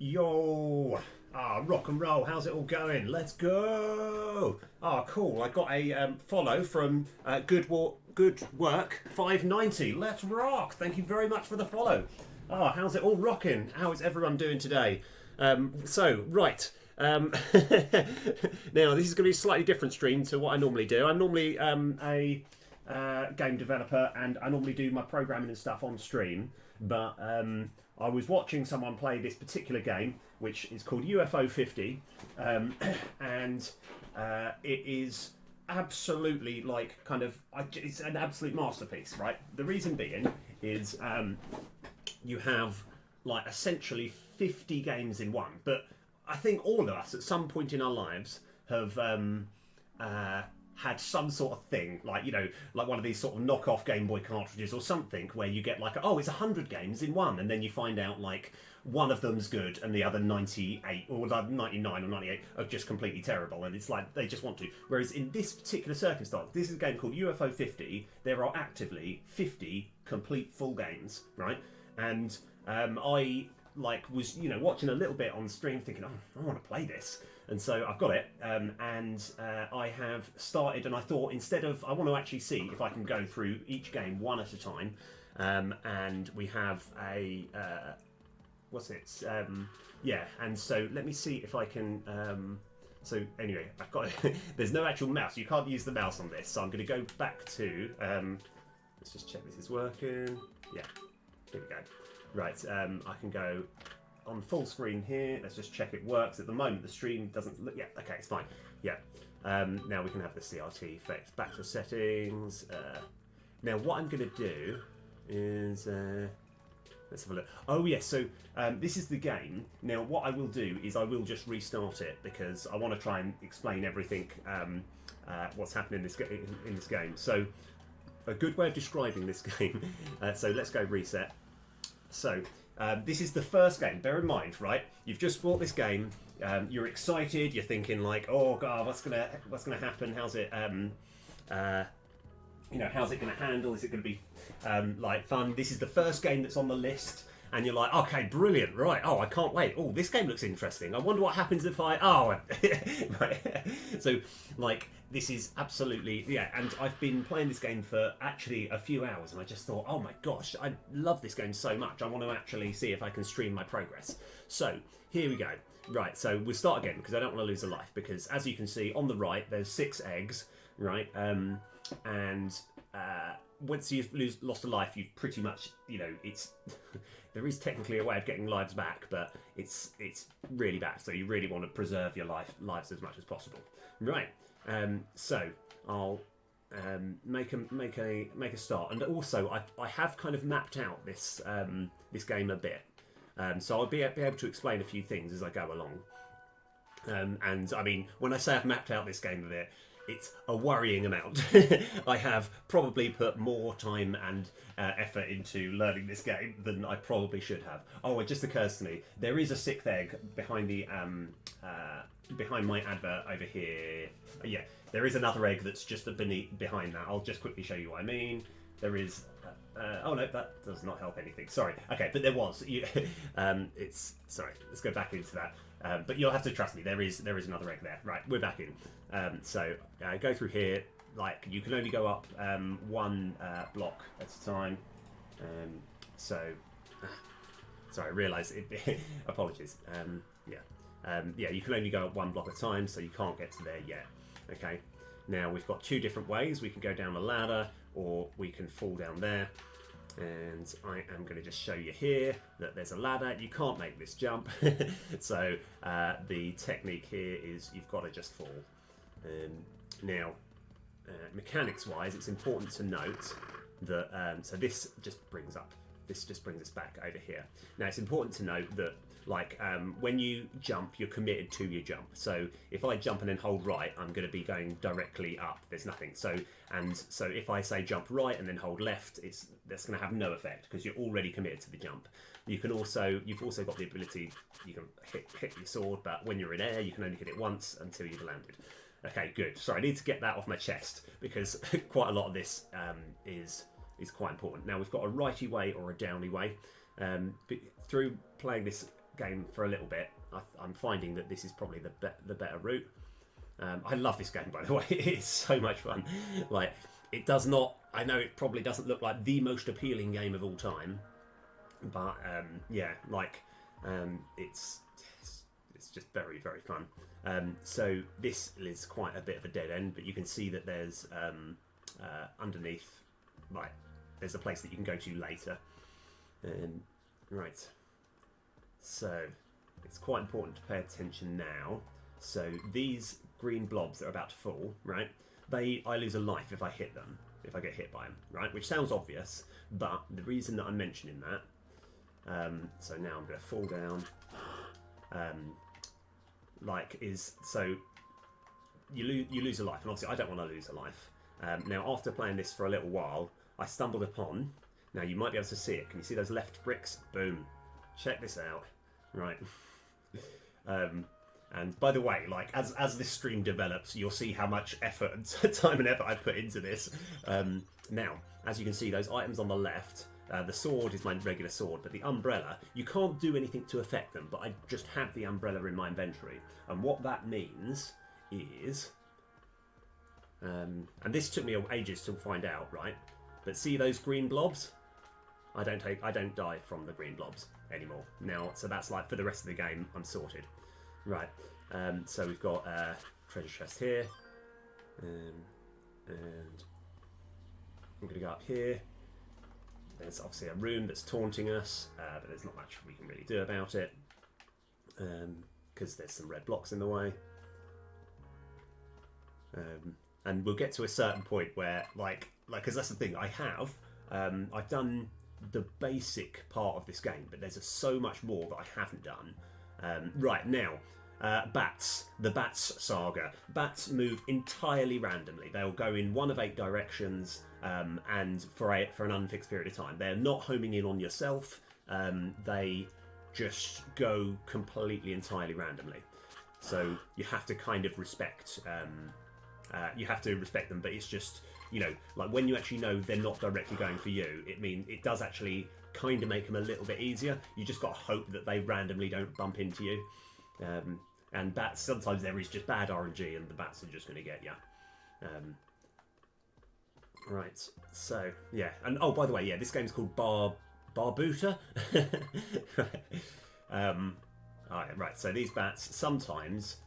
Yo! Rock and roll, how's it all going? Let's go! Cool. I got a follow from Good Work 590. Let's rock! Thank you very much for the follow. How's it all rocking? How is everyone doing today? Right. Now, this is going to be a slightly different stream to what I normally do. I'm normally a game developer and I normally do my programming and stuff on stream, but I was watching someone play this particular game, which is called UFO 50, and it is absolutely it's an absolute masterpiece, right? The reason being is you have like essentially 50 games in one, but I think all of us at some point in our lives have had some sort of thing, like one of these sort of knockoff Game Boy cartridges or something, where you get like, it's 100 games in one, and then you find out like one of them's good and the other 98 or 99 or 98 are just completely terrible, and it's like they just want to. Whereas in this particular circumstance, this is a game called UFO 50. There are actively 50 complete full games, right? And I was watching a little bit on stream, thinking, I want to play this. And so I've got it, and I have started, and I thought I want to actually see if I can go through each game one at a time, and we have a, and so let me see if I can, so anyway, I've got, there's no actual mouse, you can't use the mouse on this, so I'm going to go back to, let's just check this is working, yeah, here we go, right, I can go on full screen here. Let's just check it works. At the moment, the stream doesn't look. Yeah, okay, it's fine. Yeah. Now we can have the CRT effects. Back to settings. Now what I'm going to do is let's have a look. Oh yes. So this is the game. Now what I will do is I will just restart it because I want to try and explain everything. What's happening in this game. So a good way of describing this game. So let's go reset. So. This is the first game. Bear in mind, right? You've just bought this game. You're excited. You're thinking like, "Oh God, what's gonna happen? How's it? How's it gonna handle? Is it gonna be fun?" This is the first game that's on the list, and you're like, "Okay, brilliant, right? Oh, I can't wait. Oh, this game looks interesting. I wonder what happens if I right." So this is absolutely, and I've been playing this game for actually a few hours, and I just thought, oh my gosh, I love this game so much. I want to actually see if I can stream my progress. So here we go. Right, so we'll start again because I don't want to lose a life, because as you can see on the right, there's 6 eggs, right? Once you've lost a life, you've pretty much, it's there is technically a way of getting lives back, but it's really bad. So you really want to preserve your lives as much as possible, right? So I'll make a start, and also I have kind of mapped out this this game a bit, so I'll be able to explain a few things as I go along. And I mean, when I say I've mapped out this game a bit, it's a worrying amount. I have probably put more time and effort into learning this game than I probably should have. Oh, it just occurs to me, there is a 6th egg behind the behind my advert over here. Yeah, there is another egg that's just behind that. I'll just quickly show you what I mean. There is. Oh no, that does not help anything. Sorry. Okay, but there was. It's sorry. Let's go back into that. But you'll have to trust me. There is another egg there. Right, we're back in. So go through here. Like you can only go up one block at a time. Sorry, I realised it. Apologies. You can only go up one block at a time, so you can't get to there yet. Okay. Now we've got 2 different ways. We can go down a ladder, or we can fall down there. And I am going to just show you here that there's a ladder. You can't make this jump. So the technique here is you've got to just fall. Now, mechanics-wise, it's important to note that so this just brings us back over here. Now it's important to note that when you jump, you're committed to your jump. So if I jump and then hold right, I'm going to be going directly up. There's nothing. So if I say jump right and then hold left, that's going to have no effect because you're already committed to the jump. You've also got the ability, you can hit your sword, but when you're in air, you can only hit it once until you've landed. Okay, good. Sorry, I need to get that off my chest because quite a lot of this is quite important. Now we've got a righty way or a downy way. Through playing this game for a little bit, I'm finding that this is probably the better route. I love this game, by the way. It's so much fun. Like, it does not. I know it probably doesn't look like the most appealing game of all time, but yeah, like it's just very, very fun. So this is quite a bit of a dead end, but you can see that there's underneath, like, there's a place that you can go to later. Right. So it's quite important to pay attention now. So these green blobs that are about to fall, right? I lose a life if I hit them, if I get hit by them, right? Which sounds obvious, but the reason that I'm mentioning that, so now I'm going to fall down, so you lose a life, and obviously I don't want to lose a life. Now, after playing this for a little while, I stumbled upon, now you might be able to see it, can you see those left bricks? Boom. Check this out. Right. And by the way, like, as this stream develops, you'll see how much effort and time and effort I put into this. Now, as you can see, those items on the left, the sword is my regular sword, but the umbrella, you can't do anything to affect them, but I just have the umbrella in my inventory. And what that means is, and this took me ages to find out, right? But see those green blobs? I don't die from the green blobs anymore now, so that's like for the rest of the game I'm sorted. Right, so we've got a treasure chest here, and I'm going to go up here. There's obviously a room that's taunting us, but there's not much we can really do about it, because there's some red blocks in the way. And we'll get to a certain point where, because that's the thing, I've done the basic part of this game, but there's so much more that I haven't done. Right, now, bats. The bats saga. Bats move entirely randomly. They'll go in one of 8 directions, and for an unfixed period of time. They're not homing in on yourself. They just go completely, entirely randomly. So you have to kind of respect. You have to respect them, but it's just, you know, like when you actually know they're not directly going for you, it does actually kind of make them a little bit easier. You just got to hope that they randomly don't bump into you. And bats, sometimes there is just bad RNG and the bats are just going to get you. Right, so, yeah. And, oh, by the way, yeah, this game's called Barbuta. Right, so these bats, sometimes,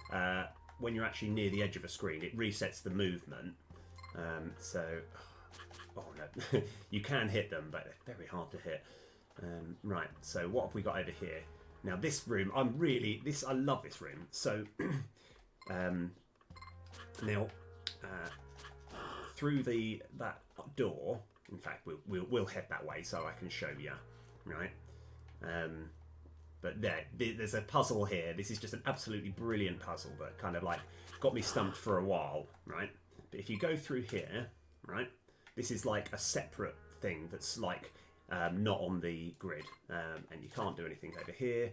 when you're actually near the edge of a screen, it resets the movement. Oh no, you can hit them, but they're very hard to hit. Right, so what have we got over here? Now this room, I love this room. So, now, through that door, in fact, we'll head that way so I can show you, right? But there's a puzzle here. This is just an absolutely brilliant puzzle that kind of like got me stumped for a while, right? But if you go through here, right, this is like a separate thing that's like not on the grid, and you can't do anything over here.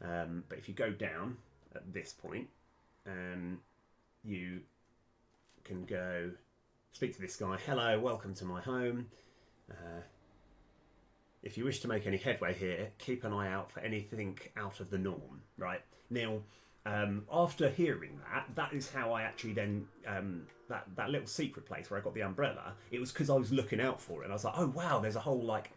But if you go down at this point, you can go speak to this guy. Hello, welcome to my home. If you wish to make any headway here, keep an eye out for anything out of the norm, right? Now, after hearing that is how I actually then, that little secret place where I got the umbrella, it was because I was looking out for it. And I was like, oh wow, there's a whole, like,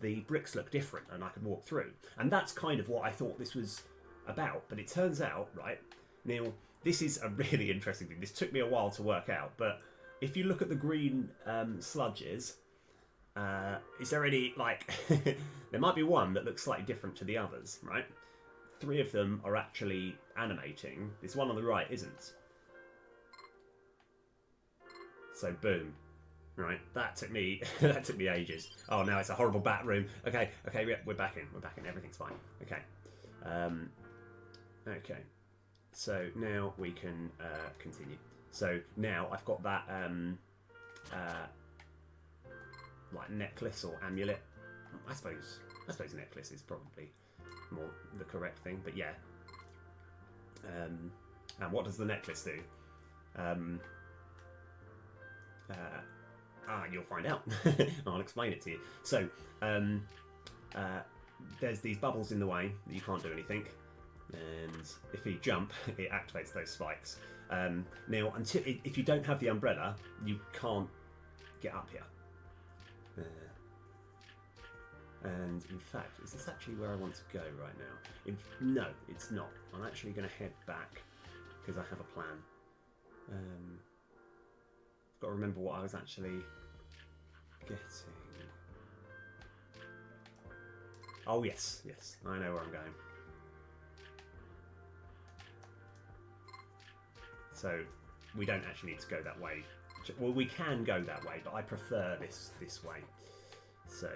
the bricks look different and I could walk through. And that's kind of what I thought this was about. But it turns out, right, now, this is a really interesting thing. This took me a while to work out. But if you look at the green sludges, is there any, like, there might be one that looks slightly different to the others, right? 3 of them are actually animating. This one on the right isn't. So boom, right? That took me ages. Oh, now it's a horrible bat room. Okay, yeah, we're back in. Everything's fine. Okay, okay. So now we can continue. So now I've got that like necklace or amulet. I suppose necklace is probably more the correct thing, but yeah. And what does the necklace do? You'll find out. I'll explain it to you. So, there's these bubbles in the way that you can't do anything, and if you jump, it activates those spikes. Now, if you don't have the umbrella, you can't get up here. And in fact, is this actually where I want to go right now? No, it's not. I'm actually going to head back because I have a plan. I've got to remember what I was actually getting. Oh yes, I know where I'm going. So we don't actually need to go that way. Well, we can go that way, but I prefer this way. So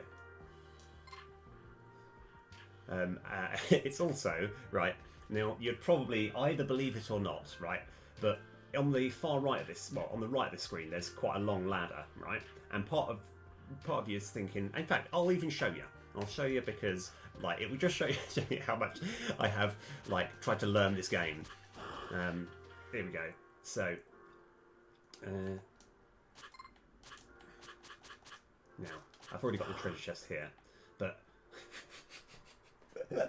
it's also right now. You'd probably either believe it or not, right? But on the far right of this, well, on the right of the screen, there's quite a long ladder, right? And part of you is thinking. In fact, I'll even show you. I'll show you because, like, it will just show you how much I have, like, tried to learn this game. Here we go. So, now I've already got the treasure chest here, but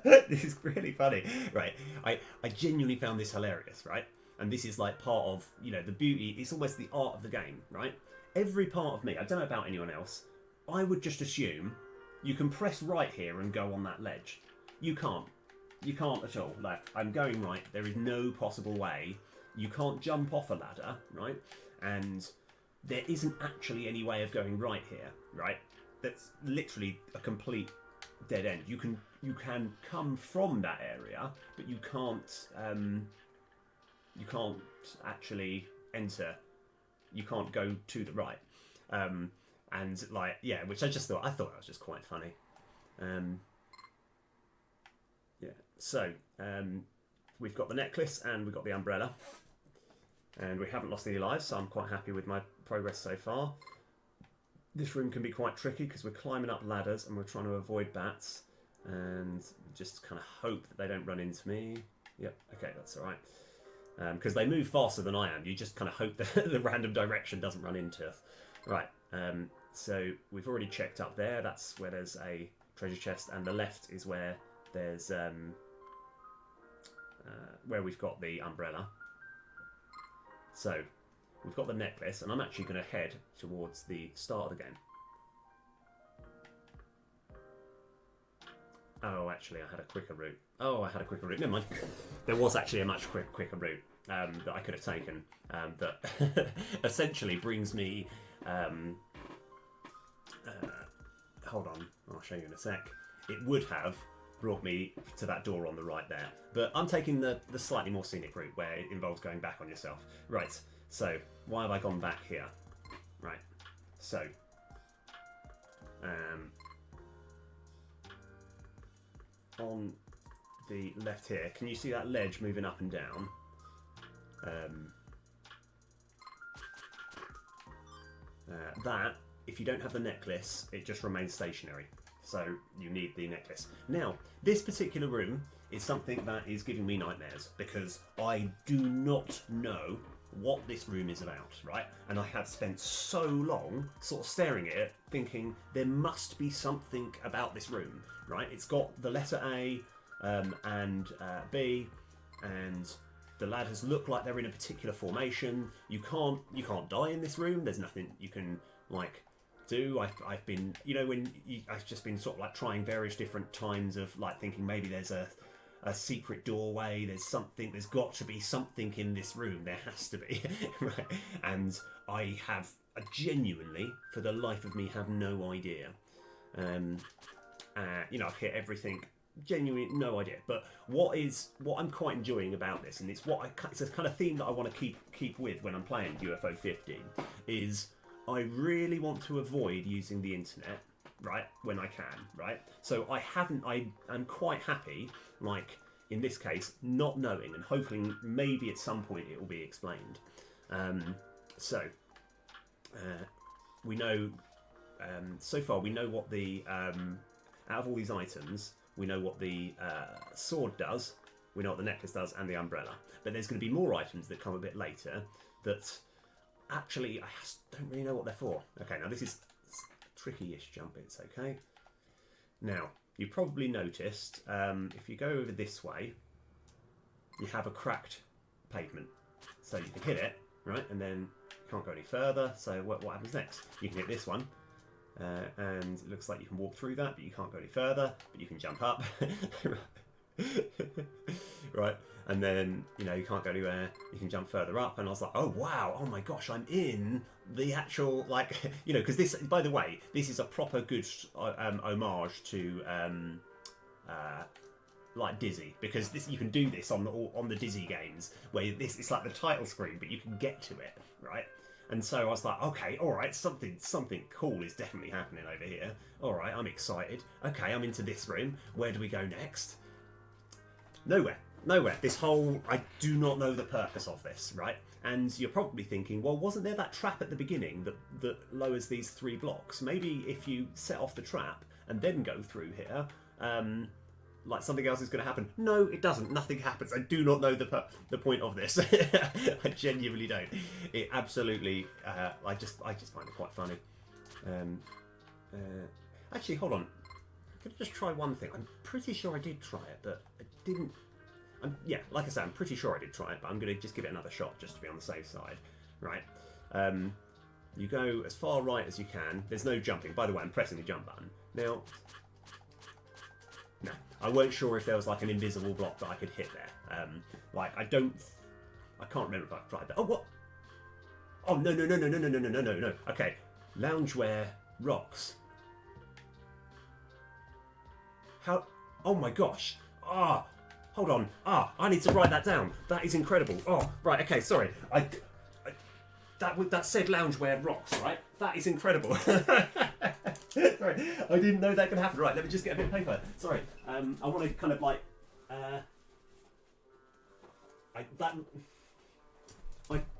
this is really funny, right? I genuinely found this hilarious, right? And this is like part of, you know, the beauty. It's almost the art of the game, right? Every part of me, I don't know about anyone else, I would just assume you can press right here and go on that ledge. You can't. You can't at all. Like, I'm going right. There is no possible way. You can't jump off a ladder, right? And there isn't actually any way of going right here, right? That's literally a complete dead end. You can come from that area, but you can't actually enter. You can't go to the right. And like, yeah, which I thought that was just quite funny. Yeah, so we've got the necklace and we've got the umbrella, and we haven't lost any lives, so I'm quite happy with my progress so far. This room can be quite tricky because we're climbing up ladders and we're trying to avoid bats and just kind of hope that they don't run into me. Yep, okay, that's all right. Because they move faster than I am. You just kind of hope that the random direction doesn't run into us. Right, so we've already checked up there. That's where there's a treasure chest, and the left is where there's where we've got the umbrella. So we've got the necklace, and I'm actually going to head towards the start of the game. Oh, actually, I had a quicker route. Never mind. There was actually a much quicker route that I could have taken that essentially brings me... hold on, I'll show you in a sec. It would have brought me to that door on the right there. But I'm taking the slightly more scenic route where it involves going back on yourself. Right, so why have I gone back here? Right, so... on the left here, can you see that ledge moving up and down? That, if you don't have the necklace, it just remains stationary. So you need the necklace. Now, this particular room is something that is giving me nightmares because I do not know what this room is about, right? And I have spent so long sort of staring at it, thinking there must be something about this room, right? It's got the letter A and B, and the ladders look like they're in a particular formation. You can't die in this room. There's nothing you can like do. I've been, you know, I've just been sort of like trying various different times of like thinking maybe there's a secret doorway, there's something, there's got to be something in this room, there has to be, right? And I genuinely, for the life of me, have no idea. You know, I've hit everything, genuinely no idea. But what I'm quite enjoying about this, and it's a kind of theme that I want to keep with when I'm playing UFO 15, is I really want to avoid using the internet, right, when I can, right? So I'm quite happy, like, in this case, not knowing and hoping maybe at some point it will be explained. We know, so far we know what the, out of all these items, we know what the sword does, we know what the necklace does, and the umbrella. But there's going to be more items that come a bit later that actually I just don't really know what they're for. Okay, now this is tricky-ish jump bits, okay? Now, you probably noticed, if you go over this way, you have a cracked pavement. So you can hit it, right, and then you can't go any further. So what happens next? You can hit this one, and it looks like you can walk through that, but you can't go any further, but you can jump up. Right, and then, you know, you can't go anywhere, you can jump further up, and I was like, oh wow, oh my gosh, I'm in the actual, like, you know, because this, by the way, this is a proper good homage to like Dizzy, because this, you can do this on the Dizzy games, where this, it's like the title screen, but you can get to it, right? And so I was like, okay, all right, something cool is definitely happening over here. All right, I'm excited. Okay, I'm into this room. Where do we go next? Nowhere. This whole, I do not know the purpose of this, right? And you're probably thinking, well, wasn't there that trap at the beginning that lowers these 3 blocks? Maybe if you set off the trap and then go through here, like something else is going to happen. No, it doesn't. Nothing happens. I do not know the point of this. I genuinely don't. It absolutely. I just find it quite funny. Actually, hold on. Could I just try one thing? I'm pretty sure I did try it, but I didn't. Yeah, like I said, I'm pretty sure I did try it, but I'm going to just give it another shot just to be on the safe side. Right. You go as far right as you can. There's no jumping. By the way, I'm pressing the jump button now. No, I weren't sure if there was like an invisible block that I could hit there. Like I can't remember if I've tried that. Oh, what? Oh, no. Okay, loungewear rocks. How? Oh my gosh. Hold on. I need to write that down. That is incredible. Oh, right. Okay, sorry. That said loungewear rocks, right? That is incredible. Sorry, I didn't know that could happen. Right, let me just get a bit of paper. Sorry, I want to kind of like, I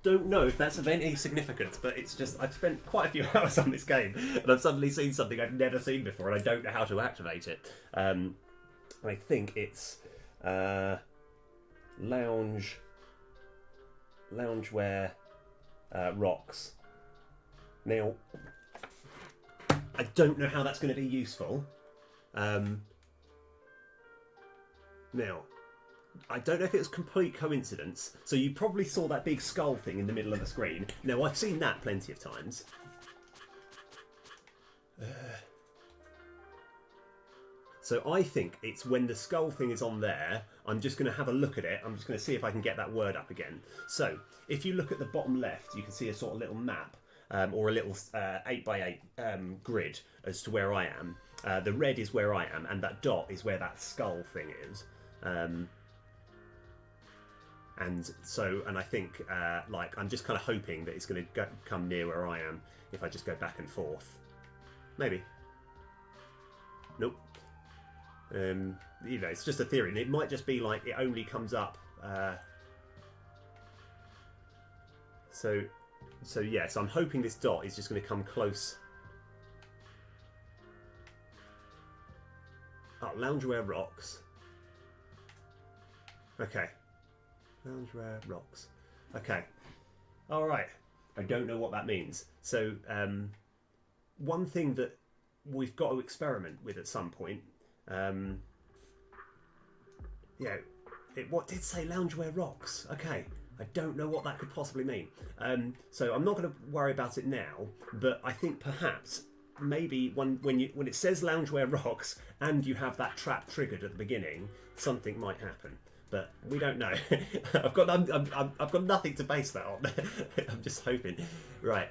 don't know if that's of any significance, but it's just, I've spent quite a few hours on this game, and I've suddenly seen something I've never seen before, and I don't know how to activate it. I think it's loungewear rocks. Now, I don't know how that's going to be useful. Now, I don't know if it was complete coincidence. So you probably saw that big skull thing in the middle of the screen. Now, I've seen that plenty of times. So I think it's when the skull thing is on there, I'm just going to have a look at it. I'm just going to see if I can get that word up again. So if you look at the bottom left, you can see a sort of little map. Or a little 8x8 grid as to where I am. The red is where I am, and that dot is where that skull thing is. And I think, like, I'm just kind of hoping that it's going to come near where I am if I just go back and forth. Maybe. Nope. You know, it's just a theory, and it might just be like it only comes up. So yes, I'm hoping this dot is just going to come close. Oh, loungewear rocks. Okay. Loungewear rocks. Okay. All right. I don't know what that means. So, one thing that we've got to experiment with at some point. Yeah. What did say loungewear rocks? Okay. I don't know what that could possibly mean. So I'm not going to worry about it now, but I think perhaps maybe when it says loungewear rocks and you have that trap triggered at the beginning, something might happen. But we don't know. I've got nothing to base that on. I'm just hoping. Right.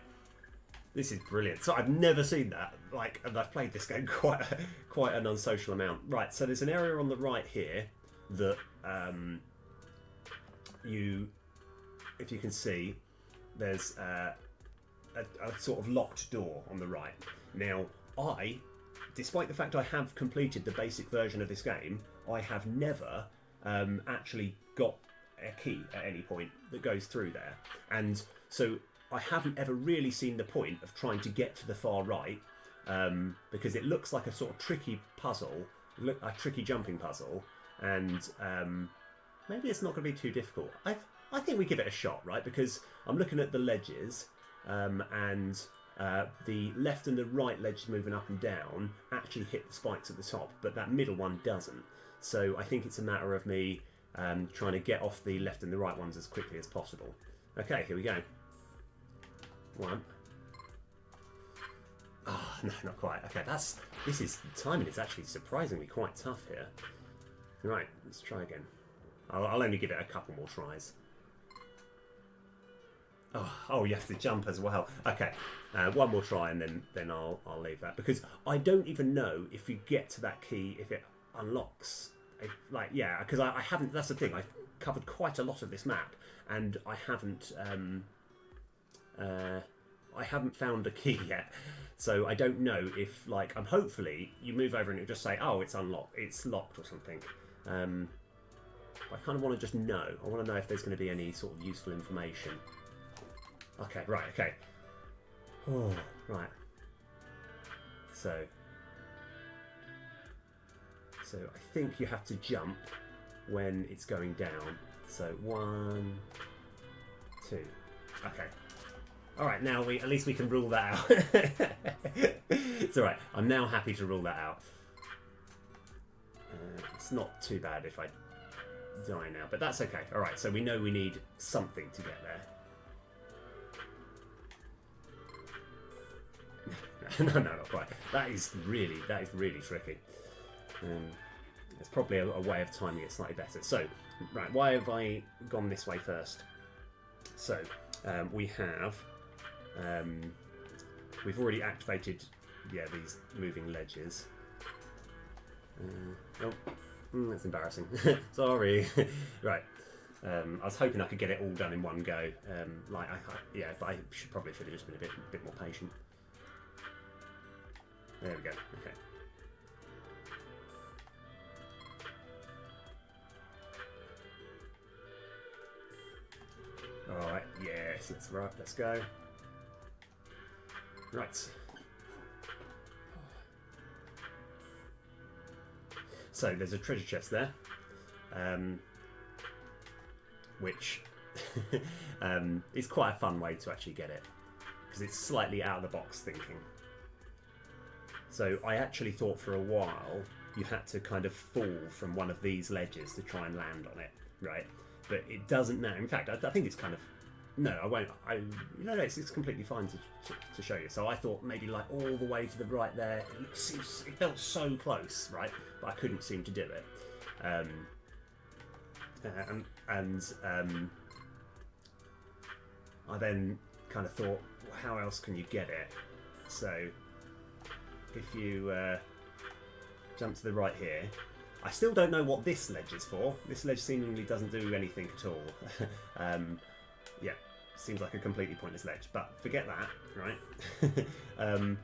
This is brilliant. So I've never seen that. Like, and I've played this game quite an unsocial amount. Right. So there's an area on the right here that if you can see, there's a sort of locked door on the right. Now, despite the fact I have completed the basic version of this game, I have never actually got a key at any point that goes through there. And so I haven't ever really seen the point of trying to get to the far right, because it looks like a sort of tricky puzzle, a tricky jumping puzzle, and maybe it's not going to be too difficult. I think we give it a shot, right? Because I'm looking at the ledges, and the left and the right ledges moving up and down actually hit the spikes at the top, but that middle one doesn't. So I think it's a matter of me trying to get off the left and the right ones as quickly as possible. Okay, here we go. One. Oh, no, not quite. Okay, this is timing is actually surprisingly quite tough here. Right, let's try again. I'll only give it a couple more tries. Oh, you have to jump as well. Okay, one more try and then I'll leave that, because I don't even know if you get to that key if it unlocks. Yeah, because I haven't. That's the thing. I've covered quite a lot of this map and I haven't found a key yet. So I don't know if, like, I'm hopefully you move over and it'll just say, oh, it's unlocked, it's locked or something. I kind of want to just know. I want to know if there's going to be any sort of useful information. Okay, right, okay. Oh, right. So I think you have to jump when it's going down. So 1, 2. Okay. All right, now at least we can rule that out. It's all right. I'm now happy to rule that out. It's not too bad if I die now, but that's okay. All right, so we know we need something to get there. No, not quite. That is really tricky. There's probably a way of timing it slightly better. So, right, why have I gone this way first? So, we have. We've already activated, these moving ledges. That's embarrassing. Sorry. Right. I was hoping I could get it all done in one go. But I probably should have just been a bit more patient. There we go. Okay. All right. Yes, that's right. Let's go. Right. So there's a treasure chest there, which is quite a fun way to actually get it, because it's slightly out of the box thinking. So I actually thought for a while you had to kind of fall from one of these ledges to try and land on it, right? But it doesn't now. In fact, I think it's kind of... No, I won't. It's completely fine to show you. So I thought maybe like all the way to the right there. It felt so close, right? But I couldn't seem to do it. I then kind of thought, well, how else can you get it? So if you jump to the right here, I still don't know what this ledge is for. This ledge seemingly doesn't do anything at all. Yeah, seems like a completely pointless ledge, but forget that, right? I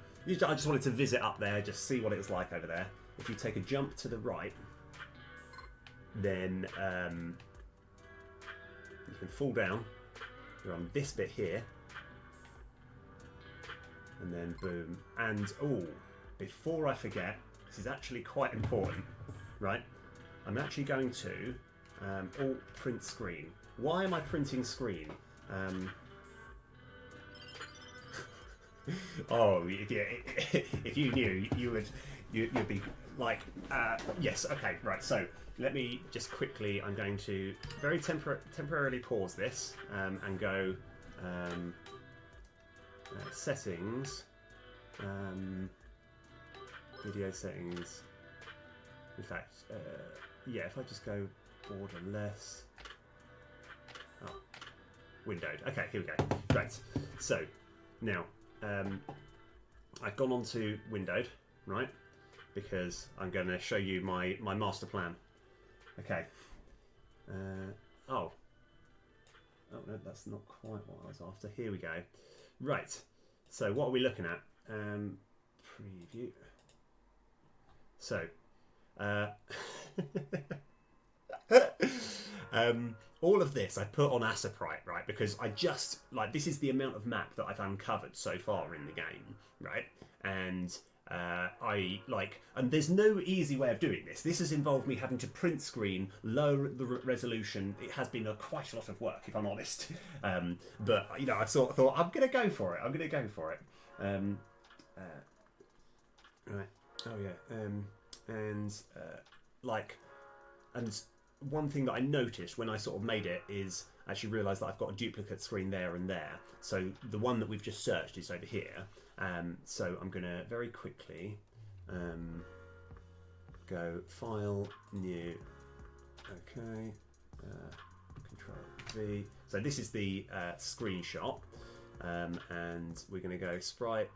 just wanted to visit up there, just see what it was like over there. If you take a jump to the right, then you can fall down. You're on this bit here, and then boom. And before I forget, this is actually quite important, right? I'm actually going to print screen. Why am I printing screen? If you knew, you'd be like, yes, okay, right. So let me just quickly. I'm going to very temporarily pause this and go settings, video settings. In fact, if I just go borderless. Windowed. Okay, here we go. Right. So now I've gone on to windowed, right? Because I'm going to show you my master plan. Okay. Oh no, that's not quite what I was after. Here we go. Right. So what are we looking at? Preview. So. All of this I put on Asaprite, right? Because I just this is the amount of map that I've uncovered so far in the game, right? And and there's no easy way of doing this. This has involved me having to print screen, lower the resolution. It has been quite a lot of work, if I'm honest. But I've sort of thought I'm going to go for it. Um, right. Oh yeah. And like, and one thing that I noticed when I sort of made it is actually realised that I've got a duplicate screen there and there. So the one that we've just searched is over here. So I'm going to very quickly go File, New, okay, Control V. So this is the screenshot, and we're going to go Sprite,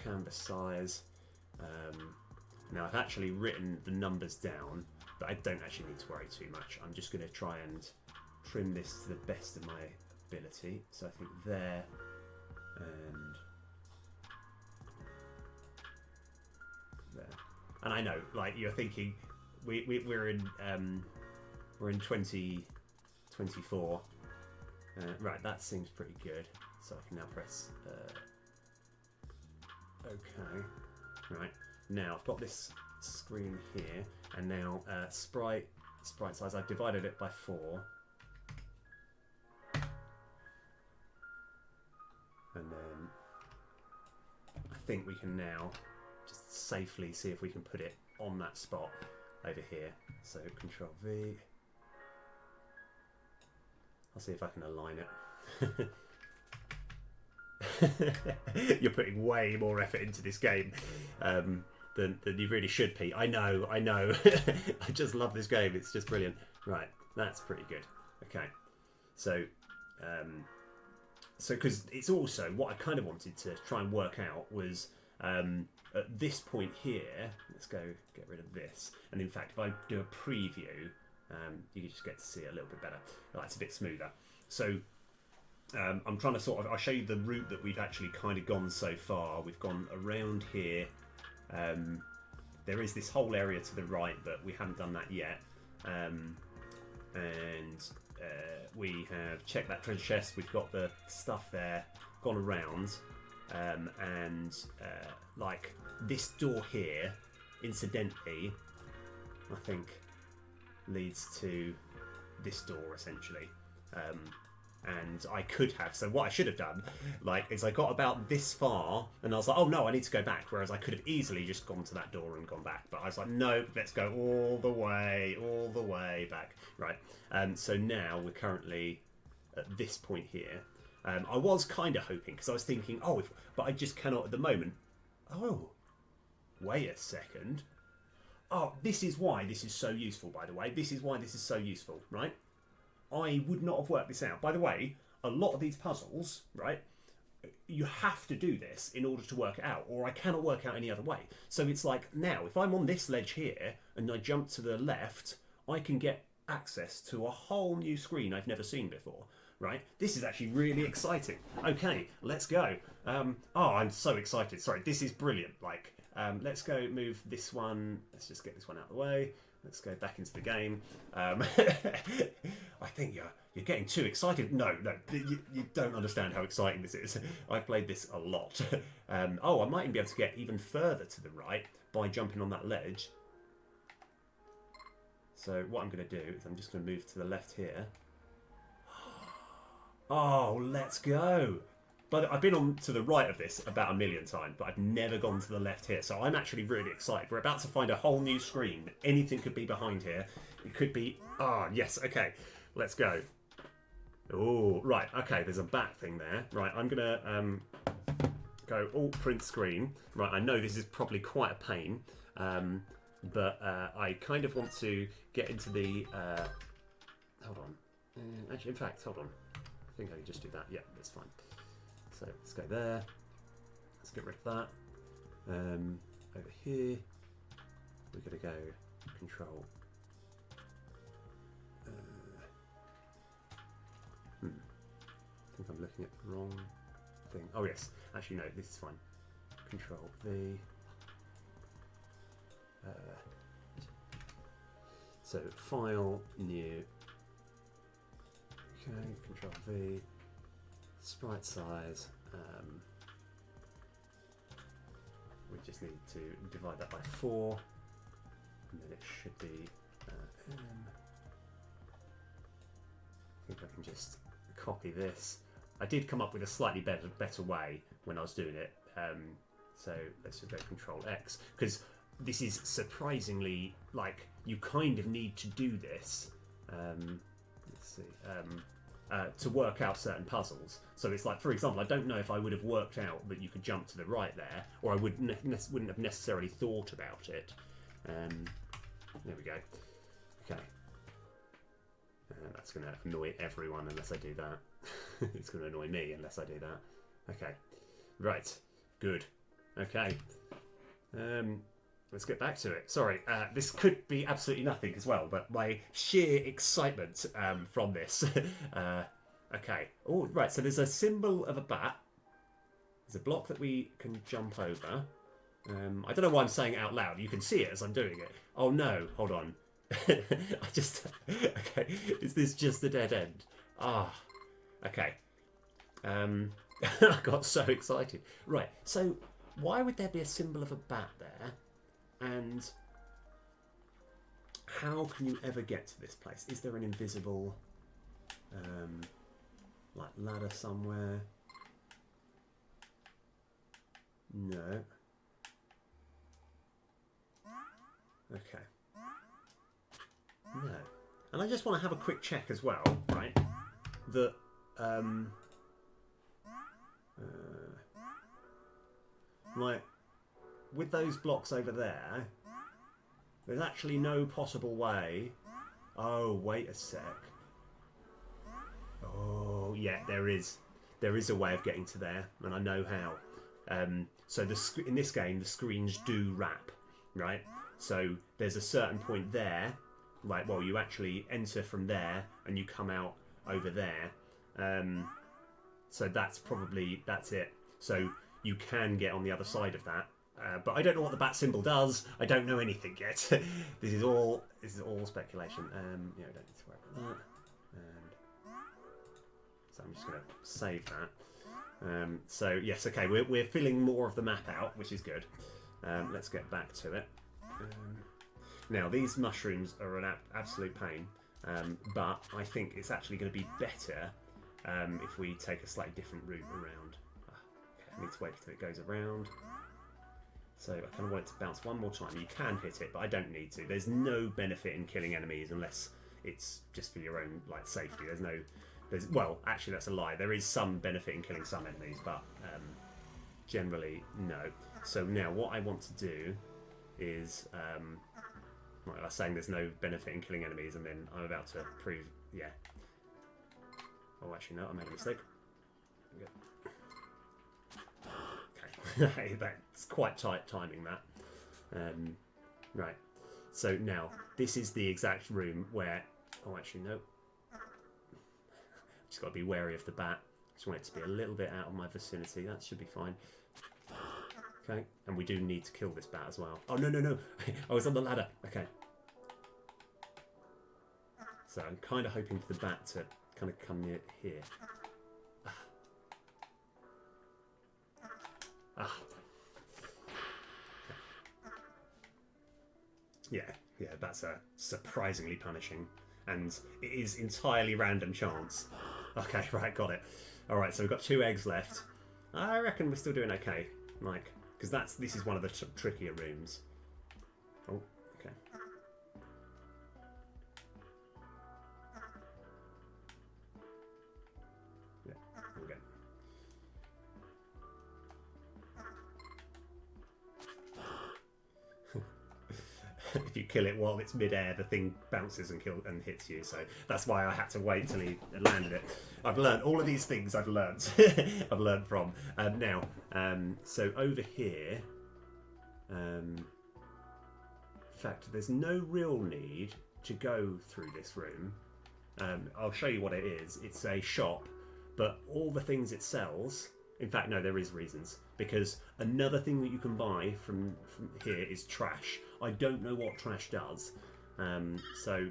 Canvas Size. Now I've actually written the numbers down, but I don't actually need to worry too much. I'm just going to try and trim this to the best of my ability. So I think there and there. And I know, like, you're thinking, we're in 2024. Right, that seems pretty good. So I can now press OK. Right, now I've got this screen here, and now sprite size, I've divided it by 4. And then I think we can now just safely see if we can put it on that spot over here. So Control V. I'll see if I can align it. You're putting way more effort into this game than you really should, Pete. I know. I just love this game. It's just brilliant. Right, that's pretty good. Okay, so because it's also what I kind of wanted to try and work out was at this point here. Let's go get rid of this. And in fact, if I do a preview, you can just get to see it a little bit better. Oh, it's a bit smoother. So I'm trying to I'll show you the route that we've actually kind of gone so far. We've gone around here. There is this whole area to the right, but we haven't done that yet. And we have checked that treasure chest. We've got the stuff there, gone around, and like this door here, incidentally, I think leads to this door essentially. And I could have, so what I should have done, like, is I got about this far and I was like, oh no, I need to go back. Whereas I could have easily just gone to that door and gone back. But I was like, no, let's go all the way back. Right. So now we're currently at this point here. I was kind of hoping, because I was thinking, but I just cannot at the moment. Oh, wait a second. Oh, this is why this is so useful, by the way. This is why this is so useful, right? I would not have worked this out. By the way, a lot of these puzzles, right, you have to do this in order to work it out, or I cannot work out any other way. So it's like, now, if I'm on this ledge here and I jump to the left, I can get access to a whole new screen I've never seen before, right? This is actually really exciting. Okay, let's go. I'm so excited. Sorry, this is brilliant. Like, let's go move this one. Let's just get this one out of the way. Let's go back into the game. I think you're getting too excited. No, you don't understand how exciting this is. I've played this a lot. I might even be able to get even further to the right by jumping on that ledge. So what I'm going to do is I'm just going to move to the left here. Oh, let's go. But I've been on to the right of this about 1,000,000 times, but I've never gone to the left here. So I'm actually really excited. We're about to find a whole new screen. Anything could be behind here. It could be... yes, okay. Let's go. Oh, right, okay, there's a bat thing there. Right, I'm going to go Alt Print Screen. Right, I know this is probably quite a pain, but I kind of want to get into the... hold on. Actually, in fact, hold on. I think I can just do that. Yeah, that's fine. So let's go there. Let's get rid of that. Over here, we're going to go Control. I think I'm looking at the wrong thing. Oh yes, actually no, this is fine. Control V. So File, New. Okay, Control V. Sprite size. We just need to divide that by 4, and then it should be M. I think I can just copy this. I did come up with a slightly better way when I was doing it. So let's just go Control X, because this is surprisingly, like, you kind of need to do this. Let's see. To work out certain puzzles. So it's like, for example, I don't know if I would have worked out that you could jump to the right there, or I wouldn't have necessarily thought about it. There we go. Okay. That's going to annoy everyone unless I do that. It's going to annoy me unless I do that. Okay. Right. Good. Okay. Let's get back to it. Sorry, this could be absolutely nothing as well, but my sheer excitement from this. Okay. Oh, right. So there's a symbol of a bat. There's a block that we can jump over. I don't know why I'm saying it out loud. You can see it as I'm doing it. Oh no! Hold on. I just. Okay. Is this just a dead end? Ah. Okay. I got so excited. Right. So why would there be a symbol of a bat there? And how can you ever get to this place? Is there an invisible like ladder somewhere? No. Okay. No. And I just want to have a quick check as well, right? That like with those blocks over there, there's actually no possible way. Oh, wait a sec. Oh, yeah, there is. There is a way of getting to there, and I know how. So in this game, the screens do wrap, right? So there's a certain point there, like, well, you actually enter from there, and you come out over there. So that's it. So you can get on the other side of that. But I don't know what the bat symbol does. I don't know anything yet. This is all speculation. Yeah, I don't need to worry about that. So I'm just going to save that. So yes, okay, we're filling more of the map out, which is good. Let's get back to it. Now these mushrooms are an absolute pain, but I think it's actually going to be better if we take a slightly different route around. Okay, I need to wait until it goes around. So I kind of want it to bounce one more time. You can hit it, but I don't need to. There's no benefit in killing enemies unless it's just for your own like safety. Well, actually that's a lie. There is some benefit in killing some enemies, but generally no. So now what I want to do is, like I was saying, there's no benefit in killing enemies, and then I'm about to prove, yeah. Oh, actually no, I made a mistake. Okay, that's quite tight timing that. Right, so now this is the exact room where, oh actually no, just got to be wary of the bat. Just want it to be a little bit out of my vicinity. That should be fine. Okay, and we do need to kill this bat as well. Oh no, I was on the ladder. Okay, so I'm kind of hoping for the bat to kind of come near here. Yeah, that's surprisingly punishing, and it is entirely random chance. Okay, right, got it. All right, so we've got 2 eggs left. I reckon we're still doing okay, like, because this is one of the trickier rooms. Oh, okay. Yeah, there we go. If you kill it while it's mid-air, the thing bounces and hits you. So that's why I had to wait till he landed it. I've learned all of these things. I've learned. I've learned from now. So over here, in fact, there's no real need to go through this room. I'll show you what it is. It's a shop, but all the things it sells. In fact, no, there is reasons. Because another thing that you can buy from here is trash. I don't know what trash does. So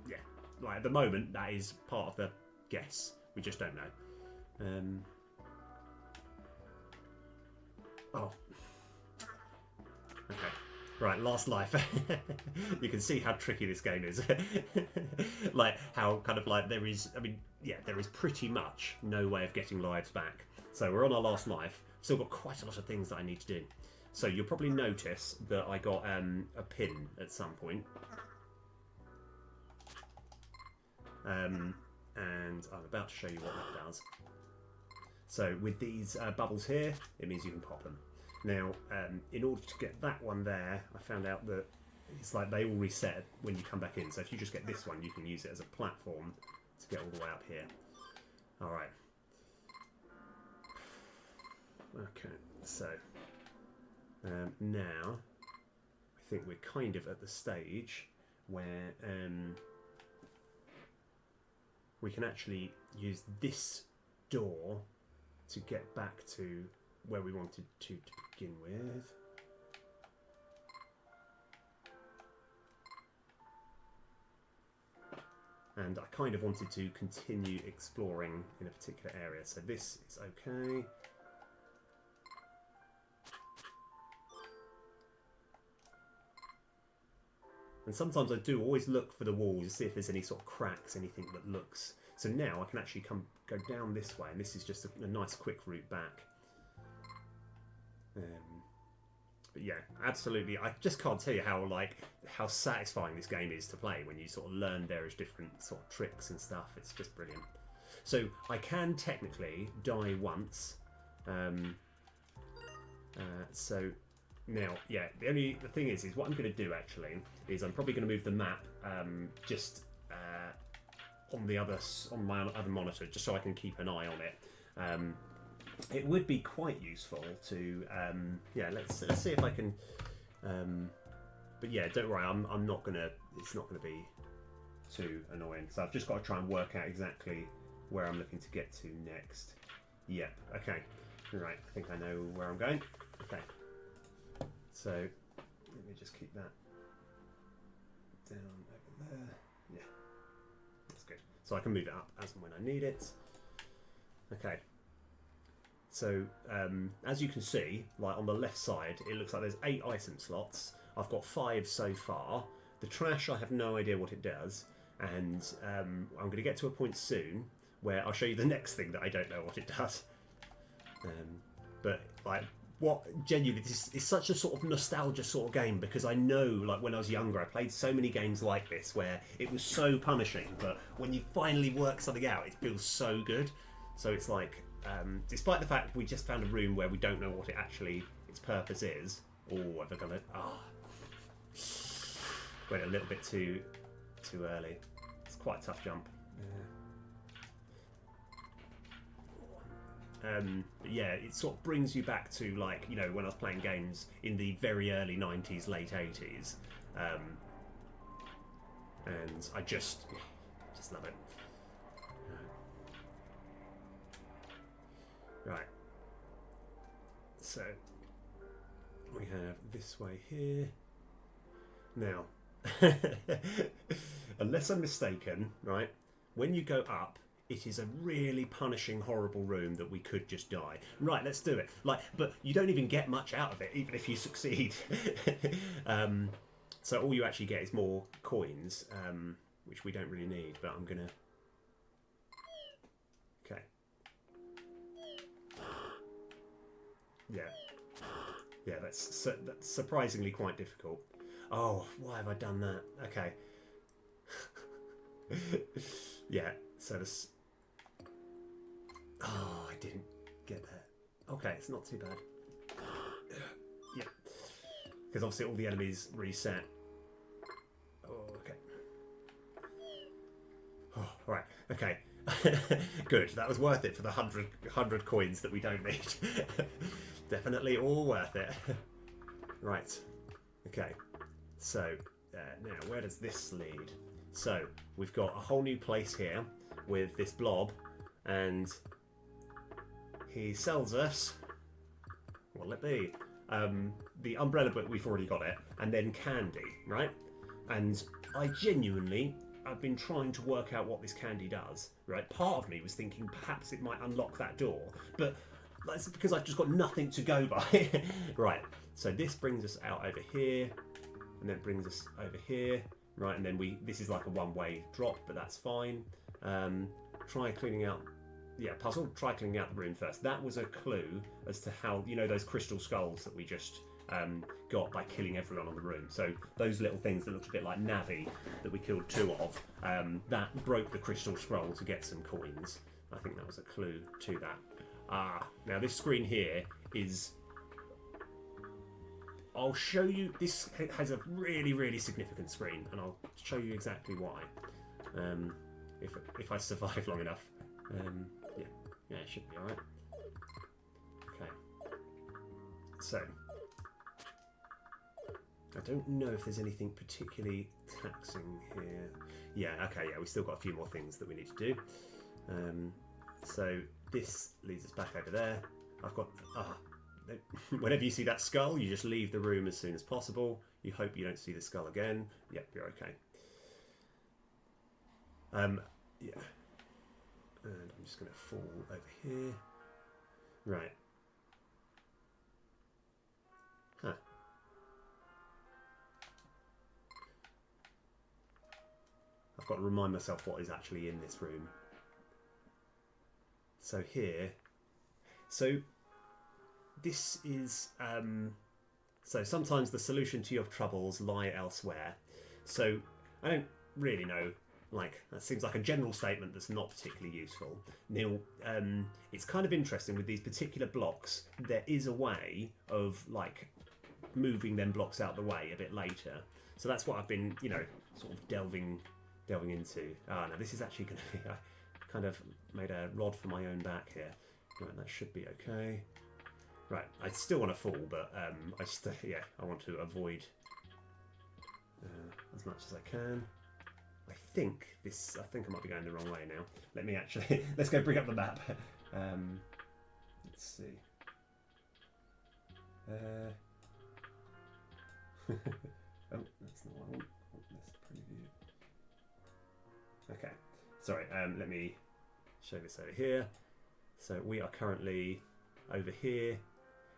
yeah, like at the moment, that is part of the guess. We just don't know. Oh. Okay. Right, last life. You can see how tricky this game is. Like, how kind of like there is, I mean, yeah, there is pretty much no way of getting lives back. So we're on our last life. Still got quite a lot of things that I need to do. So you'll probably notice that I got a pin at some point. And I'm about to show you what that does. So with these bubbles here, it means you can pop them. Now, in order to get that one there, I found out that it's like they all reset when you come back in. So if you just get this one, you can use it as a platform to get all the way up here. All right. Okay, so now I think we're kind of at the stage where we can actually use this door to get back to where we wanted to begin with. And I kind of wanted to continue exploring in a particular area. So this is okay. And sometimes I do always look for the walls to see if there's any sort of cracks, anything that looks. So now I can actually go down this way, and this is just a nice quick route back. But yeah, absolutely. I just can't tell you how satisfying this game is to play when you sort of learn various different sort of tricks and stuff. It's just brilliant. So I can technically die once. So now, yeah, the thing is what I'm going to do actually is I'm probably going to move the map just on my other monitor, just so I can keep an eye on it. It would be quite useful to yeah. Let's see if I can. But yeah, don't worry. I'm not gonna. It's not gonna be too annoying. So I've just got to try and work out exactly where I'm looking to get to next. Yep. Okay. Right. I think I know where I'm going. Okay. So let me just keep that down over there. Yeah. That's good. So I can move it up as and when I need it. Okay. So as you can see, like on the left side, it looks like there's 8 item slots. I've got 5 so far. The trash, I have no idea what it does, and I'm going to get to a point soon where I'll show you the next thing that I don't know what it does. But like, what genuinely, this is such a sort of nostalgia sort of game, because I know, like when I was younger, I played so many games like this where it was so punishing, but when you finally work something out, it feels so good. So it's like, despite the fact we just found a room where we don't know what its purpose is. Oh, have I gone it? Went a little bit too early. It's quite a tough jump. But yeah, it sort of brings you back to, like, you know, when I was playing games in the very early 90s, late 80s, and I just love it. Right, so we have this way here. Now, unless I'm mistaken, right, when you go up, it is a really punishing, horrible room that we could just die. Right, let's do it. Like, but you don't even get much out of it, even if you succeed. So all you actually get is more coins, which we don't really need, but I'm gonna... Okay. Yeah, that's surprisingly quite difficult. Oh, why have I done that? Okay. Yeah, so this... Oh, I didn't get that. Okay, it's not too bad. Yeah. Because obviously all the enemies reset. Oh, okay. Oh, alright, okay. Good, that was worth it for the 100 coins that we don't need. Definitely all worth it. Right, okay. So, now where does this lead? So, we've got a whole new place here with this blob, and he sells us, what'll it be? The umbrella book, we've already got it, and then candy, right? And I genuinely, I've been trying to work out what this candy does, right? Part of me was thinking perhaps it might unlock that door, but that's because I've just got nothing to go by. Right, so this brings us out over here, and then it brings us over here, right? And then this is like a one-way drop, but that's fine. Try cleaning out yeah, puzzle. Try cleaning out the room first. That was a clue as to how, you know, those crystal skulls that we just got by killing everyone on the room. So those little things that looked a bit like Navi that we killed 2 of, that broke the crystal scroll to get some coins. I think that was a clue to that. Now this screen here is... I'll show you... This has a really, really significant screen, and I'll show you exactly why. If I survive long enough. Yeah, it should be alright. Okay. So... I don't know if there's anything particularly taxing here. Yeah, okay, yeah, we've still got a few more things that we need to do. So this leads us back over there. I've got... whenever you see that skull, you just leave the room as soon as possible. You hope you don't see the skull again. Yep, you're okay. Yeah. And I'm just going to fall over here. Right. Huh. I've got to remind myself what is actually in this room. So here... So... This is, so sometimes the solution to your troubles lie elsewhere. So I don't really know, like, that seems like a general statement that's not particularly useful. Neil, it's kind of interesting with these particular blocks, there is a way of, like, moving them blocks out the way a bit later. So that's what I've been, you know, sort of delving into. Now this is actually going to be, I kind of made a rod for my own back here. Right, that should be okay. Right, I still want to fall, but I want to avoid as much as I can. I think I might be going the wrong way now. Let me actually, let's go bring up the map. Let's see. Oh, that's not what I want. Let's preview. Okay, sorry. Let me show this over here. So we are currently over here.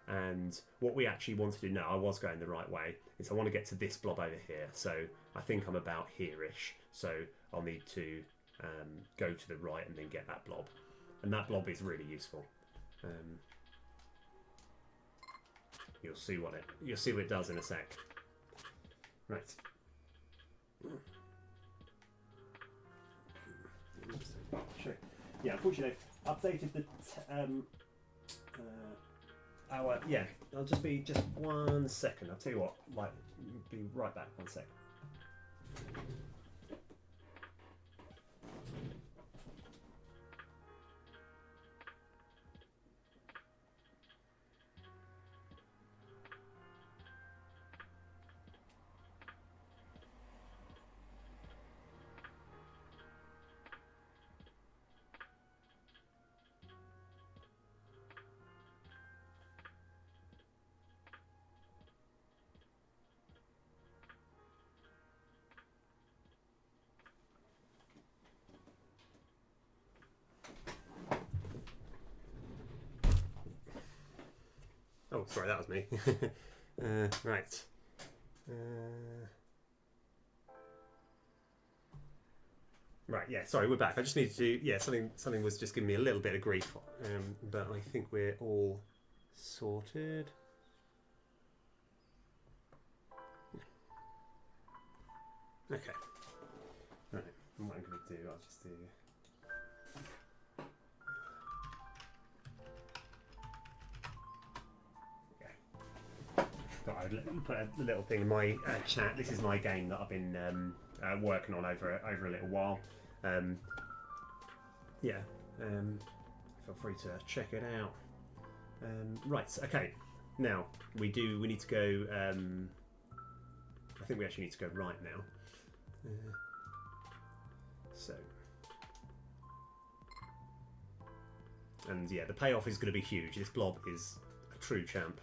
And what we actually want to do now, I was going the right way, is I want to get to this blob over here. So I think I'm about here-ish. So I'll need to go to the right and then get that blob. And that blob is really useful. You'll see what it does in a sec. Right. Yeah, unfortunately, I've updated the yeah, I'll just be 1 second. I'll tell you what, like, be right back 1 sec. Oh, sorry, that was me. Right. Right, yeah, sorry, we're back. I just needed to, yeah, something was just giving me a little bit of grief, but I think we're all sorted. Okay. Right, and what I'm going to do, I'll just do... I'd put a little thing in my chat. This is my game that I've been working on over a little while. Yeah, feel free to check it out. Right, okay. Now we need to go. I think we actually need to go right now. So, and yeah, the payoff is going to be huge. This blob is a true champ.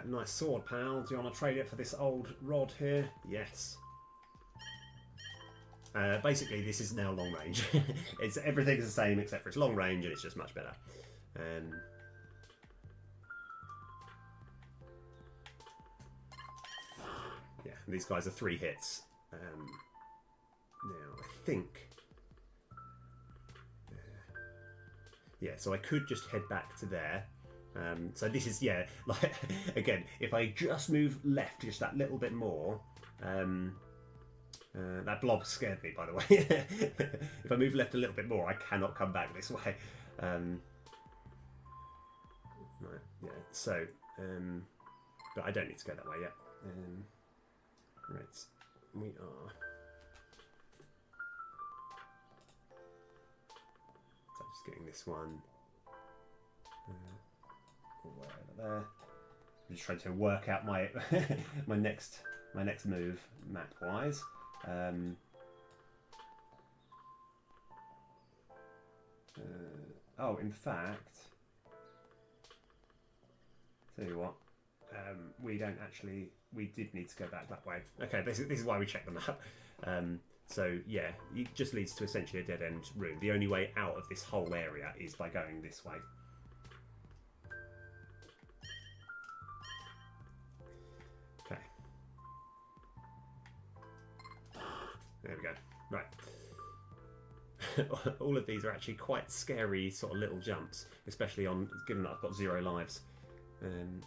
Nice sword, pal. Do you want to trade it for this old rod here? Yes. Basically, this is now long range. Everything's the same except for it's long range and it's just much better. Yeah, these guys are 3 hits. Now, I think Yeah, so I could just head back to there. So this is, yeah, like, again, if I just move left just that little bit more, that blob scared me, by the way. If I move left a little bit more, I cannot come back this way. Right, yeah, so, but I don't need to go that way yet. Right, we are... So I'm just getting this one all the way over there. I'm just trying to work out my my next move map wise. Oh, in fact, tell you what, we don't actually. We did need to go back that way. Okay, this is why we checked the map. So yeah, it just leads to essentially a dead end room. The only way out of this whole area is by going this way. Okay. There we go. Right. All of these are actually quite scary sort of little jumps, especially on, given that I've got 0 lives. Okay.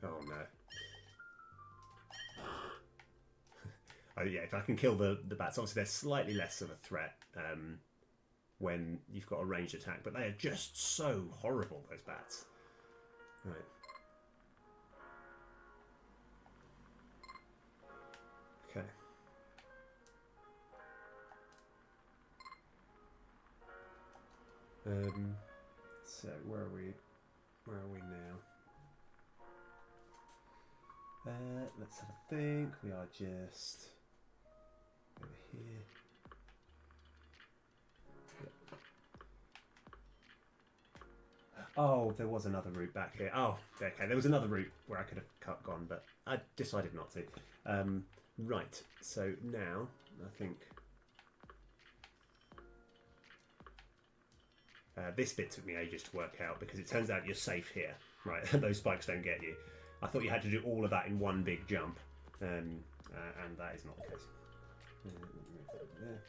Oh no. Oh yeah, if I can kill the bats, obviously they're slightly less of a threat when you've got a ranged attack, but they are just so horrible, those bats. Right. Okay. So where are we? Where are we now? Let's have a think. We are just over here. Yep. Oh, there was another route back here. Oh, okay. There was another route where I could have gone, but I decided not to. Right. So now I think this bit took me ages to work out because it turns out you're safe here, right? Those spikes don't get you. I thought you had to do all of that in one big jump, and that is not the case. Move that over there.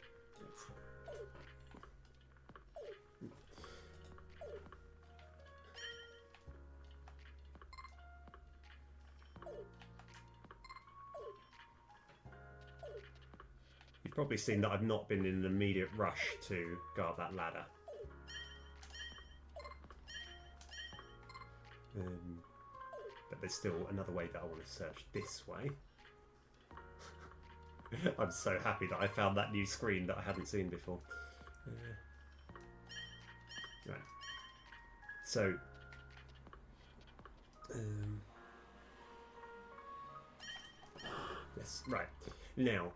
You've probably seen that I've not been in an immediate rush to go up that ladder. But there's still another way that I want to search this way. I'm so happy that I found that new screen that I hadn't seen before. Right. So, yes, right. Now,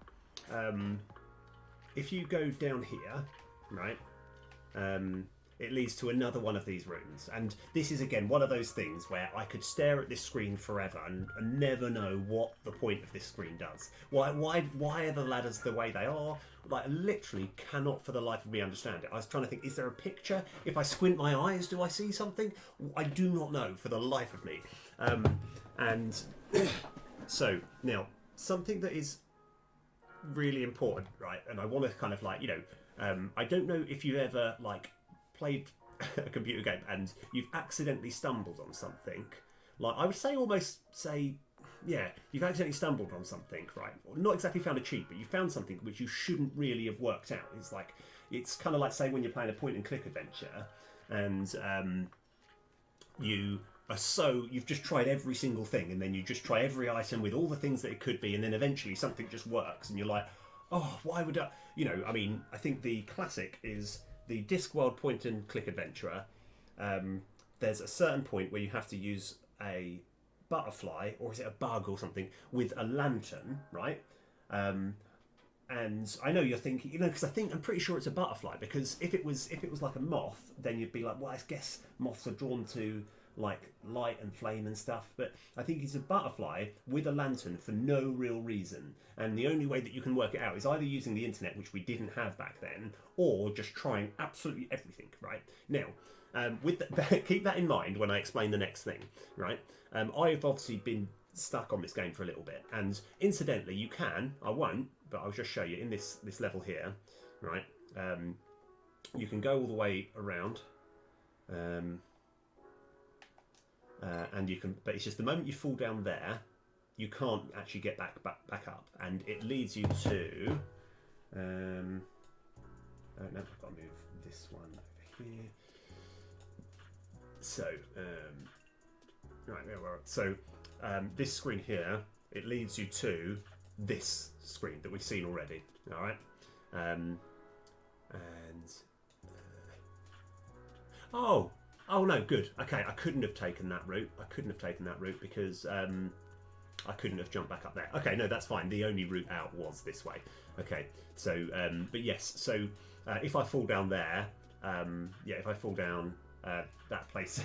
if you go down here, right, it leads to another one of these rooms. And this is, again, one of those things where I could stare at this screen forever and never know what the point of this screen does. Why are the ladders the way they are? Like, I literally cannot for the life of me understand it. I was trying to think, is there a picture? If I squint my eyes, do I see something? I do not know for the life of me. And so, now, something that is really important, right? And I want to kind of like, you know, I don't know if you've ever, like, played a computer game and you've accidentally stumbled on something. Like, I would say yeah, you've accidentally stumbled on something, right? Or not exactly found a cheat, but you found something which you shouldn't really have worked out. It's kind of like, say, when you're playing a point and click adventure and you've just tried every single thing, and then you just try every item with all the things that it could be, and then eventually something just works and you're like, oh, why would I, you know, I mean, I think the classic is the Discworld point and click adventurer. There's a certain point where you have to use a butterfly, or is it a bug or something, with a lantern, right? And I know you're thinking, you know, because I'm pretty sure it's a butterfly, because if it was like a moth, then you'd be like, well, I guess moths are drawn to like light and flame and stuff, but I think it's a butterfly with a lantern for no real reason, and the only way that you can work it out is either using the internet, which we didn't have back then, or just trying absolutely everything, right? Now, with keep that in mind when I explain the next thing, right? I've obviously been stuck on this game for a little bit. And incidentally, you can, I won't, but I'll just show you in this level here, right? You can go all the way around, and you can, but it's just the moment you fall down there, you can't actually get back up, and it leads you to. Oh no, I've got to move this one over here. So, right there we are. So, this screen here, it leads you to this screen that we've seen already. All right, oh no, good. Okay, I couldn't have taken that route. Because I couldn't have jumped back up there. Okay, no, that's fine. The only route out was this way. Okay, so but yes, so if I fall down there, if I fall down that place,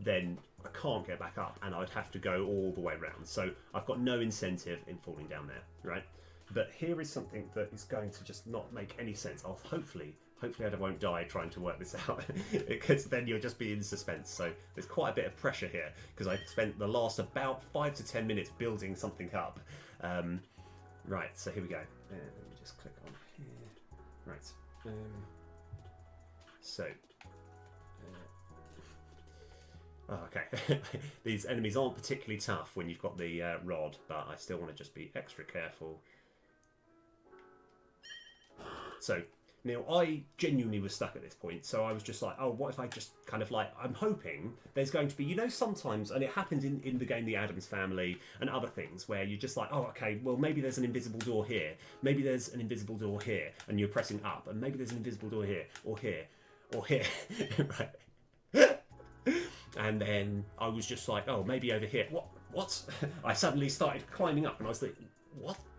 then I can't get back up, and I'd have to go all the way around. So I've got no incentive in falling down there, right? But here is something that is going to just not make any sense. Hopefully I won't die trying to work this out, because then you'll just be in suspense. So there's quite a bit of pressure here, because I spent the last about 5 to 10 minutes building something up. Right, so here we go. Let me just click on here. Right. Okay. These enemies aren't particularly tough when you've got the rod, but I still want to just be extra careful. So now I genuinely was stuck at this point, so I was just like, oh, what if I just kind of like, I'm hoping there's going to be, you know, sometimes, and it happens in the game The Addams Family and other things, where you're just like, oh, okay, well, maybe there's an invisible door here, maybe there's an invisible door here, and you're pressing up, and maybe there's an invisible door here, or here, or here, right? And then I was just like, oh, maybe over here. What? I suddenly started climbing up, and I was like,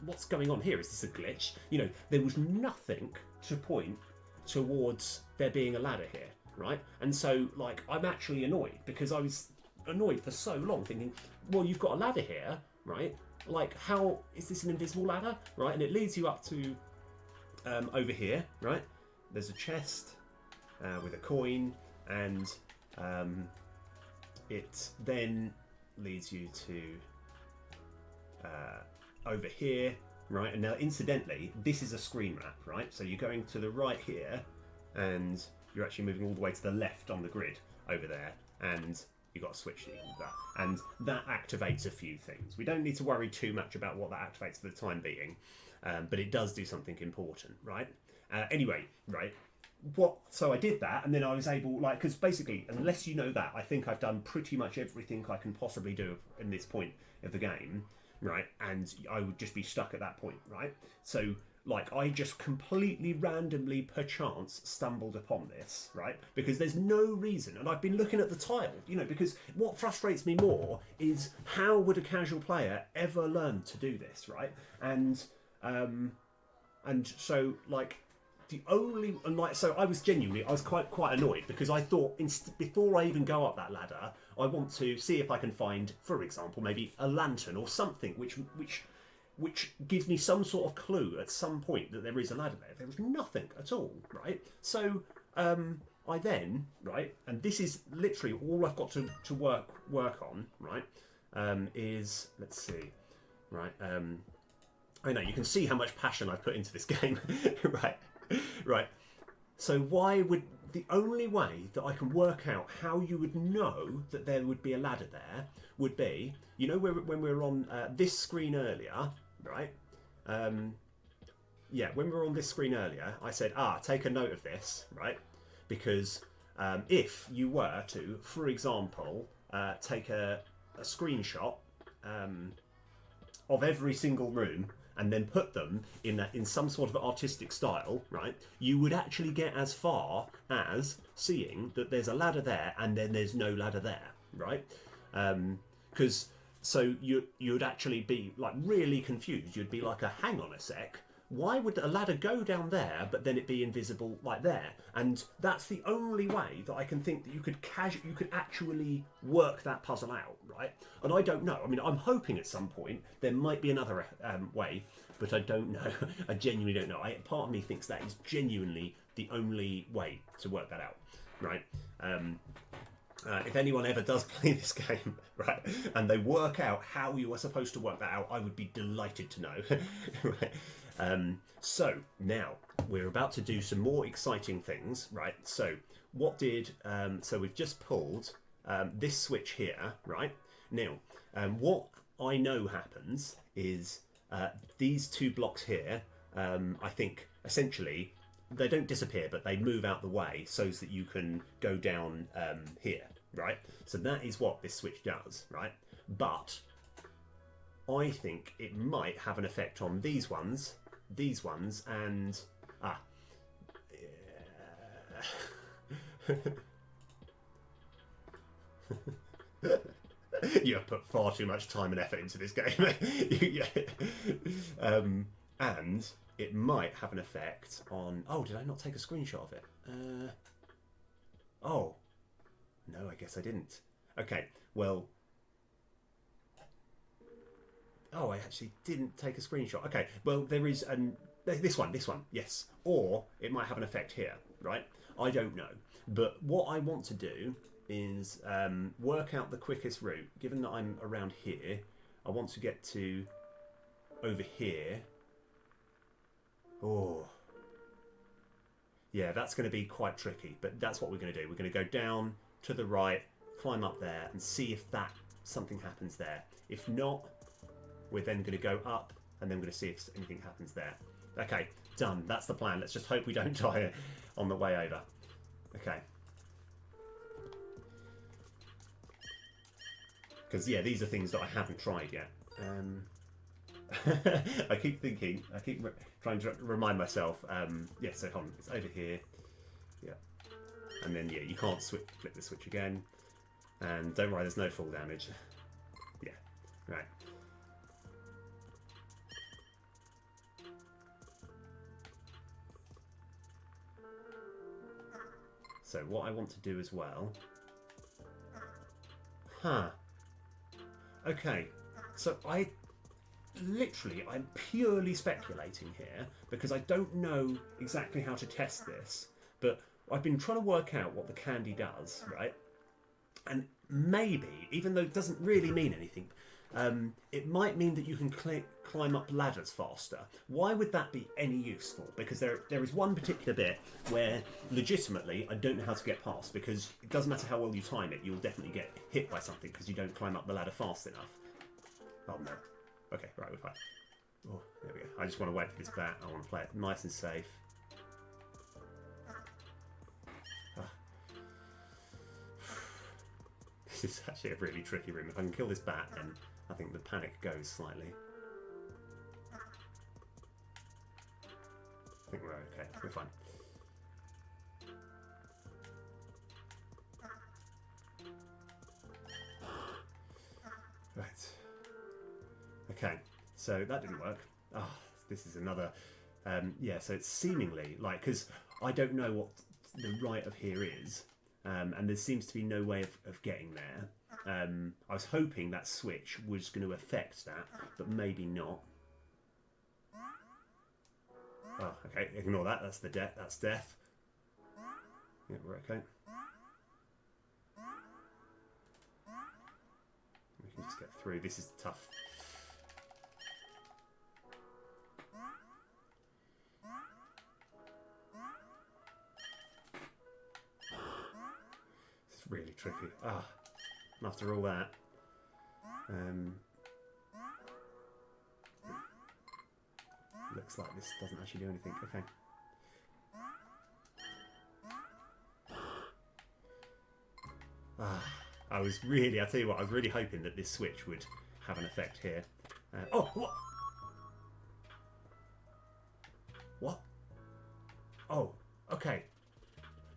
what's going on here? Is this a glitch? You know, there was nothing to point towards there being a ladder here, right? And so, like, I'm actually annoyed, because I was annoyed for so long, thinking, well, you've got a ladder here, right? Like, how is this an invisible ladder, right? And it leads you up to over here, right? There's a chest with a coin, and it then leads you to over here, right? And now, incidentally, this is a screen wrap, right? So you're going to the right here, and you're actually moving all the way to the left on the grid over there, and you've got a switch that you can do that, and that activates a few things. We don't need to worry too much about what that activates for the time being, but it does do something important, right? Anyway, right? So I did that, and then I was able, like, because basically, unless you know that, I think I've done pretty much everything I can possibly do in this point of the game, right? And I would just be stuck at that point, right? So, like, I just completely randomly, perchance, stumbled upon this, right? Because there's no reason, and I've been looking at the tile, you know, because what frustrates me more is, how would a casual player ever learn to do this, right? And so, like, so I was quite annoyed, because I thought, before I even go up that ladder, I want to see if I can find, for example, maybe a lantern or something which gives me some sort of clue at some point that there is a ladder there. There was nothing at all, right? So I then, right, and this is literally all I've got to work on, right, is, let's see, right, I know, you can see how much passion I've put into this game, right? Right. So the only way that I can work out how you would know that there would be a ladder there would be, you know, when we were on this screen earlier, right? Yeah, when we were on this screen earlier, I said, take a note of this, right? Because if you were to, for example, take a screenshot of every single room, and then put them in some sort of artistic style, right? You would actually get as far as seeing that there's a ladder there, and then there's no ladder there, right? Because so you'd actually be like really confused. You'd be like, hang on a sec. Why would a ladder go down there, but then it be invisible like there? And that's the only way that I can think that you could actually work that puzzle out, right? And I don't know. I mean, I'm hoping at some point there might be another way, but I don't know. I genuinely don't know. Part of me thinks that is genuinely the only way to work that out, right? If anyone ever does play this game, right, and they work out how you are supposed to work that out, I would be delighted to know. Right. So now we're about to do some more exciting things, right? So so we've just pulled this switch here, right? Now, what I know happens is these two blocks here, I think, essentially, they don't disappear, but they move out the way so that you can go down here, right? So that is what this switch does, right? But I think it might have an effect on these ones, and you have put far too much time and effort into this game. Yeah. And it might have an effect on... Oh, did I not take a screenshot of it? Oh. No, I guess I didn't. Okay, well... Oh, I actually didn't take a screenshot. Okay, well, there is this one, yes. Or it might have an effect here, right? I don't know. But what I want to do is work out the quickest route. Given that I'm around here, I want to get to over here. Oh. Yeah, that's going to be quite tricky, but that's what we're going to do. We're going to go down to the right, climb up there, and see if something happens there. If not, we're then going to go up, and then we're going to see if anything happens there. Okay, done. That's the plan. Let's just hope we don't die on the way over. Okay. Because, yeah, these are things that I haven't tried yet. I keep trying to remind myself. Yeah, so hold on, it's over here. Yeah. And then, yeah, you can't flip the switch again. And don't worry, there's no fall damage. Yeah, right. So what I want to do as well... Huh. Okay, so I'm purely speculating here because I don't know exactly how to test this, but I've been trying to work out what the candy does, right? And maybe, even though it doesn't really mean anything, it might mean that you can climb up ladders faster. Why would that be any useful? Because there is one particular bit where, legitimately, I don't know how to get past, because it doesn't matter how well you time it, you'll definitely get hit by something because you don't climb up the ladder fast enough. Oh no. Okay, right, we're fine. Oh, there we go. I just want to wait for this bat. I want to play it nice and safe. This is actually a really tricky room. If I can kill this bat, then I think the panic goes slightly. I think we're okay. We're fine. Right. Okay. So that didn't work. Ah, this is another... yeah, so it's seemingly like... Because I don't know what the right of here is. And there seems to be no way of getting there. I was hoping that switch was going to affect that, but maybe not. Oh, okay, ignore that. That's the death. That's death. Yeah, we're okay. We can just get through. This is tough. This is really tricky. Ah, and after all that, looks like this doesn't actually do anything. Okay. I tell you what, I was really hoping that this switch would have an effect here. Oh, what? What? Oh, okay.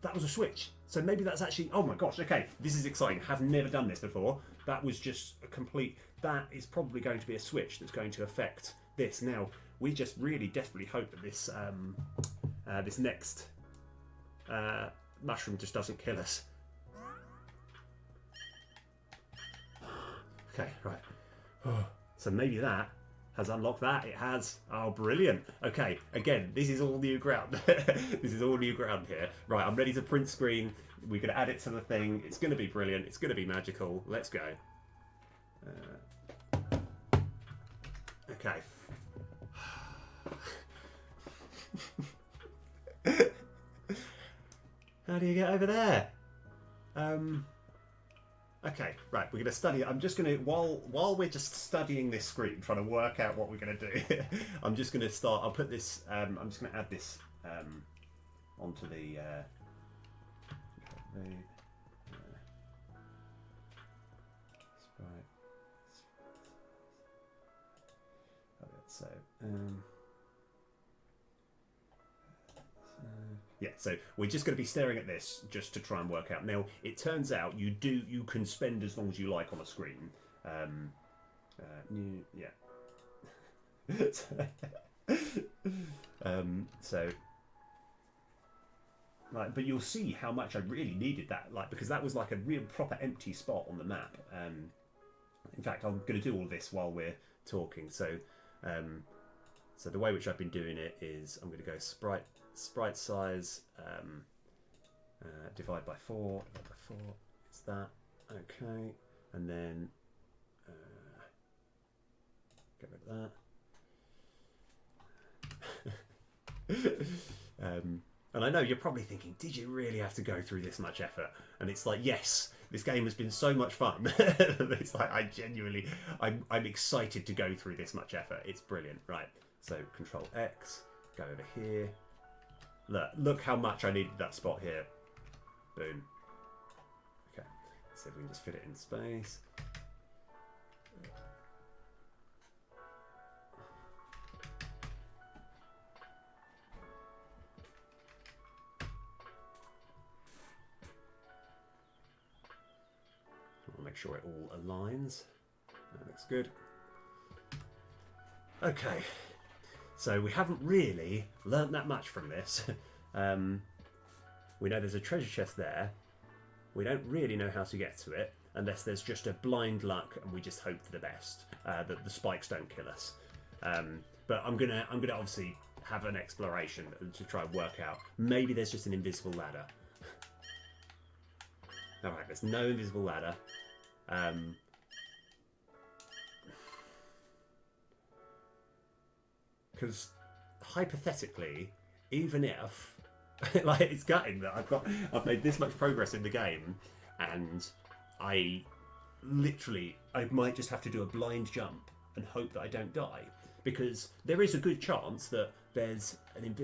That was a switch. So maybe that's actually... Oh my gosh, okay. This is exciting. Have never done this before. That was just a complete... That is probably going to be a switch that's going to affect this. Now, we just really desperately hope that this this next mushroom just doesn't kill us. Okay, right. So maybe that has unlocked that. It has. Oh, brilliant. Okay, again, this is all new ground. This is all new ground here. Right, I'm ready to print screen. We're going to add it to the thing. It's going to be brilliant. It's going to be magical. Let's go. Okay. How do you get over there? Okay, right, we're going to study. I'm just going to, while we're just studying this screen, trying to work out what we're going to do, I'm just going to start, I'll put this, I'm just going to add this onto the sprite. So, yeah, so we're just going to be staring at this just to try and work out. Now, it turns out you can spend as long as you like on a screen. So, like, but you'll see how much I really needed that, like, because that was like a real proper empty spot on the map. In fact, I'm going to do all this while we're talking. So, so the way which I've been doing it is I'm going to go sprite size divide by 4. It's that. Okay, and then get rid of that. And I know you're probably thinking, did you really have to go through this much effort? And it's like, yes, this game has been so much fun. It's like, I'm excited to go through this much effort. It's brilliant. Right, so Control X, go over here. Look how much I needed that spot here. Boom. Okay, let's see if we can just fit it in space. I'll make sure it all aligns. That looks good. Okay. So we haven't really learnt that much from this. We know there's a treasure chest there. We don't really know how to get to it unless there's just a blind luck and we just hope for the best, that the spikes don't kill us. But I'm gonna obviously have an exploration to try and work out. Maybe there's just an invisible ladder. All right, there's no invisible ladder. Because hypothetically, even if like it's gutting that I've made this much progress in the game, and I might just have to do a blind jump and hope that I don't die, because there is a good chance that there's an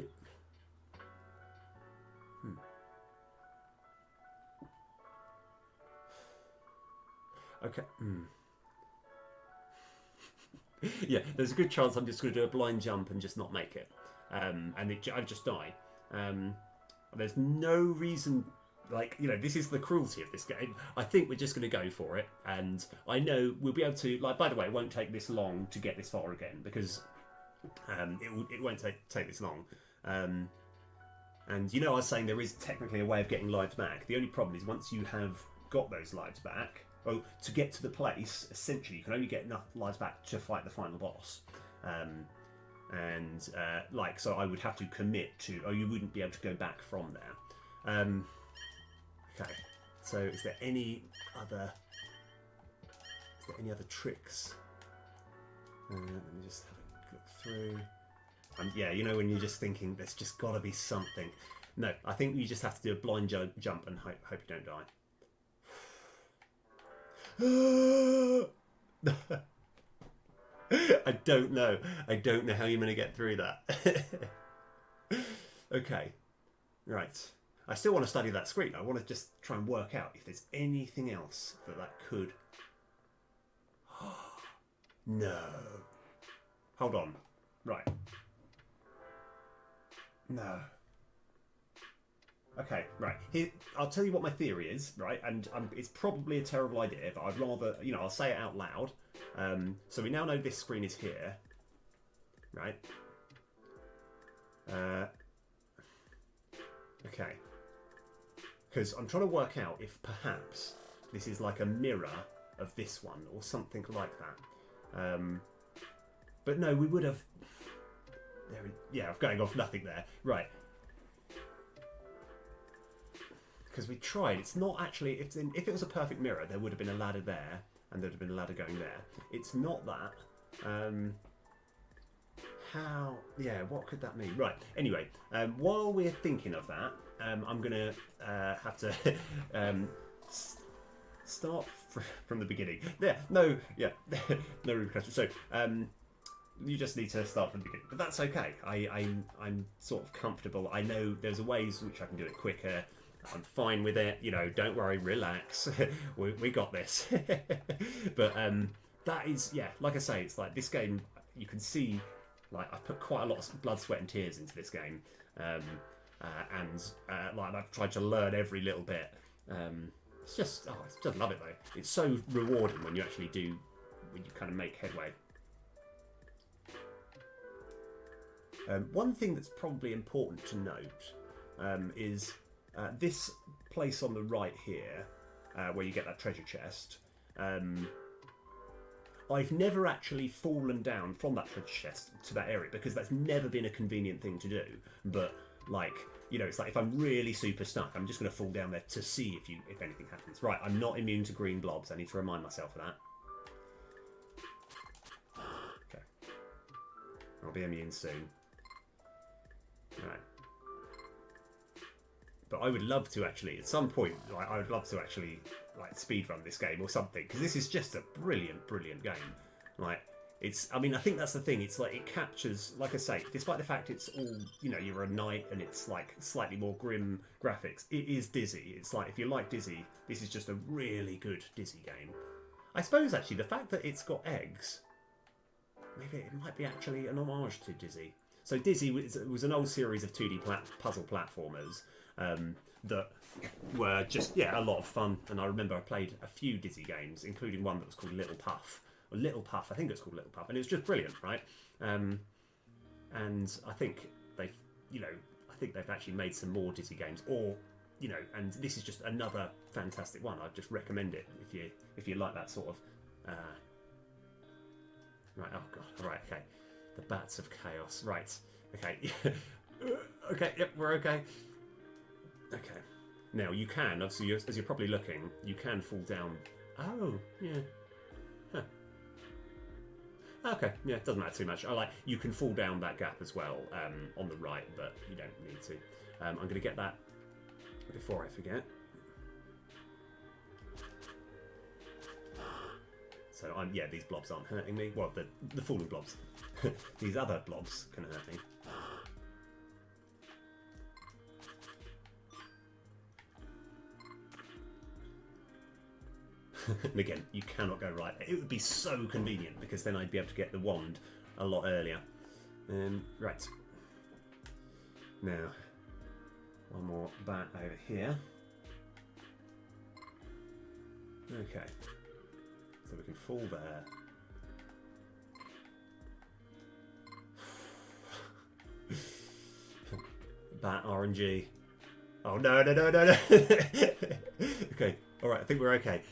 Okay. Yeah, there's a good chance I'm just going to do a blind jump and just not make it, and I just die. There's no reason, like, you know, this is the cruelty of this game. I think we're just going to go for it, and I know we'll be able to, like, by the way, it won't take this long to get this far again, because it won't take this long. And you know, I was saying there is technically a way of getting lives back. The only problem is once you have got those lives back, well, to get to the place, essentially, you can only get enough lives back to fight the final boss. Like, so I would have to commit to, or you wouldn't be able to go back from there. Okay, so is there any other tricks? Let me just have a look through. Yeah, you know when you're just thinking, there's just got to be something. No, I think you just have to do a blind jump and hope you don't die. I don't know how you're going to get through that. Okay, right. I still want to study that screen. I want to just try and work out if there's anything else that could... No. Hold on. Right. No. Okay, right. Here, I'll tell you what my theory is, right? And it's probably a terrible idea, but I'd rather, you know, I'll say it out loud. So we now know this screen is here, right? Okay. Because I'm trying to work out if perhaps this is like a mirror of this one or something like that. But no, we would have. Yeah, I'm going off nothing there. Right. Because we tried. It's not actually. If it was a perfect mirror, there would have been a ladder there, and there'd have been a ladder going there. It's not that. How? Yeah. What could that mean? Right. Anyway, while we're thinking of that, I'm gonna have to start from the beginning. There. No. Yeah. No repercussions. So. You just need to start from the beginning, but that's okay. I'm sort of comfortable. I know there's ways which I can do it quicker. I'm fine with it. You know, don't worry, relax. we got this. But that is, yeah, like I say, it's like this game. You can see, like, I've put quite a lot of blood, sweat, and tears into this game, and like I've tried to learn every little bit. It's just, I just love it though. It's so rewarding when you actually do, when you kind of make headway. One thing that's probably important to note is this place on the right here, where you get that treasure chest. I've never actually fallen down from that treasure chest to that area because that's never been a convenient thing to do. But like, you know, it's like if I'm really super stuck, I'm just going to fall down there to see if anything happens. Right, I'm not immune to green blobs. I need to remind myself of that. Okay, I'll be immune soon. Right. But I would love to actually, at some point, like, I would love to actually like speedrun this game or something, because this is just a brilliant, brilliant game. Like, it's, I mean, I think that's the thing. It's like it captures, like I say, despite the fact it's all, you know, you're a knight and it's like slightly more grim graphics. It is Dizzy. It's like if you like Dizzy, this is just a really good Dizzy game. I suppose actually the fact that it's got eggs, maybe it might be actually an homage to Dizzy. So Dizzy was an old series of 2D puzzle platformers that were just, yeah, a lot of fun. And I remember I played a few Dizzy games, including one that was called Little Puff. Or Little Puff, I think it's called Little Puff. And it was just brilliant, right? And I think they've actually made some more Dizzy games. Or, you know, and this is just another fantastic one. I'd just recommend it if you like that sort of... Right, oh God, all right, okay. The bats of chaos. Right. Okay. Okay. Yep. We're okay. Okay. Now you can, obviously, as you're probably looking, you can fall down. Oh, yeah. Huh. Okay. Yeah. It doesn't matter too much. You can fall down that gap as well on the right, but you don't need to. I'm going to get that before I forget. So yeah, these blobs aren't hurting me. Well, the fallen blobs. These other blobs can hurt me. And again, you cannot go right. It would be so convenient because then I'd be able to get the wand a lot earlier. Right. Now, one more bat over here. Okay. So we can fall there. Bat RNG. Oh no. Okay, alright, I think we're okay.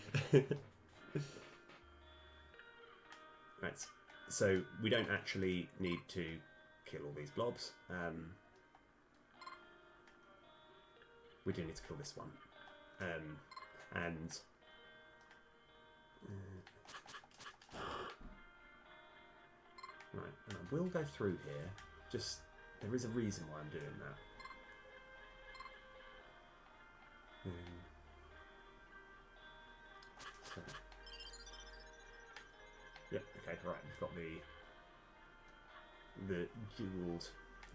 Right, so we don't actually need to kill all these blobs. We do need to kill this one. Right, and I will go through here. Just, there is a reason why I'm doing that. So. Yep, okay, right, we've got the jeweled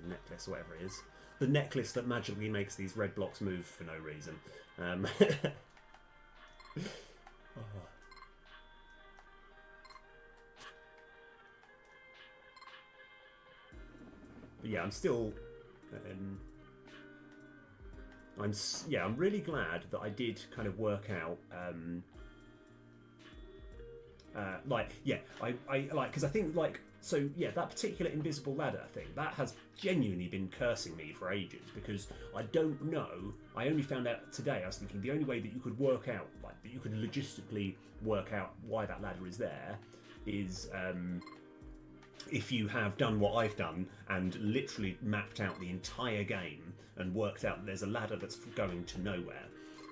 necklace, or whatever it is. The necklace that magically makes these red blocks move for no reason. Oh. But yeah, I'm still. I'm really glad that I did kind of work out. Because I think that particular invisible ladder thing that has genuinely been cursing me for ages because I don't know. I only found out today. I was thinking the only way that you could work out, like that you could logistically work out why that ladder is there, is if you have done what I've done and literally mapped out the entire game and worked out that there's a ladder that's going to nowhere,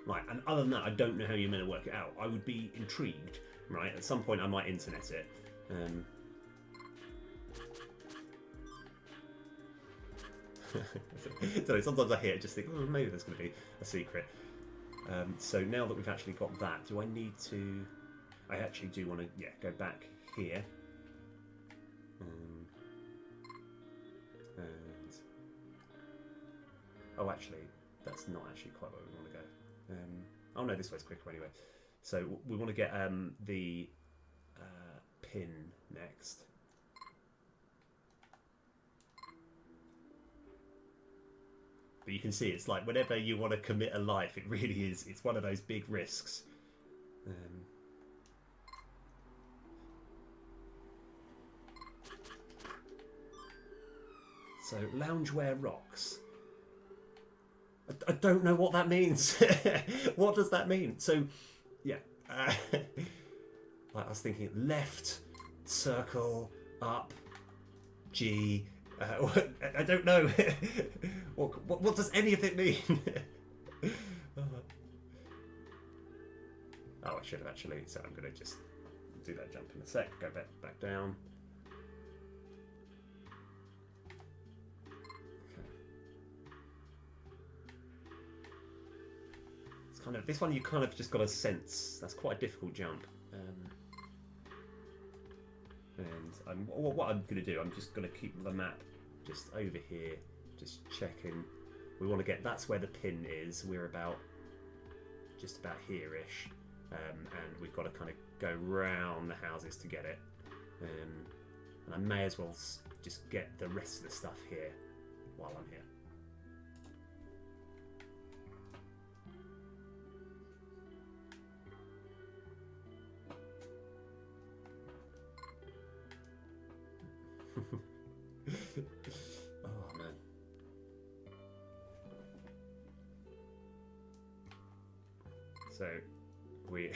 right? And other than that, I don't know how you're meant to work it out. I would be intrigued, right? At some point, I might internet it. So sometimes I hear it, just think, oh, maybe there's going to be a secret. So now that we've actually got that, do I need to? I actually do want to, go back here. And oh, actually, that's not actually quite where we want to go. Oh no, this way's quicker anyway. So we want to get the pin next. But you can see it's like whenever you want to commit a life, it really is. It's one of those big risks. So loungewear rocks. I don't know what that means. What does that mean? So, yeah. Like I was thinking left, circle, up, G. I don't know. What does any of it mean? Oh, I should have actually. So I'm going to just do that jump in a sec. Go back down. Kind of, this one you kind of just got a sense. That's quite a difficult jump. And what I'm going to do, I'm just going to keep the map just over here, just checking. We want to get, that's where the pin is. We're just about here-ish. And we've got to kind of go round the houses to get it. And I may as well just get the rest of the stuff here while I'm here. Oh man. So we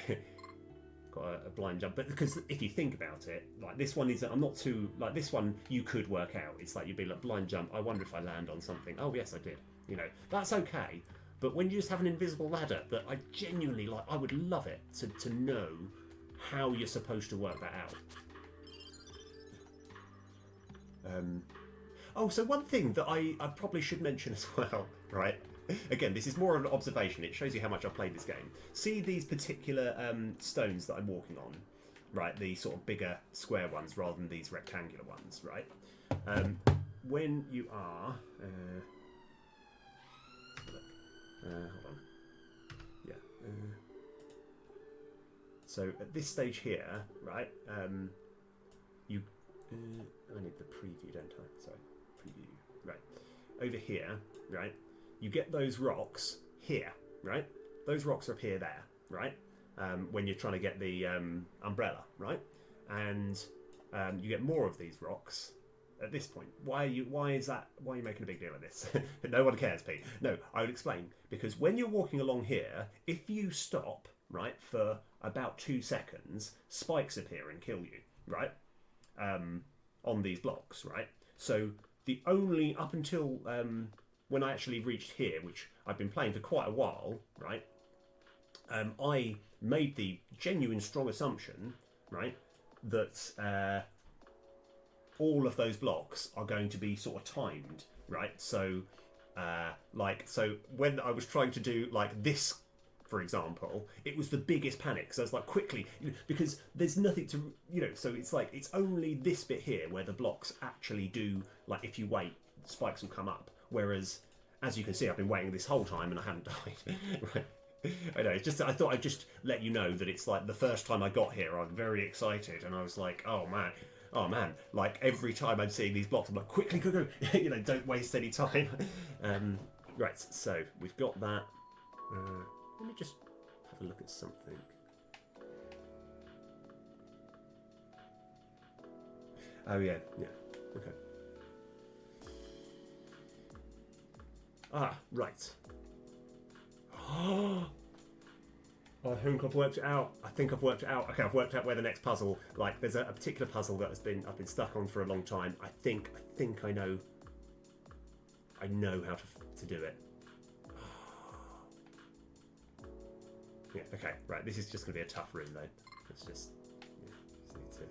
got a blind jump, but because if you think about it, like this one is, I'm not too, like this one you could work out. It's like you'd be like blind jump, I wonder if I land on something. Oh yes, I did. You know, that's okay. But when you just have an invisible ladder that I genuinely like, I would love it to know how you're supposed to work that out. Oh, so one thing that I probably should mention as well, right? Again, this is more of an observation. It shows you how much I've played this game. See these particular stones that I'm walking on, right? The sort of bigger square ones rather than these rectangular ones, right? When you are... hold on. Yeah. So at this stage here, right, you... I need the preview, don't I? Sorry, preview. Right. Over here, right, you get those rocks here, right? Those rocks are up here there, right? When you're trying to get the umbrella, right? And you get more of these rocks at this point. Why are you making a big deal of this? No one cares, Pete. No, I would explain. Because when you're walking along here, if you stop, right, for about 2 seconds, spikes appear and kill you, right? On these blocks, right? So the only, up until when I actually reached here, which I've been playing for quite a while, right? I made the genuine strong assumption, right, that all of those blocks are going to be sort of timed, right? So, so when I was trying to do like this, for example, it was the biggest panic. So I was like, quickly, because there's nothing to, so it's like, it's only this bit here where the blocks actually do, like, if you wait, spikes will come up. Whereas, as you can see, I've been waiting this whole time and I haven't died. Right? I know, it's just, I thought I'd just let you know that it's like the first time I got here, I'm very excited. And I was like, oh man, like every time I'm seeing these blocks, I'm like, quickly, go, don't waste any time. Right, so we've got that. Let me just have a look at something. Oh yeah, okay. Ah, right. I think I've worked it out. I think I've worked it out. Okay, I've worked out where the next puzzle. Like, there's a particular puzzle that I've been stuck on for a long time. I think I know. I know how to do it. Yeah. Okay. Right. This is just going to be a tough room, though. Let's just. Yeah, just need to.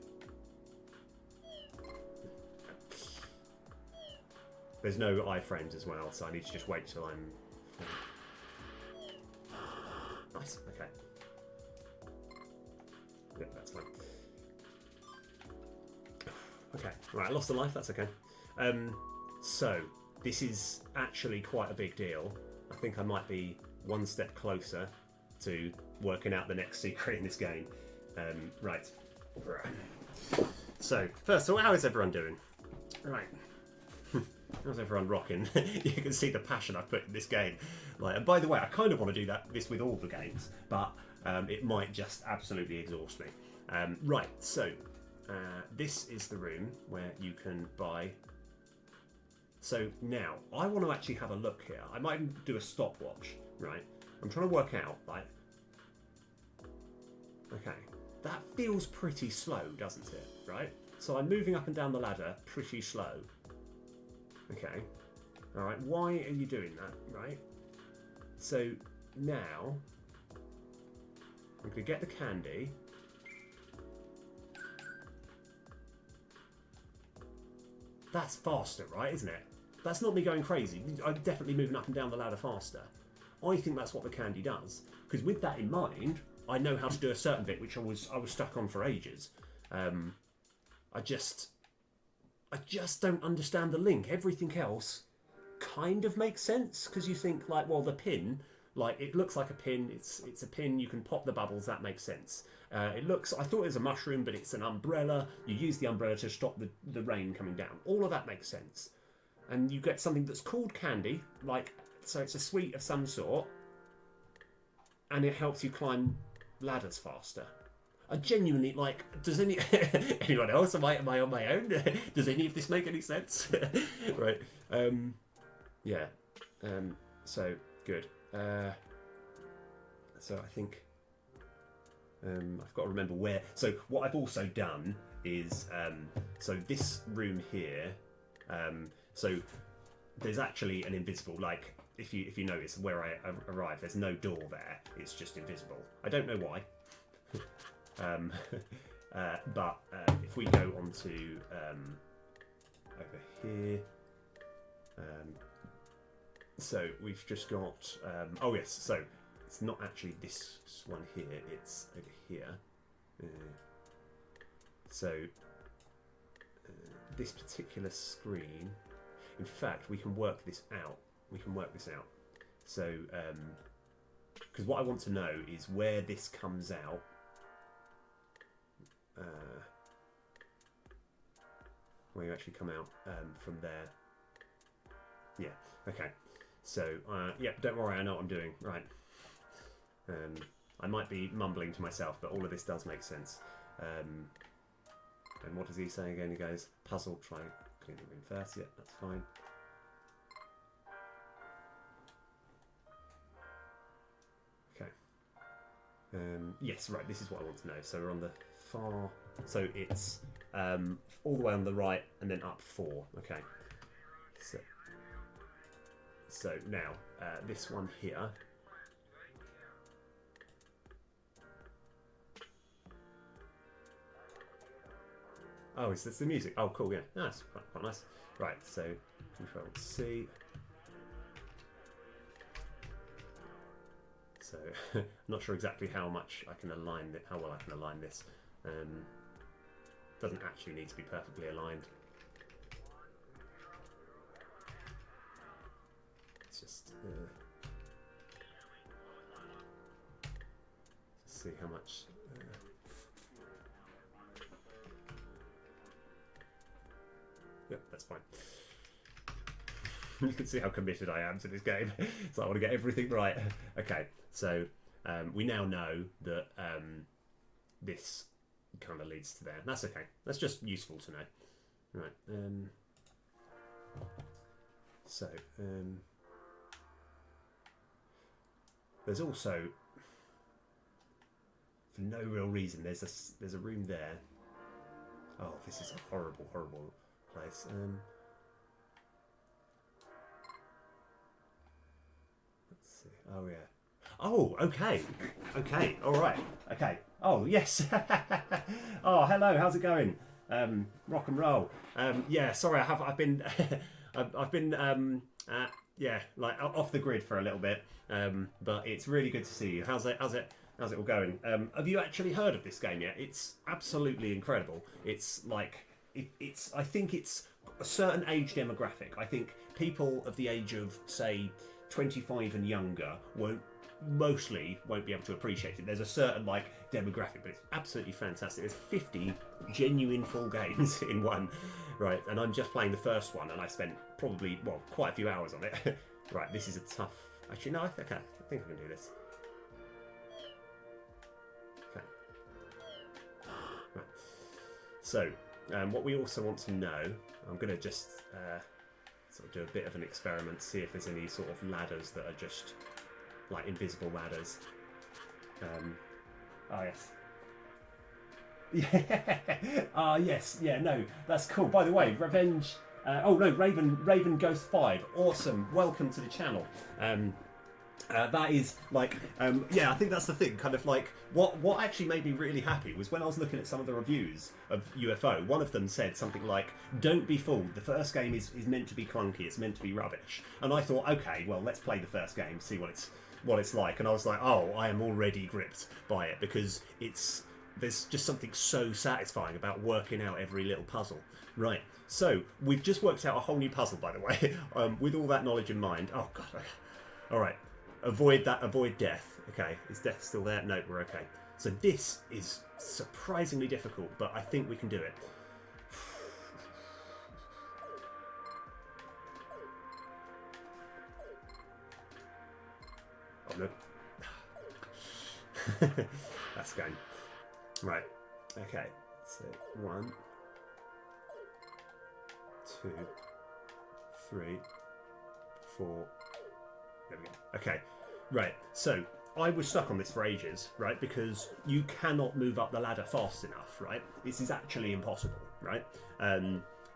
There's no iframes as well, so I need to just wait till I'm. Nice. Okay. Yeah, that's fine. Okay. Right. I lost a life. That's okay. So this is actually quite a big deal. I think I might be one step closer to working out the next secret in this game. Right. So first of all, how is everyone doing? Right. How's everyone rocking? You can see the passion I've put in this game. Like, and by the way, I kind of want to do this with all the games, but it might just absolutely exhaust me. Right, so this is the room where you can buy. So now, I want to actually have a look here. I might do a stopwatch, right? I'm trying to work out, like, okay, that feels pretty slow, doesn't it, right? So I'm moving up and down the ladder pretty slow. Okay, all right, why are you doing that, right? So now, I'm going to get the candy. That's faster, right, isn't it? That's not me going crazy. I'm definitely moving up and down the ladder faster. I think that's what the candy does. Because with that in mind, I know how to do a certain bit, which I was stuck on for ages. I just don't understand the link. Everything else kind of makes sense, because you think, like, well, the pin, like, it looks like a pin. It's a pin. You can pop the bubbles. That makes sense. I thought it was a mushroom, but it's an umbrella. You use the umbrella to stop the rain coming down. All of that makes sense. And you get something that's called candy, like, so it's a sweet of some sort, and it helps you climb ladders faster. I genuinely, like, does anyone else? Am I on my own? Does any of this make any sense? Right. Yeah. So good. So I think I've got to remember where. So what I've also done is so this room here. So there's actually an invisible, like, if you notice where I arrive, there's no door there. It's just invisible. I don't know why. But if we go on to over here, so we've just got oh yes, so it's not actually this one here, it's over here. So this particular screen, in fact, we can work this out. So because what I want to know is where this comes out. Where you actually come out from there. Yeah, okay. So, yeah, don't worry, I know what I'm doing. Right. I might be mumbling to myself, but all of this does make sense. And what does he say again? He goes, puzzle, try clean the room first. Yeah, that's fine. Okay. Yes, right, this is what I want to know. So we're on the far... So it's all the way on the right and then up 4. Okay. So now, this one here... Oh, is this the music? Oh, cool, yeah. Oh, that's quite nice. Right, so Control C. So I'm not sure exactly how much I can align it, how well I can align this. Doesn't actually need to be perfectly aligned. It's just see how much. Yep, that's fine. You can see how committed I am to this game. So I want to get everything right. Okay, so we now know that this kind of leads to there. That's okay. That's just useful to know. Right. So there's also for no real reason. There's a room there. Oh, this is a horrible, horrible place. Let's see. Oh yeah. Oh, okay. Okay. All right. Okay. Oh yes. Oh, hello. How's it going? Rock and roll. Yeah. Sorry, I've been I've been yeah, like off the grid for a little bit. But it's really good to see you. How's it all going? Have you actually heard of this game yet? It's absolutely incredible. It's like it's I think it's a certain age demographic. I think people of the age of say 25 and younger won't be able to appreciate it. There's a certain like demographic, but it's absolutely fantastic. There's 50 genuine full games in one, right? And I'm just playing the first one, and I spent probably quite a few hours on it. Right, this is a tough. Actually, no, I think I can do this. Okay. Right. So, what we also want to know, I'm going to just sort of do a bit of an experiment, see if there's any sort of ladders that are just like invisible ladders. Oh yes. Yeah. Ah yes. Yeah. No, that's cool. By the way, Revenge. Oh no, Raven Ghost 5. Awesome. Welcome to the channel. That is like, yeah, I think that's the thing. Kind of like what actually made me really happy was when I was looking at some of the reviews of UFO. One of them said something like, "Don't be fooled. The first game is meant to be clunky. It's meant to be rubbish." And I thought, okay, well, let's play the first game, see what it's like. And I was like, oh, I am already gripped by it because there's just something so satisfying about working out every little puzzle. Right. So we've just worked out a whole new puzzle, by the way, with all that knowledge in mind. Oh god. Okay. All right. Avoid death. Okay. Is death still there? No, we're okay. So this is surprisingly difficult, but I think we can do it. Oh no. That's going. Right. Okay. So 1, 2, 3, 4. There we go. Okay. Right. So I was stuck on this for ages, right? Because you cannot move up the ladder fast enough, right? This is actually impossible, right?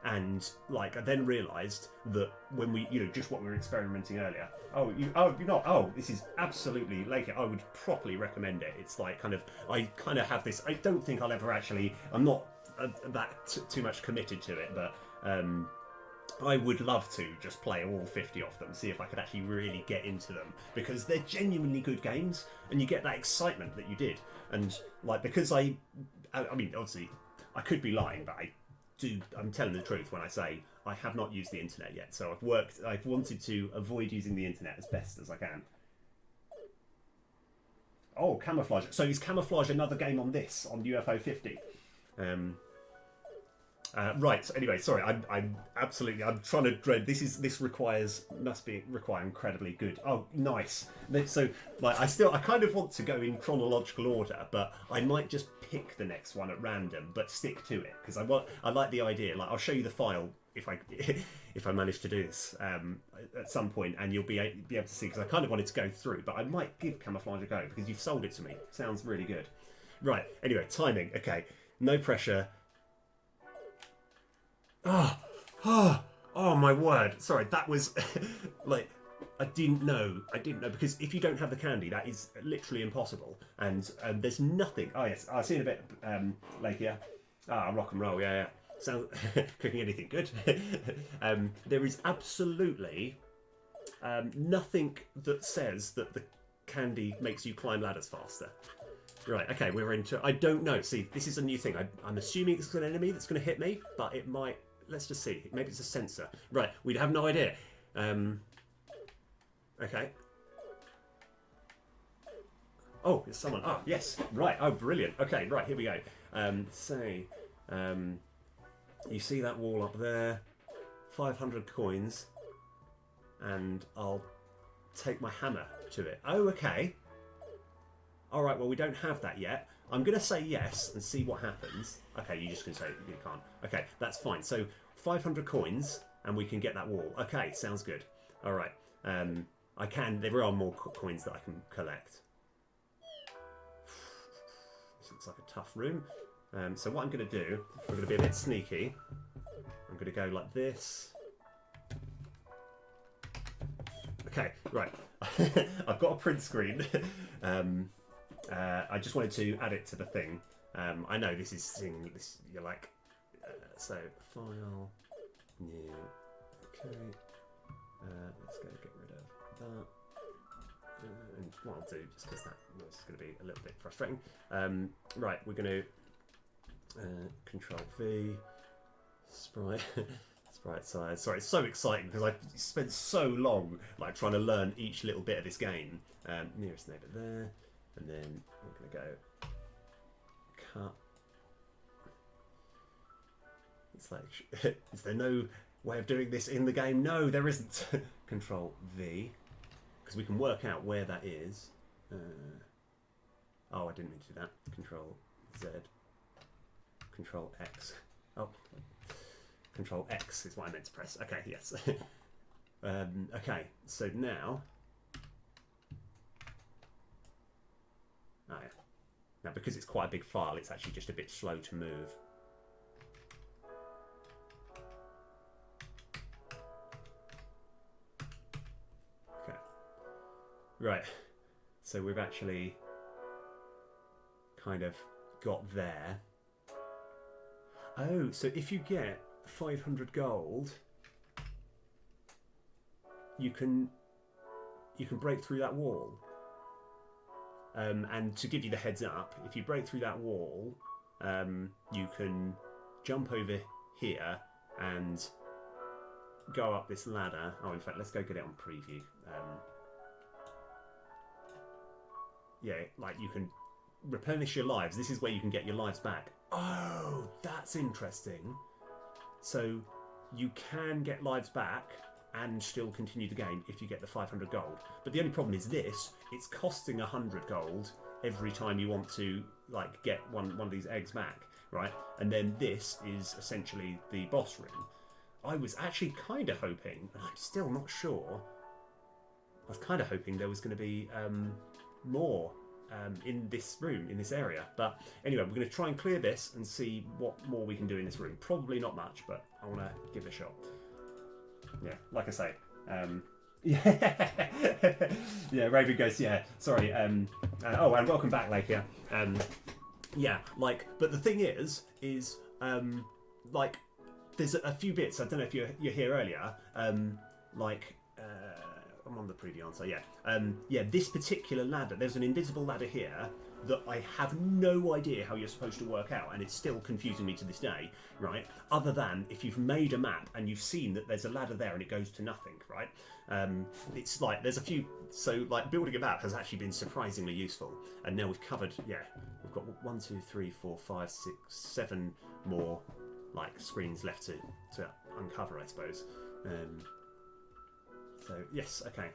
And like I then realised that when we, just what we were experimenting earlier. This is absolutely like I would properly recommend it. It's like I kind of have this. I don't think I'll ever actually. I'm not too much committed to it, but I would love to just play all 50 of them, see if I could actually really get into them, because they're genuinely good games, and you get that excitement that you did. And like because I mean, obviously, I could be lying, but I'm telling the truth when I say I have not used the internet yet. So I've wanted to avoid using the internet as best as I can. Oh, camouflage. So is camouflage another game on UFO 50? Right. So anyway, sorry. I'm trying to dread. This must require incredibly good. Oh, nice. So like I kind of want to go in chronological order, but I might just pick the next one at random, but stick to it because I like the idea. Like I'll show you the file if I manage to do this at some point, and you'll be able to see, because I kind of wanted to go through, but I might give camouflage a go because you've sold it to me. Sounds really good. Right. Anyway, timing. Okay. No pressure. Oh my word. Sorry, that was like I didn't know because if you don't have the candy, that is literally impossible. And there's nothing. Oh yes, I'll see you in a bit. Like yeah. Rock and roll. Yeah. Sounds cooking anything good. There is absolutely nothing that says that the candy makes you climb ladders faster. Right, okay, we're into. I don't know. See, this is a new thing. I'm assuming it's an enemy that's going to hit me, but it might. Let's just see. Maybe it's a sensor. Right, we'd have no idea. Okay. Oh, it's someone. Oh, yes. Right. Oh, brilliant. Okay, right, here we go. You see that wall up there? 500 coins. And I'll take my hammer to it. Oh, okay. All right, well, we don't have that yet. I'm going to say yes and see what happens. Okay, you're just going to say you can't. Okay, that's fine. So 500 coins and we can get that wall. Okay, sounds good. All right. There are more coins that I can collect. looks like a tough room. So what I'm going to do, we're going to be a bit sneaky. I'm going to go like this. Okay, right. I've got a print screen. I just wanted to add it to the thing. I know this is thing. This you're like. So file, new. Okay. Let's go get rid of that. And what I'll do, just because that was going to be a little bit frustrating. Right, we're going to Control V, sprite, sprite size. Sorry, it's so exciting because I've spent so long like trying to learn each little bit of this game. Nearest neighbour there, and then we're going to go cut. It's like, is there no way of doing this in the game? No, there isn't. Control V. Because we can work out where that is. Oh, I didn't mean to do that. Control Z. Control X. Oh, Control X is what I meant to press. Okay, yes. Okay, so now. Oh, yeah. Now, because it's quite a big file, it's actually just a bit slow to move. Right, so we've actually kind of got there. Oh, so if you get 500 gold, you can break through that wall. And to give you the heads up, if you break through that wall, you can jump over here and go up this ladder. Oh, in fact, let's go get it on preview. Yeah, like you can replenish your lives. This is where you can get your lives back. Oh, that's interesting. So you can get lives back and still continue the game if you get the 500 gold. But the only problem is this, it's costing 100 gold every time you want to like get one of these eggs back, right? And then this is essentially the boss room. I was actually kind of hoping, and I'm still not sure, I was kind of hoping there was going to be more in this room, in this area. But anyway, we're going to try and clear this and see what more we can do in this room. Probably not much, but I want to give it a shot. Yeah, like I say. Yeah, yeah. Raven goes, yeah. Sorry. Oh, and welcome back, Lakia. Yeah, like, but the thing is, like, there's a few bits. I don't know if you're here earlier. Like. I'm on the preview answer, yeah. Yeah, this particular ladder, there's an invisible ladder here that I have no idea how you're supposed to work out, and it's still confusing me to this day, right? Other than if you've made a map and you've seen that there's a ladder there and it goes to nothing, right? It's like, there's a few, so like building a map has actually been surprisingly useful. And now we've covered, yeah, we've got 1, 2, 3, 4, 5, 6, 7 more like screens left to uncover, I suppose. So, yes, okay.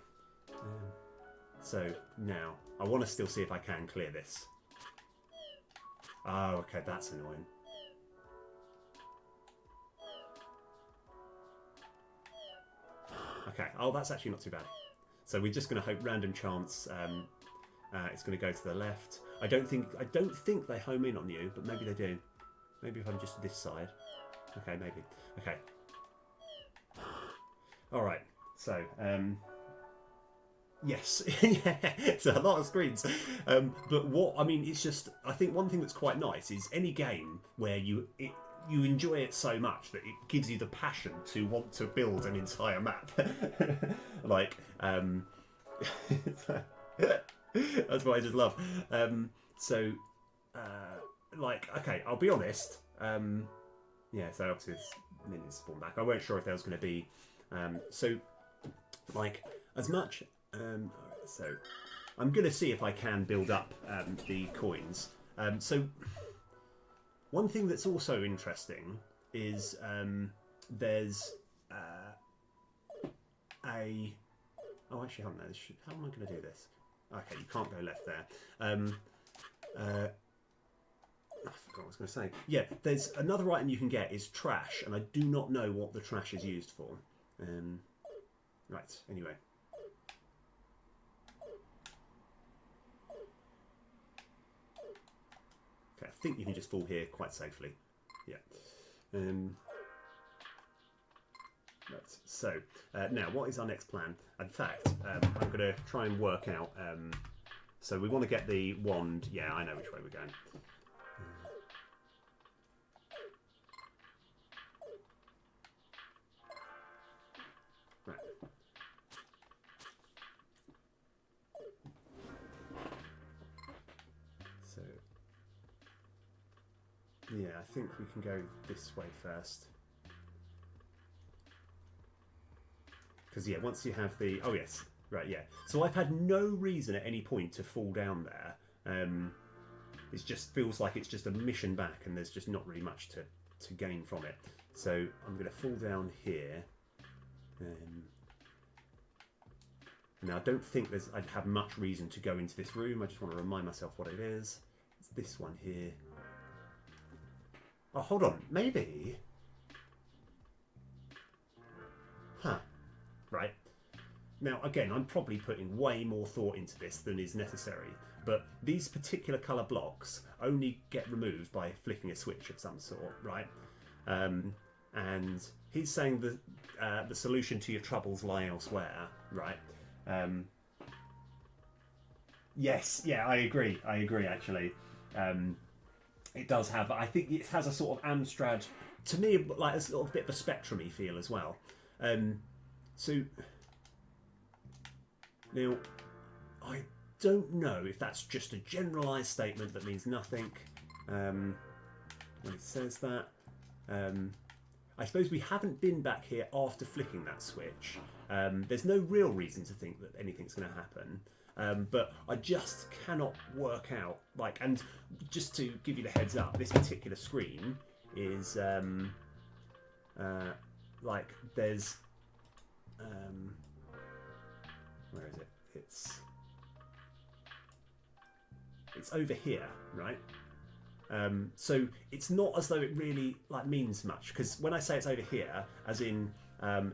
So, now, I want to still see if I can clear this. Oh, okay, that's annoying. Okay, oh, that's actually not too bad. So we're just going to hope random chance it's going to go to the left. I don't think they home in on you, but maybe they do. Maybe if I'm just this side. Okay, maybe. Okay. All right. So, yes, yeah, it's a lot of screens. But what I mean, it's just, I think one thing that's quite nice is any game where you enjoy it so much that it gives you the passion to want to build an entire map. Like, that's what I just love. So, like, okay, I'll be honest. Yeah, so obviously it's minions spawn back. I weren't sure if there was going to be. So, like, as much. So, I'm going to see if I can build up the coins. So, one thing that's also interesting is there's a. Oh, actually, hold on. How am I going to do this? Okay, you can't go left there. I forgot what I was going to say. Yeah, there's another item you can get is trash, and I do not know what the trash is used for. Right, anyway. think you can just fall here quite safely. Yeah. Right, so now what is our next plan? In fact, I'm going to try and work out. So we want to get the wand. Yeah, I know which way we're going. Right. So yeah, I think we can go this way first. Because yeah, once you have the right, yeah. So I've had no reason at any point to fall down there. It just feels like it's just a mission back, and there's just not really much to gain from it. So I'm going to fall down here. Now I don't think I'd have much reason to go into this room. I just want to remind myself what it is. It's this one here. Oh, hold on, maybe. Huh. Right. Now, again, I'm probably putting way more thought into this than is necessary, but these particular colour blocks only get removed by flicking a switch of some sort, right? And he's saying the solution to your troubles lie elsewhere, right? Yes, yeah, I agree, actually. It does have, I think it has a sort of Amstrad, to me, like a sort of bit of a Spectrum-y feel as well. So now, I don't know if that's just a generalised statement that means nothing when it says that. I suppose we haven't been back here after flicking that switch. There's no real reason to think that anything's going to happen. But I just cannot work out, like, and just to give you the heads up, this particular screen is like there's where is it? It's over here, right? So it's not as though it really like means much, because when I say it's over here, as in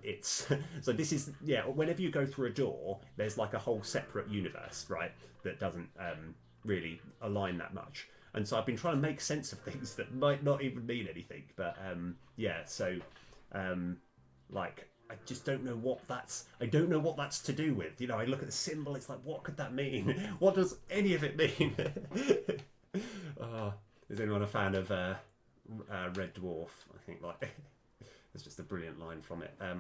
it's so this is, yeah, whenever you go through a door, there's like a whole separate universe, right, that doesn't really align that much. And so I've been trying to make sense of things that might not even mean anything, but yeah, so like I just don't know what that's. I don't know what that's to do with. You know, I look at the symbol. It's like, what could that mean? What does any of it mean? Is anyone a fan of Red Dwarf? I think like it's just a brilliant line from it. I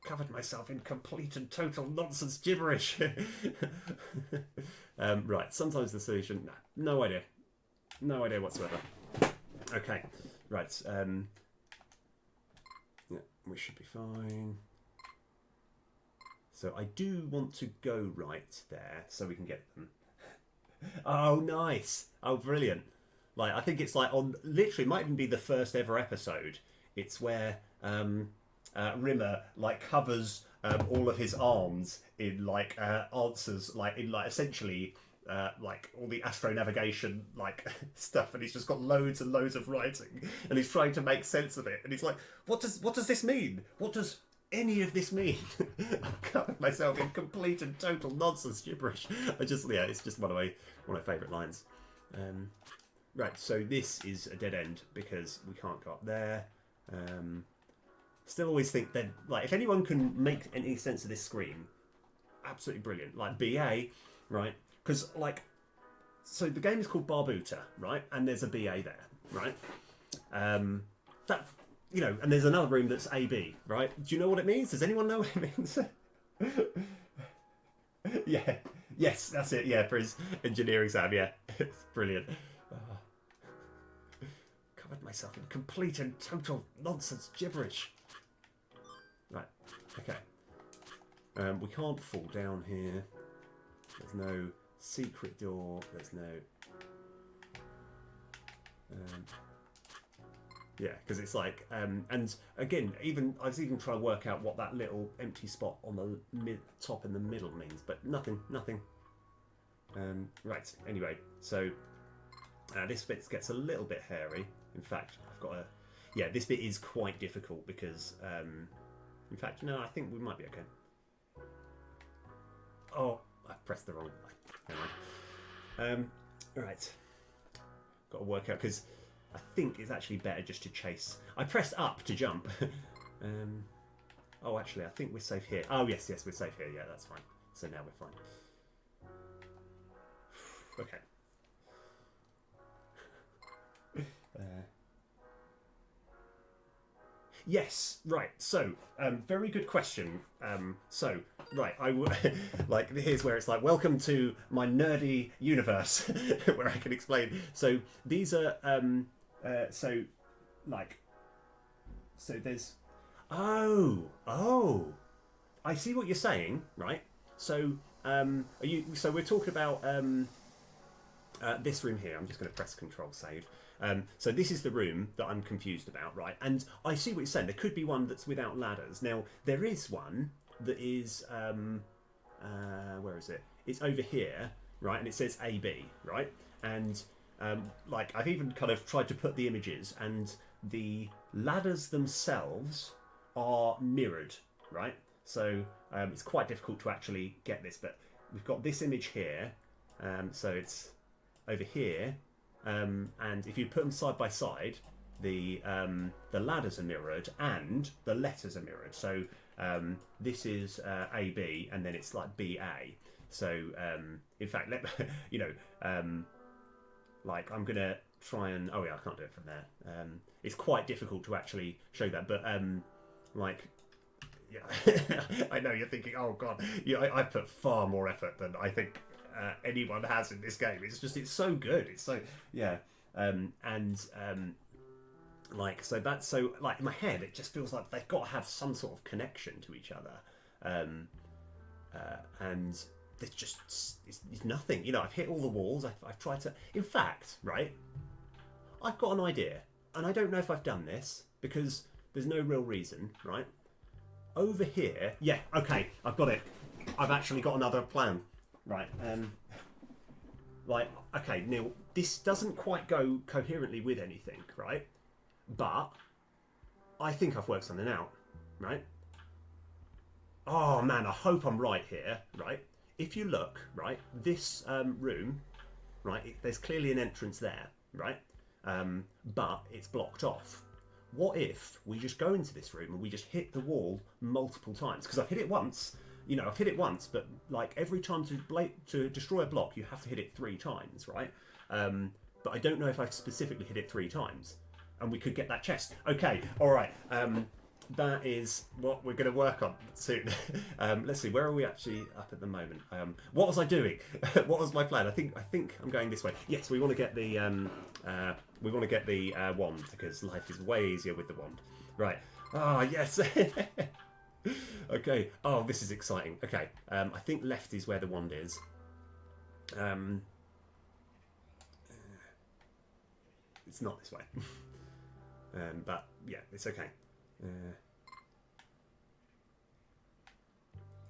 covered myself in complete and total nonsense gibberish. Right. Sometimes the solution. No idea. No idea whatsoever. Okay. Right. Yeah, we should be fine. So I do want to go right there so we can get them. Oh, nice. Oh, brilliant. Like, I think it's like on, literally, it might even be the first ever episode. It's where Rimmer, like, covers all of his arms in, like, answers, like, in, like, essentially, like, all the astronavigation, like, stuff, and he's just got loads and loads of writing, and he's trying to make sense of it, and he's like, what does this mean? What does any of this mean? I've covered myself in complete and total nonsense gibberish. Yeah, it's just one of my favourite lines. Right, so this is a dead end because we can't go up there. Still always think that, like, if anyone can make any sense of this screen, absolutely brilliant. Like, BA, right? Because, like, so the game is called Barbuta, right? And there's a BA there, right? That, you know, and there's another room that's AB, right? Do you know what it means? Does anyone know what it means? Yeah, yes, that's it. Yeah, for his engineering exam. Yeah, it's brilliant. Covered myself in complete and total nonsense gibberish. Right. Okay. We can't fall down here. There's no secret door. There's no. Yeah, because it's like, and again, I was even trying to work out what that little empty spot on the top in the middle means, but nothing. Right. Anyway, so this bit gets a little bit hairy. In fact, I've got yeah, this bit is quite difficult because, in fact, no, I think we might be okay. Oh, I pressed the wrong. Never mind. Right. got to work out, because I think it's actually better just to chase. I pressed up to jump. Oh, actually, I think we're safe here. Oh, yes, we're safe here. Yeah, that's fine. So now we're fine. Okay. Yes, right. So, very good question. Right, like, here's where it's like, welcome to my nerdy universe, where I can explain. So these are, so there's, oh, I see what you're saying, right? So, so we're talking about this room here. I'm just going to press Control Save. So this is the room that I'm confused about, right? And I see what you're saying. There could be one that's without ladders. Now, there is one that is, where is it? It's over here, right? And it says AB, right? And like, I've even kind of tried to put the images, and the ladders themselves are mirrored, right? So it's quite difficult to actually get this, but we've got this image here. So it's over here. And if you put them side by side, the ladders are mirrored and the letters are mirrored. So this is AB, and then it's like BA. So in fact, like, I'm gonna try and, oh yeah, I can't do it from there. It's quite difficult to actually show that, but like, yeah, I know you're thinking, oh god, yeah, I put far more effort than I think anyone has in this game. It's so good. It's so, yeah. Like, so that's, so like, in my head it just feels like they've got to have some sort of connection to each other, and there's just it's nothing. You know, I've hit all the walls. I've tried to, in fact, right, I've got an idea, and I don't know if I've done this because there's no real reason, right? Over here, yeah, okay, I've got it. I've actually got another plan. Right, like, okay, Neil, this doesn't quite go coherently with anything, right? But I think I've worked something out, right? Oh man, I hope I'm right here, right? If you look, right, this room, right, there's clearly an entrance there, right? But it's blocked off. What if we just go into this room and we just hit the wall multiple times? Because I've hit it once. You know, I've hit it once, but like, every time to destroy a block, you have to hit it 3 times, right? But I don't know if I've specifically hit it 3 times. And we could get that chest. Okay, all right. That is what we're going to work on soon. Let's see, where are we actually up at the moment? What was I doing? What was my plan? I think I'm going this way. Yes, we want to get the wand, because life is way easier with the wand. Right. Ah, yes. Okay. Oh, this is exciting. Okay. I think left is where the wand is. It's not this way. But yeah, it's okay.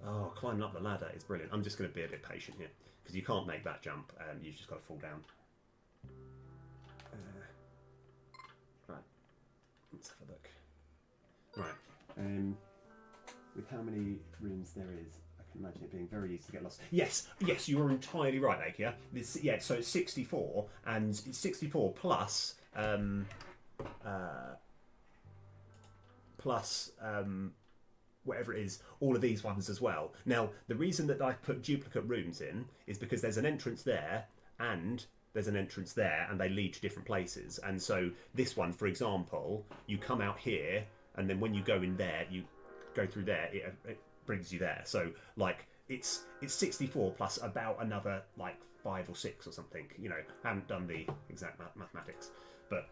Oh, climbing up the ladder is brilliant. I'm just going to be a bit patient here, because you can't make that jump. You've just got to fall down. Right. Let's have a look. Right. With how many rooms there is, I can imagine it being very easy to get lost. Yes, you are entirely right, Akia. Yeah, so it's 64, and it's 64 plus whatever it is, all of these ones as well. Now, the reason that I put duplicate rooms in is because there's an entrance there and there's an entrance there, and they lead to different places. And so this one, for example, you come out here, and then when you go in there, you go through there, it brings you there. So like, it's 64 plus about another like 5 or 6 or something. You know, haven't done the exact mathematics, but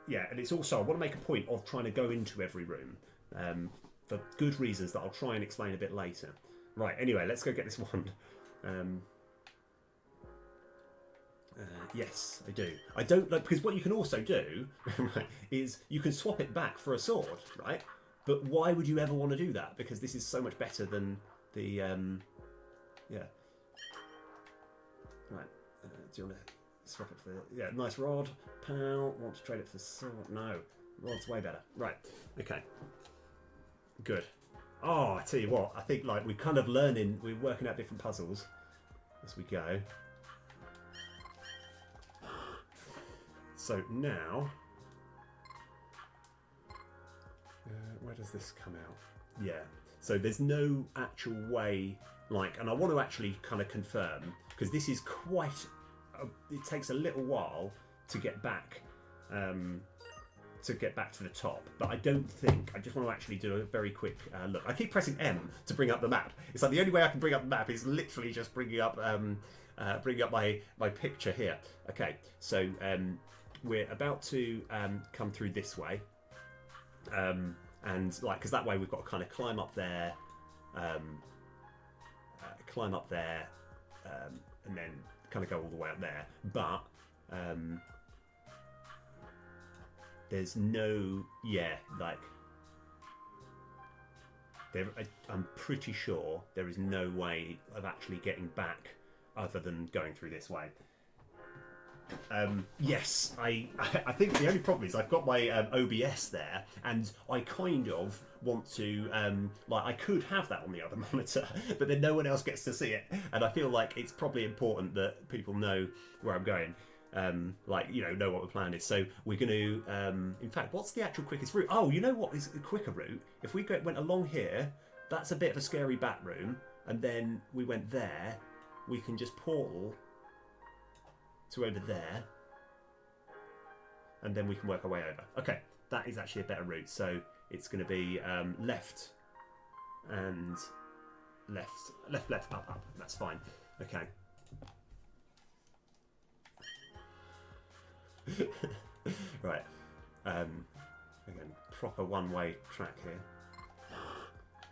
yeah. And it's also, I want to make a point of trying to go into every room for good reasons that I'll try and explain a bit later. Right. Anyway, let's go get this wand. Yes, I do. I don't like, because what you can also do, right, is you can swap it back for a sword, right? But why would you ever want to do that? Because this is so much better than the, yeah. Right, do you want to swap it for the, yeah, nice rod, pow, want to trade it for sword? No, rod's way better. Right, okay, good. Oh, I tell you what, I think like we're kind of learning, we're working out different puzzles as we go. So now, where does this come out? Yeah. So there's no actual way, like, and I want to actually kind of confirm, because this is quite, it takes a little while to get back, to the top. But I don't think, I just want to actually do a very quick look. I keep pressing M to bring up the map. It's like the only way I can bring up the map is literally just bringing up my picture here. Okay, so we're about to come through this way. And like, because that way we've got to kind of climb up there, and then kind of go all the way up there. But there's no, I'm pretty sure there is no way of actually getting back other than going through this way. Yes, I think the only problem is I've got my OBS there, and I kind of want to, like, I could have that on the other monitor, but then no one else gets to see it, and I feel like it's probably important that people know where I'm going, like, you know what the plan is. So we're going to, in fact, what's the actual quickest route? Oh, you know what is the quicker route? If we went along here, that's a bit of a scary bat room, and then we went there, we can just portal to over there, and then we can work our way over. Okay, that is actually a better route. So it's going to be left and left, up. That's fine. Okay. Right. Again, proper one-way track here.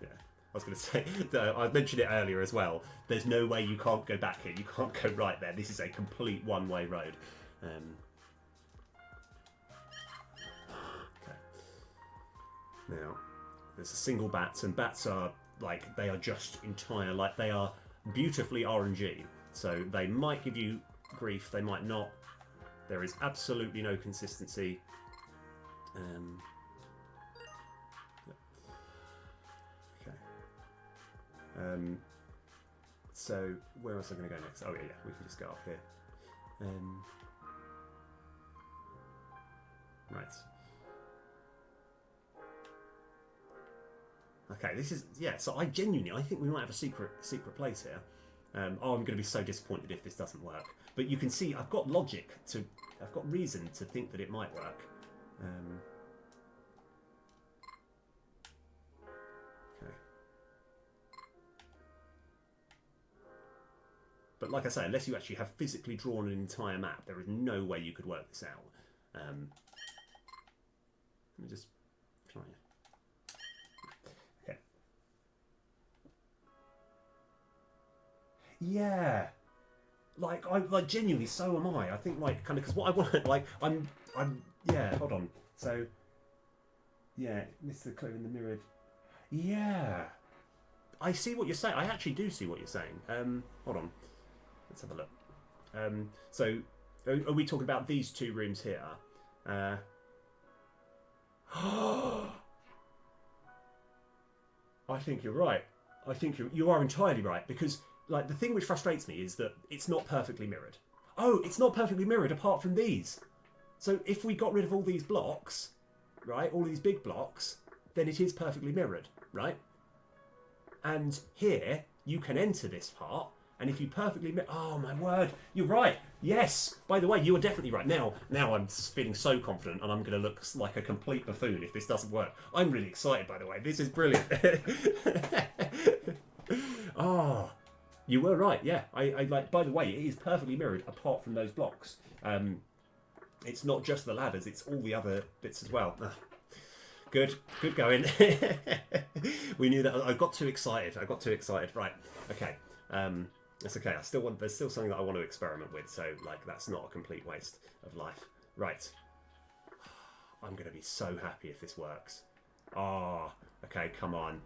Yeah. I was going to say, I mentioned it earlier as well, there's no way you can't go back here, you can't go right there, this is a complete one-way road. Okay. Now, there's a single bats, and bats are, like, they are just entire, like, they are beautifully RNG, so they might give you grief, they might not. There is absolutely no consistency. So where else am I going to go next? Oh yeah, we can just go up here. Right. Okay, this is, yeah, so I think we might have a secret place here. I'm going to be so disappointed if this doesn't work. But you can see I've got I've got reason to think that it might work. Okay. But like I say, unless you actually have physically drawn an entire map, there is no way you could work this out. Let me just try it. Okay. Yeah. Like, genuinely, so am I. I think, like, kind of, because what I want, like, yeah, hold on. So, yeah, Mr. Clue in the mirrored. Yeah. I see what you're saying. I actually do see what you're saying. Hold on. Let's have a look. So, are we talking about these two rooms here? I think you're right. I think you are entirely right, because, like, the thing which frustrates me is that it's not perfectly mirrored. Oh, it's not perfectly mirrored apart from these. So if we got rid of all these blocks, right, all these big blocks, then it is perfectly mirrored, right? And here, you can enter this part, and if you perfectly oh my word, you're right. Yes. By the way, you are definitely right. Now I'm feeling so confident, and I'm going to look like a complete buffoon if this doesn't work. I'm really excited, by the way. This is brilliant. Oh, you were right. Yeah. I like. By the way, it is perfectly mirrored apart from those blocks. It's not just the ladders; it's all the other bits as well. Good going. We knew that. I got too excited. Right. Okay. That's okay. There's still something that I want to experiment with. So, like, that's not a complete waste of life. Right. I'm gonna be so happy if this works. Oh. Okay. Come on.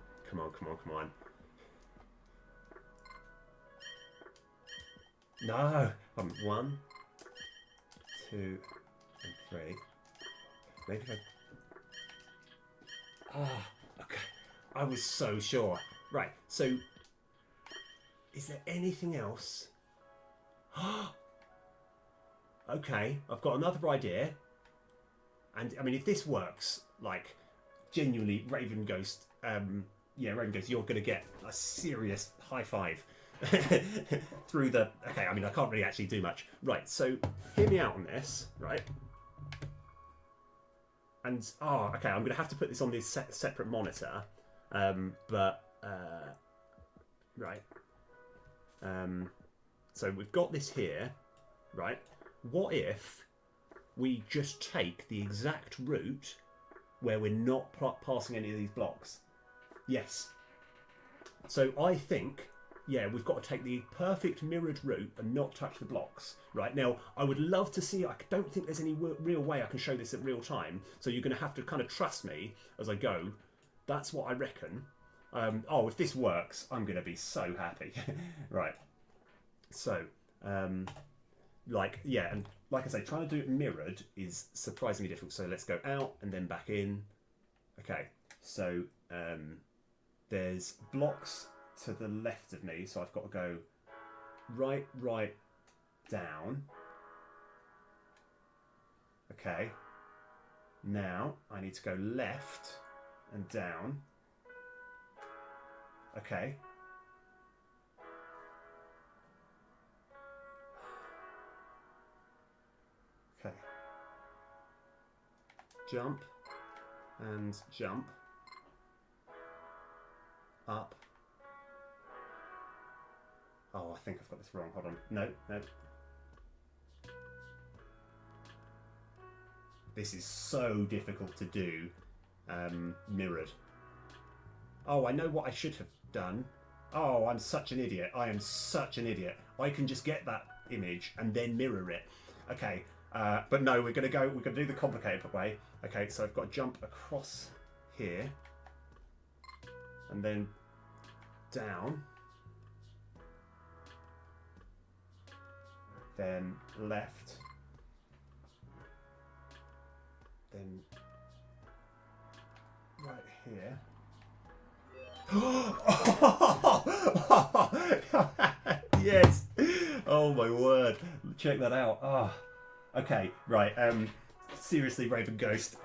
No. 1, 2, and 3. Maybe I. Ah. Okay. I was so sure. Right. So. Is there anything else? okay, I've got another idea. And I mean, if this works, like genuinely, Raven Ghost, yeah, Raven Ghost, you're going to get a serious high five through the. Okay, I mean, I can't really actually do much. Right, so hear me out on this, right? And oh, okay, I'm going to have to put this on this separate monitor, but right. So we've got this here, right? What if we just take the exact route where we're not passing any of these blocks? Yes. So I think, yeah, we've got to take the perfect mirrored route and not touch the blocks. Right, now, I would love to see, I don't think there's any real way I can show this at real time, so you're going to have to kind of trust me as I go. That's what I reckon. Oh, if this works, I'm going to be so happy. Right. So, like, yeah, and like I say, trying to do it mirrored is surprisingly difficult. So let's go out and then back in. Okay, so there's blocks to the left of me, so I've got to go right, down. Okay, now I need to go left and down. Okay. Okay. Jump and jump. Up. Oh, I think I've got this wrong. Hold on. No. This is so difficult to do mirrored. Oh, I know what I should have done. Oh, I'm such an idiot. I am such an idiot. I can just get that image and then mirror it. Okay, but no, we're gonna do the complicated way. Okay, so I've got to jump across here and then down, then left, then right here. Yes. Oh my word. Check that out. Oh. Okay, right. Seriously, Raven Ghost,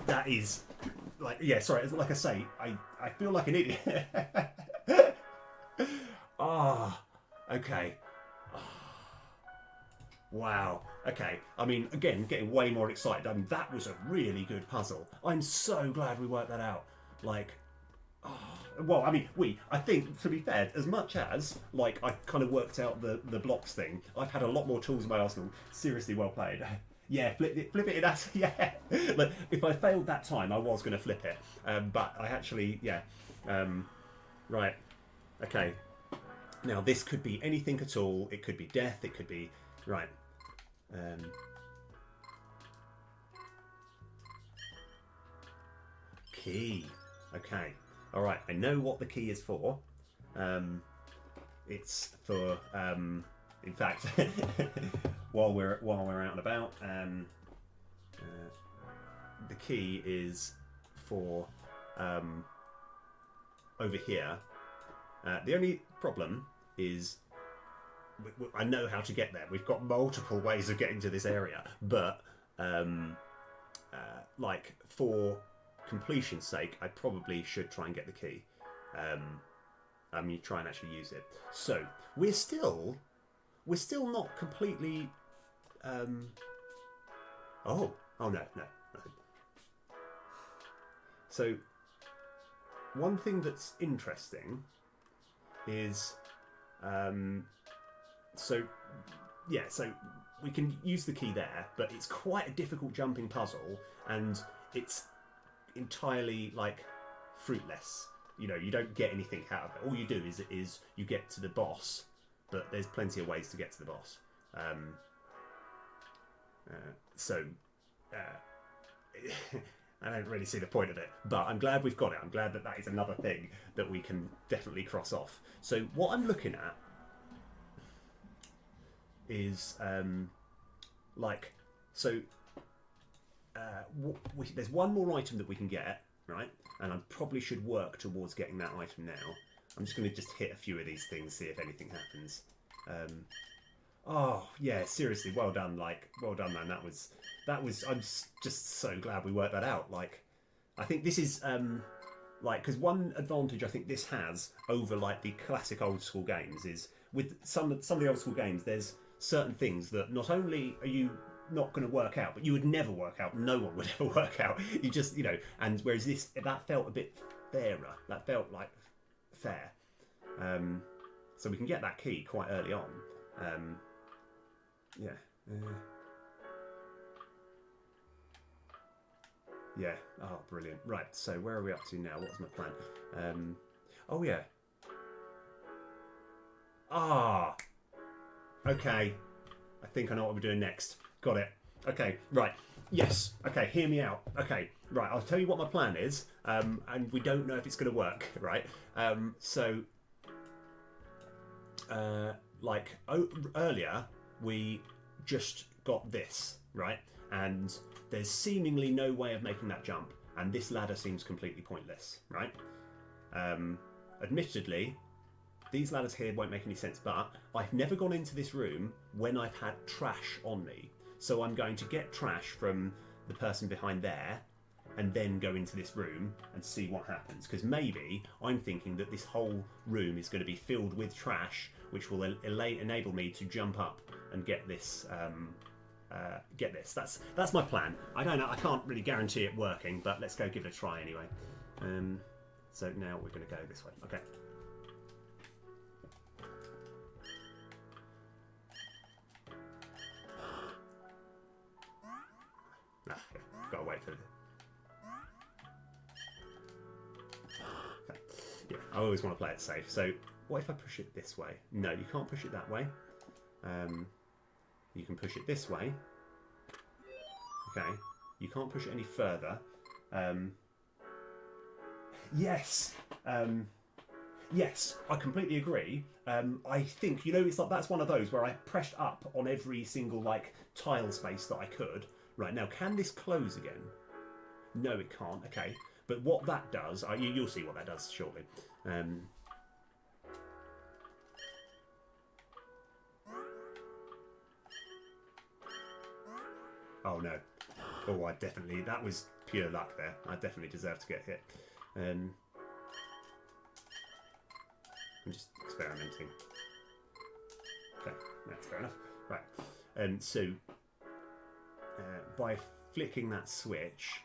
that is like, yeah, sorry, like I say, I feel like an idiot. Ah, okay. Wow. Okay. I mean, again, getting way more excited. I mean, that was a really good puzzle. I'm so glad we worked that out. Like, well, I mean, I think, to be fair, as much as, like, I kind of worked out the blocks thing, I've had a lot more tools in my arsenal. Seriously well played. Yeah, flip it in that, yeah. Like, if I failed that time, I was going to flip it. But I actually, yeah. Right. Okay. Now, this could be anything at all. It could be death. It could be... Right. Key. Okay. All right. I know what the key is for. It's for... in fact, while we're out and about, the key is for over here. The only problem is I know how to get there. We've got multiple ways of getting to this area, but like for completion's sake, I probably should try and get the key. I mean, try and actually use it. So we're still not completely. Oh no. So one thing that's interesting is, so we can use the key there, but it's quite a difficult jumping puzzle, and it's entirely like fruitless. You know, you don't get anything out of it. All you do is you get to the boss, but there's plenty of ways to get to the boss. I don't really see the point of it, but I'm glad we've got it. I'm glad that is another thing that we can definitely cross off. So what I'm looking at is there's one more item that we can get, right? And I probably should work towards getting that item now. I'm just going to just hit a few of these things, see if anything happens. Oh yeah, seriously, well done. Like, well done, man. That was. Just so glad we worked that out. Like, I think this is like because one advantage I think this has over like the classic old school games is with some of the old school games. There's certain things that not only are you not going to work out, but you would never work out. No one would ever work out. You just And whereas this that felt a bit fairer. That felt like fair. Um, so we can get that key quite early on. Um, yeah. Yeah. Oh, brilliant. Right. So where are we up to now? What's my plan? Oh yeah. Ah. Okay. I think I know what we're doing next. Got it. Okay. Right. Yes. Okay. Hear me out. Okay. Right. I'll tell you what my plan is. And we don't know if it's going to work. Right. So like earlier we just got this right, and there's seemingly no way of making that jump, and this ladder seems completely pointless, right? Admittedly, these ladders here won't make any sense, but I've never gone into this room when I've had trash on me, so I'm going to get trash from the person behind there and then go into this room and see what happens. Because maybe I'm thinking that this whole room is going to be filled with trash, which will enable me to jump up and get this. That's my plan. I don't know. I can't really guarantee it working, but let's go give it a try anyway. So now we're going to go this way. Okay. Gotta wait for it. Yeah, I always want to play it safe. So what if I push it this way? No, you can't push it that way. You can push it this way. Okay. You can't push it any further. Yes. Yes, I completely agree. I think, it's like that's one of those where I pressed up on every single like tile space that I could. Right, now can this close again? No, it can't. Okay. But what that does, you'll see what that does shortly. Oh no. Oh, that was pure luck there. I definitely deserve to get hit. I'm just experimenting. Okay, that's fair enough. Right. So by flicking that switch,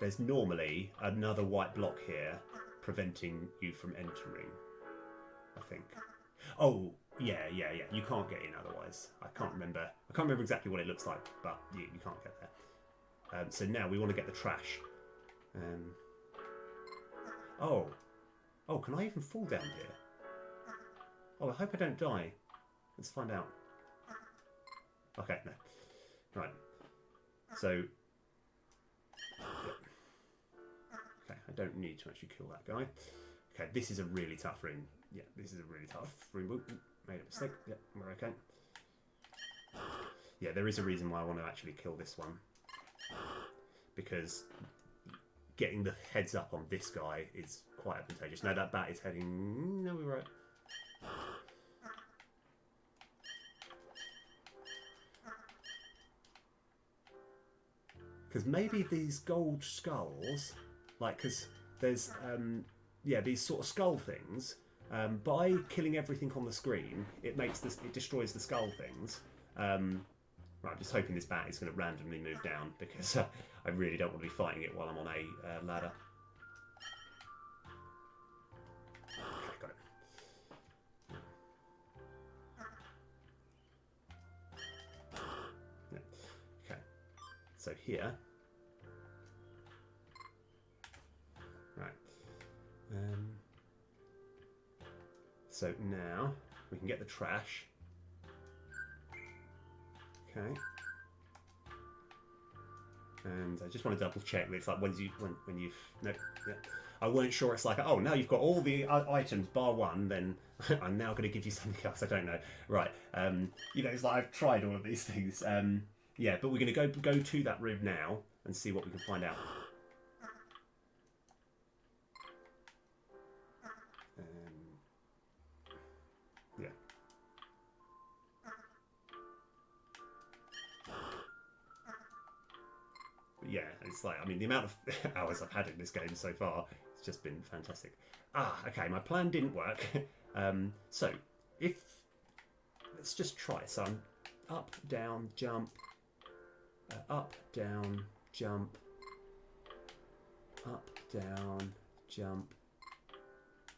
there's normally another white block here preventing you from entering, I think. Oh, yeah. You can't get in otherwise. I can't remember exactly what it looks like, but you can't get there. So now we want to get the trash. Oh, can I even fall down here? Oh, I hope I don't die. Let's find out. Okay, no. Right. So, yeah. Okay, I don't need to actually kill that guy. Okay, this is a really tough room. Yeah, this is a really tough room. Oop, made a mistake. Yep, we're okay. Yeah, there is a reason why I want to actually kill this one. Because getting the heads up on this guy is quite advantageous. No, that bat is heading... No, we're right. Because maybe these gold skulls... Like, because there's... these sort of skull things... by killing everything on the screen, it destroys the skull things. Right, I'm just hoping this bat is going to randomly move down because I really don't want to be fighting it while I'm on a ladder. Okay, got it. Yeah. Okay, so here. Right. So now we can get the trash. Okay. And I just want to double check. It's like when you've no, yeah. I weren't sure. It's like, oh, now you've got all the items bar one. Then I'm now going to give you something else. I don't know. Right. It's like I've tried all of these things. Yeah, but we're going to go to that room now and see what we can find out. Yeah. yeah, it's like, I mean, the amount of hours I've had in this game so far, it's just been fantastic. Okay, my plan didn't work. So if let's just try. So I'm up, down, jump, up, down, jump, up, down, jump,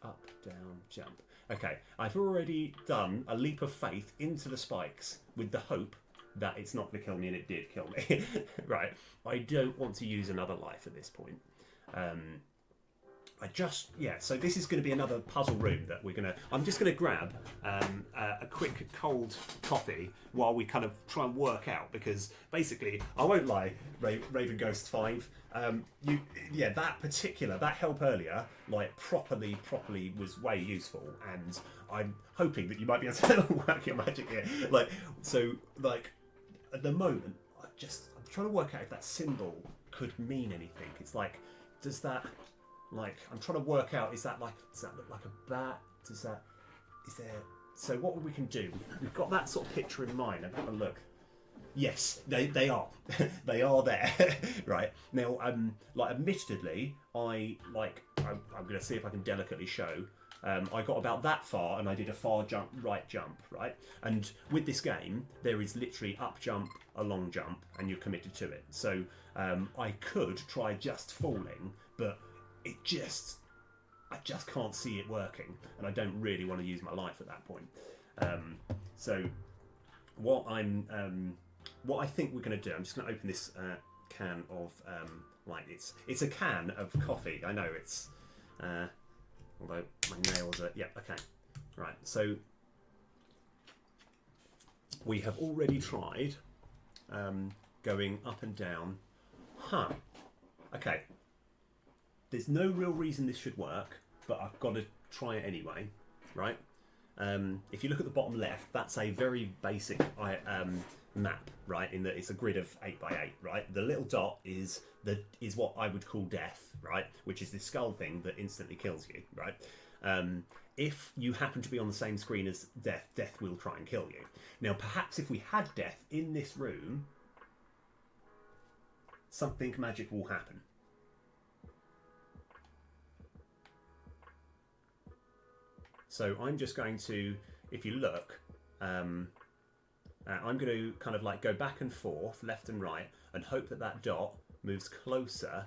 up, down, jump. Okay, I've already done a leap of faith into the spikes with the hope that it's not going to kill me, and it did kill me. Right, I don't want to use another life at this point. So this is going to be another puzzle room that I'm just going to grab a quick cold coffee while we kind of try and work out, because basically, I won't lie, Raven Ghost 5, that help earlier, like properly was way useful, and I'm hoping that you might be able to work your magic here. At the moment, I'm trying to work out if that symbol could mean anything. It's like, does that... I'm trying to work out, does that look like a bat? So what we can do, we've got that sort of picture in mind. I've had a look. Yes, they are. They are there. Right. Now, admittedly, I'm going to see if I can delicately show. I got about that far and I did a far jump, right jump, right? And with this game, there is literally up jump, a long jump, and you're committed to it. So I could try just falling, but I just can't see it working, and I don't really want to use my life at that point. So what I think we're going to do, I'm just going to open this can of it's a can of coffee. I know it's although my nails are okay. Right, so we have already tried going up and down. Okay. There's no real reason this should work, but I've got to try it anyway, right? If you look at the bottom left, that's a very basic map, right? In that it's a grid of 8x8, right? The little dot is what I would call death, right? Which is this skull thing that instantly kills you, right? If you happen to be on the same screen as death, death will try and kill you. Now, perhaps if we had death in this room, something magic will happen. So I'm just going to, if you look, I'm going to kind of go back and forth, left and right, and hope that that dot moves closer.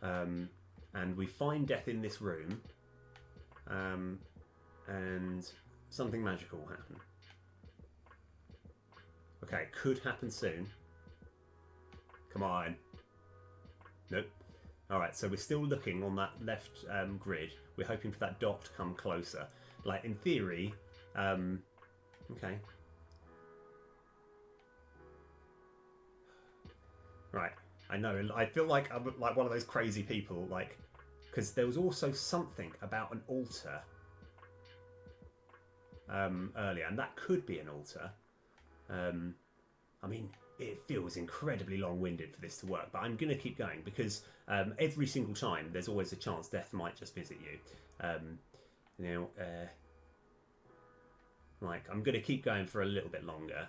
And we find death in this room, and something magical will happen. Okay, could happen soon. Come on. Nope. Alright, so we're still looking on that left grid. We're hoping for that dot to come closer. In theory, okay. Right, I know, I feel like I'm like one of those crazy people, because there was also something about an altar earlier, and that could be an altar. I mean, it feels incredibly long-winded for this to work, but I'm going to keep going because every single time there's always a chance death might just visit you. I'm going to keep going for a little bit longer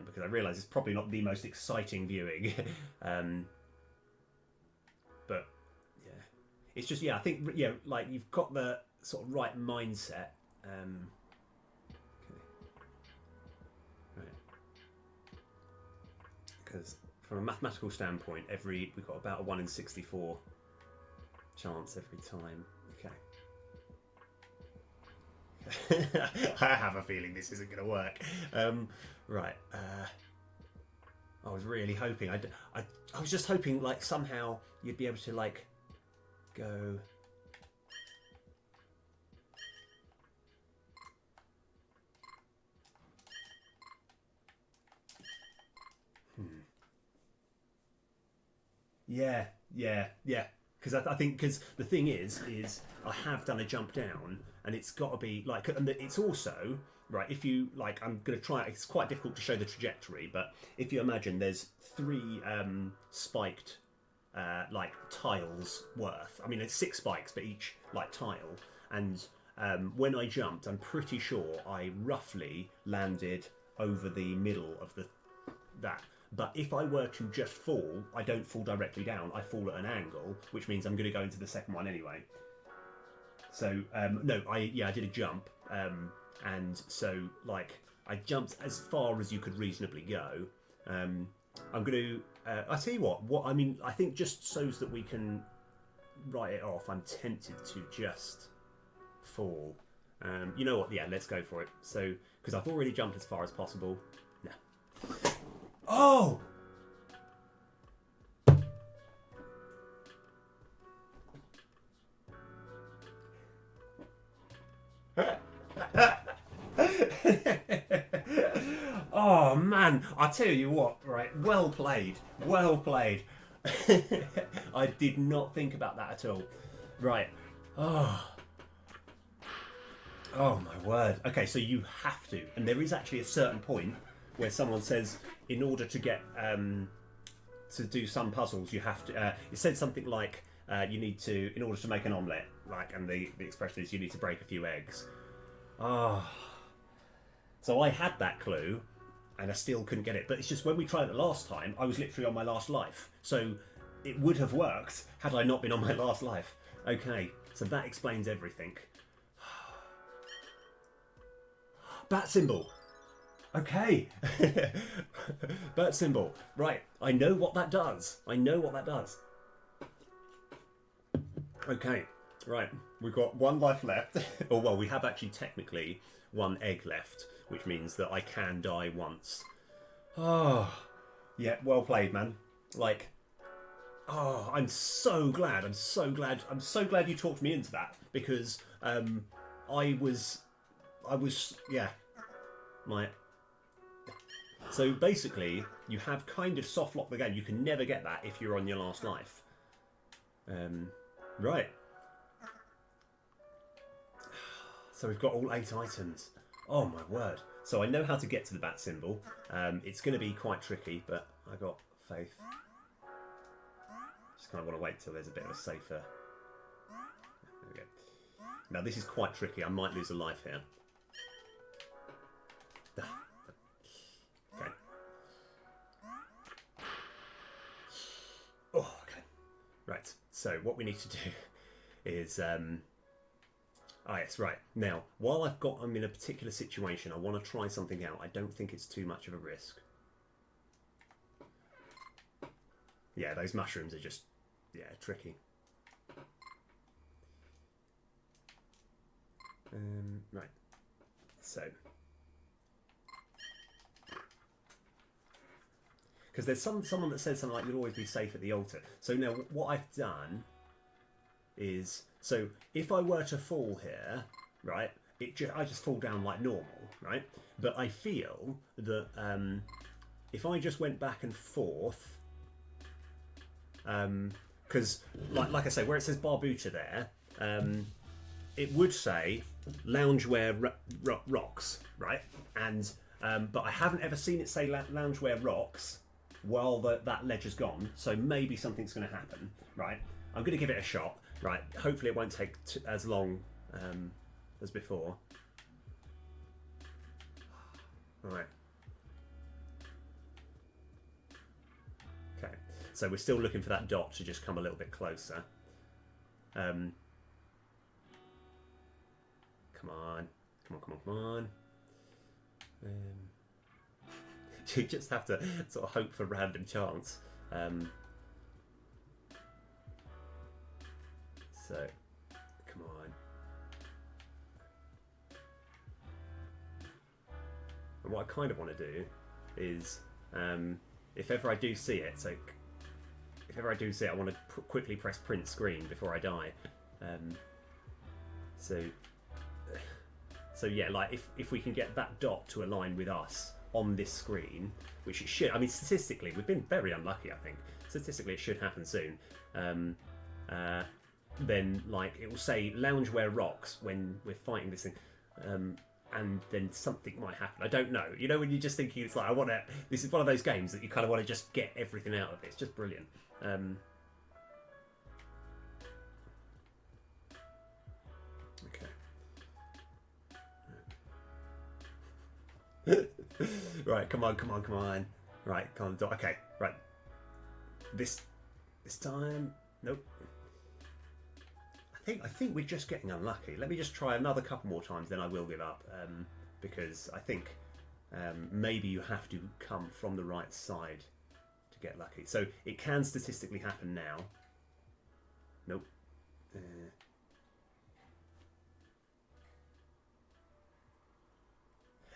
because I realise it's probably not the most exciting viewing. But yeah, it's just I think you've got the sort of right mindset. Because from a mathematical standpoint, we've got about a 1 in 64 chance every time. Okay. I have a feeling this isn't going to work. Right. I was really hoping. I was just hoping somehow you'd be able to go. Yeah. Because I think the thing is I have done a jump down, and it's got to be and it's also right. If you I'm going to try. It's quite difficult to show the trajectory, but if you imagine there's 3 spiked tiles worth. I mean, it's 6 spikes, but each tile. And when I jumped, I'm pretty sure I roughly landed over the middle of the that. But if I were to just fall, I don't fall directly down. I fall at an angle, which means I'm going to go into the second one anyway. So no, I did a jump, and so like I jumped as far as you could reasonably go. I'm going to. I tell you what I mean. I think just so that we can write it off, I'm tempted to just fall. You know what? Yeah, let's go for it. So because I've already jumped as far as possible. No. Oh. Oh man, I tell you what, right? Well played, well played. I did not think about that at all. Right. Oh my word. Okay, so you have to, and there is actually a certain point where someone says, in order to get to do some puzzles, you have to. It said something like, you need to, in order to make an omelette, like, and the expression is you need to break a few eggs. Oh. So I had that clue, and I still couldn't get it. But it's just when we tried it last time, I was literally on my last life. So it would have worked had I not been on my last life. Okay, so that explains everything. Bat symbol. Okay. Bat symbol. Right, I know what that does. I know what that does. Okay, right. We've got one life left. Or, well, we have actually technically one egg left, which means that I can die once. Oh, yeah, well played, man. Like, oh, I'm so glad. I'm so glad you talked me into that, because I was, yeah. So basically, you have kind of soft locked the game. You can never get that if you're on your last life. Right. So we've got all 8 items. Oh my word. So I know how to get to the bat symbol. It's going to be quite tricky, but I got faith. Just kind of want to wait till there's a bit of a safer... There we go. Now this is quite tricky. I might lose a life here. Okay. Oh, okay. Right. So what we need to do is... Ah, yes, right. Now, while I'm in a particular situation, I want to try something out. I don't think it's too much of a risk. Yeah, those mushrooms are just, yeah, tricky. Right. So. Because there's someone that says something like, you'll always be safe at the altar. So now, what I've done is... So if I were to fall here, right, I just fall down like normal, right? But I feel that if I just went back and forth, because like I say, where it says Barbuta there, it would say loungewear rocks, right? And but I haven't ever seen it say loungewear rocks while that ledge is gone. So maybe something's going to happen, right? I'm going to give it a shot. Right, hopefully it won't take as long as before. Alright. Okay, so we're still looking for that dot to just come a little bit closer. Come on. Come on. You just have to sort of hope for random chance. So, come on. And what I kind of want to do is, if ever I do see it, I want to quickly press print screen before I die. So yeah, like if we can get that dot to align with us on this screen, which it should. I mean, statistically, we've been very unlucky. I think statistically it should happen soon. Then like it will say loungewear rocks when we're fighting this thing, and then something might happen. I don't know. You know, when you're just thinking, it's like this is one of those games that you kind of want to just get everything out of it. It's just brilliant. Okay. Right, come on. Right, can't dot. Okay, right. This time, nope. I think we're just getting unlucky. Let me just try another couple more times, then I will give up, because I think maybe you have to come from the right side to get lucky. So it can statistically happen now. Nope.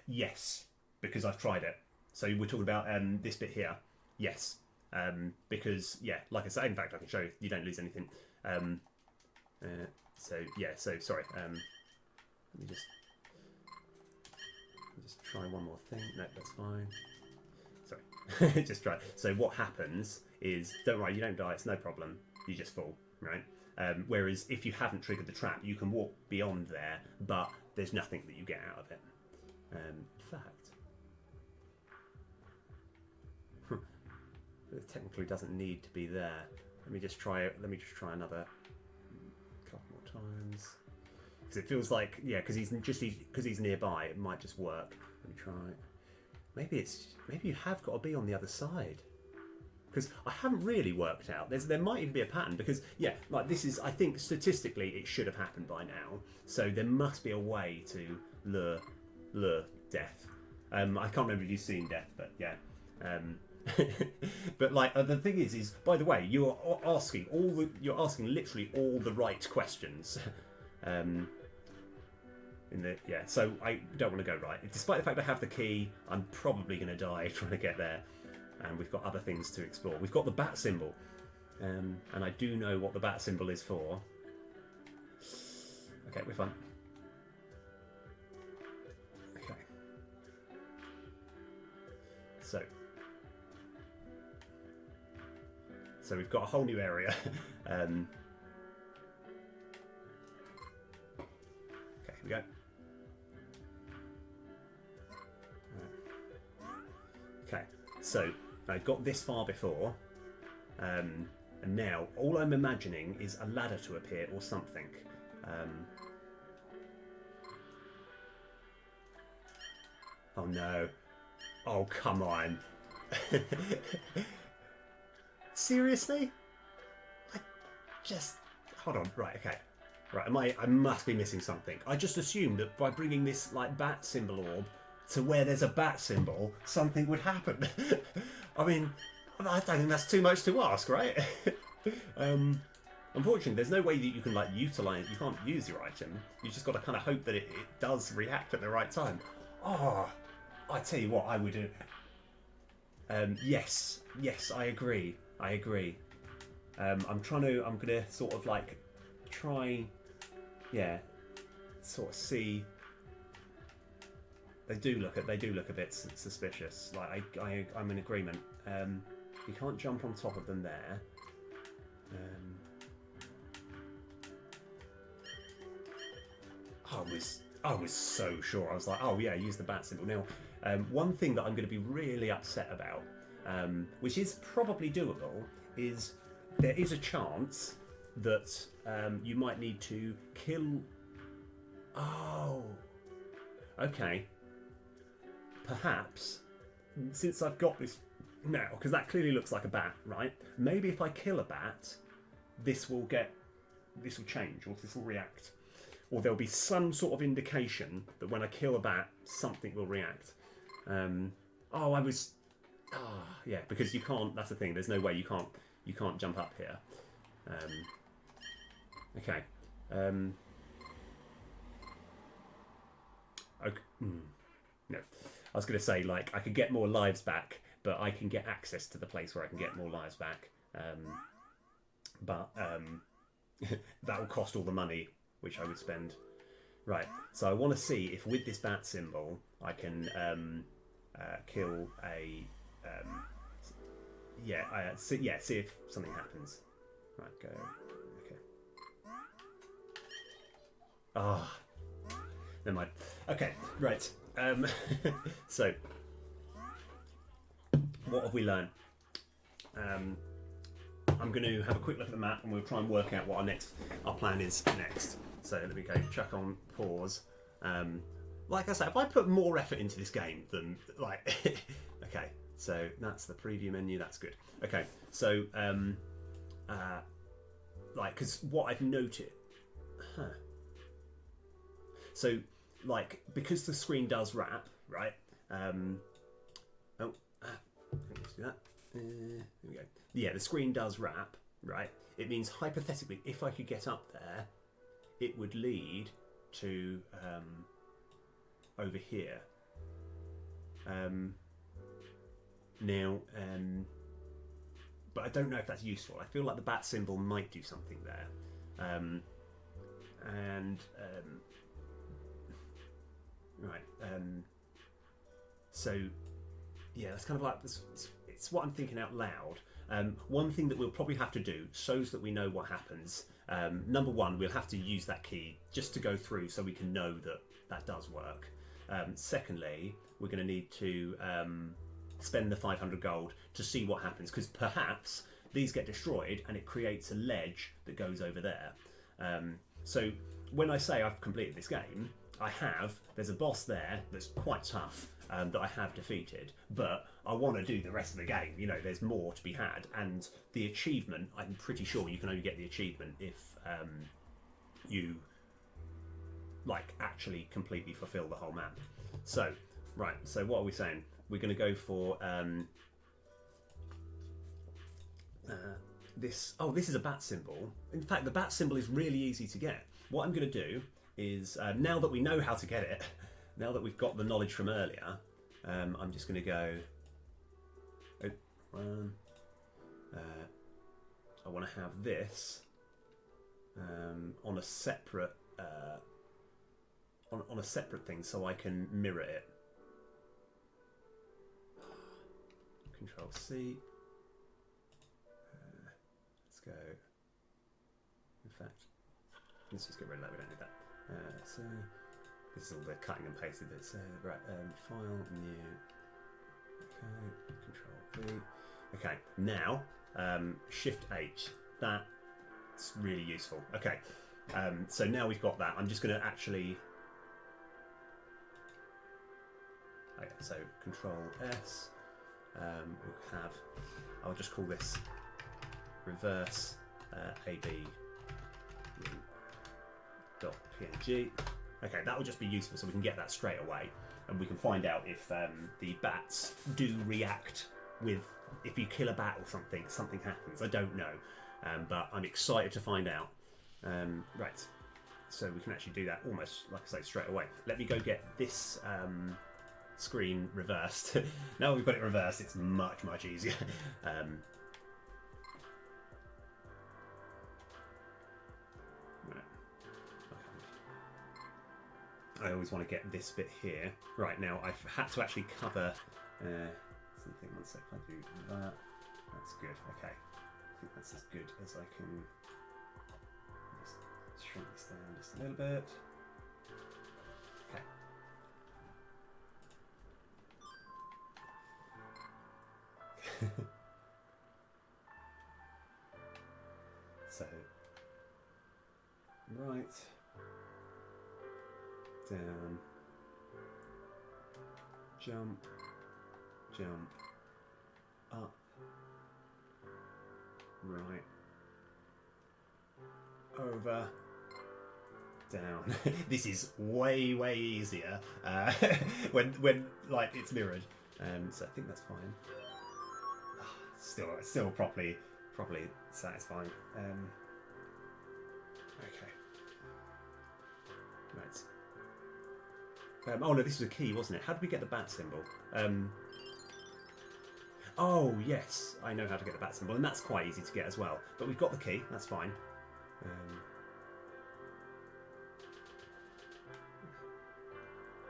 Yes, because I've tried it. So we're talking about this bit here. Yes, because yeah, like I say, in fact, I can show you. You don't lose anything. So yeah, so sorry. Let me just try one more thing. No, that's fine. Sorry, just try. So what happens is, don't worry, you don't die. It's no problem. You just fall, right? Whereas if you haven't triggered the trap, you can walk beyond there, but there's nothing that you get out of it. In fact, it technically doesn't need to be there. Let me just try it. Let me just try another couple more times, because it feels like, yeah, because he's nearby, it might just work. Let me try it. Maybe you have got to be on the other side, because I haven't really worked out. There might even be a pattern, because yeah, like this is, I think statistically it should have happened by now. So there must be a way to lure death. I can't remember if you've seen Death, but yeah. But like the thing is by the way, you're asking literally all the right questions. So I don't want to go right. Despite the fact I have the key, I'm probably going to die trying to get there. And we've got other things to explore. We've got the bat symbol, and I do know what the bat symbol is for. Okay, we're fine. Okay. So we've got a whole new area. Okay, here we go. Okay, so I got this far before, and now all I'm imagining is a ladder to appear or something. Oh no. Oh, come on. Seriously? Hold on. Right, okay. Right, I must be missing something. I just assumed that by bringing this like bat symbol orb to where there's a bat symbol, something would happen. I mean, I don't think that's too much to ask, right? Unfortunately, there's no way that you can like utilize. You can't use your item. You just got to kind of hope that it does react at the right time. Oh, I tell you what, I would do. Yes, I agree. I'm gonna sort of like try, yeah, sort of see. They do look a bit suspicious. Like I'm in agreement. You can't jump on top of them there. I was so sure. I was like, oh yeah, use the bat symbol. Now, one thing that I'm going to be really upset about, which is probably doable, is there is a chance that you might need to kill. Oh, okay. Perhaps, since I've got this now, because that clearly looks like a bat, right? Maybe if I kill a bat, this will change, or this will react. Or there'll be some sort of indication that when I kill a bat, something will react. Yeah, because you can't. That's the thing. There's no way you can't jump up here. Okay. Okay. No, I was going to say like I could get more lives back, but I can get access to the place where I can get more lives back. But that will cost all the money which I would spend. Right, so I want to see if with this bat symbol I can kill a see if something happens. Right, go. Okay. Ah, oh, never mind. Okay, right. So what have we learned? I'm going to have a quick look at the map and we'll try and work out what our plan is next. So let me go chuck on pause. Like I said, if I put more effort into this game than like, okay, So that's the preview menu. That's good. Okay, so like, because what I've noted, so like, because the screen does wrap, right? Let's do that. There we go. Yeah, the screen does wrap, right? It means hypothetically, if I could get up there, it would lead to over here. Now, but I don't know if that's useful. I feel like the bat symbol might do something there. Right. So, yeah, that's kind of like this. It's what I'm thinking out loud. One thing that we'll probably have to do, so that we know what happens. Number one, we'll have to use that key just to go through so we can know that that does work. Secondly, we're going to need to spend the 500 gold to see what happens, because perhaps these get destroyed and it creates a ledge that goes over there. So when I say I've completed this game, there's a boss there that's quite tough that I have defeated, but I want to do the rest of the game. You know, there's more to be had, and the achievement, I'm pretty sure you can only get the achievement if you like actually completely fulfill the whole map. So, right, so what are we saying? We're going to go for this. Oh, this is a bat symbol. In fact, the bat symbol is really easy to get. What I'm going to do is, now that we know how to get it, now that we've got the knowledge from earlier, I'm just going to go. I want to have this on a separate on a separate thing, so I can mirror it. Control C. Let's go. In fact, let's just get rid of that. We don't need that. So this is all the cutting and pasting bits. Right, file, new. Okay, Control V. Okay, now Shift H. That's really useful. Okay, so now we've got that. I'm just going to actually. Okay, so Control S. We'll have. I'll just call this reverse AB .png. Okay, that will just be useful, so we can get that straight away, and we can find out if the bats do react with, if you kill a bat or something happens. I don't know, but I'm excited to find out. Right, so we can actually do that almost, like I say, straight away. Let me go get this screen reversed. Now we've got it reversed, it's much easier. I always want to get this bit here. Right, now I've had to actually cover something. One sec, if I do that, that's good. Okay, I think that's as good as I can. Just shrink this down just a little bit. Okay. So, right, down, jump, up, right, over, down. This is way easier when like it's mirrored. So I think that's fine. Still properly satisfying. Okay. Right. Oh no, this was a key, wasn't it? How did we get the bat symbol? Oh yes, I know how to get the bat symbol, and that's quite easy to get as well. But we've got the key, that's fine.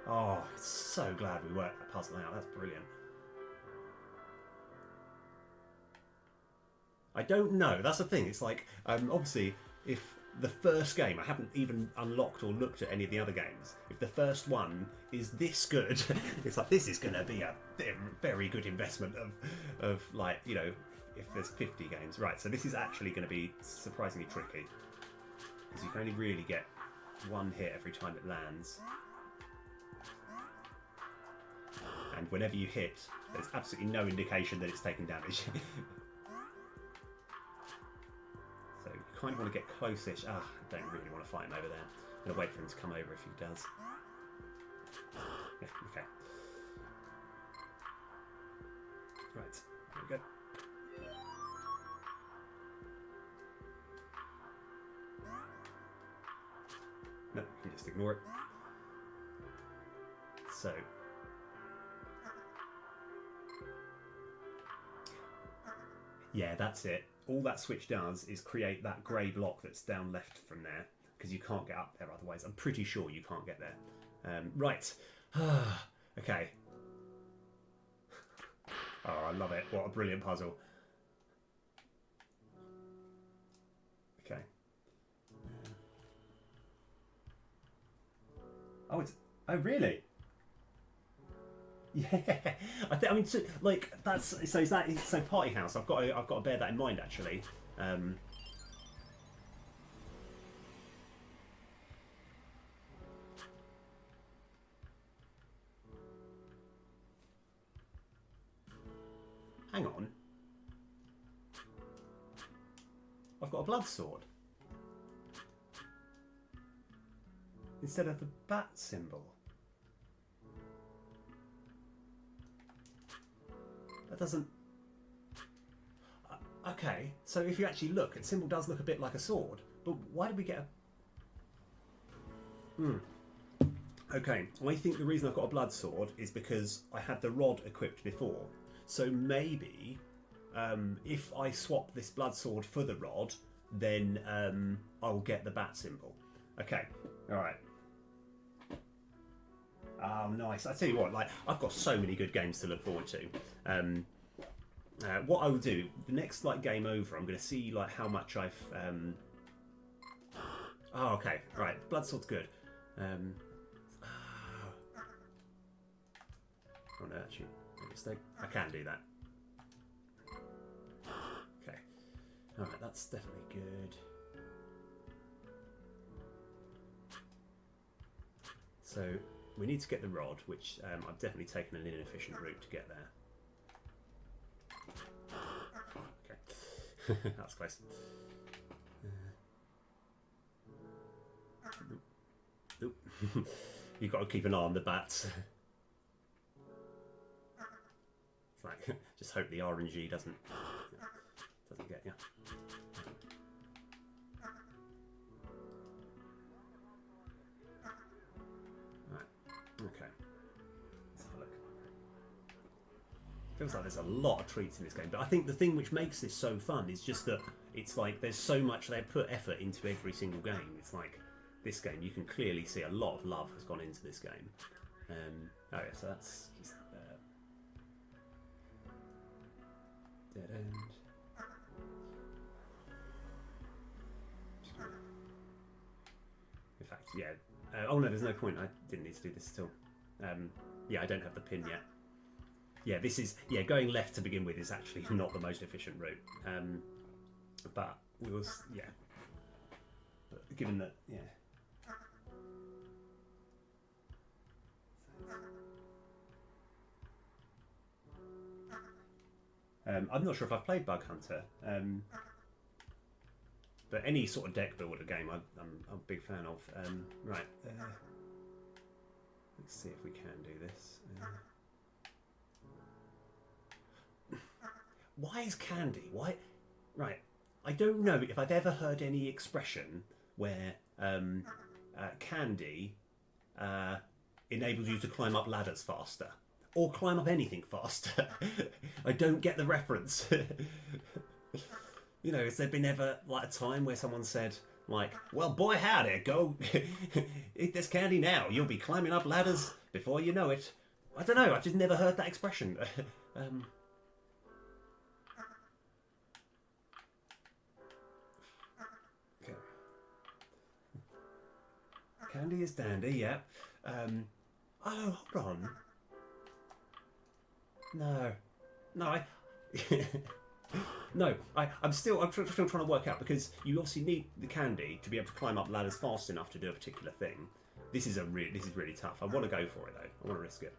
Oh, so glad we worked that puzzle out. That's brilliant. I don't know. That's the thing. It's like, obviously, if the first game, I haven't even unlocked or looked at any of the other games, if the first one is this good, it's like, this is going to be a very good investment of like, you know, if there's 50 games. Right, so this is actually going to be surprisingly tricky, because you can only really get one hit every time it lands. and whenever you hit, there's absolutely no indication that it's taken damage. So you kind of want to get close-ish. I don't really want to fight him over there. I'm going to wait for him to come over if he does. Yeah, okay. Right, there we go. No, you can just ignore it. So, yeah, that's it. All that switch does is create that grey block that's down left from there, because you can't get up there otherwise. I'm pretty sure you can't get there. Right. Okay. Oh, I love it. What a brilliant puzzle. Okay. Oh, it's... Oh, really? Yeah. I mean, so, like, that's... So is that... So Party House, I've got to bear that in mind, actually. Hang on. I've got a blood sword. Instead of the bat symbol. That doesn't... Okay, so if you actually look, the symbol does look a bit like a sword. But why did we get a... Okay, I think the reason I've got a blood sword is because I had the rod equipped before. So maybe if I swap this blood sword for the rod, then I'll get the bat symbol. Okay, alright. Oh, nice. I tell you what, like, I've got so many good games to look forward to. What I will do, the next like game over, I'm going to see like how much I've... Oh, okay, right. Blood sword's good. Oh no, actually, mistake. I can do that. Okay. Alright, that's definitely good. So, we need to get the rod, which I've definitely taken an inefficient route to get there. Okay. That's close. Nope. You've got to keep an eye on the bats. It's like, just hope the RNG doesn't get you. Right, okay. Let's have a look. Feels like there's a lot of treats in this game, but I think the thing which makes this so fun is just that it's like there's so much they've put effort into every single game. It's like this game, you can clearly see a lot of love has gone into this game. Oh yeah, so that's just dead end. In fact, yeah. Oh no, there's no point. I didn't need to do this at all. Yeah, I don't have the pin yet. Yeah, this is... Yeah, going left to begin with is actually not the most efficient route. But we will... Yeah. But given that... Yeah. I'm not sure if I've played Bug Hunter. But any sort of deck builder game I'm a big fan of. Right. Let's see if we can do this. Why is candy? Why? Right. I don't know if I've ever heard any expression where candy enables you to climb up ladders faster. Or climb up anything faster. I don't get the reference. You know, has there been ever like a time where someone said, like, well, boy, howdy, go eat this candy now. You'll be climbing up ladders before you know it. I don't know. I've just never heard that expression. Okay. Candy is dandy, yeah. Oh, hold on. No. No, I'm still trying to work out, because you obviously need the candy to be able to climb up ladders fast enough to do a particular thing. This is really tough. I want to go for it though. I want to risk it.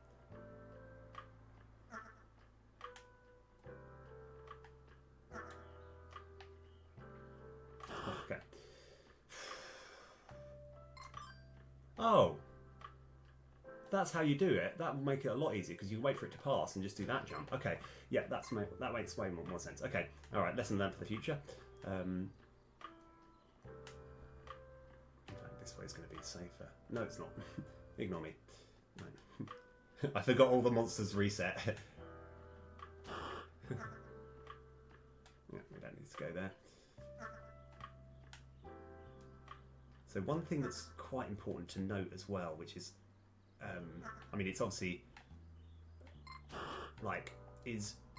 Oh, that's how you do it. That will make it a lot easier because you can wait for it to pass and just do that jump. Okay, yeah, that makes way more sense. Okay, all right, lesson learned for the future. This way is going to be safer. No, it's not. Ignore me. No. I forgot all the monsters reset. Yeah, we don't need to go there. So one thing that's quite important to note as well, which is, I mean, it's obviously like,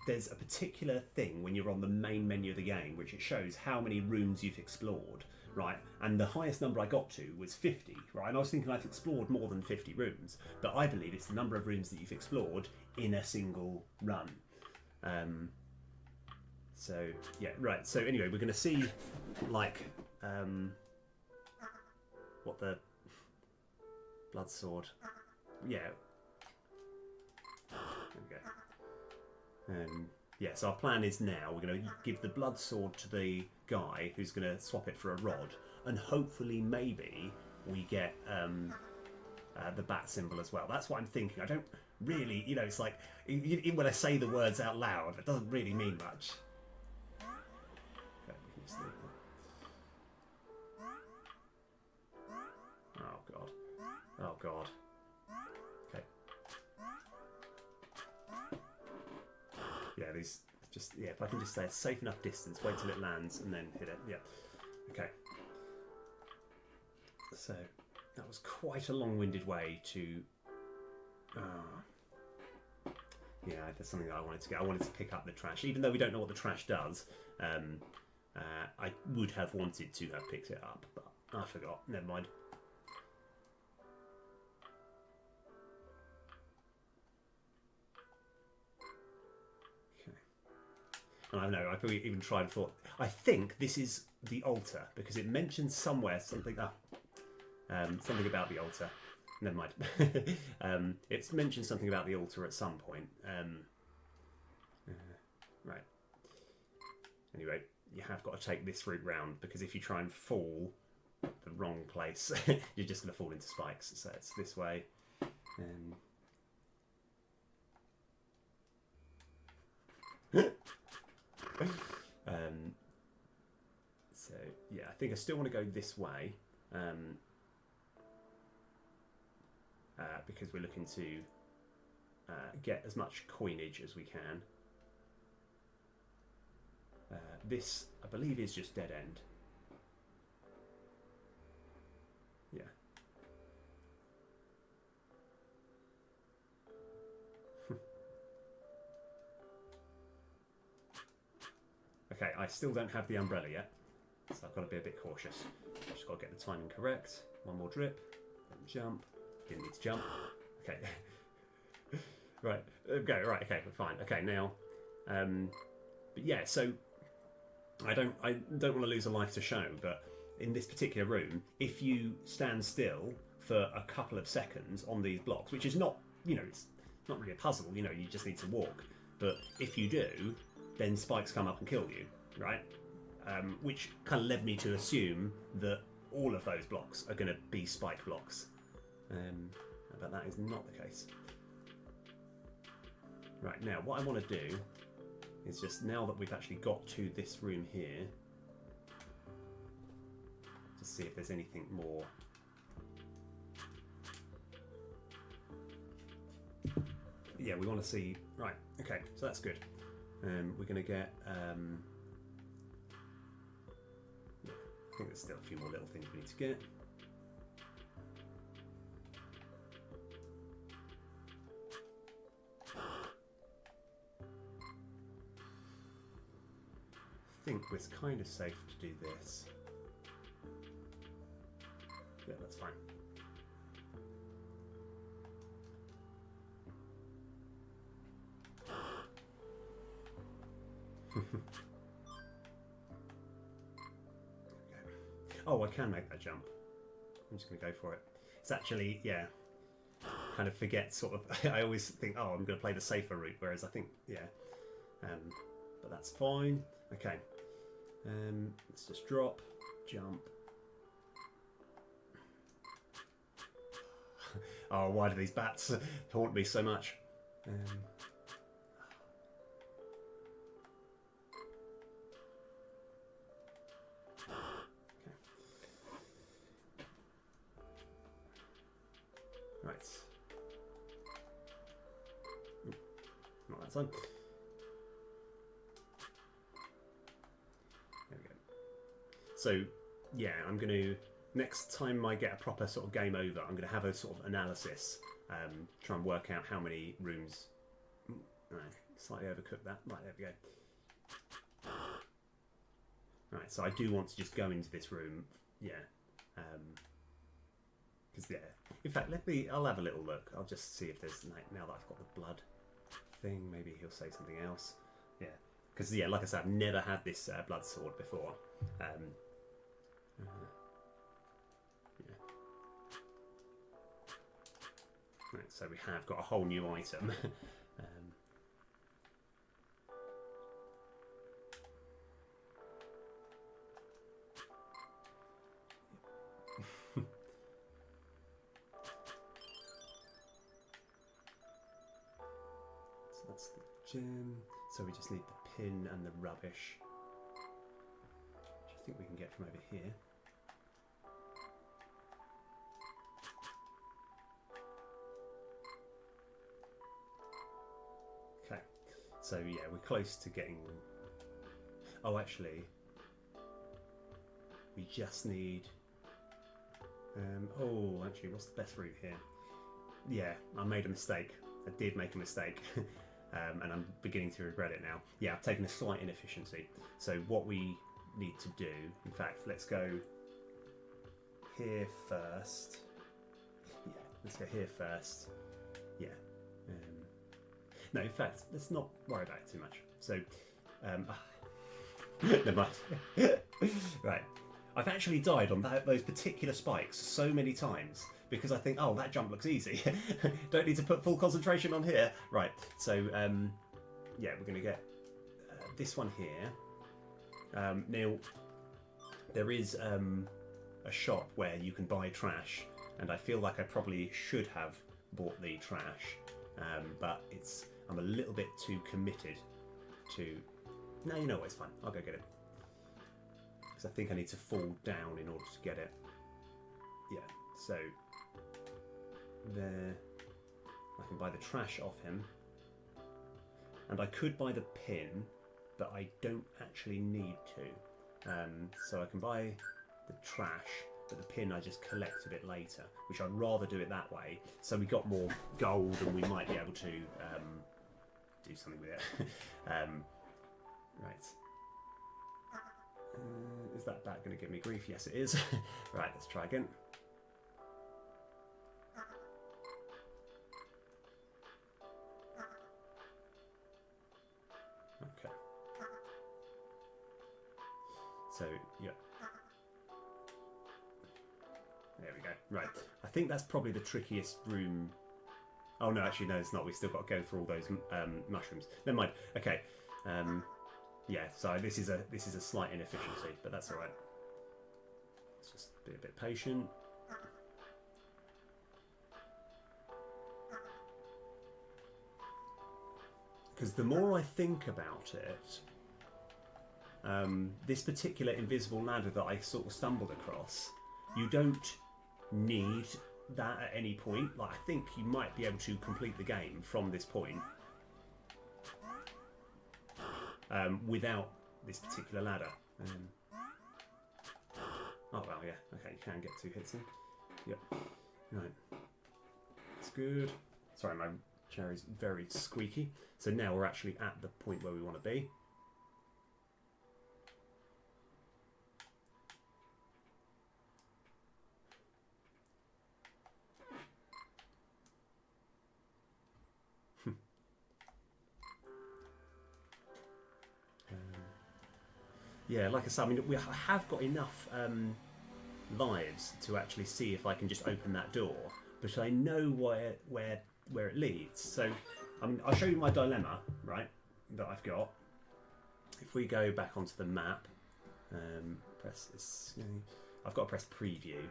there's a particular thing when you're on the main menu of the game, which it shows how many rooms you've explored, right? And the highest number I got to was 50, right? And I was thinking I've explored more than 50 rooms, but I believe it's the number of rooms that you've explored in a single run. So yeah, right. So anyway, we're going to see like what the blood sword. Yeah. There we go. Yeah, so our plan is now we're going to give the blood sword to the guy who's going to swap it for a rod, and hopefully maybe we get the bat symbol as well. That's what I'm thinking. I don't really, you know, it's like even when I say the words out loud, it doesn't really mean much. Okay, we can just leave that. Oh god. Oh god. Okay. Yeah, these just, yeah, if I can just stay a safe enough distance, wait till it lands and then hit it. Yeah. Okay. So that was quite a long-winded way to yeah, there's something that I wanted to get. I wanted to pick up the trash, even though we don't know what the trash does. I would have wanted to have picked it up, but I forgot. Never mind. Okay. And I know, I probably even tried and thought, I think this is the altar, because it mentions somewhere something, something about the altar. Never mind. It's mentioned something about the altar at some point. Right. Anyway, you have got to take this route round, because if you try and fall the wrong place, you're just going to fall into spikes. So it's this way. So yeah, I think I still want to go this way. Because we're looking to get as much coinage as we can. This, I believe, is just dead end. Yeah. Okay, I still don't have the umbrella yet, so I've got to be a bit cautious. I've just got to get the timing correct. One more drip, then jump. Didn't need to jump. Okay. Right. Okay. Right. Okay. We're fine. Okay. Now, but yeah. So I don't want to lose a life to show, but in this particular room, if you stand still for a couple of seconds on these blocks, which is not, you know, it's not really a puzzle. You know, you just need to walk. But if you do, then spikes come up and kill you, right? Which kind of led me to assume that all of those blocks are going to be spike blocks. But that is not the case. Right, now what I want to do is just, now that we've actually got to this room here, just see if there's anything more. Yeah, we want to see, right, okay, so that's good. We're going to get, I think there's still a few more little things we need to get. I think we're kind of safe to do this. Yeah, that's fine. Okay. Oh, I can make that jump. I'm just going to go for it. It's actually, yeah, kind of forget sort of, I always think, oh, I'm going to play the safer route, whereas I think, yeah, but that's fine. Okay, let's just drop, jump. Oh, why do these bats haunt me so much? Right. Not that side. There we go. So, yeah, I'm going to... Next time I get a proper sort of game over, I'm going to have a sort of analysis. Try and work out how many rooms... Right, slightly overcooked that. Right, there we go. Right, so I do want to just go into this room. Yeah. Because, yeah. In fact, I'll have a little look. I'll just see if there's, like, now that I've got the blood thing, maybe he'll say something else. Yeah. Because, yeah, like I said, I've never had this blood sword before. Yeah. Right, so we have got a whole new item. So that's the gem. So we just need the pin and the rubbish, which I think we can get from over here. Okay, so yeah, we're close to getting... Oh, actually, we just need... oh, actually, what's the best route here? Yeah, I made a mistake. I did make a mistake. And I'm beginning to regret it now. Yeah, I've taken a slight inefficiency. So what we need to do, in fact, let's go here first. Yeah, let's go here first. Yeah. No, in fact, let's not worry about it too much. So, never mind. Right. I've actually died on those particular spikes so many times because I think, oh, that jump looks easy. Don't need to put full concentration on here. Right, so, yeah, we're going to get this one here. Now, there is a shop where you can buy trash, and I feel like I probably should have bought the trash, but I'm a little bit too committed to... No, you know what, it's fine. I'll go get it. Because I think I need to fall down in order to get it. Yeah, so there, I can buy the trash off him, and I could buy the pin, but I don't actually need to. So I can buy the trash, but the pin I just collect a bit later, which I'd rather do it that way. So we got more gold, and we might be able to do something with it. Right. Is that bat going to give me grief? Yes, it is. Right, let's try again. Okay. So, yeah. There we go. Right. I think that's probably the trickiest room. Oh, no, actually, no, it's not. We've still got to go through all those mushrooms. Never mind. Okay. Yeah, so this is a slight inefficiency, but that's all right. Let's just be a bit patient. Because the more I think about it, this particular invisible ladder that I sort of stumbled across, you don't need that at any point. Like, I think you might be able to complete the game from this point. Without this particular ladder. Oh well, yeah. Okay, you can get 2 hits in. Yep. Right. That's good. Sorry, my chair is very squeaky. So now we're actually at the point where we want to be. Yeah, like I said, I mean, we have got enough lives to actually see if I can just open that door, but I know where it leads. So, I mean, I'll show you my dilemma, right, that I've got. If we go back onto the map, press this. I've got to press preview.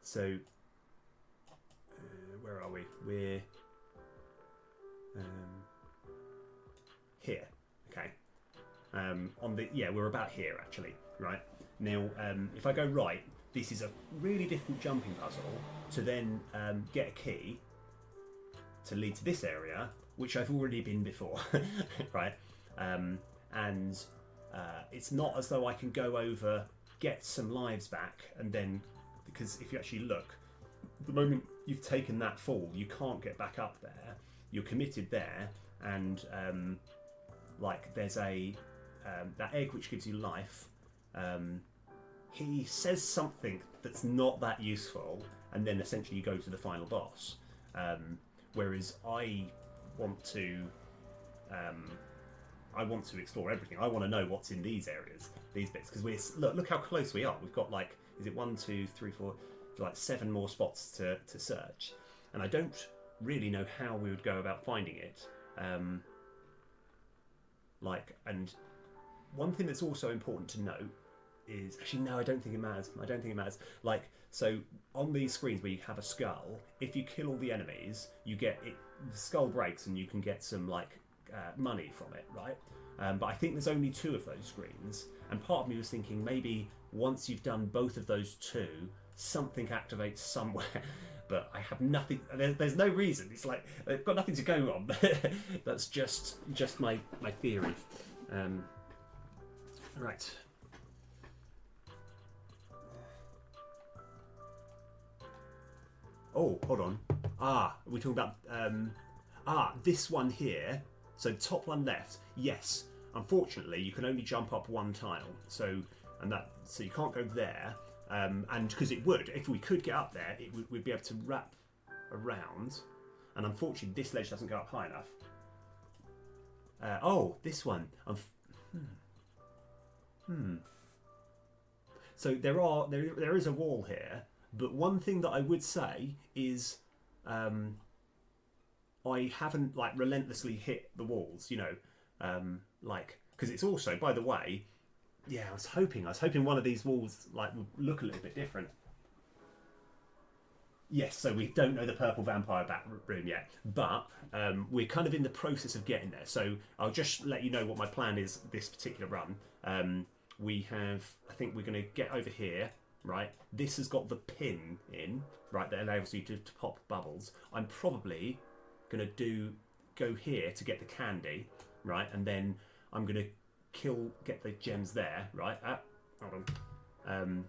So, where are we? We're here. Okay. We're about here actually. Right now, if I go right, this is a really difficult jumping puzzle to then get a key to lead to this area, which I've already been before, right? It's not as though I can go over, get some lives back, and then, because if you actually look, the moment you've taken that fall, you can't get back up there. You're committed there, and there's that egg which gives you life. He says something that's not that useful, and then essentially you go to the final boss. Whereas I want to explore everything. I want to know what's in these areas, these bits, because look how close we are. We've got 1, 2, 3, 4, 7 more spots to search, and I don't really know how we would go about finding it. And one thing that's also important to note is, actually no, I don't think it matters. So on these screens where you have a skull, if you kill all the enemies, you get it. The skull breaks and you can get some money from it, right? But I think there's only 2 of those screens, and part of me was thinking maybe once you've done both of those 2, something activates somewhere. But I have nothing. There's no reason. It's I've got nothing to go on. That's just my theory. Right. Oh, hold on. We're talking about this one here. So top one left. Yes. Unfortunately, you can only jump up 1 tile. So you can't go there. And because it would, if we could get up there, we'd be able to wrap around. And unfortunately, this ledge doesn't go up high enough. This one. So there is a wall here, but one thing that I would say is I haven't relentlessly hit the walls, because it's also, by the way, yeah, I was hoping one of these walls would look a little bit different. Yes, so we don't know the purple vampire back room yet, but we're kind of in the process of getting there. So I'll just let you know what my plan is this particular run. I think we're going to get over here, right? This has got the pin in, right, that allows you to pop bubbles. I'm probably going to go here to get the candy, right? And then I'm going to get the gems there, right? Hold on.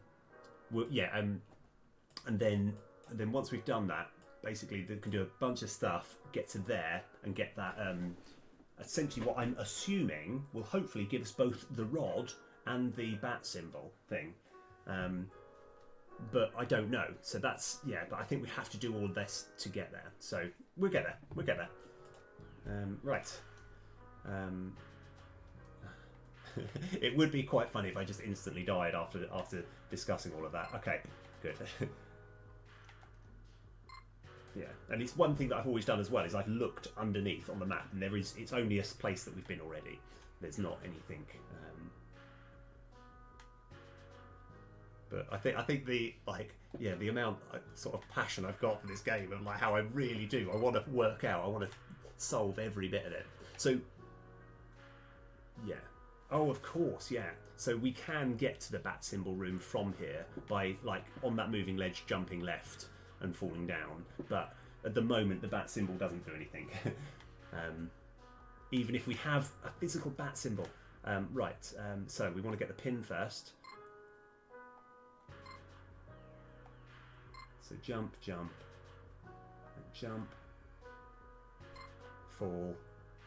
And then once we've done that, basically they can do a bunch of stuff, get to there, and get that. Essentially, what I'm assuming will hopefully give us both the rod and the bat symbol thing. But I don't know. So that's But I think we have to do all of this to get there. So we'll get there. Right. It would be quite funny if I just instantly died after discussing all of that. Okay, good. Yeah, and it's one thing that I've always done as well is I've looked underneath on the map, and it's only a place that we've been already. There's not anything. But I think the amount of sort of passion I've got for this game and how I really do. I want to work out. I want to solve every bit of it. So yeah. Oh, of course, yeah. So we can get to the bat symbol room from here by on that moving ledge, jumping left and falling down. But at the moment, the bat symbol doesn't do anything. Even if we have a physical bat symbol. So we want to get the pin first. So jump, and jump, fall.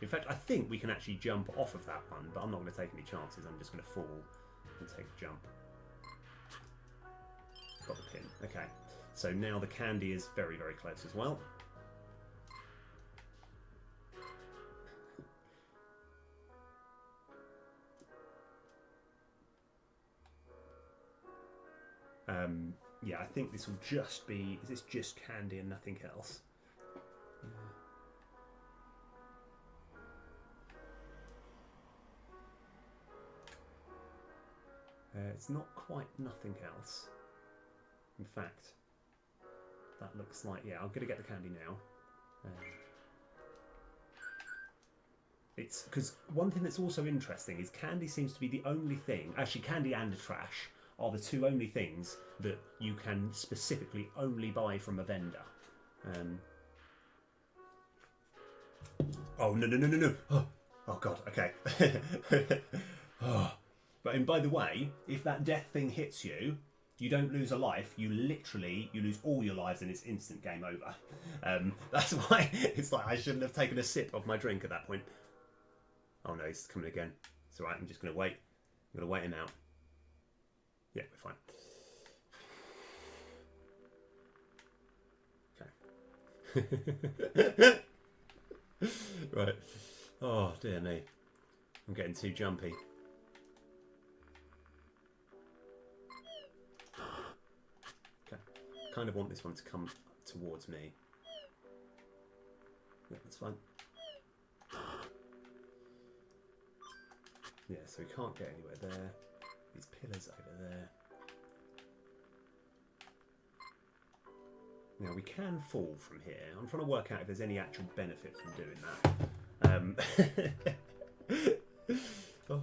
In fact, I think we can actually jump off of that one, but I'm not going to take any chances. I'm just going to fall and take a jump. Got the pin. Okay. So now the candy is very, very close as well. I think this will just be... Is this just candy and nothing else? It's not quite nothing else. In fact, that looks like, yeah, I'm going to get the candy now. It's because one thing that's also interesting is candy seems to be the only thing, actually candy and trash are the two only things that you can specifically only buy from a vendor. Oh, no. Oh God, okay. Oh. But and by the way, if that death thing hits you, you don't lose a life. You lose all your lives and it's instant game over. That's why it's like I shouldn't have taken a sip of my drink at that point. Oh no, he's coming again. It's alright, I'm just going to wait. I'm going to wait him out. Yeah, we're fine. Okay. Right. Oh, dear me. I'm getting too jumpy. Okay. Kind of want this one to come towards me. Yeah, that's fine. Yeah, so we can't get anywhere there. These pillars over there. Now we can fall from here. I'm trying to work out if there's any actual benefit from doing that. Oh.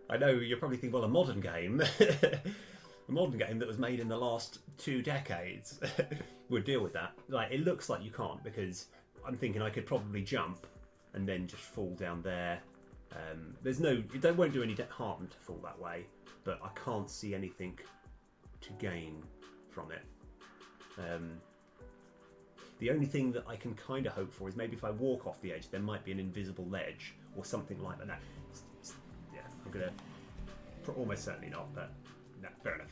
I know you're probably thinking, well, a modern game, a modern game that was made in the last 2 decades would deal with that. Like, it looks like you can't because I'm thinking I could probably jump and then just fall down there. It won't do any harm to fall that way, but I can't see anything to gain from it. The only thing that I can kind of hope for is maybe if I walk off the edge, there might be an invisible ledge or something like that. Yeah, I'm gonna almost certainly not, but no, fair enough.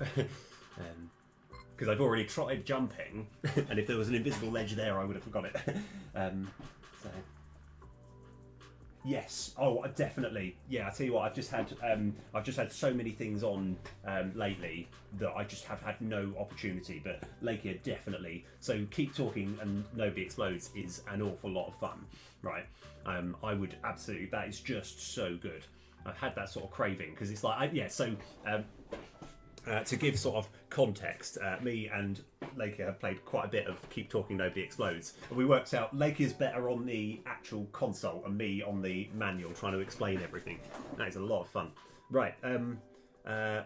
Because I've already tried jumping, and if there was an invisible ledge there, I would have forgot it. So. Yes. Oh, definitely. Yeah. I tell you what, I've just had so many things on lately that I just have had no opportunity. But Lakia definitely. So keep talking and nobody explodes is an awful lot of fun, right? I would absolutely. That is just so good. I've had that sort of craving because it's like to give sort of context, me and Lakia have played quite a bit of Keep Talking Nobody Explodes, and we worked out Lakia's better on the actual console and me on the manual trying to explain everything. That is a lot of fun. Right,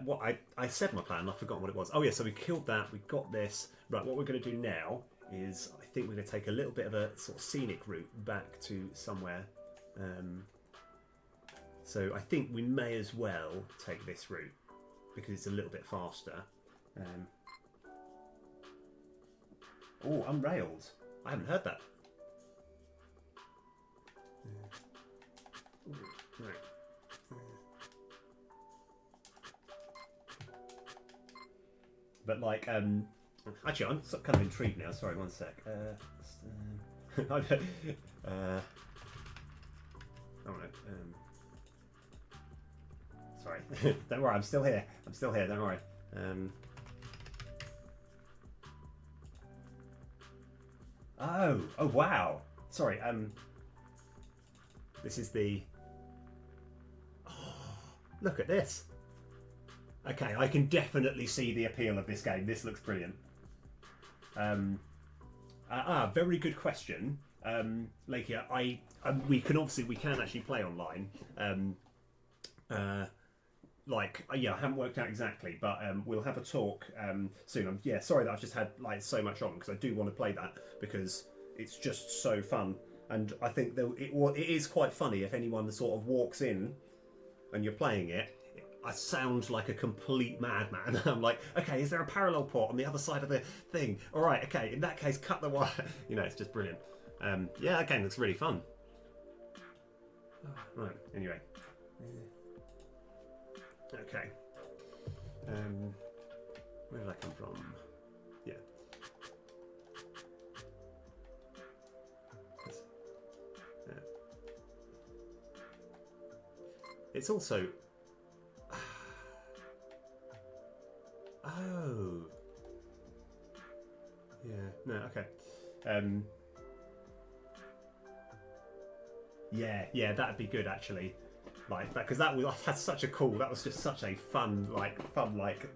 what I said my plan, I've forgotten what it was. Oh yeah, so we killed that, we got this. Right, what we're going to do now is I think we're going to take a little bit of a sort of scenic route back to somewhere. So I think we may as well take this route, because it's a little bit faster. Oh, unrailed. I haven't heard that. Right. But like, actually, I'm kind of intrigued now. Sorry, one sec. Oh no. Sorry. Don't worry, I'm still here. Don't worry. Oh wow. Sorry. This is the. Oh, look at this. Okay, I can definitely see the appeal of this game. This looks brilliant. Very good question. Lakia, we can actually play online. I haven't worked out exactly, but we'll have a talk soon. Sorry that I've just had like so much on because I do want to play that because it's just so fun, and I think that it is quite funny if anyone sort of walks in and you're playing it. I sound like a complete madman. I'm like, okay, is there a parallel port on the other side of the thing? All right, okay, in that case, cut the wire. It's just brilliant. That game looks really fun. Right, anyway. Okay. Where did I come from? Yeah. It's also. Oh. Yeah. No. Okay. Yeah. That'd be good actually. Like that, because that's such a cool. That was just such a fun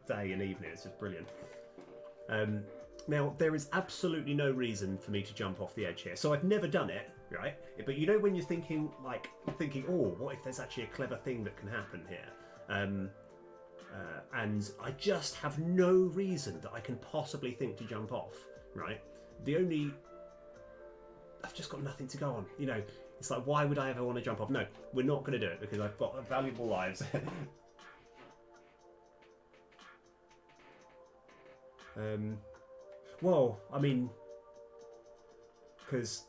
day and evening. It's just brilliant. Now, there is absolutely no reason for me to jump off the edge here. So I've never done it, right? But you know when you're thinking, oh, what if there's actually a clever thing that can happen here? And I just have no reason that I can possibly think to jump off, right? I've just got nothing to go on, you know. It's like, why would I ever want to jump off? No, we're not going to do it because I've got valuable lives. Well, I mean, because,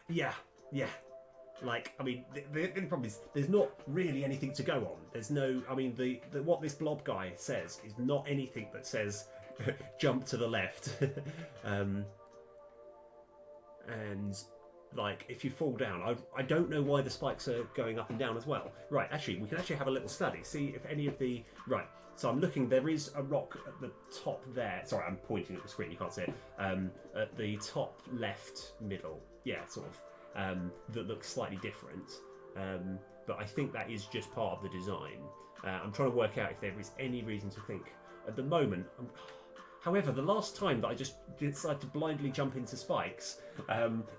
yeah. Like, I mean, the problem is there's not really anything to go on. There's no, I mean, what this blob guy says is not anything that says jump to the left. And like, if you fall down, I don't know why the spikes are going up and down as well. Right, actually, we can actually have a little study, see if any of the, right, so I'm looking, there is a rock at the top there. Sorry, I'm pointing at the screen, you can't see it. At the top left middle, yeah, sort of, that looks slightly different. But I think that is just part of the design. I'm trying to work out if there is any reason to think. At the moment, however, the last time that I just decided to blindly jump into spikes,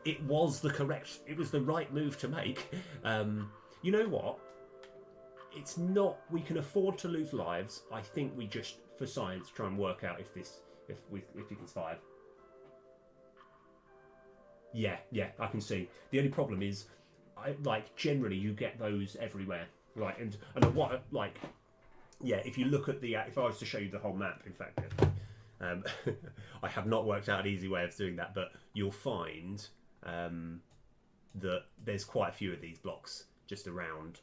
it was the right move to make. You know what? It's not, we can afford to lose lives. I think we just, for science, try and work out if we can survive. Yeah, I can see. The only problem is, generally you get those everywhere. Right, and what, like, yeah, if you look at if I was to show you the whole map, in fact, I have not worked out an easy way of doing that, but you'll find that there's quite a few of these blocks just around.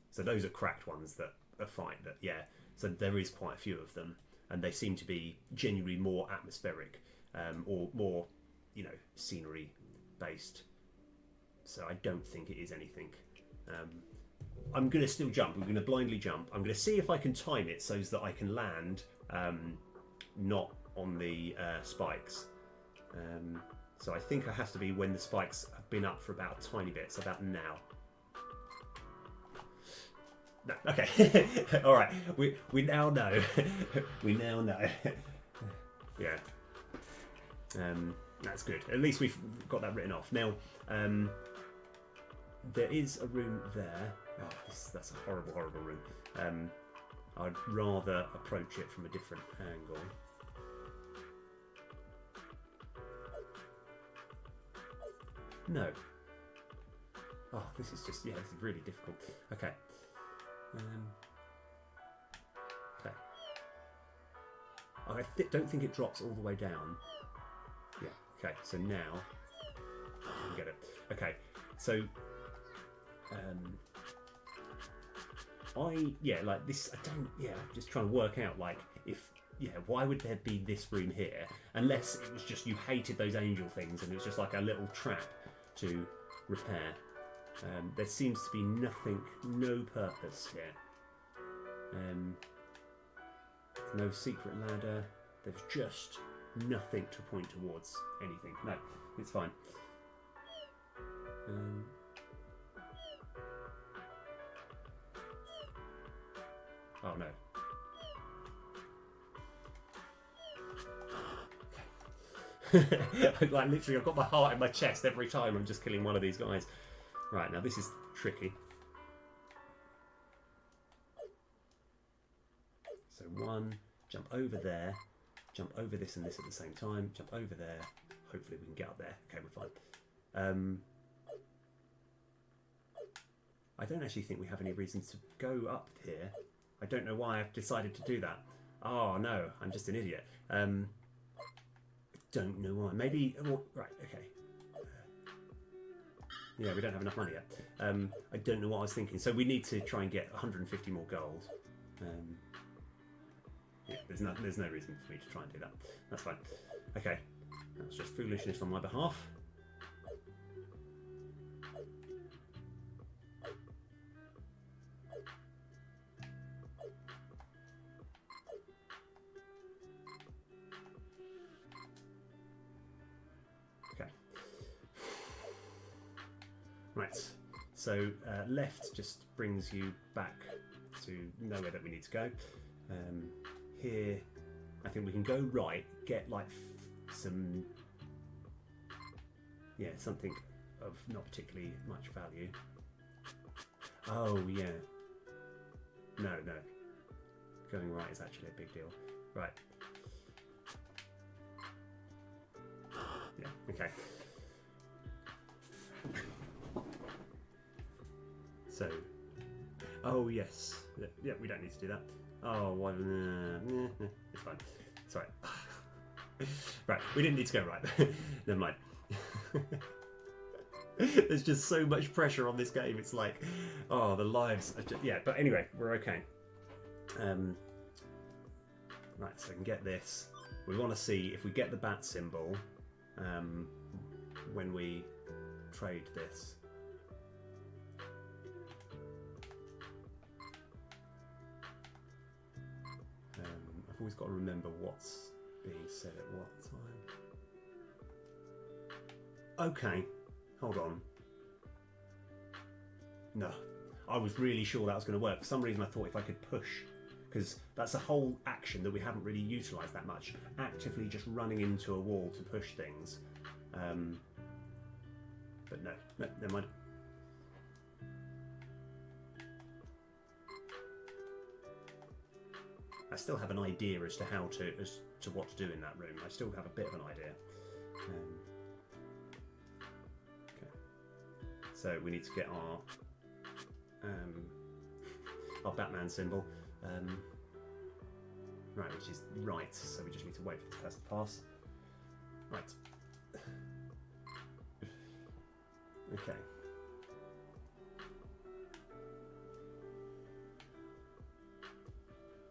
So those are cracked ones that are fine, but yeah, so there is quite a few of them, and they seem to be genuinely more atmospheric, or more, you know, scenery based. So I don't think it is anything. I'm going to still jump. I'm going to blindly jump. I'm going to see if I can time it so that I can land not on the spikes. So I think it has to be when the spikes have been up for about a tiny bit, so about now. No, okay. All right. We now know. We now know. Yeah. That's good. At least we've got that written off. Now, there is a room there. Oh, that's a horrible, horrible room. I'd rather approach it from a different angle. No. Oh, this is just, yeah, this is really difficult. Okay. Okay. I don't think it drops all the way down. Yeah, okay, so now I can get it. Okay, so like this, I'm just trying to work out, like, why would there be this room here, unless it was just you hated those angel things and it was just like a little trap to repair. There seems to be no purpose here. No secret ladder. There's just nothing to point towards anything. No, it's fine. Oh no. Like, literally, I've got my heart in my chest every time I'm just killing one of these guys. Right, now this is tricky. So one, jump over there, jump over this and this at the same time, jump over there. Hopefully we can get up there. Okay, we're fine. I don't actually think we have any reason to go up here. I don't know why I've decided to do that. Oh no, I'm just an idiot. I don't know why. Maybe, right, okay. Yeah, we don't have enough money yet. I don't know what I was thinking. So we need to try and get 150 more gold. Yeah, there's no reason for me to try and do that. That's fine. Okay, that's just foolishness on my behalf. Okay. Right. So left just brings you back to nowhere that we need to go. Here I think we can go right, get like some, yeah, something of not particularly much value. Oh yeah. No. Going right is actually a big deal. Right. Yeah, okay. So, oh yes. Yeah, we don't need to do that. Oh, why? It's fine. Sorry. Right, we didn't need to go right. Never mind. There's just so much pressure on this game. It's like, oh, the lives are just, yeah, but anyway, we're okay. Right, so we can get this. We want to see if we get the bat symbol when we trade this. I've always got to remember what's being said at what time. Okay, hold on. No, I was really sure that was going to work. For some reason I thought if I could push, because that's a whole action that we haven't really utilised that much, actively just running into a wall to push things. But no, never mind. I still have an idea as to what to do in that room. I still have a bit of an idea. Okay. So we need to get our Batman symbol. Right, which is right. So we just need to wait for the person to pass. Right. Okay.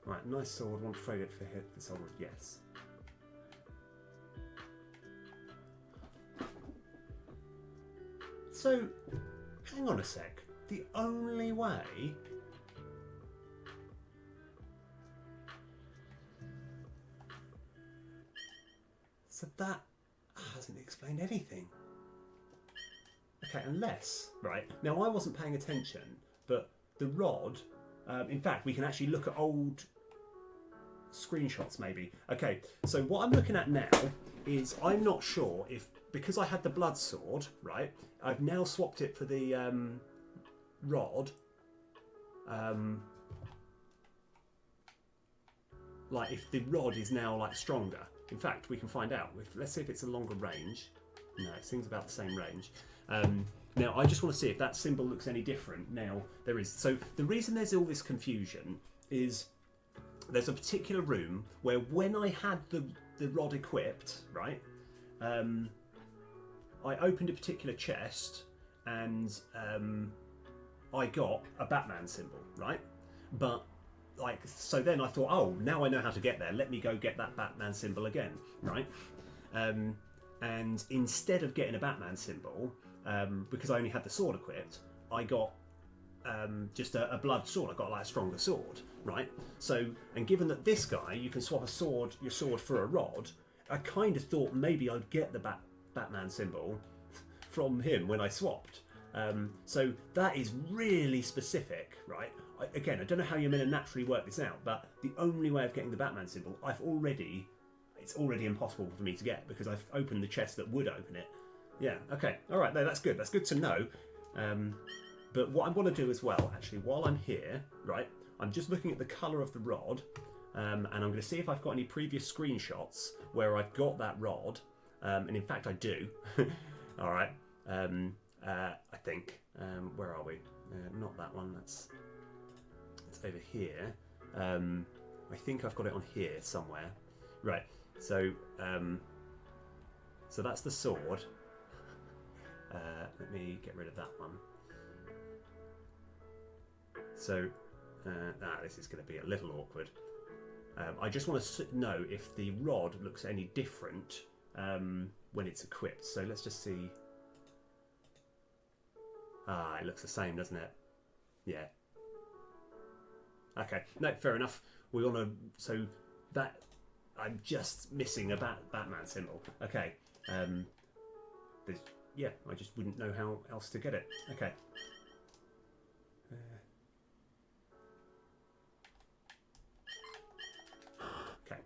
Right, nice sword. Want to trade it for hit the sword? Yes. So, hang on a sec. The only way. So that hasn't explained anything. Okay, unless, right, now I wasn't paying attention, but the rod, in fact, we can actually look at old screenshots maybe. Okay, so what I'm looking at now is I'm not sure if, because I had the blood sword, right, I've now swapped it for the rod. Like if the rod is now like stronger. In fact, we can find out. Let's see if it's a longer range. No, it seems about the same range. Now, I just want to see if that symbol looks any different. Now, there is. So the reason there's all this confusion is there's a particular room where when I had the rod equipped, right, I opened a particular chest and I got a Batman symbol, right? But like, so then I thought, oh, now I know how to get there. Let me go get that Batman symbol again, right? And instead of getting a Batman symbol, because I only had the sword equipped, I got just a blood sword. I got like a stronger sword, right? So, and given that this guy, you can swap your sword for a rod, I kind of thought maybe I'd get the Batman symbol from him when I swapped. So that is really specific, right? Again, I don't know how you're going to naturally work this out, but the only way of getting the Batman symbol, it's already impossible for me to get because I've opened the chest that would open it. Yeah, okay, all right, no, that's good. That's good to know. But what I'm going to do as well, actually, while I'm here, right, I'm just looking at the colour of the rod, and I'm going to see if I've got any previous screenshots where I've got that rod, and in fact I do. All right, I think. Where are we? Not that one. That's over here. I think I've got it on here somewhere. Right. So so that's the sword. Let me get rid of that one. So this is going to be a little awkward. I just want to know if the rod looks any different when it's equipped. So let's just see. It looks the same, doesn't it? Yeah. Okay, no, fair enough. We want to, so that, I'm just missing a Batman symbol. Okay, yeah, I just wouldn't know how else to get it. Okay. Okay,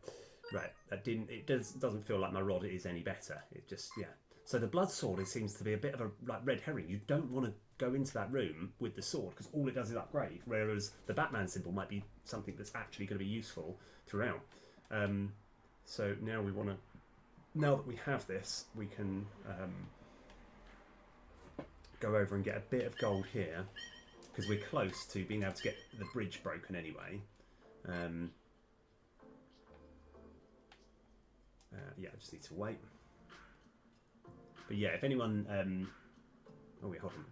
Right, that didn't. It doesn't feel like my rod is any better. It just, yeah. So the blood sword, it seems to be a bit of a like red herring. You don't want to go into that room with the sword because all it does is upgrade. Whereas the Batman symbol might be something that's actually going to be useful throughout. So now we want to. Now that we have this, we can go over and get a bit of gold here because we're close to being able to get the bridge broken anyway. Yeah, I just need to wait. But yeah, if anyone... oh wait, hold on.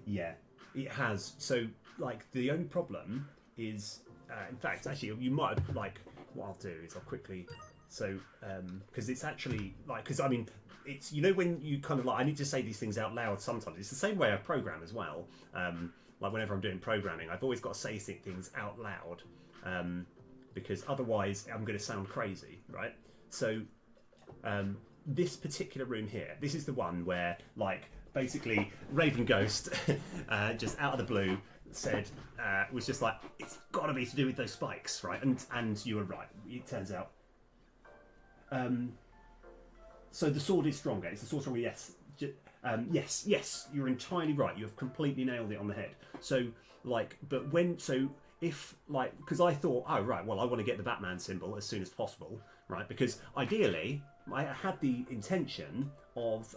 Yeah, it has. So, like, the only problem is... in fact, actually, you might have, like... What I'll do is I'll quickly... So, because it's actually... Like, because, I mean, it's... You know when you kind of like... I need to say these things out loud sometimes. It's the same way I program as well. Like, whenever I'm doing programming, I've always got to say things out loud. Because otherwise I'm going to sound crazy, right? So this particular room here, this is the one where, like, basically Raven Ghost, just out of the blue, said, was just like, it's got to be to do with those spikes, right? And you were right, it turns out. So the sword is stronger. It's the sword stronger, yes. Yes, you're entirely right. You have completely nailed it on the head. So, like, but when, so... If, like, because I thought, oh, right, well, I want to get the Batman symbol as soon as possible, right? Because ideally, I had the intention of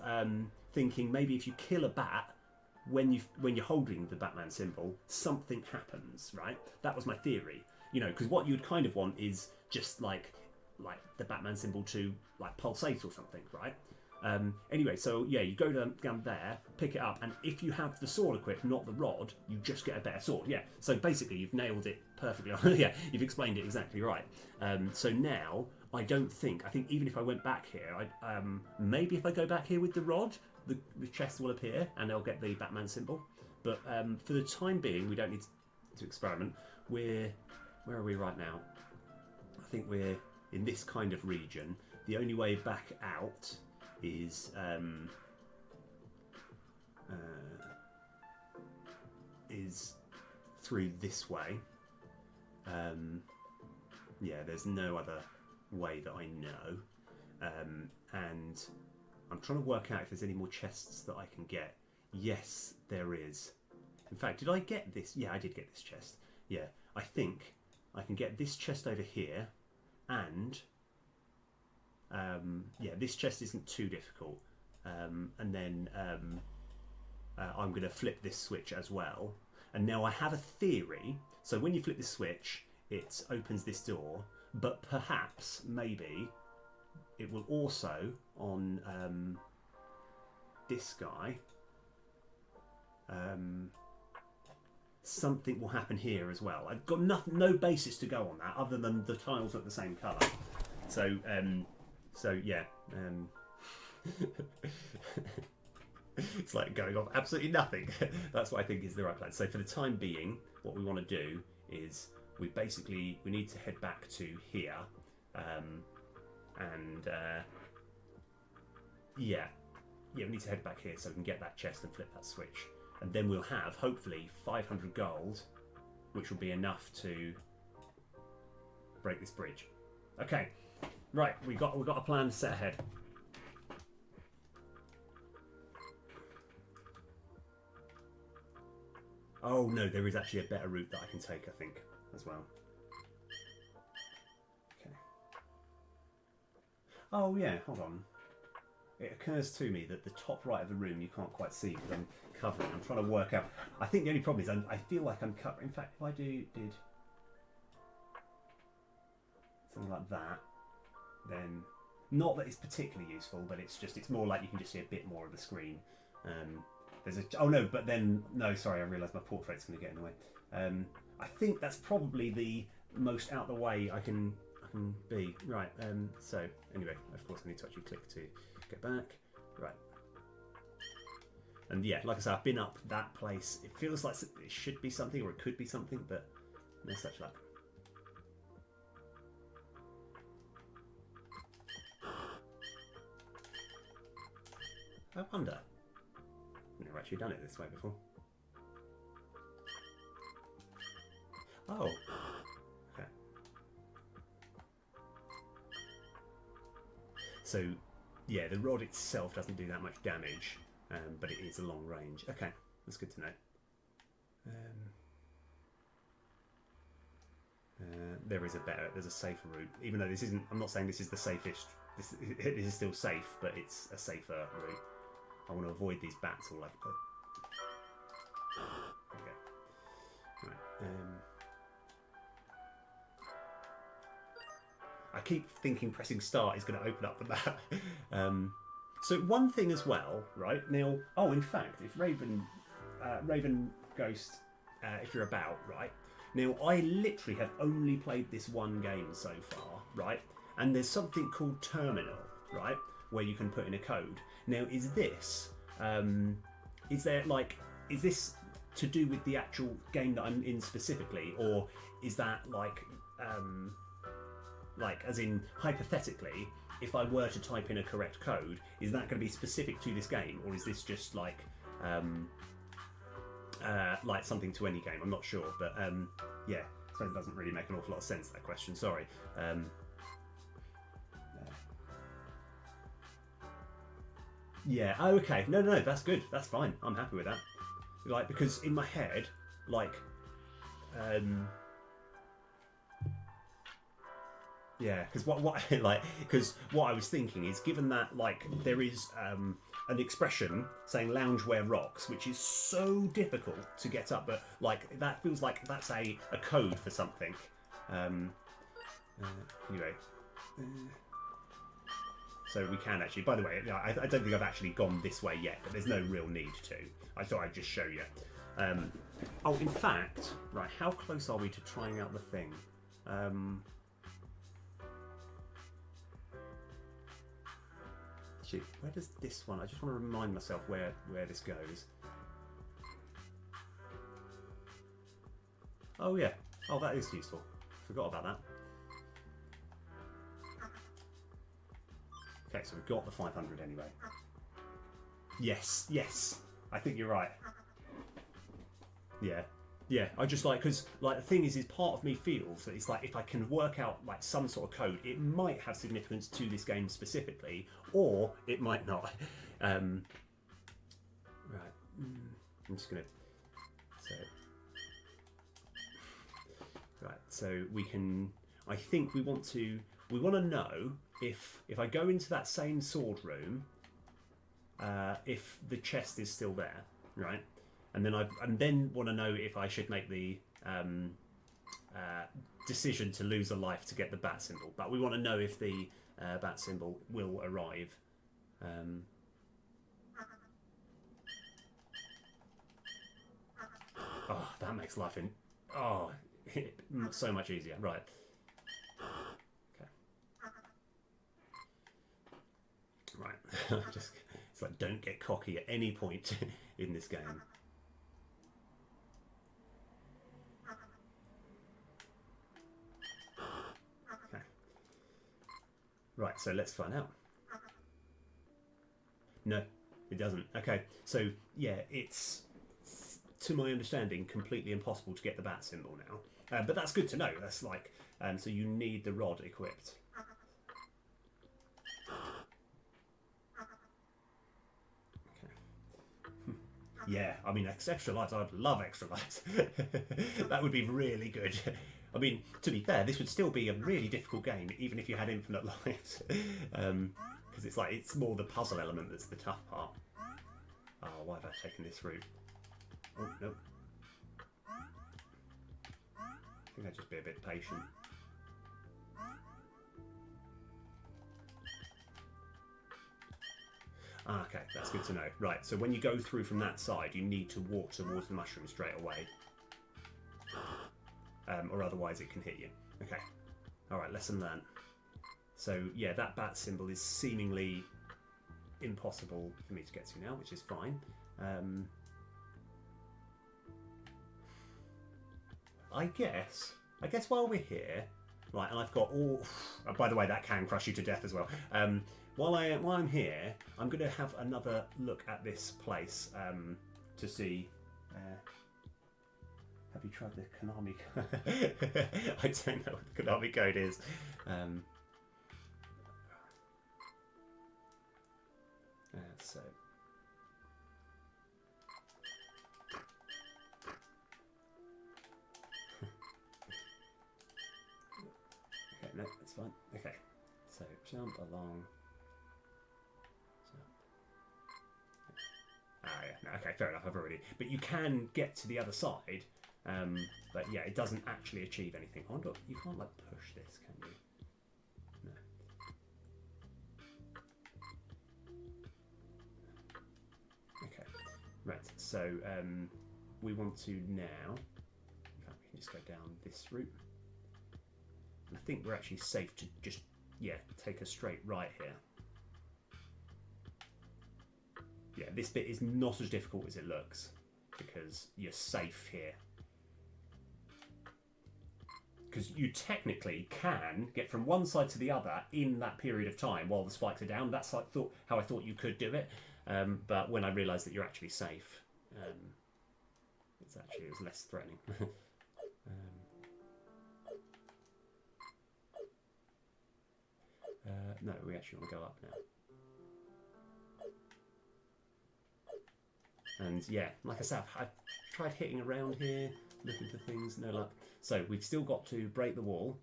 thinking maybe if you kill a bat when you're holding the Batman symbol, something happens, right? That was my theory, you know, because what you'd kind of want is just like the Batman symbol to like pulsate or something, right? Anyway, so yeah, you go down there, pick it up, and if you have the sword equipped, not the rod, you just get a better sword. Yeah, so basically you've nailed it perfectly. Yeah, you've explained it exactly right. So now, I think even if I went back here, maybe if I go back here with the rod, the chest will appear and they'll get the Batman symbol. But for the time being, we don't need to experiment. Where are we right now? I think we're in this kind of region. The only way back out is through this way. Yeah, there's no other way that I know. And I'm trying to work out if there's any more chests that I can get. Yes, there is. In fact, did I get this? Yeah, I did get this chest. Yeah, I think I can get this chest over here, and yeah, this chest isn't too difficult. And then I'm going to flip this switch as well. And now I have a theory. So when you flip this switch, it opens this door, but perhaps, maybe, it will also, on this guy, something will happen here as well. I've got no basis to go on that other than the tiles are the same colour. So, yeah. It's like going off absolutely nothing. That's what I think is the right plan. So for the time being, what we want to do is we need to head back to here, yeah, we need to head back here so we can get that chest and flip that switch, and then we'll have hopefully 500 gold, which will be enough to break this bridge. Okay, right, we got a plan set ahead. Oh no, there is actually a better route that I can take, I think, as well. Okay. Oh yeah, hold on. It occurs to me that the top right of the room you can't quite see because I'm covering. I'm trying to work out. I think the only problem is I feel like I'm covering. In fact, if I did something like that, then not that it's particularly useful, but it's more like you can just see a bit more of the screen. Sorry, I realised my portrait's going to get in the way. I think that's probably the most out the way I can be. Right, so anyway, of course I need to actually click to get back. Right. And yeah, like I said, I've been up that place. It feels like it should be something, or it could be something, but no such luck. I wonder. I've never actually done it this way before. Oh. Okay. So, yeah, the rod itself doesn't do that much damage, but it is a long range. Okay, that's good to know. There's a safer route. Even though this isn't, I'm not saying this is the safest. It is still safe, but it's a safer route. I want to avoid these bats all over. There we go. Right. I keep thinking pressing start is going to open up the map. So one thing as well, right now. Oh, in fact, if Raven Ghost, if you're about, right now, I literally have only played this one game so far, right? And there's something called Terminal, right, where you can put in a code. Now, is this to do with the actual game that I'm in specifically, or is that like as in hypothetically, if I were to type in a correct code, is that going to be specific to this game, or is this just like something to any game? I'm not sure, but yeah, I suppose it doesn't really make an awful lot of sense, that question. Sorry. Yeah. Oh, okay. No, that's good. That's fine. I'm happy with that. Like, because in my head, like, yeah, because what I was thinking is, given that like there is an expression saying loungewear rocks, which is so difficult to get up, but like that feels like that's a code for something. Anyway, so we can actually. By the way, I don't think I've actually gone this way yet, but there's no real need to. I thought I'd just show you. Oh, in fact, right, how close are we to trying out the thing? Actually, where does this one? I just want to remind myself where this goes. Oh yeah. Oh, that is useful. Forgot about that. Okay, so we've got the 500 anyway. Yes. I think you're right. Yeah. Yeah, I just like, because like the thing is part of me feels that it's like if I can work out like some sort of code, it might have significance to this game specifically, or it might not. Right, I'm just gonna. So we can. I think we want to know if I go into that same sword room, if the chest is still there, right? And then want to know if I should make the decision to lose a life to get the bat symbol. But we want to know if the bat symbol will arrive. Oh, that makes life so much easier. Right. Okay. Right. It's like, don't get cocky at any point in this game. Right, so let's find out. No, it doesn't. Okay, so yeah, it's, to my understanding, completely impossible to get the bat symbol now. But that's good to know. That's like, so you need the rod equipped. Okay. Yeah, I mean, extra lives. I'd love extra lives. That would be really good. I mean, to be fair, this would still be a really difficult game, even if you had infinite lives. Because it's more the puzzle element that's the tough part. Oh, why have I taken this route? Oh, no. I think I'd just be a bit patient. Ah, okay, that's good to know. Right, so when you go through from that side, you need to walk towards the mushroom straight away. Or otherwise it can hit you. Okay. Alright, lesson learned. So, yeah, that bat symbol is seemingly impossible for me to get to now, which is fine. I guess while we're here, right, and I've got all... Oh, by the way, that can crush you to death as well. While I'm here, I'm going to have another look at this place to see... have you tried the Konami code? I don't know what the Konami code is. So. Okay, no, that's fine. Okay, so jump along. Ah, yeah, no, okay, fair enough, I've already... But you can get to the other side, but yeah, it doesn't actually achieve anything. I wonder, you can't, like, push this, can you? No. Okay, right, so we want to now... In fact, we can just go down this route. And I think we're actually safe to just, yeah, take a straight right here. Yeah, this bit is not as difficult as it looks because you're safe here. Because you technically can get from one side to the other in that period of time while the spikes are down. That's how I thought you could do it. But when I realised that you're actually safe, it was less threatening. No, we actually want to go up now. And yeah, like I said, I've tried hitting around here, looking for things, no luck. So we've still got to break the wall.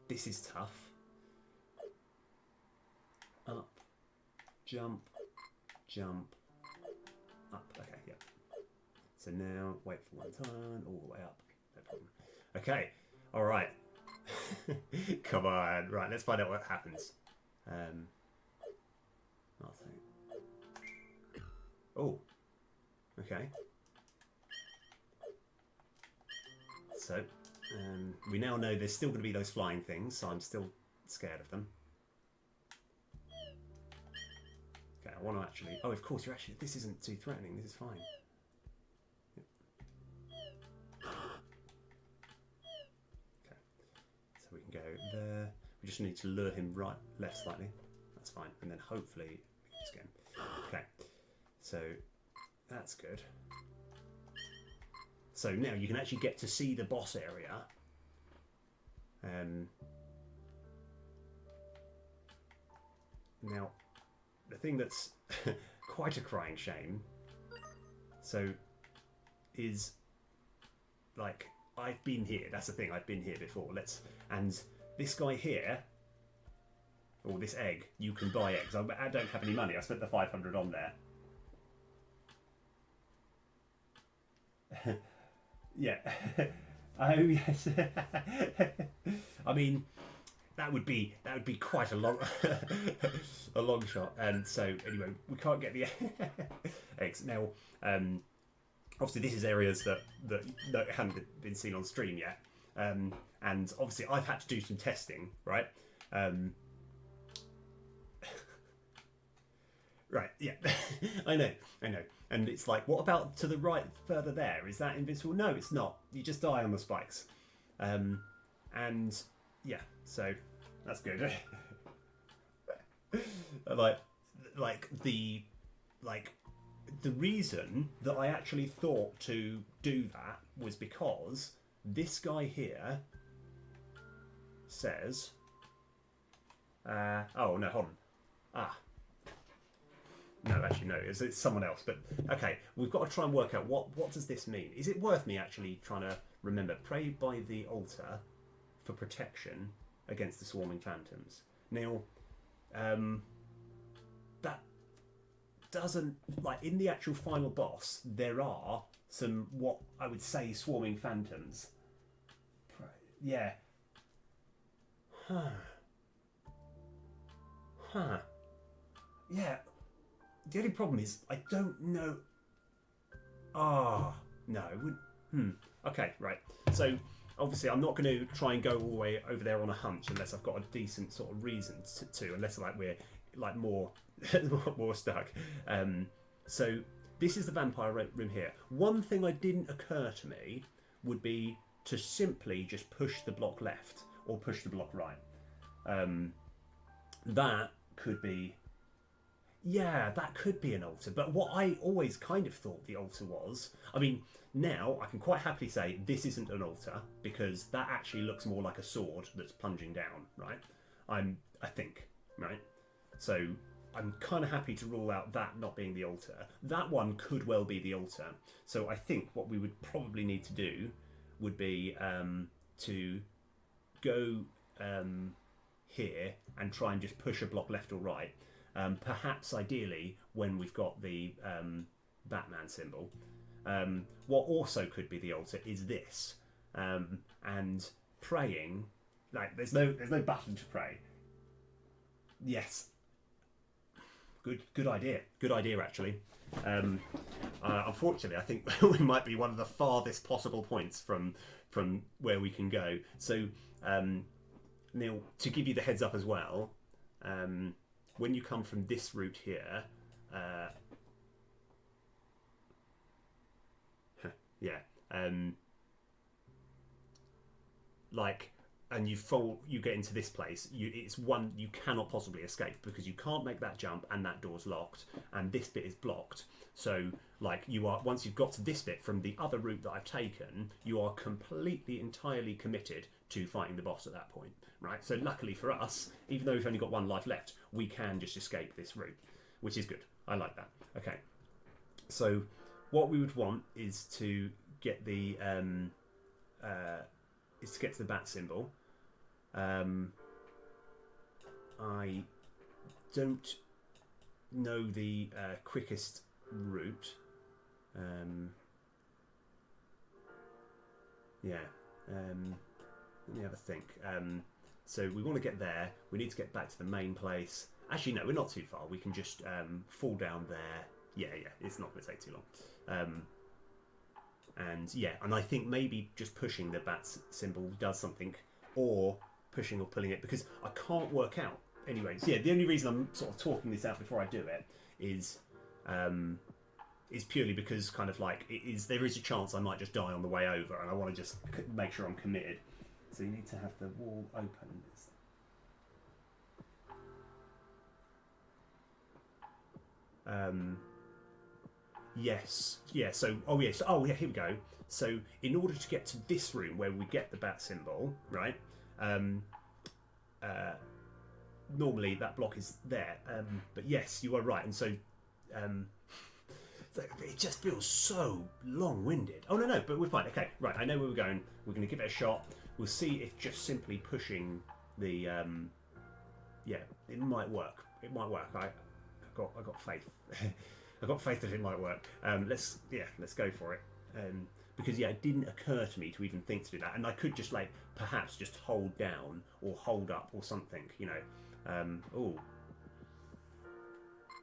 This is tough. Up, jump, jump, up. Okay, yeah. So now wait for one turn, all the way up. No problem. Okay, all right. Come on. Right, let's find out what happens. I'll take... Oh, okay. So, we now know there's still going to be those flying things, so I'm still scared of them. Okay, I want to actually... Oh, of course, you're actually... This isn't too threatening, this is fine. Yep. Okay, so we can go there. We just need to lure him left slightly. That's fine, and then hopefully we can just get him. Okay. So that's good. So now you can actually get to see the boss area. Now, the thing that's quite a crying shame, so is like I've been here. That's the thing. I've been here before. And this guy here. Or this egg, you can buy eggs. I don't have any money. I spent the 500 on there. Yeah. Oh yes. I mean, that would be quite a long a long shot. And so anyway, we can't get the eggs now. Obviously, this is areas that hadn't been seen on stream yet. And obviously, I've had to do some testing, right? Right, yeah, I know. And it's like, what about to the right further there? Is that invincible? No, it's not. You just die on the spikes. And yeah, so that's good. like the reason that I actually thought to do that was because this guy here says, oh no, hold on. No, actually, no. It's someone else. But okay, we've got to try and work out what does this mean. Is it worth me actually trying to remember? Pray by the altar for protection against the swarming phantoms. Now, that doesn't in the actual final boss. There are some what I would say swarming phantoms. Yeah. Huh. Yeah. The only problem is I don't know. No, it wouldn't. Okay, right. So obviously I'm not going to try and go all the way over there on a hunch unless I've got a decent sort of reason to unless we're more more stuck. So this is the vampire room here. One thing that didn't occur to me would be to simply just push the block left or push the block right. That could be. Yeah, that could be an altar. But what I always kind of thought the altar was, I mean, now I can quite happily say this isn't an altar because that actually looks more like a sword that's plunging down, right? I think, right? So I'm kind of happy to rule out that not being the altar. That one could well be the altar. So I think what we would probably need to do would be to go here and try and just push a block left or right. Perhaps ideally when we've got the Batman symbol. What also could be the altar is this, and praying. Like there's no button to pray. Yes, good idea. Good idea actually. Unfortunately, I think we might be one of the farthest possible points from where we can go. So, Neil, to give you the heads up as well, when you come from this route here, yeah, like, and you get into this place. It's one you cannot possibly escape because you can't make that jump, and that door's locked, and this bit is blocked. So, like, once you've got to this bit from the other route that I've taken, you are completely, entirely committed to fighting the boss at that point, right? So, luckily for us, even though we've only got one life left, we can just escape this route, which is good. I like that. Okay, so what we would want is to get the bat symbol. I don't know the quickest route. Let me have a think. So we want to get there. We need to get back to the main place. Actually, no, we're not too far. We can just fall down there. Yeah, it's not going to take too long. And I think maybe just pushing the bat symbol does something, or pushing or pulling it, because I can't work out. Anyways, yeah, the only reason I'm sort of talking this out before I do it is purely because kind of like there is a chance I might just die on the way over, and I want to just make sure I'm committed. So you need to have the wall open. Yes. Yeah. So, yes. Oh, yeah. Here we go. So, in order to get to this room where we get the bat symbol, right? Normally that block is there, but yes, you are right. And so, it just feels so long-winded. Oh no, but we're fine. Okay, right. I know where we're going. We're going to give it a shot. We'll see if just simply pushing the, it might work. It might work. I got faith. I got faith that it might work. Let's go for it. Because it didn't occur to me to even think to do that, and I could just perhaps just hold down or hold up or something, Oh.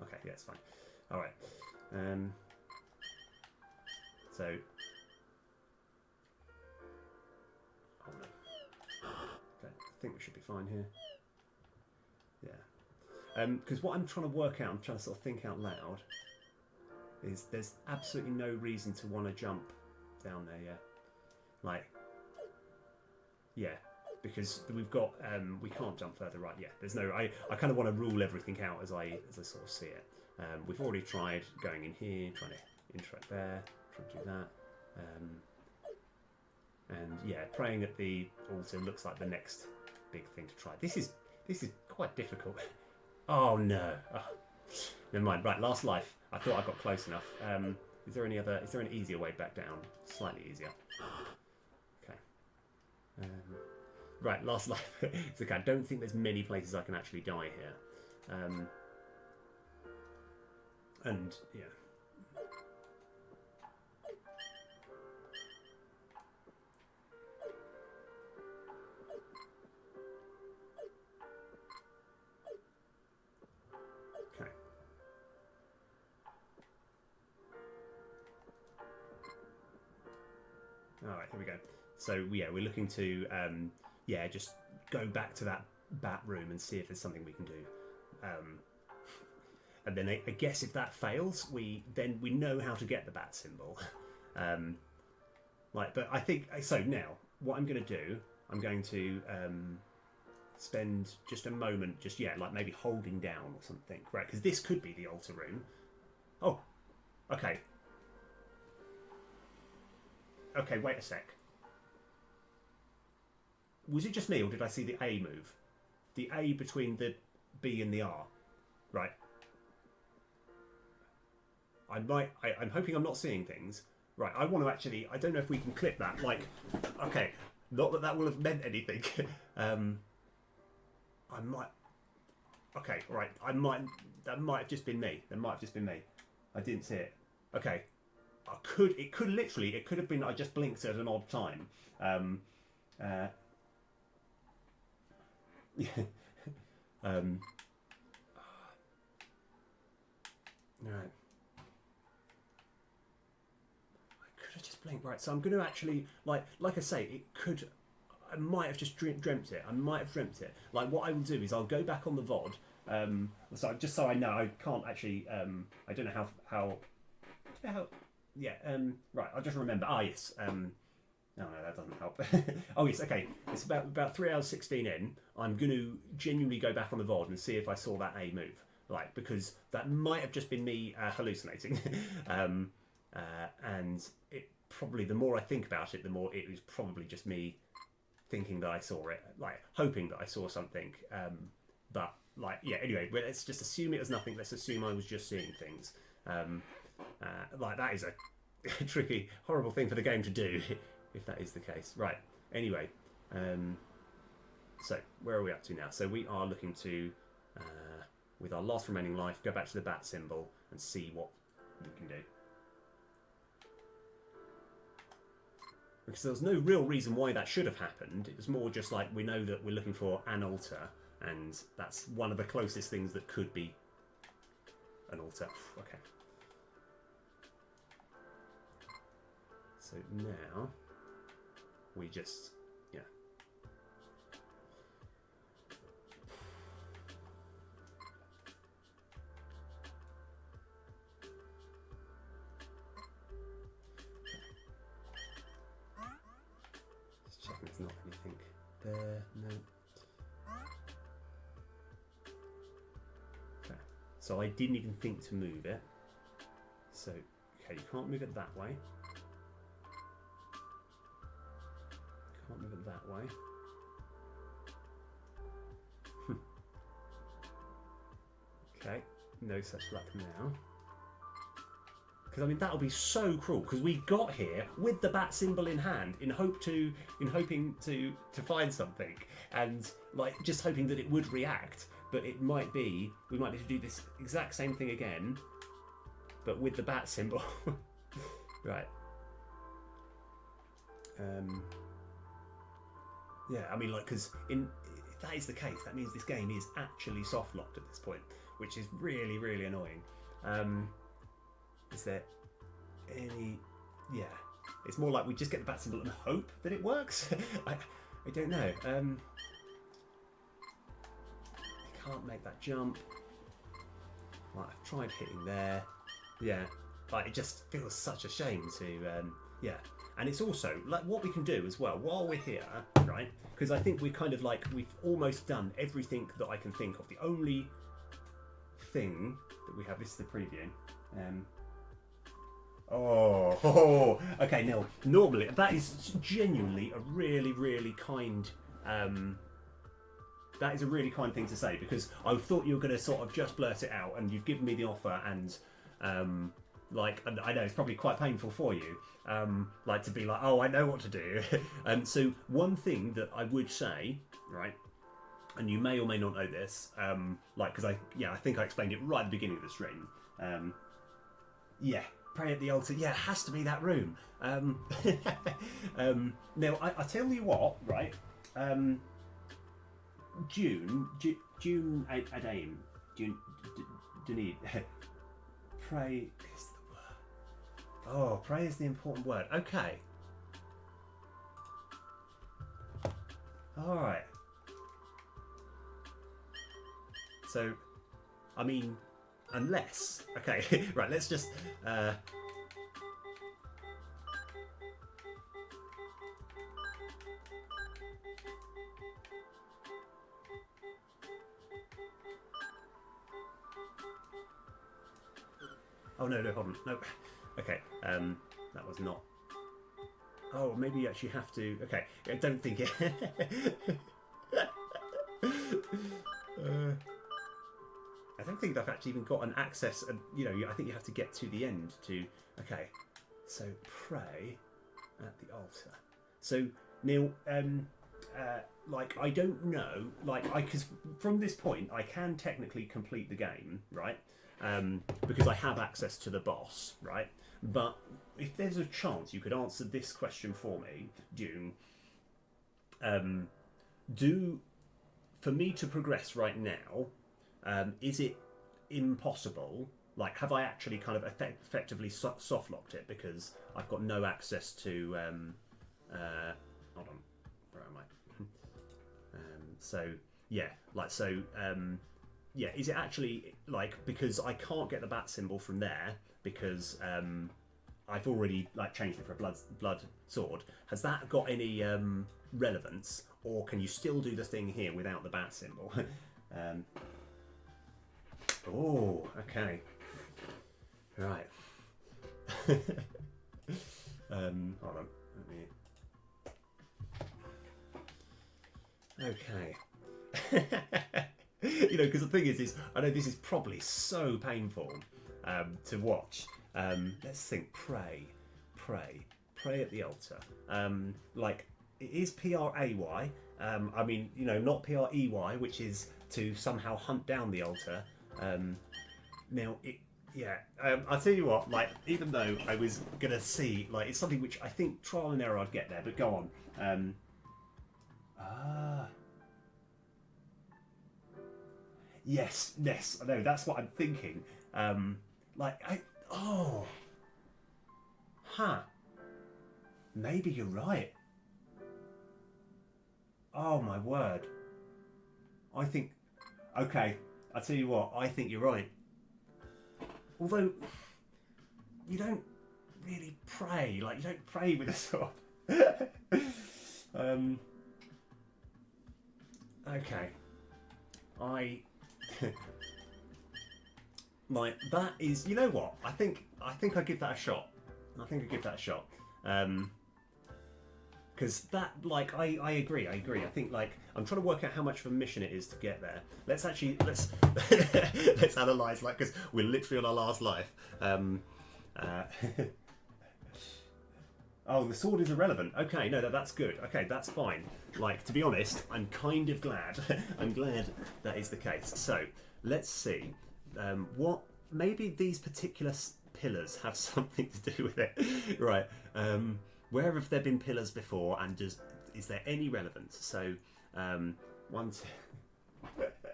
Okay, yeah, it's fine. All right. So. Oh no. Okay, I think we should be fine here. Yeah. Because what I'm trying to work out, I'm trying to sort of think out loud, is there's absolutely no reason to want to jump down there yet. Because we've got we can't jump further right. Yeah, there's no. I kind of want to rule everything out as I sort of see it. We've already tried going in here, trying to interact there, trying to do that, and praying at the altar looks like the next big thing to try. This is quite difficult. Oh no. Oh, never mind. Right, last life. I thought I got close enough. Is there an easier way back down? Slightly easier. Okay. Right, last life. It's okay. I don't think there's many places I can actually die here. And yeah. Okay. All right, here we go. So we're looking to just go back to that bat room and see if there's something we can do. And then I guess if that fails, we know how to get the bat symbol. But I think so. Now, what I'm going to do, I'm going to spend just a moment, maybe holding down or something, right? Because this could be the altar room. Oh, okay. Okay, wait a sec. Was it just me, or did I see the A move? The A between the B and the R. Right. I'm hoping I'm not seeing things. Right, I want to actually... I don't know if we can clip that. Like, okay, not that that will have meant anything. I might... Okay, right, I might... That might have just been me. That might have just been me. I didn't see it. Okay. It could literally... It could have been I just blinked at an odd time. Yeah. Right. I just blinked. Right, so I'm going to actually, like I say, it could... I might have just dreamt it. I might have dreamt it. Like, what I will do is I'll go back on the VOD, so just so I know, I can't actually, I don't know how yeah, right, I'll just remember. Ah, yes, no, that doesn't help. Oh, yes, okay, it's about 3 hours 16 in. I'm going to genuinely go back on the VOD and see if I saw that A move. Like, because that might have just been me hallucinating. And it probably, the more I think about it, the more it was probably just me thinking that I saw it, like hoping that I saw something. But like, yeah, anyway, well, let's just assume it was nothing. Let's assume I was just seeing things. Like, that is a tricky, horrible thing for the game to do, if that is the case. Right, anyway, so where are we up to now? So we are looking to, with our last remaining life, go back to the bat symbol and see what we can do. Because there was no real reason why that should have happened. It was more just like, we know that we're looking for an altar, and that's one of the closest things that could be an altar. Okay. So now we just, yeah. Just checking there's not anything there. No. Okay. So I didn't even think to move it. So, okay, you can't move it that way. Can't move it that way. Okay, no such luck now. Because I mean, that'll be so cruel. Because we got here with the bat symbol in hand, in hoping to find something, and like just hoping that it would react. But it might be we might need to do this exact same thing again, but with the bat symbol. Right. Yeah, I mean, like, because if that is the case, that means this game is actually soft locked at this point, which is really, really annoying. Is there any... Yeah, it's more like we just get the bat symbol and hope that it works. I don't know. I can't make that jump. Like, I've tried hitting there. Yeah, like, it just feels such a shame to... yeah. And it's also, like, what we can do as well, while we're here, right, because I think we're kind of like, we've almost done everything that I can think of. The only thing that we have, this is the preview. Okay, Neil, normally, that is genuinely a really, really kind, that is a really kind thing to say, because I thought you were going to sort of just blurt it out, and you've given me the offer, and, like, and I know it's probably quite painful for you, like to be like, oh, I know what to do. So one thing that I would say, right, and you may or may not know this, like, because I think I explained it right at the beginning of the stream. Yeah, pray at the altar. Yeah, it has to be that room. Now, I tell you what, right? June Adaim, June Dunid. Pray is the word. Oh, pray is the important word. Okay. All right. So, I mean, unless... Okay, right, let's just... Oh, no, hold on. No. Okay, that was not... Oh, maybe you actually have to... Okay, I don't think it... don't think I've actually even got an access. You know, I think you have to get to the end to. Okay, so pray at the altar. So Neil, like I don't know, like because from this point I can technically complete the game, right? Because I have access to the boss, right? But if there's a chance you could answer this question for me, Dune, for me to progress right now, is it impossible? Like, have I actually kind of effectively soft locked it because I've got no access to? Hold on, where am I? So yeah, like so. Yeah, is it actually like because I can't get the bat symbol from there because I've already like changed it for a blood sword. Has that got any relevance, or can you still do the thing here without the bat symbol? Oh, okay, right. Hold on. Okay. You know, because the thing is I know this is probably so painful to watch. Let's think. Pray at the altar. Like it is Pray. I mean, you know, not Prey, which is to somehow hunt down the altar. Now, yeah. I'll tell you what. Like, even though I was gonna see, like, it's something which I think trial and error I'd get there. But go on. Yes, I know, that's what I'm thinking. Maybe you're right. Oh my word. Okay, I'll tell you what, I think you're right. Although, you don't really pray, like, you don't pray with a sword. Okay. Like that is, you know what? I think I give that a shot. Because that, like, I agree. I think, like, I'm trying to work out how much of a mission it is to get there. Let's let's analyze, like, because we're literally on our last life. Oh, the sword is irrelevant. Okay, no, that's good. Okay, that's fine. Like, to be honest, I'm kind of glad. I'm glad that is the case. So, let's see. What? Maybe these particular pillars have something to do with it. Right. Where have there been pillars before, and is there any relevance? So, one, two.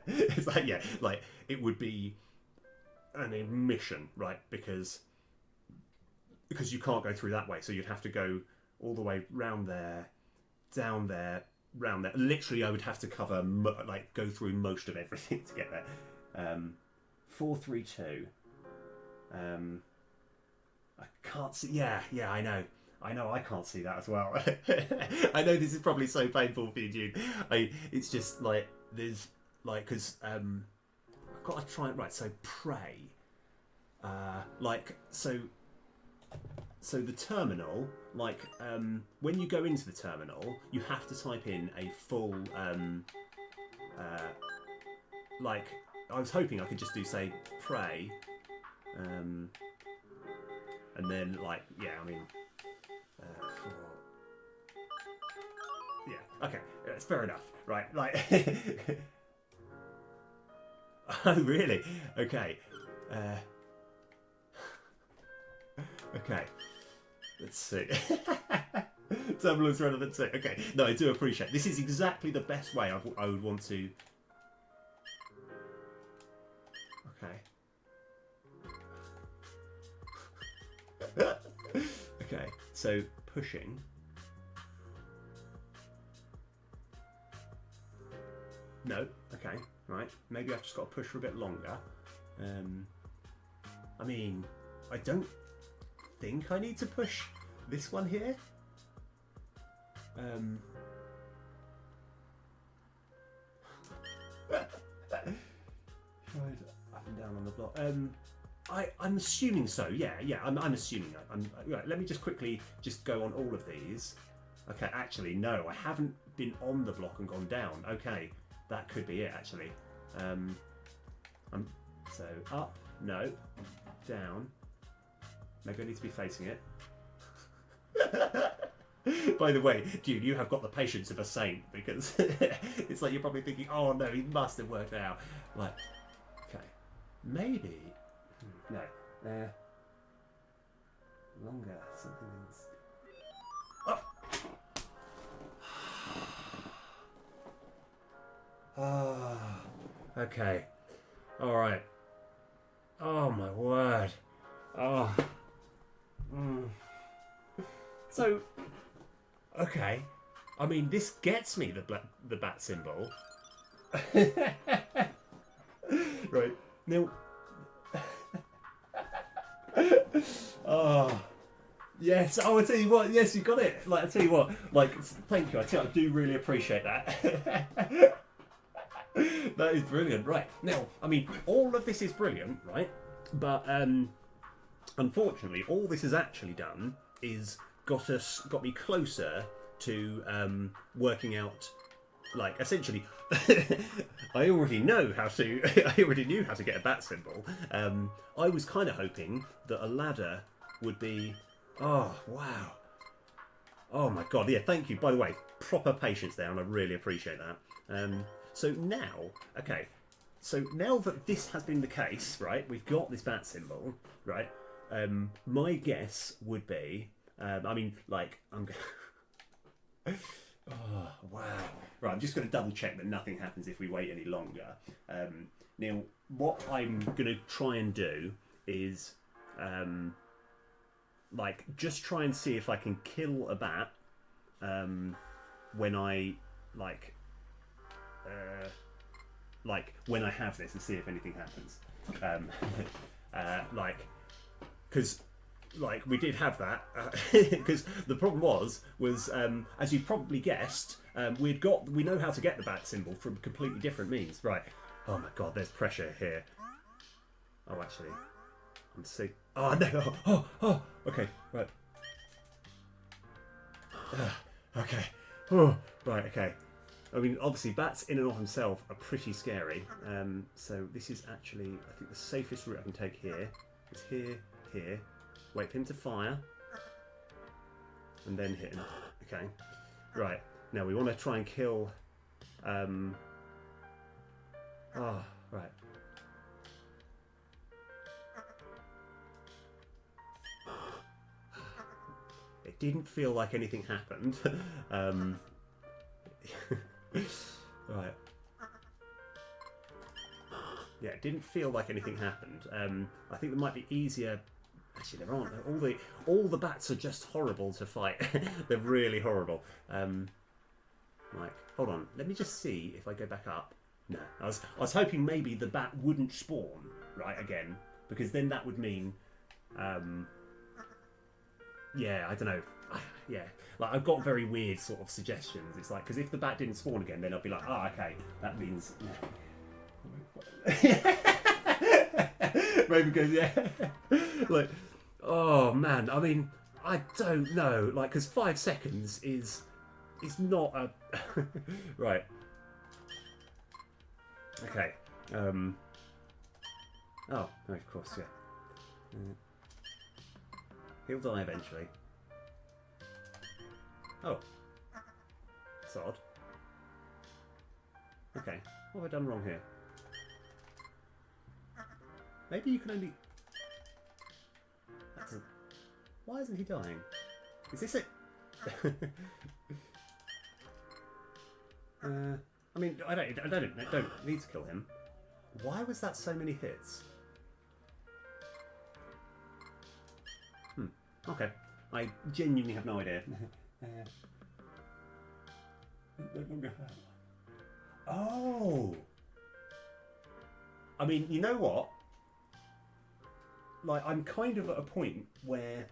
It's like, yeah, like, it would be an omission, right? Because you can't go through that way, so you'd have to go all the way round there, down there, round there. Literally, I would have to cover, like, go through most of everything to get there. 4, 3, 2. I can't see. Yeah, I know. I can't see that as well. I know this is probably so painful for you, Jude. It's just like there's like because I've got to try it right. So pray, like so. So the terminal, like, when you go into the terminal, you have to type in a full, like, I was hoping I could just do, say, pray, and then, like, yeah, I mean, yeah, okay, that's fair enough, right, like, oh, really? Okay, okay. Let's see. Terminal is relevant too. Okay, no, I do appreciate. This is exactly the best way I would want to. Okay. Okay, so pushing. No. Okay. Right. Maybe I've just got to push for a bit longer. I mean, I don't think I need to push this one here. Tried up and down on the block. I'm assuming so. Yeah. I'm assuming. Right. Let me just quickly go on all of these. Okay. Actually, no. I haven't been on the block and gone down. Okay. That could be it. Actually. So up, no, down. Maybe I need to be facing it. By the way, dude, you have got the patience of a saint, because it's like you're probably thinking, oh no, he must have worked out. Like, okay, maybe, no, longer, something else. Oh. Okay, all right. Oh my word. Oh. So, okay. I mean, this gets me the bat symbol. Right now. Oh. Yes. Oh, I tell you what. Yes, you got it. Like I tell you what. Like, thank you. I tell you, I do really appreciate that. That is brilliant. Right now, I mean, all of this is brilliant, right? But unfortunately, all this has actually done is got me closer to working out, like, essentially I already know how to I already knew how to get a bat symbol. I was kind of hoping that a ladder would be, oh wow, oh my god, yeah, thank you, by the way, proper patience there, and I really appreciate that. So now, okay, so now that this has been the case, right, we've got this bat symbol, right, my guess would be, I mean, like, I'm going oh, wow. Right, I'm just going to double check that nothing happens if we wait any longer. Now, what I'm going to try and do is, like, just try and see if I can kill a bat when I, like, when I have this, and see if anything happens. Like, because, like, we did have that, because the problem was as you probably guessed, we know how to get the bat symbol from completely different means. Right. Oh my god, there's pressure here. Oh, actually, I'm sick. Oh no. Oh. Okay. Right. Okay. Oh. Right. Okay. I mean, obviously, bats in and of themselves are pretty scary. So this is actually, I think, the safest route I can take here is here. Wait for him to fire, and then hit him. Okay. Right. Now we want to try and kill. Oh, right. It didn't feel like anything happened. Right. Yeah, it didn't feel like anything happened. I think it might be easier. Actually, there aren't. All the bats are just horrible to fight. They're really horrible. Right, hold on. Let me just see if I go back up. No, I was hoping maybe the bat wouldn't spawn, right, again, because then that would mean, yeah, I don't know. Yeah, like, I've got very weird sort of suggestions. It's like, because if the bat didn't spawn again, then I'd be like, oh, okay, that means. Maybe because, yeah. Like, oh man, I mean, I don't know, like, because 5 seconds is not a right. Okay. Oh, no, of course, yeah. He'll die eventually. Oh, it's odd. Okay, what have I done wrong here? Maybe you can only. Why isn't he dying? Is this it? I mean, I don't need to kill him. Why was that so many hits? Okay, I genuinely have no idea. Oh, I mean, you know what? Like, I'm kind of at a point where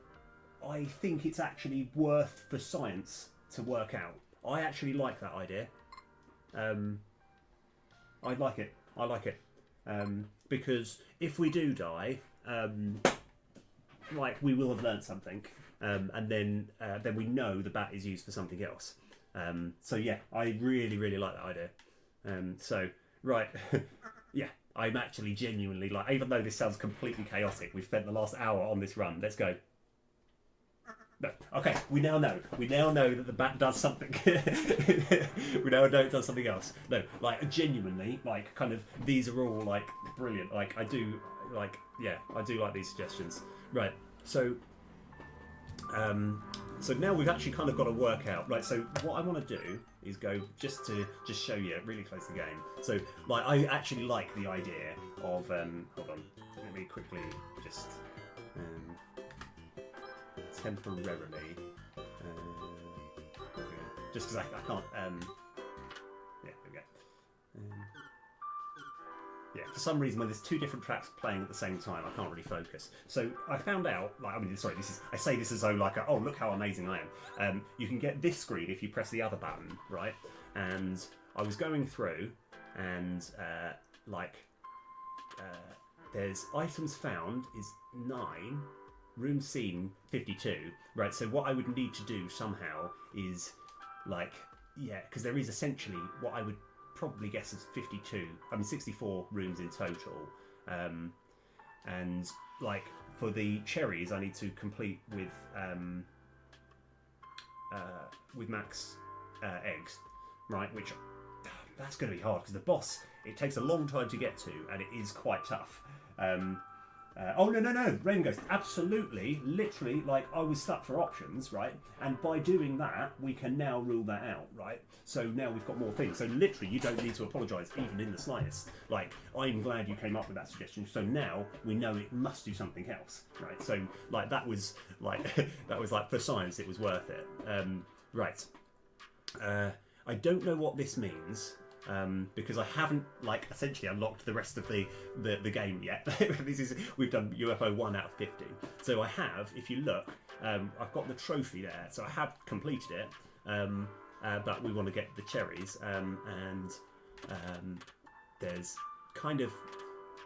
I think it's actually worth for science to work out. I actually like that idea. I like it. I like it. Because if we do die, like, we will have learnt something, and then we know the bat is used for something else. So yeah, I really, really like that idea. So right, yeah, I'm actually genuinely like, even though this sounds completely chaotic, we've spent the last hour on this run. Let's go. No. Okay, we now know. We now know that the bat does something. We now know it does something else. No, like genuinely, like kind of these are all like brilliant. Like I do like I do like these suggestions. Right. So so now we've actually kind of got to work out. Right, so what I want to do is go just to show you really close the game. So like I actually like the idea of hold on. Let me quickly just temporarily just because I can't yeah, there we go. Yeah, for some reason when there's two different tracks playing at the same time I can't really focus. So I found out, like, I mean, sorry, I say this as though like oh look how amazing I am. You can get this screen if you press the other button, right? And I was going through and there's items found is 9, room seen 52, right? So what I would need to do somehow is like, yeah, because there is essentially what I would probably guess is 52, I mean 64 rooms in total, and like for the cherries I need to complete with max eggs, right? Which that's going to be hard because the boss, it takes a long time to get to and it is quite tough. Oh no, Rain Ghost, absolutely, literally, like I was stuck for options, right? And by doing that, we can now rule that out, right? So now we've got more things. So literally, you don't need to apologise even in the slightest. Like, I'm glad you came up with that suggestion. So now we know it must do something else, right? So like that was like for science, it was worth it. Right. I don't know what this means. Because I haven't like essentially unlocked the rest of the game yet. We've done UFO 1 out of 50. So I have, if you look, I've got the trophy there. So I have completed it, but we want to get the cherries, and there's kind of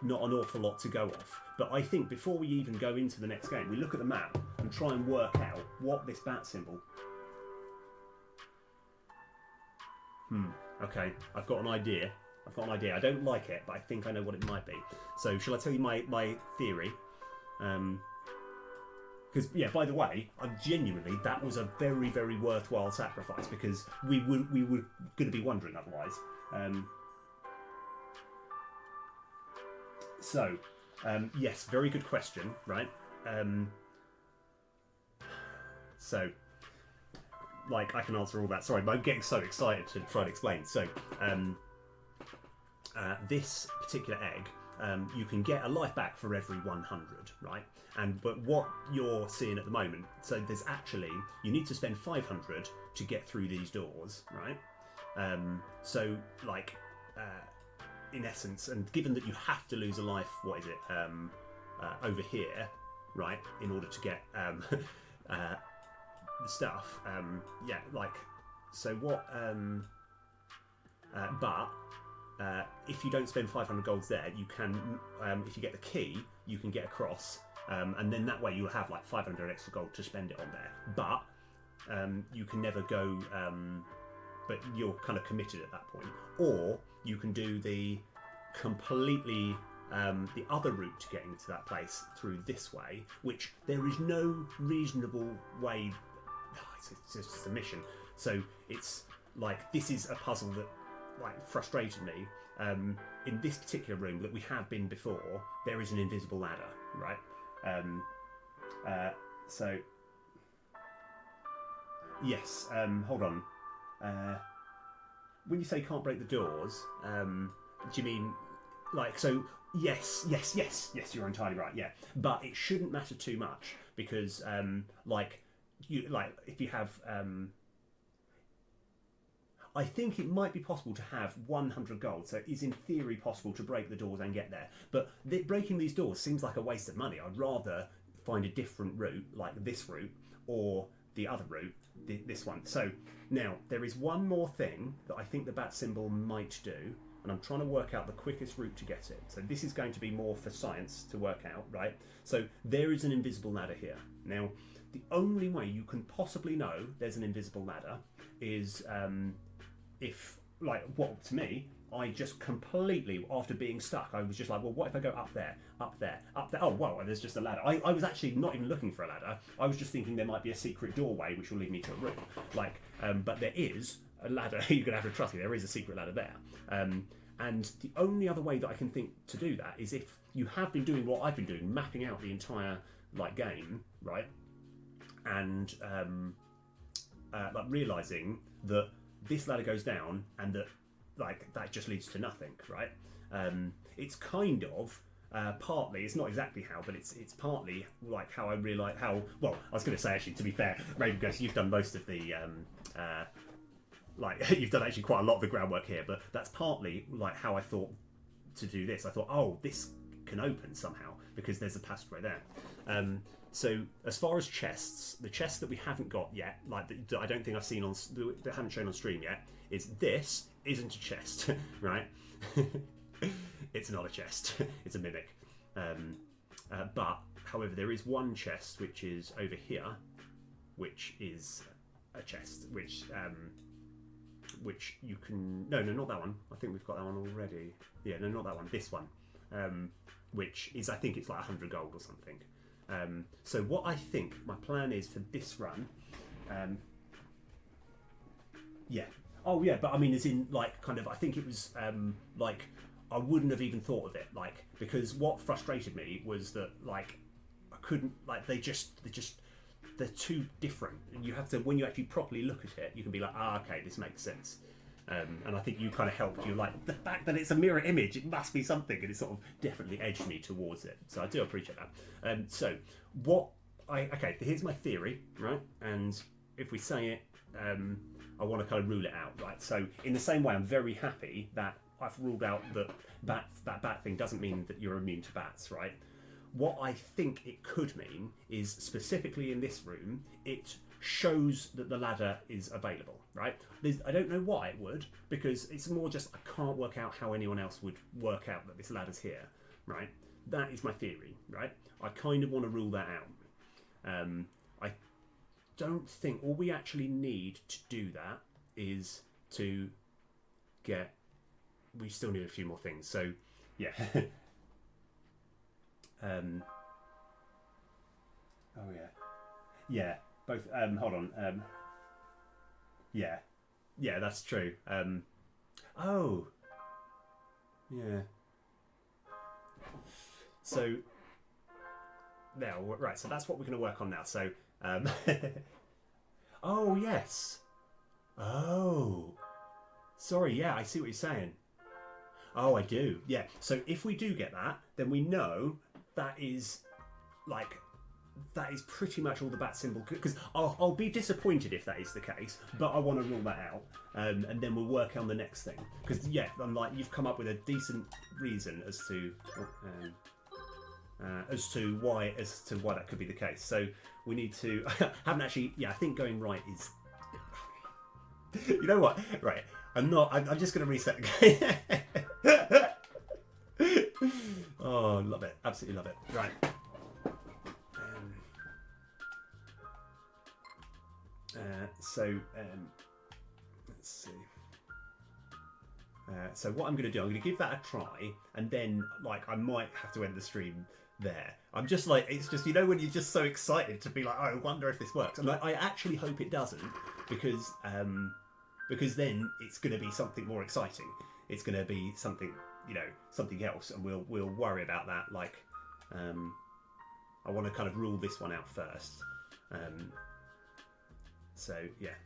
not an awful lot to go off. But I think before we even go into the next game, we look at the map and try and work out what this bat symbol. Okay, I've got an idea. I don't like it, but I think I know what it might be. So, shall I tell you my theory? Because, yeah, by the way, genuinely, that was a very, very worthwhile sacrifice because we were going to be wondering otherwise. Yes, very good question, right? So, like, I can answer all that. Sorry, but I'm getting so excited to try and explain. So, this particular egg, you can get a life back for every 100, right? But what you're seeing at the moment, so there's actually, you need to spend 500 to get through these doors, right? So, like, in essence, and given that you have to lose a life, what is it, over here, right, in order to get the stuff, yeah, like, so what, but if you don't spend 500 golds there, you can, if you get the key, you can get across, and then that way you'll have like 500 extra gold to spend it on there, but you can never go, but you're kind of committed at that point. Or you can do the completely the other route to getting to that place through this way, which there is no reasonable way. It's just a mission. So it's like, this is a puzzle that like frustrated me. In this particular room that we have been before, there is an invisible ladder, right? So yes, hold on. When you say can't break the doors, do you mean like, so yes, you're entirely right, yeah. But it shouldn't matter too much because like if you have I think it might be possible to have 100 gold, so it is in theory possible to break the doors and get there. But breaking these doors seems like a waste of money. I'd rather find a different route, like this route, or the other route, this one. So now, there is one more thing that I think the bat symbol might do, and I'm trying to work out the quickest route to get it. So this is going to be more for science to work out, right? So there is an invisible ladder here. Now, the only way you can possibly know there's an invisible ladder is if, like, well, to me, I just completely, after being stuck, I was just like, well, what if I go up there, up there, up there? Oh, wow, and there's just a ladder. I was actually not even looking for a ladder. I was just thinking there might be a secret doorway which will lead me to a room. Like, but there is a ladder. You're going to have to trust me. There is a secret ladder there. And the only other way that I can think to do that is if you have been doing what I've been doing, mapping out the entire like game, right? And like realizing that this ladder goes down and that like that just leads to nothing, right? It's kind of partly, it's not exactly how, but it's partly like how I realise how, well, I was going to say actually, to be fair, Raven Ghost, you've done most of the like you've done actually quite a lot of the groundwork here, but that's partly like how I thought to do this. I thought, oh, this can open somehow because there's a passageway there. So as far as chests, the chests that we haven't got yet, like that I don't think I've seen on, that haven't shown on stream yet, is this isn't a chest, right? It's not a chest. It's a mimic. But however, there is one chest which is over here, which is a chest, which you can no, not that one. I think we've got that one already. Yeah, no, not that one. This one, which is, I think it's like 100 gold or something. So what I think my plan is for this run, yeah. Oh yeah, but I mean, as in like kind of, I think it was like I wouldn't have even thought of it, like, because what frustrated me was that like I couldn't, like they're too different, and you have to, when you actually properly look at it, you can be like, ah, okay, this makes sense. And I think you kind of helped. You like the fact that it's a mirror image, it must be something, and it sort of definitely edged me towards it. So I do appreciate that. So what okay, here's my theory, right? And if we say it, I want to kind of rule it out, right? So in the same way, I'm very happy that I've ruled out that bat thing doesn't mean that you're immune to bats, right? What I think it could mean is, specifically in this room, it shows that the ladder is available, right? I don't know why it would, because it's more just I can't work out how anyone else would work out that this ladder's here, right? That is my theory, right? I kind of want to rule that out. I don't think all we actually need to do that is to get... We still need a few more things, so yeah. Oh yeah, yeah. Both. Hold on. Yeah, yeah. That's true. Oh, yeah. So now, right. So that's what we're going to work on now. So, oh yes. Oh, sorry. Yeah, I see what you're saying. Oh, I do. Yeah. So if we do get that, then we know that is like, that is pretty much all the bat symbol, because I'll be disappointed if that is the case, but I want to rule that out, and then we'll work on the next thing, because yeah, I'm like, you've come up with a decent reason as to why that could be the case. So we need to haven't actually, yeah, I think going right is you know what, right, I'm just going to reset again. Oh, love it, absolutely love it. Right. Let's see. So what I'm going to do, I'm going to give that a try, and then like I might have to end the stream there. I'm just like, it's just, you know, when you're just so excited to be like, oh, I wonder if this works, and I actually hope it doesn't, because then it's going to be something more exciting. It's going to be something, you know, something else, and we'll worry about that. Like, I want to kind of rule this one out first. So yeah,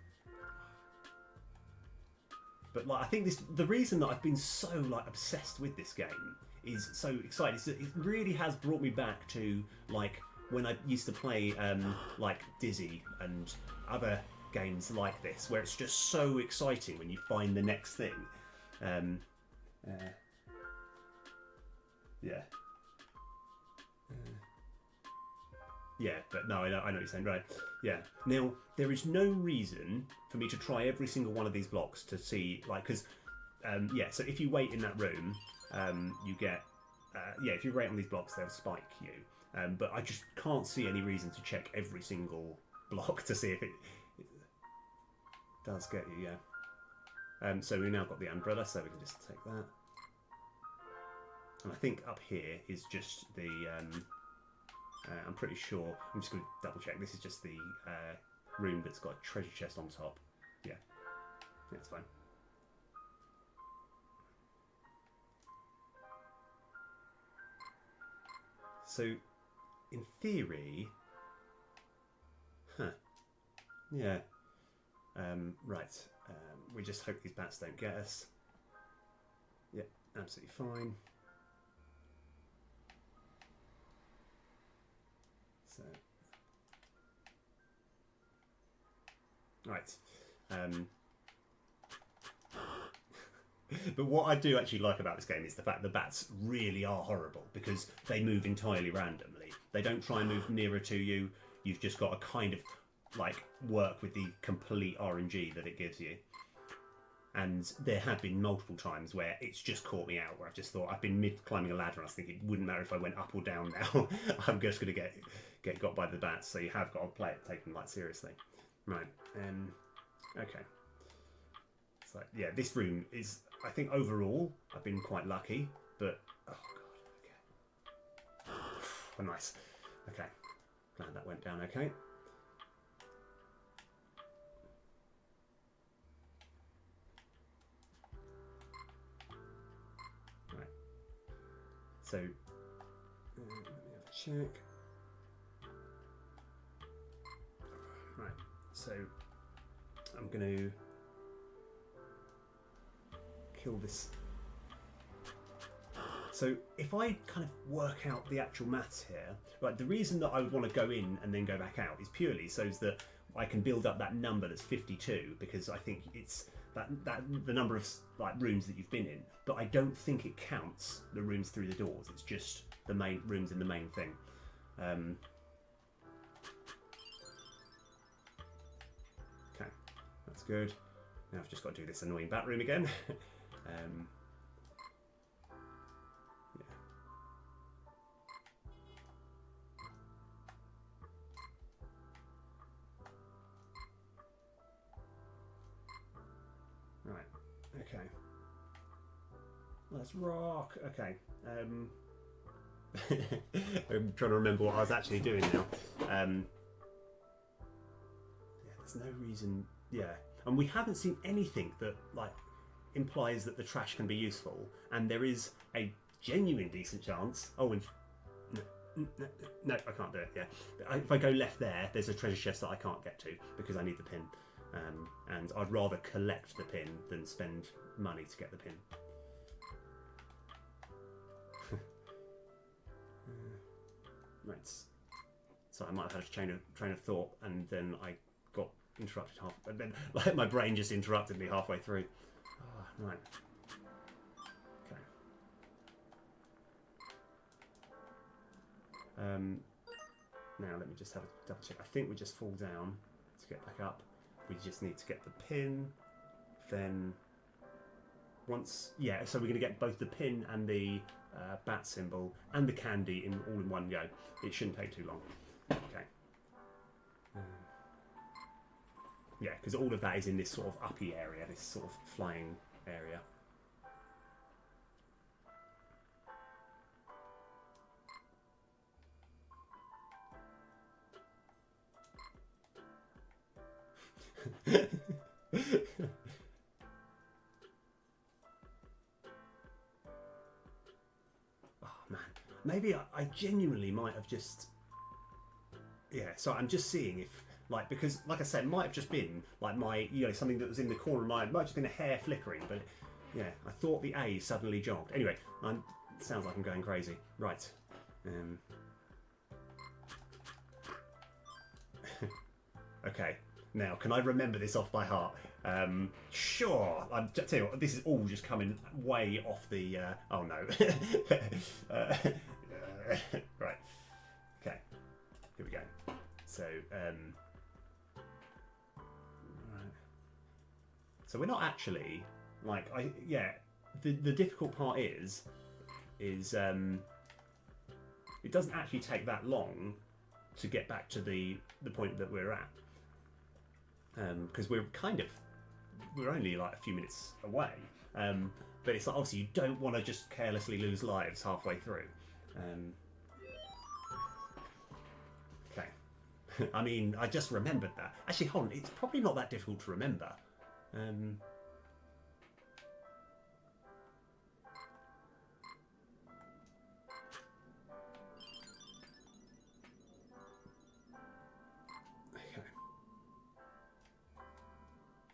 but like I think the reason that I've been so like obsessed with this game is so excited is that it really has brought me back to like when I used to play like Dizzy and other games like this, where it's just so exciting when you find the next thing. Yeah. Yeah, but no, I know what you're saying, right? Yeah. Now, there is no reason for me to try every single one of these blocks to see, like, because, yeah, so if you wait in that room, you get, yeah, if you wait on these blocks, they'll spike you. But I just can't see any reason to check every single block to see if it does get you, yeah. So we've now got the umbrella, so we can just take that. And I think up here is just the, I'm pretty sure, I'm just going to double check, this is just the room that's got a treasure chest on top. Yeah, that's fine. So, in theory, yeah, right, we just hope these bats don't get us. Yep, absolutely fine. So, right. But what I do actually like about this game is the fact the bats really are horrible because they move entirely randomly. They don't try and move nearer to you. You've just got to kind of like work with the complete RNG that it gives you. And there have been multiple times where it's just caught me out, where I've just thought I've been mid climbing a ladder and I was thinking it wouldn't matter if I went up or down now. I'm just going to get got by the bats. So you have got to play it taken like seriously. Right. Okay. So yeah, this room is, I think overall I've been quite lucky, but oh god, okay. Oh, nice. Okay. Glad that went down okay. Right. So let me have a check. Right. So I'm going to kill this. So if I kind of work out the actual maths here, right, the reason that I would want to go in and then go back out is purely so that I can build up that number that's 52, because I think it's that the number of like rooms that you've been in, but I don't think it counts the rooms through the doors. It's just the main rooms in the main thing. Okay, that's good. Now I've just got to do this annoying bat room again. Right, okay. Let's rock. Okay. I'm trying to remember what I was actually doing now. Yeah, there's no reason. Yeah, and we haven't seen anything that like implies that the trash can be useful, and there is a genuine decent chance. Oh, and no, I can't do it. Yeah, if I go left there, there's a treasure chest that I can't get to because I need the pin. And I'd rather collect the pin than spend money to get the pin. Right. So I might have had a train of thought, and then I got interrupted and then like my brain just interrupted me halfway through. Oh, right. Okay. Now let me just have a double check. I think we just fall down to get back up. We just need to get the pin, then once, yeah, so we're going to get both the pin and the bat symbol and the candy all in one go. It shouldn't take too long. Okay. Yeah, because all of that is in this sort of uppy area, this sort of flying area. Oh man, maybe I genuinely might have just, yeah, so I'm just seeing if, like, because like I said, it might have just been like my, something that was in the corner of my eye, it might have just been a hair flickering, but yeah, I thought the A suddenly jogged. Anyway, it sounds like I'm going crazy. Right. Okay. Now, can I remember this off by heart? Sure. I'll tell you what, this is all just coming way off the... oh, no. Right. Okay. Here we go. So, right. So we're not actually, like, the difficult part is it doesn't actually take that long to get back to the point that we're at. Because we're kind of we're only like a few minutes away. But it's like, obviously you don't want to just carelessly lose lives halfway through. Okay. I mean, I just remembered that. Actually, hold on, it's probably not that difficult to remember. Okay.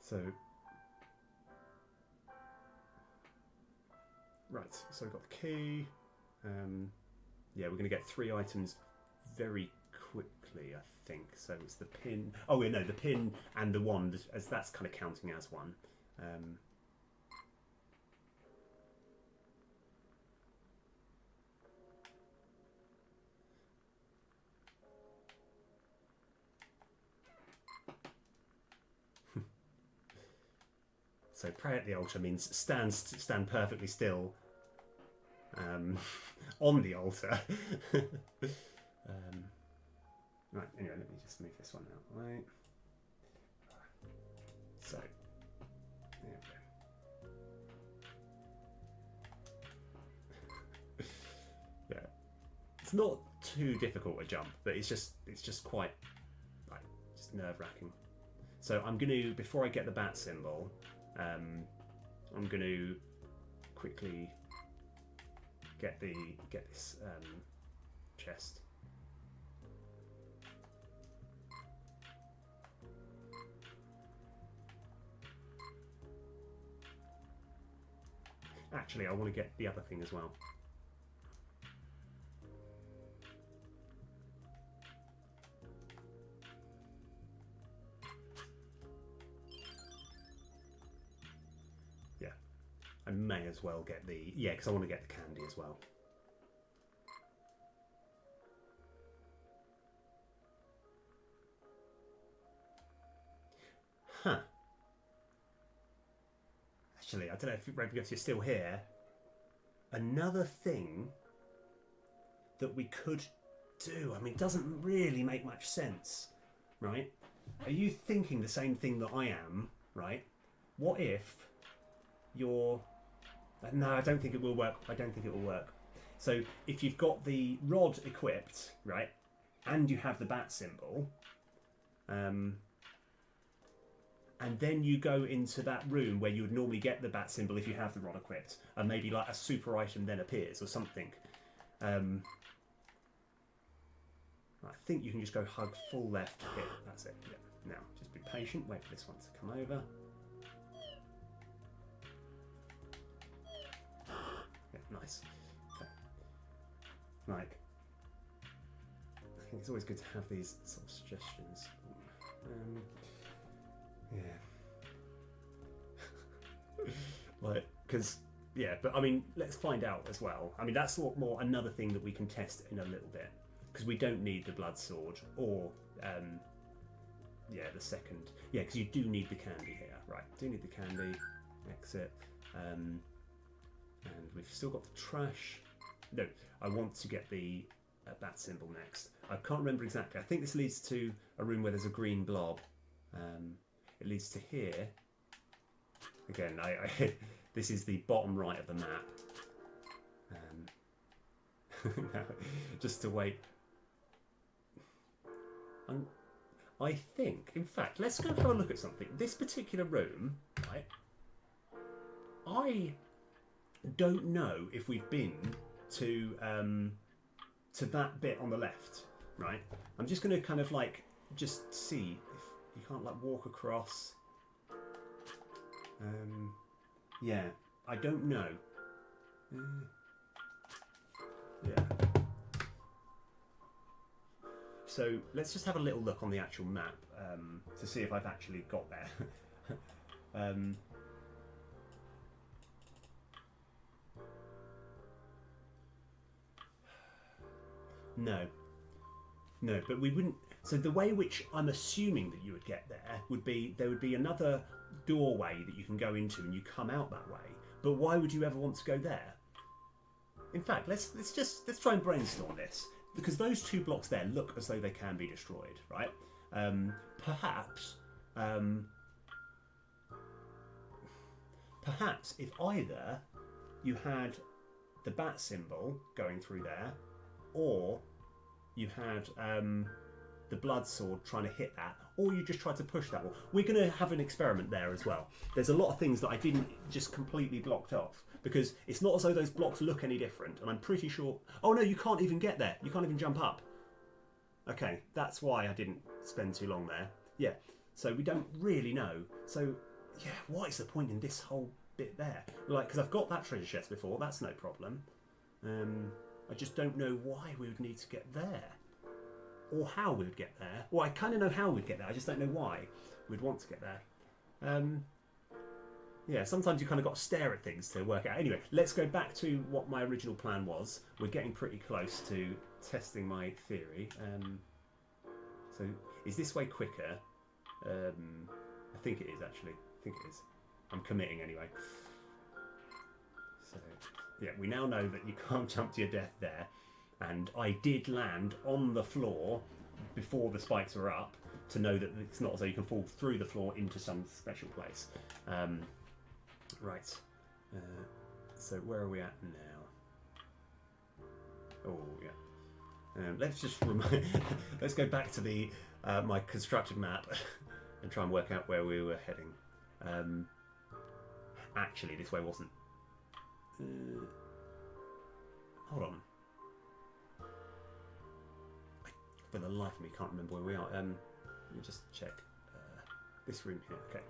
So, right, so we've got the key. Yeah, we're going to get 3 items very quickly, I think. So it's the pin. Oh, yeah, no, the pin and the wand, as that's kind of counting as one. So pray at the altar means stand perfectly still on the altar. Right, anyway, let me just move this one out of the way. So, there we go. Yeah, it's not too difficult a jump, but it's just quite like just nerve-wracking. So I'm going to, before I get the bat symbol, I'm going to quickly get this chest. Actually, I want to get the other thing as well. Yeah, I may as well get the... Yeah, because I want to get the candy as well. Huh. Actually, I don't know if you're still here. Another thing that we could do, I mean, it doesn't really make much sense, right? Are you thinking the same thing that I am, right? What if you're... No, I don't think it will work. I don't think it will work. So if you've got the rod equipped, right, and you have the bat symbol, and then you go into that room where you would normally get the bat symbol if you have the rod equipped, and maybe like a super item then appears or something. I think you can just go hug full left here. That's it. Yeah. Now, just be patient. Wait for this one to come over. Yeah, nice. Okay. Like, I think it's always good to have these sort of suggestions. Yeah. Like, because, yeah, but I mean, let's find out as well. I mean, that's sort of more another thing that we can test in a little bit, because we don't need the blood sword or, yeah, the second. Yeah, because you do need the candy here. Right, do need the candy. Exit. And we've still got the trash. No, I want to get the bat symbol next. I can't remember exactly. I think this leads to a room where there's a green blob. It leads to here. Again, this is the bottom right of the map. Just to wait. I think, in fact, let's go have a look at something. This particular room, right? I don't know if we've been to that bit on the left, right? I'm just going to kind of like just see if you can't like walk across. Yeah, I don't know. Yeah. So let's just have a little look on the actual map to see if I've actually got there. No, but we wouldn't. So the way which I'm assuming that you would get there would be there would be another doorway that you can go into and you come out that way. But why would you ever want to go there? In fact, let's try and brainstorm this, because those 2 blocks there look as though they can be destroyed, right? Perhaps perhaps if either you had the bat symbol going through there, or you had the blood sword trying to hit that, or you just tried to push that wall. We're going to have an experiment there as well. There's a lot of things that I didn't just completely blocked off, because it's not as though those blocks look any different, and I'm pretty sure... Oh no, you can't even get there. You can't even jump up. Okay, that's why I didn't spend too long there. Yeah, so we don't really know. So, yeah, what is the point in this whole bit there? Like, because I've got that treasure chest before, that's no problem. I just don't know why we would need to get there. Or how we would get there. Well, I kind of know how we'd get there, I just don't know why we'd want to get there. Yeah, sometimes you kind of got to stare at things to work out. Anyway, let's go back to what my original plan was. We're getting pretty close to testing my theory. So, is this way quicker? I think it is, actually. I think it is. I'm committing anyway. So, yeah, we now know that you can't jump to your death there. And I did land on the floor before the spikes were up to know that it's not as though you can fall through the floor into some special place. Right. So where are we at now? Oh, yeah. Let's just let's go back to the my constructed map and try and work out where we were heading. Actually, this way wasn't. Hold on. For the life of me, can't remember where we are. Let me just check this room here. Okay.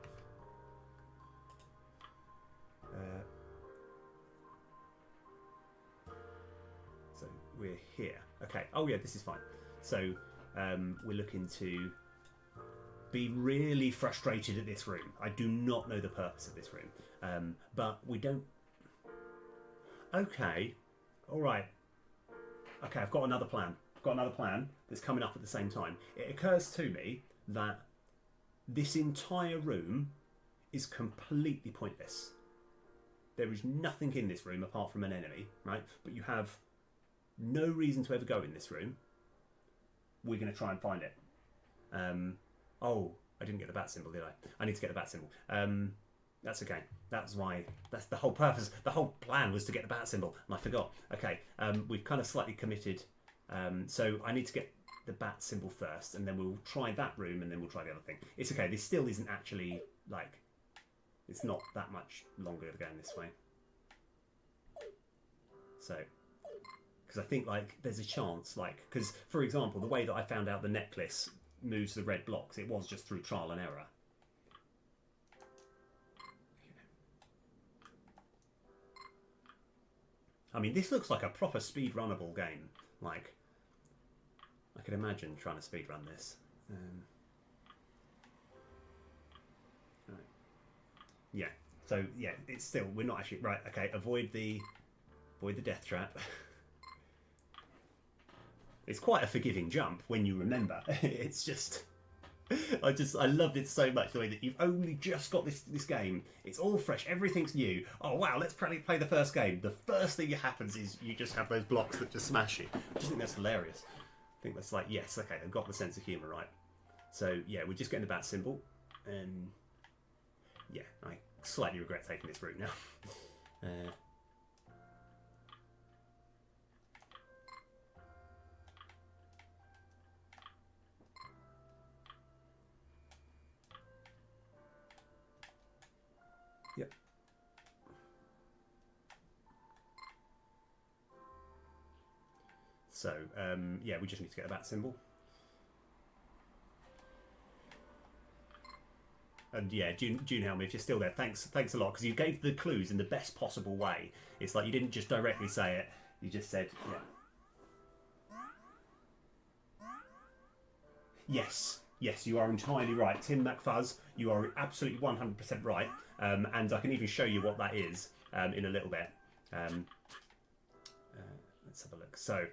So we're here. Okay. Oh yeah, this is fine. So we're looking to be really frustrated at this room. I do not know the purpose of this room, but we don't. Okay. All right. Okay, I've got another plan. Got another plan that's coming up at the same time. It occurs to me that this entire room is completely pointless. There is nothing in this room apart from an enemy, right? But you have no reason to ever go in this room. We're going to try and find it. Oh, I didn't get the bat symbol, did I? I need to get the bat symbol. That's okay. That's why. That's the whole purpose. The whole plan was to get the bat symbol, and I forgot. Okay, we've kind of slightly committed. So I need to get the bat symbol first, and then we'll try that room, and then we'll try the other thing. It's okay. This still isn't actually like. It's not that much longer going this way. So, because I think like there's a chance, like, because for example, the way that I found out the necklace moves the red blocks, it was just through trial and error. I mean, this looks like a proper speedrunnable game. Like, I could imagine trying to speedrun this. Right. Yeah. So yeah, it's still we're not actually right. Okay, avoid the death trap. It's quite a forgiving jump when you remember. It's just. I loved it so much, the way that you've only just got this game. It's all fresh, everything's new. Oh wow, let's play the first game. The first thing that happens is you just have those blocks that just smash you. I just think that's hilarious. I think that's like, yes, okay, they've got the sense of humour right. So yeah, we're just getting the bat symbol. And yeah, I slightly regret taking this route now. Yep. So yeah, we just need to get a bat symbol. And yeah, June Helmy, if you're still there, thanks a lot, because you gave the clues in the best possible way. It's like you didn't just directly say it; you just said, yeah. Yes, you are entirely right, Tim McFuzz. You are absolutely 100% right, and I can even show you what that is in a little bit. Let's have a look. So,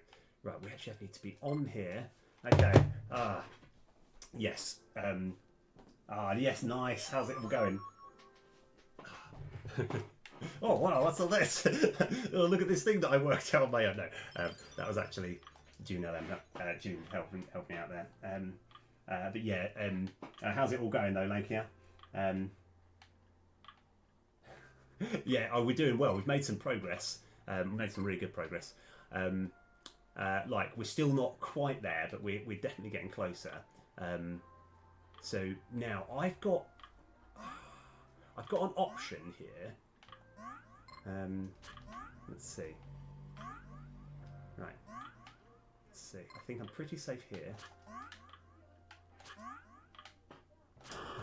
right, we actually need to be on here. Okay. Yes. Yes, nice. How's it all going? Oh, wow, what's all this? Oh, look at this thing that I worked out on my own. No, that was actually June June helped me out there. But yeah, how's it all going though, Lankia? Yeah, oh, we're doing well. We've made some progress. Made some really good progress. Like we're still not quite there, but we're definitely getting closer. So now I've got an option here. Let's see. Right. Let's see. I think I'm pretty safe here.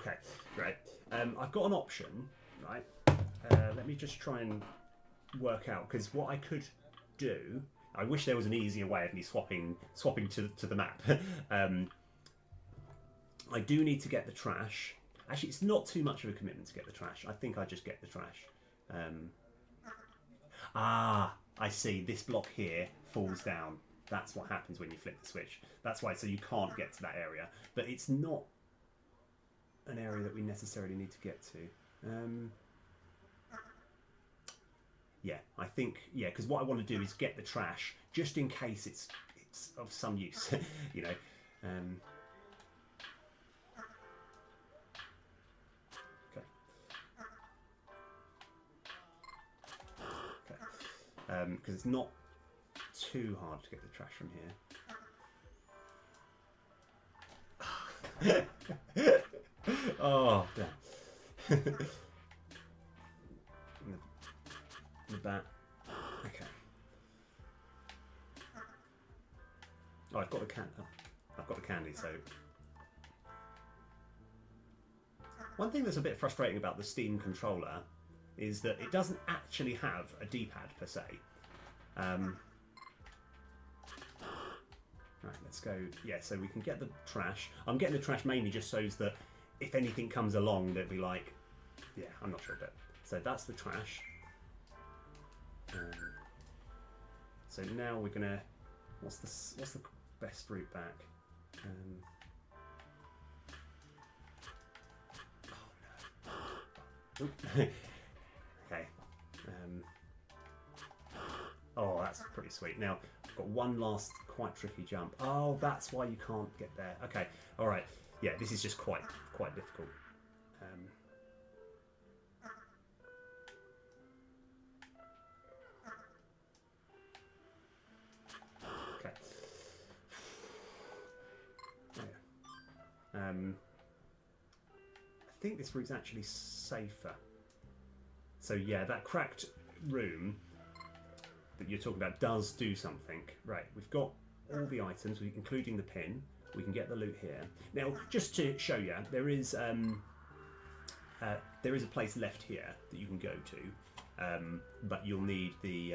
Okay. Right. I've got an option. Right. Let me just try and work out, because what I could do, I wish there was an easier way of me swapping to the map. I do need to get the trash. Actually, it's not too much of a commitment to get the trash. I think I just get the trash. I see. This block here falls down. That's what happens when you flip the switch. That's why. So you can't get to that area. But it's not an area that we necessarily need to get to. Yeah, I think, yeah, because what I want to do is get the trash just in case it's of some use, you know. Okay. Because it's not too hard to get the trash from here. Oh, damn. The bat. Okay. Oh, I've got the I've got the candy. So one thing that's a bit frustrating about the Steam controller is that it doesn't actually have a D-pad per se. Right, let's go. Yeah, so we can get the trash. I'm getting the trash mainly just so that if anything comes along, they'll be like, yeah, I'm not sure, but so that's the trash. So now we're gonna. What's the best route back? Oh no. Okay. Oh, that's pretty sweet. Now I've got one last quite tricky jump. Oh, that's why you can't get there. Okay. All right. Yeah, this is just quite difficult. I think this route's actually safer. So yeah, that cracked room that you're talking about does do something. Right, we've got all the items, including the pin. We can get the loot here. Now, just to show you, there is a place left here that you can go to, but you'll need the.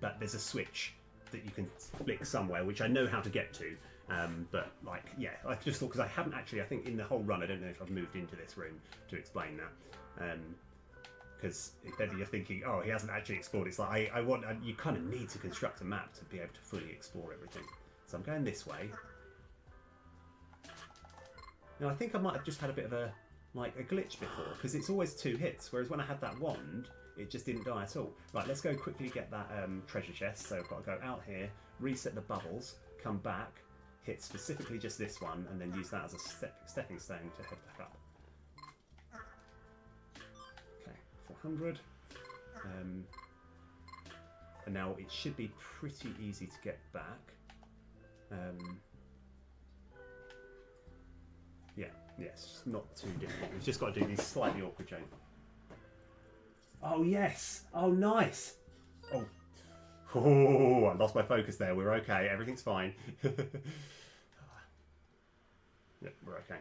But there's a switch that you can flick somewhere, which I know how to get to. But like, yeah, I just thought, because I haven't actually, I think in the whole run, I don't know if I've moved into this room to explain that. Because if ever you're thinking, oh, he hasn't actually explored, it's like, you kind of need to construct a map to be able to fully explore everything. So I'm going this way. Now I think I might have just had a bit of a glitch before, because it's always 2 hits, whereas when I had that wand, it just didn't die at all. Right, let's go quickly get that treasure chest. So I've got to go out here, reset the bubbles, come back, hit specifically just this one, and then use that as a stepping stone to head back up. Okay, 400. And now it should be pretty easy to get back. Yeah, it's not too difficult. We've just got to do these slightly awkward jumps. Oh yes! Oh nice! Oh, I lost my focus there. We're okay. Everything's fine. Yep, we're okay.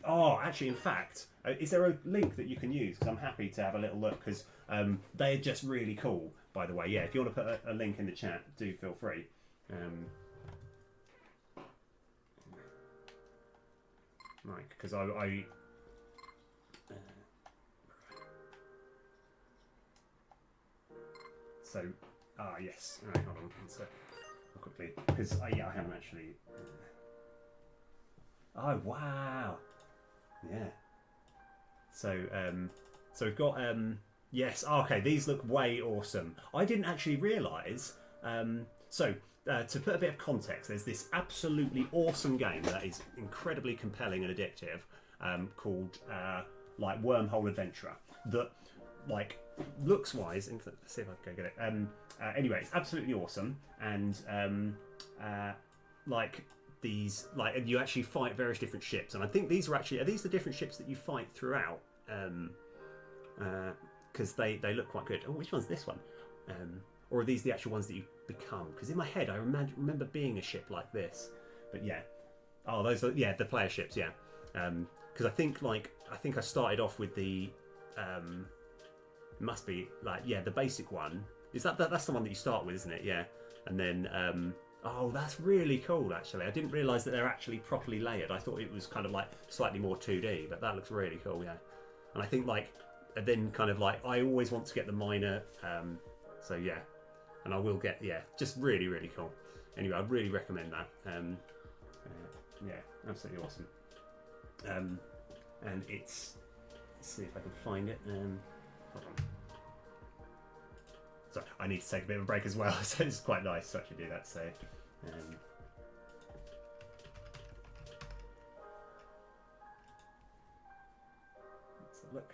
Oh, actually, in fact, is there a link that you can use? Because I'm happy to have a little look, because they're just really cool, by the way. Yeah, if you want to put a link in the chat, do feel free. Right, because I so, yes. All right, hold on. So, quickly, because yeah, I haven't actually. Oh wow! Yeah. So so we've got yes. Okay, these look way awesome. I didn't actually realise. So to put a bit of context, there's this absolutely awesome game that is incredibly compelling and addictive, called like wormhole adventurer that, like, looks wise. Let's see if I can go get it. Anyway, it's absolutely awesome, and like these, like, you actually fight various different ships, and I think these are these the different ships that you fight throughout? Because they look quite good. Oh, which one's this one? Or are these the actual ones that you become? Because in my head, I remember being a ship like this. But yeah, oh, those are, yeah, the player ships, yeah. Because I think I started off with the must be like, yeah, the basic one. Is that's the one that you start with, isn't it? Yeah, and then oh, that's really cool. Actually, I didn't realise that they're actually properly layered. I thought it was kind of like slightly more 2D, but that looks really cool. Yeah, and I think like, and then kind of like, I always want to get the minor. So yeah, and I will get, yeah, just really, really cool. Anyway, I'd really recommend that. Yeah, absolutely awesome. And it's, let's see if I can find it. Hold on. Sorry, I need to take a bit of a break as well, so it's quite nice to actually do that. So, let's have a look.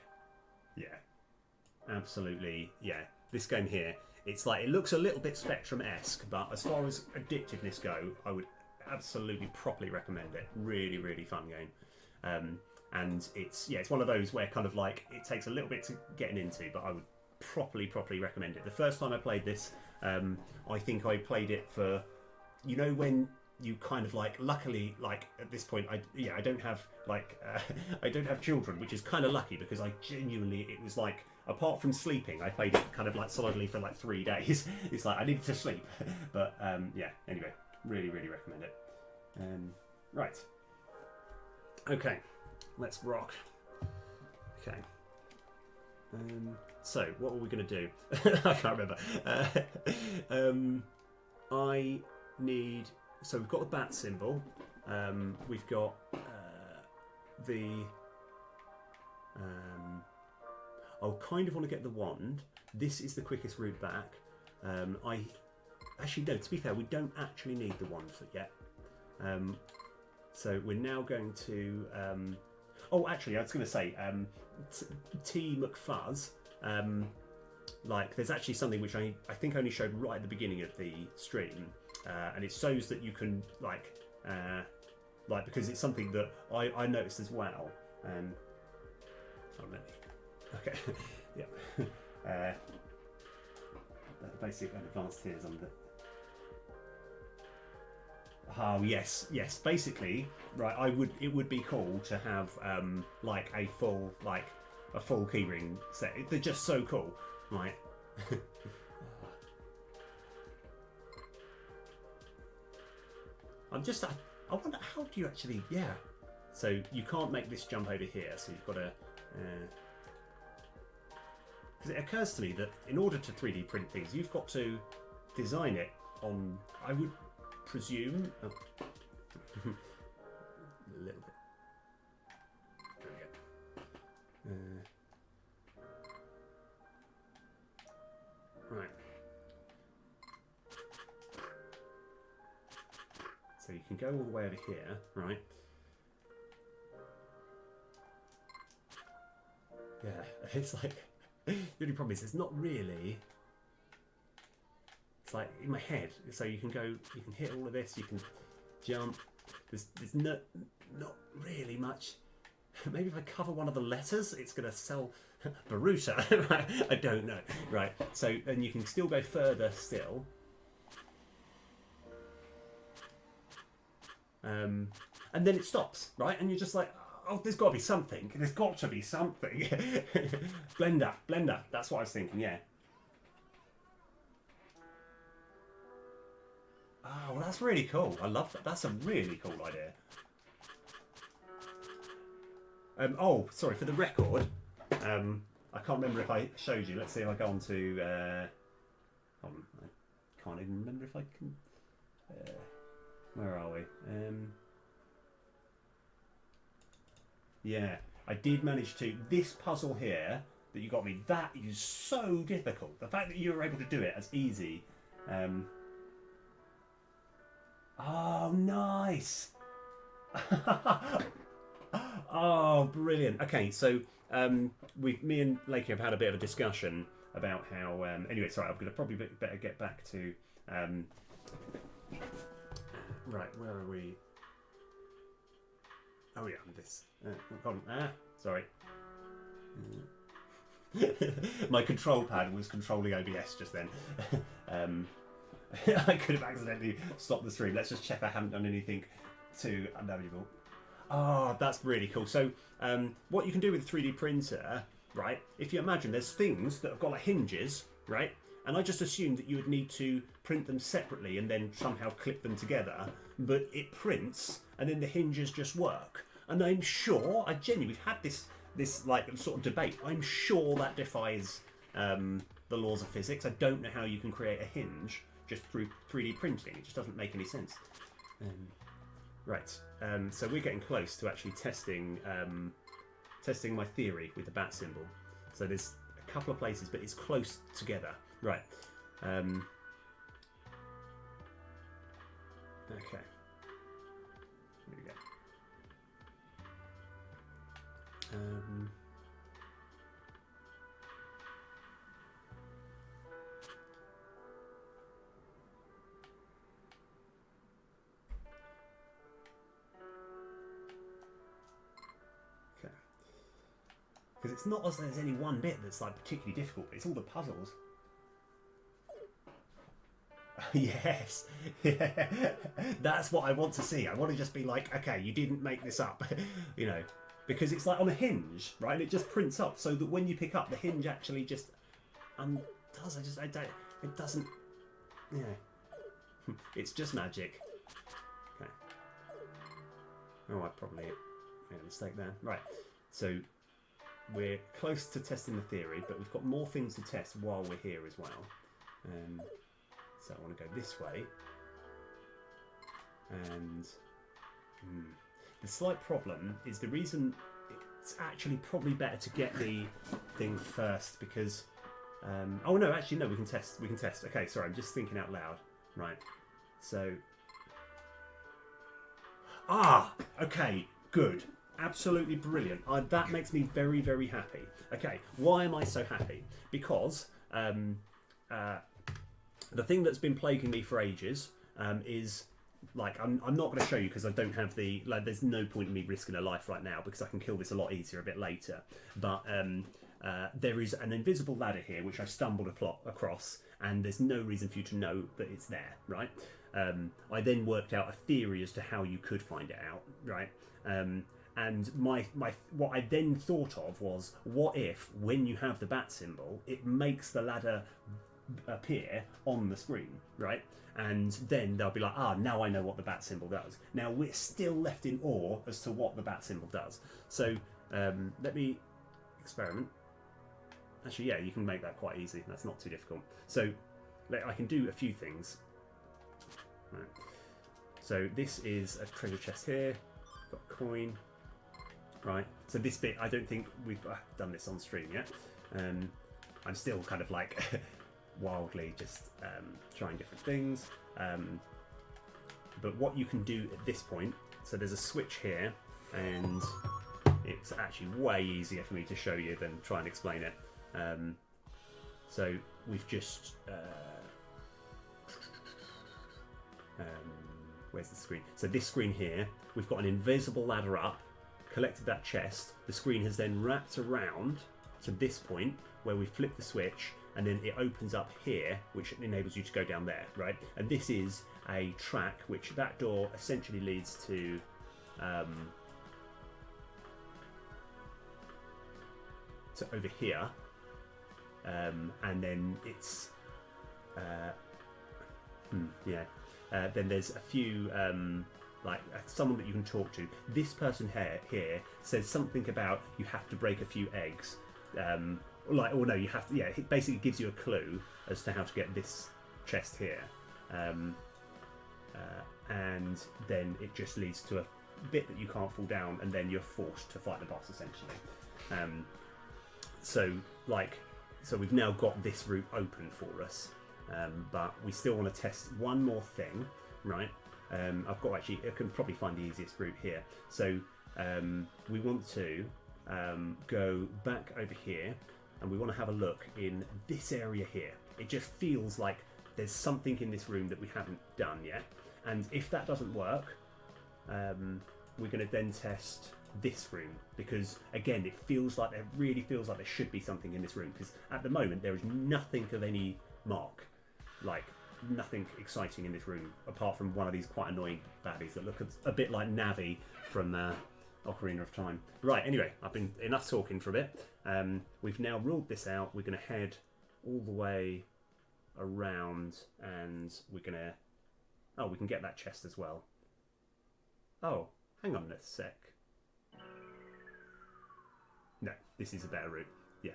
Yeah, absolutely. Yeah, this game here, it's like, it looks a little bit Spectrum-esque, but as far as addictiveness go, I would absolutely properly recommend it. Really, really fun game. And it's one of those where kind of like it takes a little bit to getting into, but I would properly recommend it. The first time I played this, I think I played it for, you know, when you kind of like, luckily, like at this point, I don't have like I don't have children, which is kind of lucky, because I genuinely, it was like, apart from sleeping, I played it kind of like solidly for like 3 days. It's like I needed to sleep, but yeah. Anyway, really recommend it. Right. Okay, let's rock. Okay. So what were we going to do? I can't remember. I need. So we've got the bat symbol. We've got the. I'll kind of want to get the wand. This is the quickest route back. I actually, no. To be fair, we don't actually need the wand for yet. So we're now going to. Oh, actually, I was going to say, T McFuzz. Like, there's actually something which I think only showed right at the beginning of the stream, and it shows that you can like because it's something that I noticed as well. Oh, let me. Okay, yeah. Basic and advanced tiers on the. Oh yes. Basically, right. It would be cool to have like a full keyring set. They're just so cool, right? I wonder, how do you actually? Yeah. So you can't make this jump over here. So you've got to. Because it occurs to me that in order to 3D print things, you've got to design it on. I would presume a little bit. There we go. Right. So you can go all the way over here, right? Yeah, it's like, the only problem is it's not really. It's like in my head, so you can hit all of this, you can jump. There's not really much. Maybe if I cover one of the letters, it's going to sell Barbuta. Right? I don't know. Right. So then you can still go further still. And then it stops, right? And you're just like, oh, there's got to be something. There's got to be something. Blender. That's what I was thinking. Yeah. Oh, well, that's really cool. I love that. That's a really cool idea. Oh, sorry, for the record, I can't remember if I showed you. Let's see if I go on to. Hold on, I can't even remember if I can. Where are we? Yeah, I did manage to. This puzzle here that you got me, that is so difficult. The fact that you were able to do it as easy. Oh, nice! Oh, brilliant. Okay, so me and Lakey have had a bit of a discussion about how. Anyway, sorry, I'm going to probably better get back to. Right, where are we? Oh yeah, this. Hold on. Sorry. My control pad was controlling OBS just then. I could have accidentally stopped the stream. Let's just check I haven't done anything too unvaluable. Oh, that's really cool. So, what you can do with a 3D printer, right? If you imagine there's things that have got like hinges, right? And I just assumed that you would need to print them separately and then somehow clip them together. But it prints, and then the hinges just work. And I'm sure, I genuinely, we've had this like sort of debate. I'm sure that defies the laws of physics. I don't know how you can create a hinge just through 3D printing. It just doesn't make any sense. Right. So we're getting close to actually testing my theory with the bat symbol. So there's a couple of places, but it's close together. Right. Okay. Here we go. Okay. Because it's not as though there's any one bit that's like particularly difficult. It's all the puzzles. Yes, that's what I want to see. I want to just be like, okay, you didn't make this up, you know, because it's like on a hinge, right? And it just prints up so that when you pick up, the hinge actually just does. It doesn't, yeah. It's just magic. Okay. Oh, I probably made a mistake there. Right. So we're close to testing the theory, but we've got more things to test while we're here as well. So I want to go this way, and the slight problem is the reason it's actually probably better to get the thing first because oh no, actually no, we can test. Okay, sorry, I'm just thinking out loud. Right, so okay, good, absolutely brilliant. That makes me very, very happy. Okay, why am I so happy? Because the thing that's been plaguing me for ages is, like, I'm not going to show you because I don't have the, like, there's no point in me risking a life right now because I can kill this a lot easier a bit later. But there is an invisible ladder here which I stumbled across, and there's no reason for you to know that it's there, right? I then worked out a theory as to how you could find it out, right? And what I then thought of was, what if when you have the bat symbol, it makes the ladder appear on the screen, right? And then they'll be like, now I know what the bat symbol does. Now we're still left in awe as to what the bat symbol does. So let me experiment. Actually, yeah, you can make that quite easy. That's not too difficult. So I can do a few things. Right. So this is a treasure chest here. Got a coin. Right. So this bit, I don't think we've done this on stream yet. I'm still kind of like wildly just trying different things. But what you can do at this point, so there's a switch here, and it's actually way easier for me to show you than try and explain it. So we've just where's the screen? So this screen here, we've got an invisible ladder up, collected that chest. The screen has then wrapped around to this point where we flip the switch, and then it opens up here, which enables you to go down there, right? And this is a track, which that door essentially leads to over here, and then it's then there's a few like someone that you can talk to. This person here says something about you have to break a few eggs. You have to, it basically gives you a clue as to how to get this chest here. And then it just leads to a bit that you can't fall down, and then you're forced to fight the boss, essentially. So we've now got this route open for us, but we still want to test one more thing, right? I can probably find the easiest route here. So we want to go back over here, and we want to have a look in this area here. It just feels like there's something in this room that we haven't done yet. And if that doesn't work, we're going to then test this room, because again, it really feels like there should be something in this room, because at the moment there is nothing of any mark, like nothing exciting in this room apart from one of these quite annoying baddies that look a bit like Navi from Ocarina of Time. Right, anyway, I've been enough talking for a bit. We've now ruled this out. We're going to head all the way around, and we're going to... Oh, we can get that chest as well. Oh, hang on a sec. No, this is a better route. Yeah.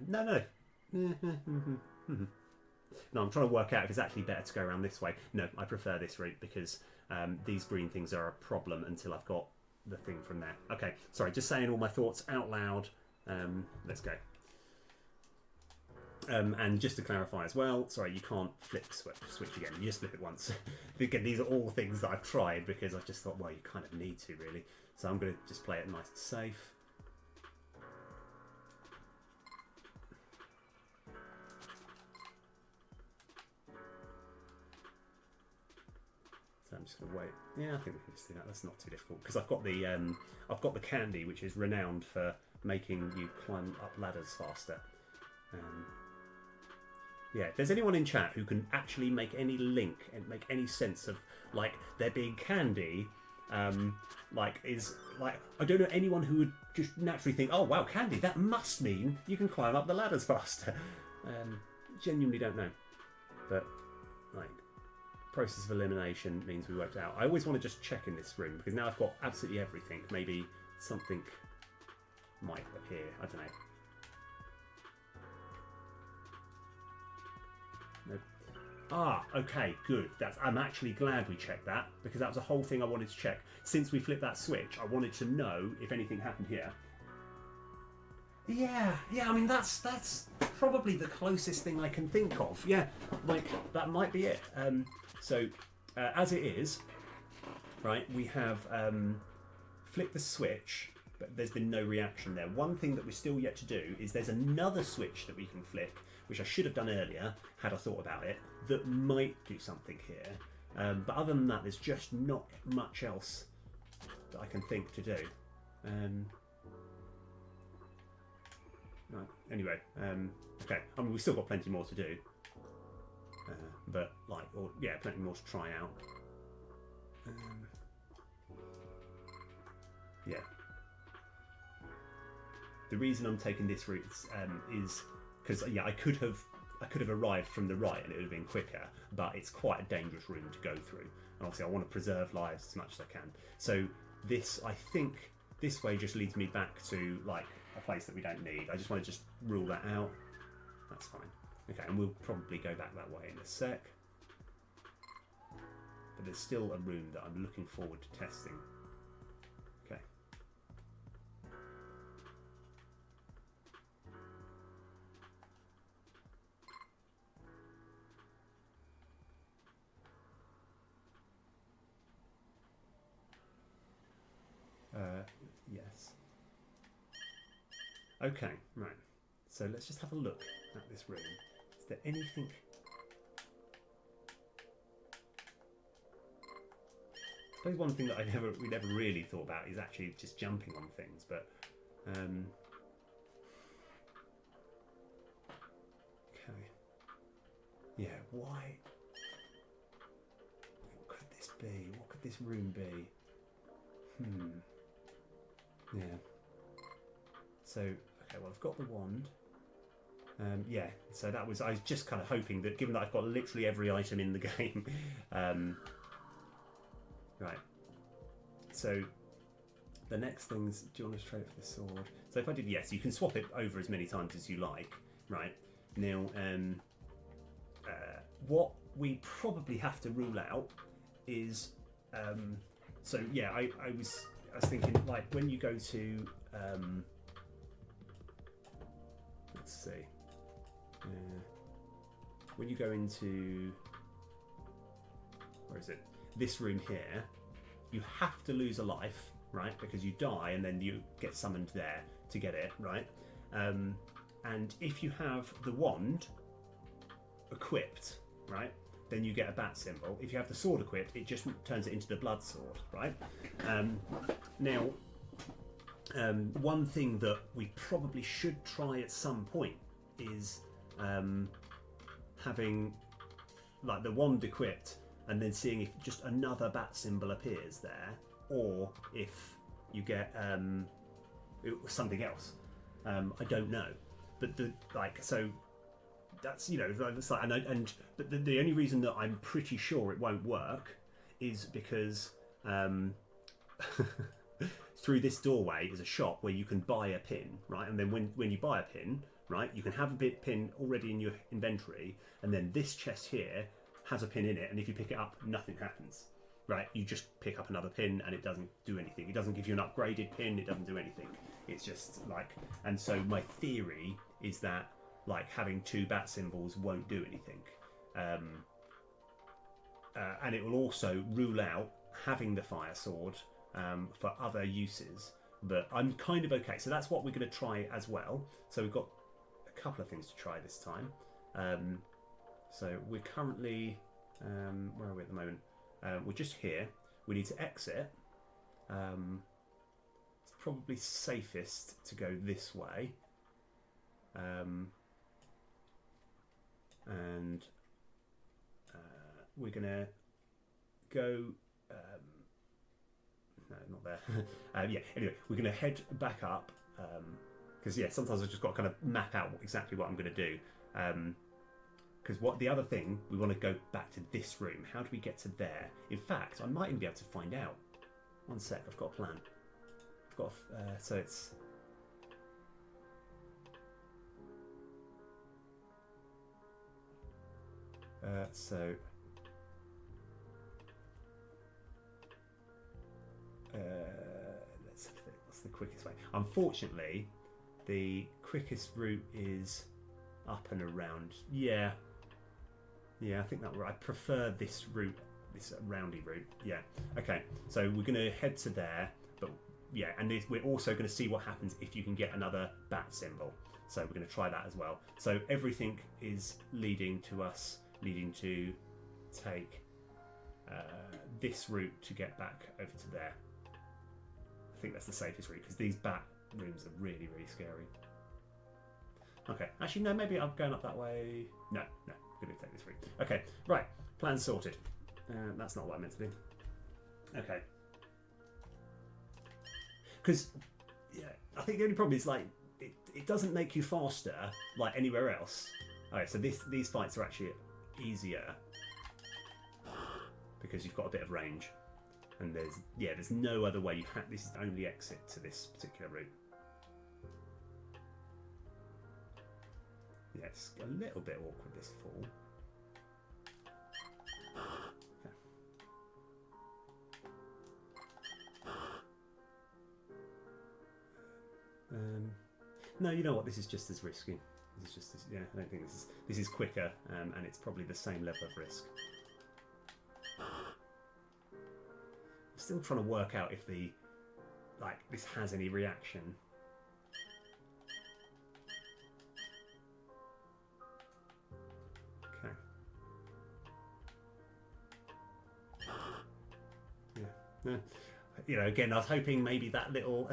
No. No, I'm trying to work out if it's actually better to go around this way. No, I prefer this route, because these green things are a problem until I've got the thing from there. Okay, sorry, just saying all my thoughts out loud. Let's go. And just to clarify as well, sorry, you can't flip switch again. You just flip it once. Again, these are all things that I've tried because I've just thought, well, you kind of need to, really. So I'm going to just play it nice and safe. So I'm just going to wait. Yeah, I think we can just do that. That's not too difficult, because I've got the candy, which is renowned for making you climb up ladders faster. Yeah, if there's anyone in chat who can actually make any link and make any sense of like there being candy, I don't know anyone who would just naturally think, oh wow, candy, that must mean you can climb up the ladders faster. Genuinely don't know, but like process of elimination means we worked out. I always want to just check in this room, because now I've got absolutely everything. Maybe something might appear. I don't know. Nope. Ah, okay, good. I'm actually glad we checked that, because that was a whole thing I wanted to check. Since we flipped that switch, I wanted to know if anything happened here. Yeah, I mean, that's probably the closest thing I can think of. Yeah, like, that might be it. So, as it is, right, we have flicked the switch, but there's been no reaction there. One thing that we're still yet to do is there's another switch that we can flick, which I should have done earlier, had I thought about it, that might do something here. But other than that, there's just not much else that I can think to do. Right, anyway, okay, I mean, we've still got plenty more to do. But, plenty more to try out. Yeah. The reason I'm taking this route is because I could have arrived from the right and it would have been quicker, but it's quite a dangerous room to go through, and obviously I want to preserve lives as much as I can. So I think this way just leads me back to like a place that we don't need. I just want to just rule that out. That's fine. Okay, and we'll probably go back that way in a sec. But there's still a room that I'm looking forward to testing. Okay. Yes. Okay, right. So let's just have a look at this room. Is there anything? I suppose one thing that we never really thought about is actually just jumping on things, but okay. Yeah, why? What could this be? What could this room be? Yeah. So, okay, well, I've got the wand. Yeah, so I was just kind of hoping that, given that I've got literally every item in the game, right. So, the next things, do you want to trade for the sword? So if I did yes, you can swap it over as many times as you like, right? Now, what we probably have to rule out is, so yeah, I was thinking, like, when you go to, let's see, when you go into, where is it? This room here, you have to lose a life right? Because you die and then you get summoned there to get it, right? And if you have the wand equipped, right, then you get a bat symbol. If you have the sword equipped, it just turns it into the blood sword, right? Now, one thing that we probably should try at some point is having like the wand equipped and then seeing if just another bat symbol appears there, or if you get something else. I don't know, but so that's, you know, it's like, but the only reason that I'm pretty sure it won't work is because through this doorway is a shop where you can buy a pin, right? And then when you buy a pin, right, you can have a pin already in your inventory, and then this chest here has a pin in it, and if you pick it up, nothing happens, right? You just pick up another pin and it doesn't do anything. It doesn't give you an upgraded pin, it doesn't do anything. It's just like, and so my theory is that like having 2 bat symbols won't do anything. And it will also rule out having the fire sword for other uses, but I'm kind of okay. So that's what we're going to try as well. So we've got a couple of things to try this time. So we're currently, where are we at the moment? We're just here. We need to exit. It's probably safest to go this way. And we're gonna go no, not there. Yeah, anyway, we're gonna head back up because yeah, sometimes I've just got to kind of map out exactly what I'm gonna do, because what the other thing, we want to go back to this room. How do we get to there? In fact, I might even be able to find out. One sec, I've got a plan. I've got so it's let's think, what's the quickest way? Unfortunately, the quickest route is up and around. Yeah, I think that I prefer this route, this roundy route. Yeah, okay. So we're going to head to there, but yeah, and we're also going to see what happens if you can get another bat symbol. So we're going to try that as well. So everything is leading to us needing to take this route to get back over to there. I think that's the safest route because these bat rooms are really, really scary. Okay, actually no, maybe I'm going up that way. No, I'm going to take this route. Okay, right, plan sorted. That's not what I meant to do. Okay. Because, yeah, I think the only problem is like, it doesn't make you faster like anywhere else. Okay, so these fights are actually easier because you've got a bit of range, and there's no other way. This is the only exit to this particular route. Yeah, it's a little bit awkward, this fall. No, you know what? This is just as risky. This is just as, yeah. I don't think this is quicker, and it's probably the same level of risk. I'm still trying to work out if this has any reaction. Okay. Yeah. You know, again, I was hoping maybe that little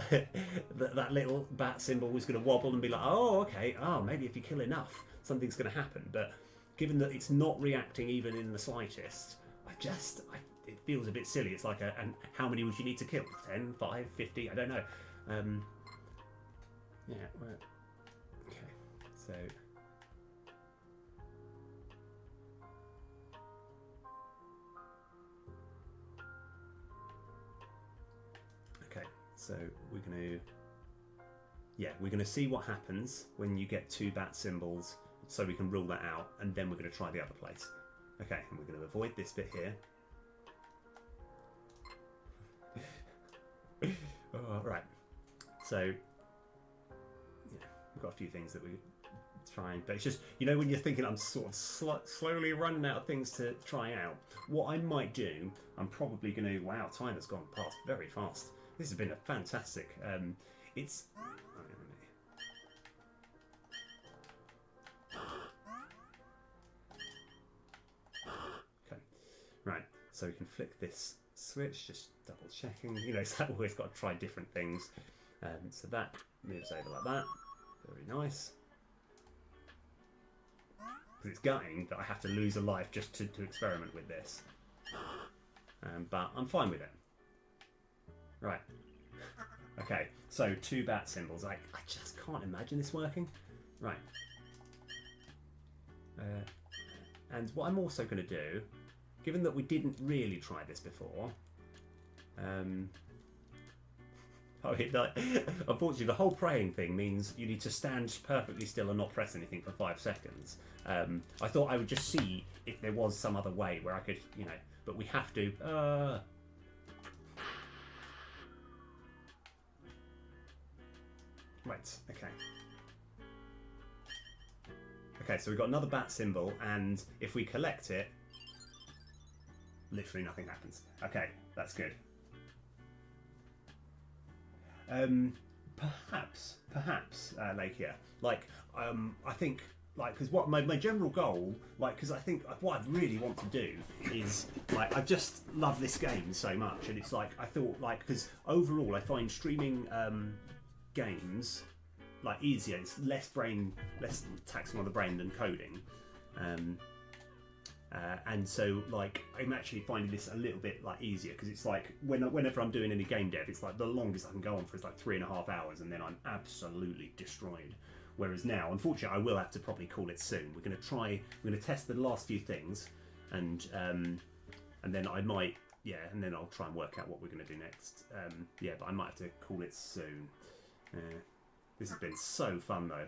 that little bat symbol was going to wobble and be like, oh, okay, maybe if you kill enough, something's going to happen. But given that it's not reacting even in the slightest, it feels a bit silly. It's like, and how many would you need to kill? 10, 5, 50? I don't know. Yeah, well, okay, so. So we're going to see what happens when you get 2 bat symbols, so we can rule that out, and then we're going to try the other place. Okay, and we're going to avoid this bit here. Right. So yeah, we've got a few things that we're trying, but it's just, you know, when you're thinking I'm sort of slowly running out of things to try out, what I might do, I'm probably going to, wow, time has gone past very fast. This has been a fantastic. It's. Okay, right. So we can flick this switch, just double checking. You know, so I've always got to try different things. So that moves over like that. Very nice. Because it's gutting that I have to lose a life just to experiment with this. But I'm fine with it. Right. Okay, so 2 bat symbols. I just can't imagine this working. Right. And what I'm also going to do, given that we didn't really try this before, unfortunately the whole praying thing means you need to stand perfectly still and not press anything for 5 seconds. I thought I would just see if there was some other way where I could, you know, but we have to. Right, okay. Okay, so we've got another bat symbol, and if we collect it, literally nothing happens. Okay, that's good. Perhaps, Lakia, like, I think, like, because what my general goal, like, because I think what I really want to do is, like, I just love this game so much, and it's like, I thought, like, because overall I find streaming games, like, easier, it's less taxing on the brain than coding. And so, like, I'm actually finding this a little bit, like, easier, because it's like whenever I'm doing any game dev, it's like the longest I can go on for is like 3.5 hours, and then I'm absolutely destroyed. Whereas now, unfortunately, I will have to probably call it soon. We're going to test the last few things, and then I might, yeah, and then I'll try and work out what we're going to do next. Yeah, but I might have to call it soon. This has been so fun though.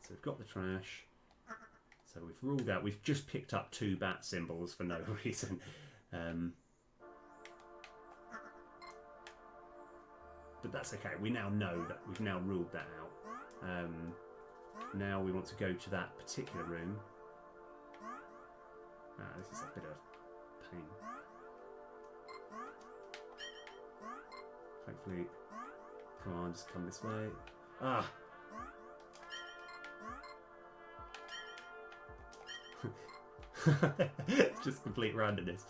So we've got the trash. So we've ruled out. We've just picked up 2 bat symbols for no reason. But that's okay. We now know that we've now ruled that out. Now we want to go to that particular room. This is a bit of a pain. Hopefully, come on, just come this way. Ah! Just complete randomness.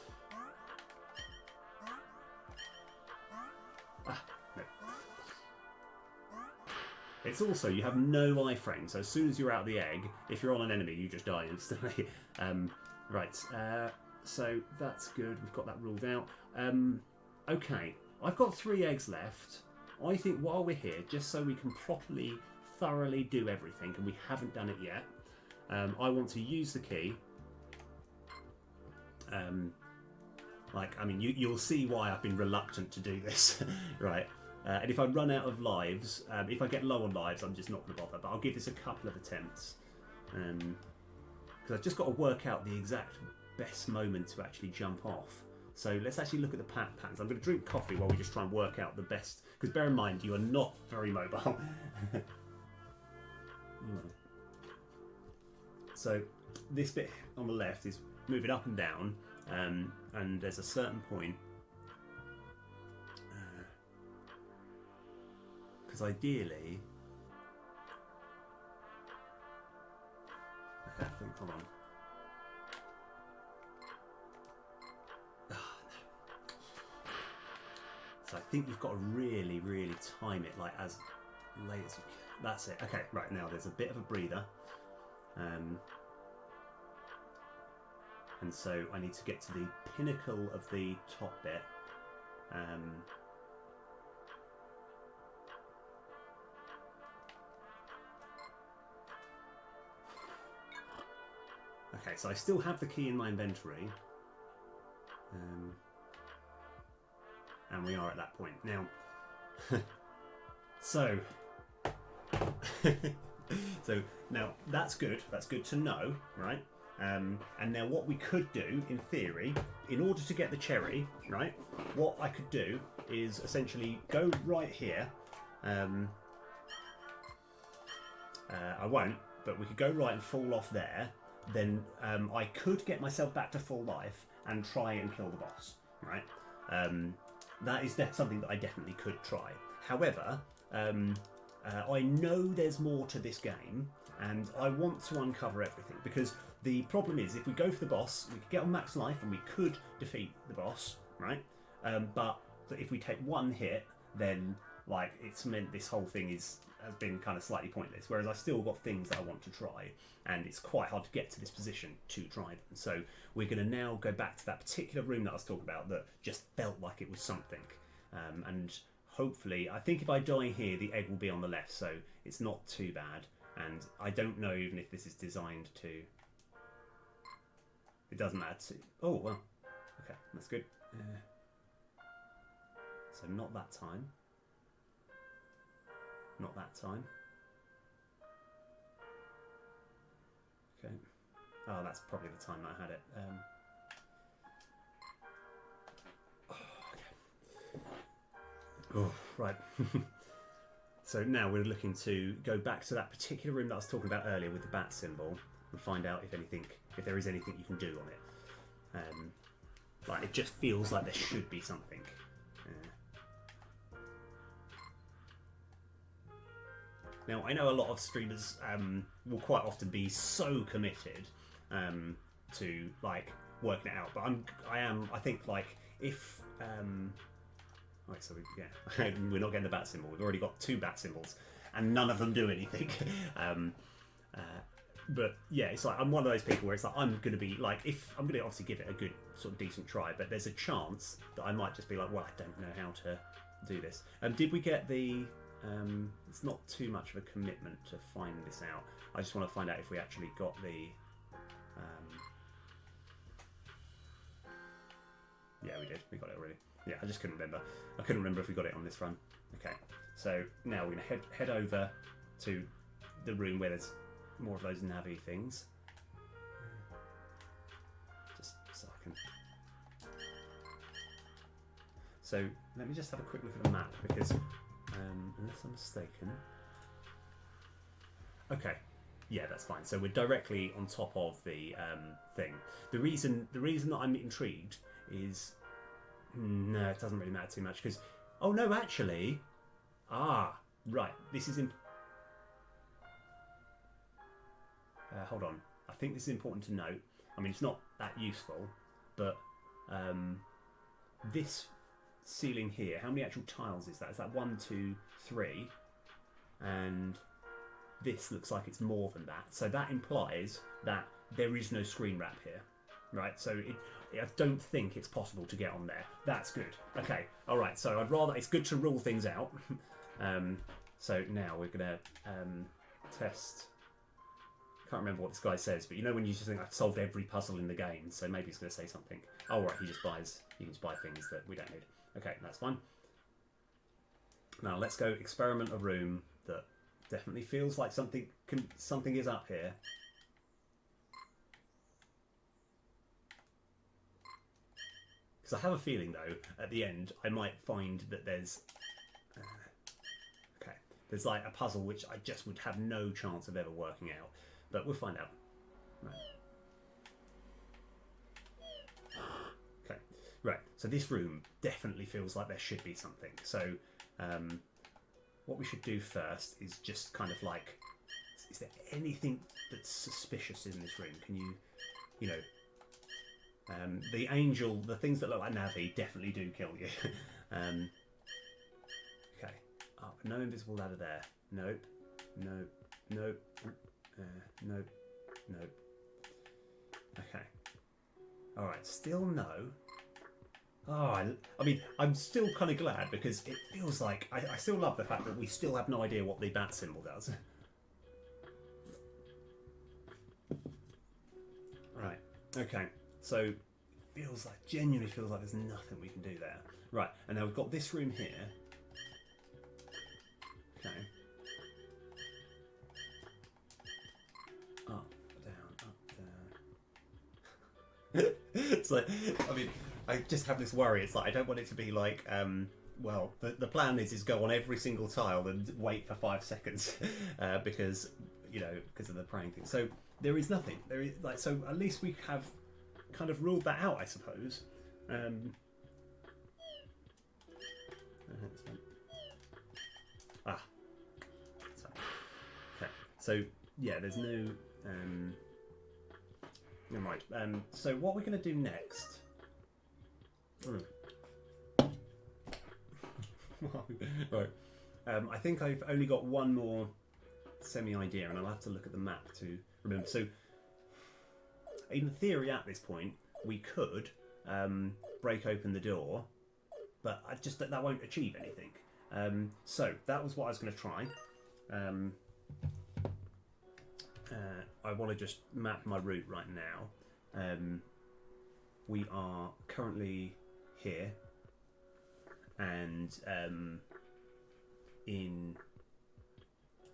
Ah, no. It's also, you have no iframe, so as soon as you're out of the egg, if you're on an enemy, you just die instantly. Right, so that's good. We've got that ruled out. Okay, I've got 3 eggs left. I think while we're here, just so we can properly, thoroughly do everything, and we haven't done it yet, I want to use the key. Like, I mean, you'll see why I've been reluctant to do this, right? And if I run out of lives, if I get low on lives, I'm just not going to bother. But I'll give this a couple of attempts. Because I've just got to work out the exact best moment to actually jump off. So let's actually look at the patterns. I'm going to drink coffee while we just try and work out the best. Because bear in mind, you are not very mobile. So this bit on the left is moving up and down. And there's a certain point. Because ideally... Okay, I think, hold on. Oh, no. So I think you've got to really, really time it, like, as late as you can. That's it. Okay, right, now there's a bit of a breather. And so I need to get to the pinnacle of the top bit. Okay, so I still have the key in my inventory. And we are at that point. Now, so now that's good. That's good to know, right? And now what we could do, in theory, in order to get the cherry, right, what I could do is essentially go right here. I won't, but we could go right and fall off there. Then I could get myself back to full life, and try and kill the boss, right? That is something that I definitely could try. However, I know there's more to this game, and I want to uncover everything, because the problem is, if we go for the boss, we could get on max life and we could defeat the boss, right? But if we take one hit, then like it's meant this whole thing has been kind of slightly pointless. Whereas I still got things that I want to try, and it's quite hard to get to this position to try them. So we're going to now go back to that particular room that I was talking about that just felt like it was something, and hopefully, I think if I die here, the egg will be on the left, so it's not too bad. And I don't know even if this is designed to. It doesn't matter. Oh well, okay, that's good. So not that time. Not that time. Okay. Oh, that's probably the time that I had it. Oh, right. So now we're looking to go back to that particular room that I was talking about earlier with the bat symbol and find out if there is anything you can do on it. Like it just feels like there should be something. Now I know a lot of streamers will quite often be so committed to like working it out, but I think like if right, so we're not getting the bat symbol. We've already got 2 bat symbols, and none of them do anything. But yeah, it's like I'm one of those people where it's like I'm going to be like, if I'm going to obviously give it a good sort of decent try, but there's a chance that I might just be like, well, I don't know how to do this. Did we get the? It's not too much of a commitment to find this out. I just want to find out if we actually got the. Yeah, we did. We got it already. Yeah, I just couldn't remember. I couldn't remember if we got it on this run. Okay, so now we're going to head over to the room where there's more of those navy things. Just so I can. So let me just have a quick look at the map, because unless I'm mistaken. Okay, yeah, that's fine. So we're directly on top of the thing. The reason that I'm intrigued is. No, it doesn't really matter too much because. Oh no, actually. Right. This is. Hold on. I think this is important to note. I mean, it's not that useful, but this ceiling here. How many actual tiles is that? Is that 1, 2, 3? And this looks like it's more than that. So that implies that there is no screen wrap here, right? So I don't think it's possible to get on there. That's good. Okay, all right. So it's good to rule things out. So now we're gonna test. Can't remember what this guy says, but you know when you just think I've solved every puzzle in the game, so maybe he's gonna say something. Oh right, you can just buy things that we don't need. Okay, that's fine. Now let's go experiment a room that definitely feels like something is up here. Because I have a feeling though, at the end, I might find that there's like a puzzle which I just would have no chance of ever working out. But we'll find out. Right. Okay. Right. So this room definitely feels like there should be something. So what we should do first is just kind of like, is there anything that's suspicious in this room? Can you know, the angel, the things that look like Navi definitely do kill you. Okay. Oh, no invisible ladder there. Nope. Nope. Nope. Nope. Nope. Okay. All right. Still no. Oh, I mean, I'm still kind of glad because it feels like I still love the fact that we still have no idea what the bat symbol does. Right. Okay. So genuinely feels like there's nothing we can do there. Right. And now we've got this room here. Okay. Up, down, up, down. It's like, I mean, I just have this worry. It's like, I don't want it to be like, well, the plan is go on every single tile and wait for 5 seconds because, you know, because of the praying thing. So there is nothing. There is like, so at least we have kind of ruled that out, I suppose. Okay. So yeah, there's no. Never mind. So what we're going to do next? Right. I think I've only got one more semi-idea, and I'll have to look at the map to remember. So, in theory, at this point, we could break open the door, but I just that won't achieve anything. So that was what I was going to try. I want to just map my route right now. We are currently here, and in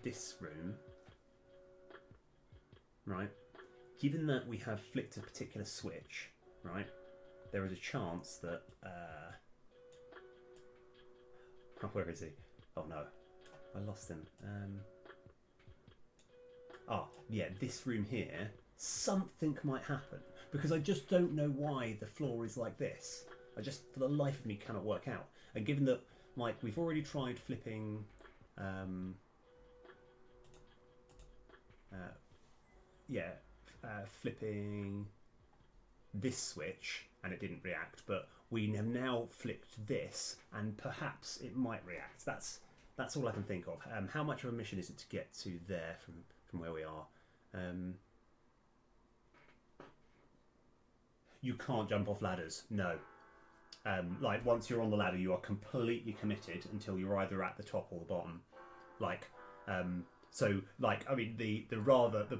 this room, right? Given that we have flicked a particular switch, right, there is a chance that oh, where is he? Oh no, I lost him. Yeah, this room here, something might happen, because I just don't know why the floor is like this. I just, for the life of me, cannot work out. And given that, like, we've already tried flipping flipping this switch and it didn't react, but we have now flicked this and perhaps it might react. That's all I can think of. How much of a mission is it to get to there from where we are? You can't jump off ladders, no. Like, once you're on the ladder, you are completely committed until you're either at the top or the bottom. Like, so, like, I mean, the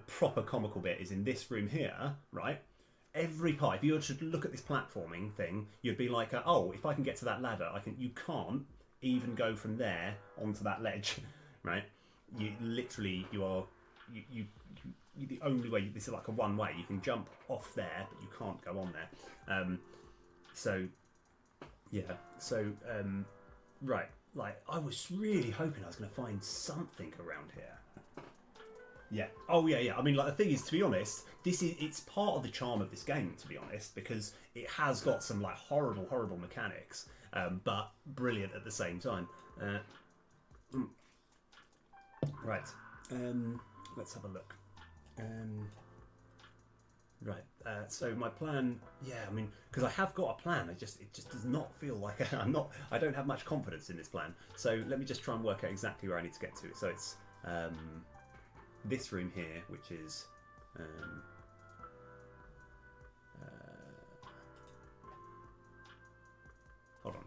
proper comical bit is in this room here, right? Every part, if you were to look at this platforming thing, you'd be like, oh, if I can get to that ladder, I can. You can't even go from there onto that ledge, right? You literally, you are, you the only way. This is like a one way. You can jump off there, but you can't go on there. So, yeah. So, right. Like, I was really hoping I was going to find something around here. Yeah. Oh, yeah. I mean, like, the thing is, to be honest, it's part of the charm of this game, to be honest, because it has got some, like, horrible mechanics, but brilliant at the same time. Right. Let's have a look. Right. So my plan, yeah, I mean, because I have got a plan, it just does not feel like I don't have much confidence in this plan. So let me just try and work out exactly where I need to get to. So it's this room here, which is hold on.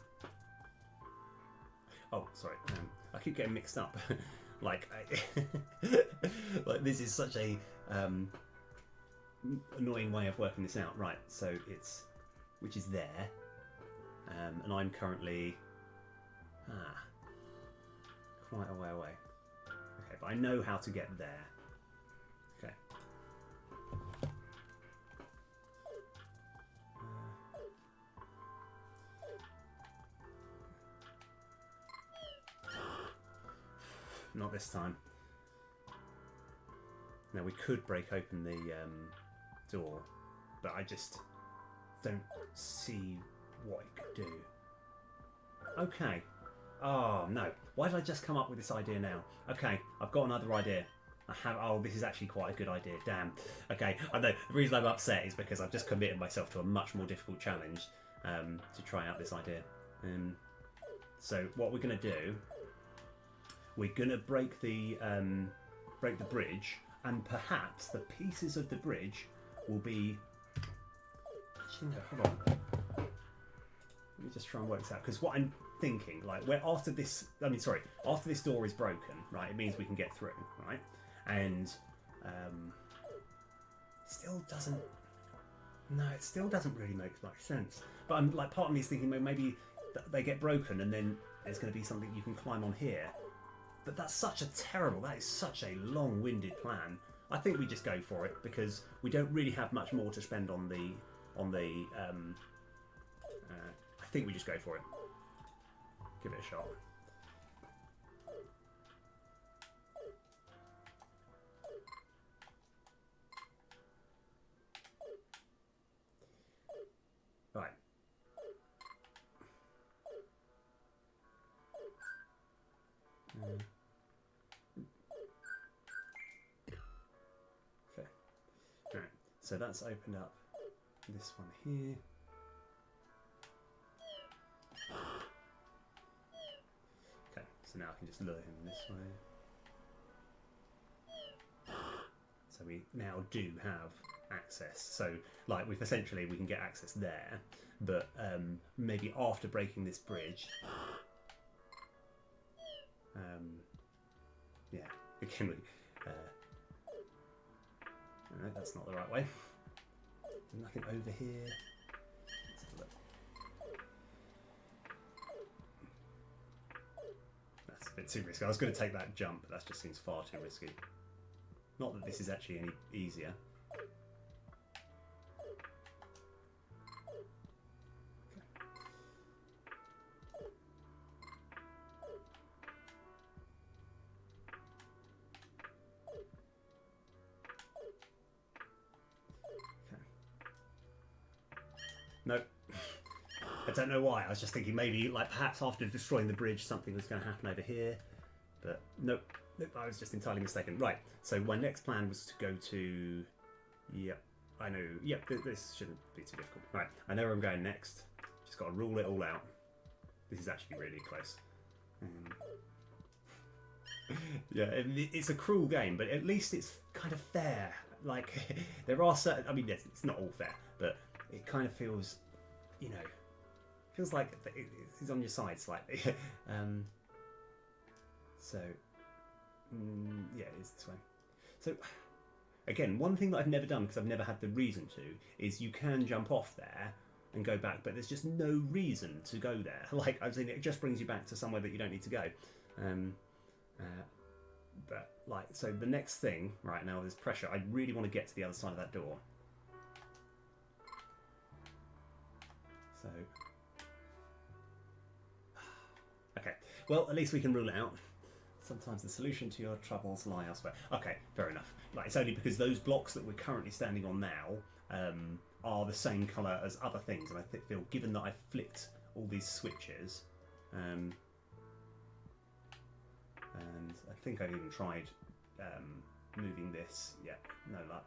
Oh, sorry. I keep getting mixed up. like this is such a annoying way of working this out. Right, so it's which is there, and I'm currently quite a way away. Okay, but I know how to get there. Okay. Not this time. Now we could break open the door, but I just don't see what it could do. Okay. Oh no. Why did I just come up with this idea now? Okay, I've got another idea. Oh, this is actually quite a good idea. Damn. Okay, I know. The reason I'm upset is because I've just committed myself to a much more difficult challenge to try out this idea. So what we're going to do, we're going to break the bridge, and perhaps the pieces of the bridge will be... Actually, no, hold on. Let me just try and work this out, because what I'm thinking, like, after this door is broken, right, it means we can get through, right? And still doesn't really make much sense. But I'm like, part of me is thinking maybe they get broken and then there's going to be something you can climb on here. But that is such a long-winded plan. I think we just go for it, because we don't really have much more to spend on the I think we just go for it. Give it a shot. so that's opened up this one here. Okay, so now I can just lure him this way. So we now do have access. So like we can get access there, but maybe after breaking this bridge, yeah, again, no, that's not the right way. There's nothing over here. Let's have a look. That's a bit too risky. I was going to take that jump, but that just seems far too risky. Not that this is actually any easier. Nope. I don't know why. I was just thinking maybe, like, perhaps after destroying the bridge, something was going to happen over here. But nope. Nope, I was just entirely mistaken. Right, so my next plan was to go to... Yep, I know. Yep, this shouldn't be too difficult. Right, I know where I'm going next. Just got to rule it all out. This is actually really close. Yeah, it's a cruel game, but at least it's kind of fair. Like, there are certain... I mean, yes, it's not all fair, but it kind of feels, you know, feels like it's on your side slightly. Yeah, it is this way. So, again, one thing that I've never done, because I've never had the reason to, is you can jump off there and go back, but there's just no reason to go there. Like, I've seen it just brings you back to somewhere that you don't need to go. But, like, so the next thing, right now, there's pressure. I really want to get to the other side of that door. So, okay, well, at least we can rule it out. Sometimes the solution to your troubles lie elsewhere. Okay, fair enough. Like, it's only because those blocks that we're currently standing on now are the same colour as other things, and I feel, given that I've flicked all these switches, and I think I've even tried moving this. Yeah, no luck.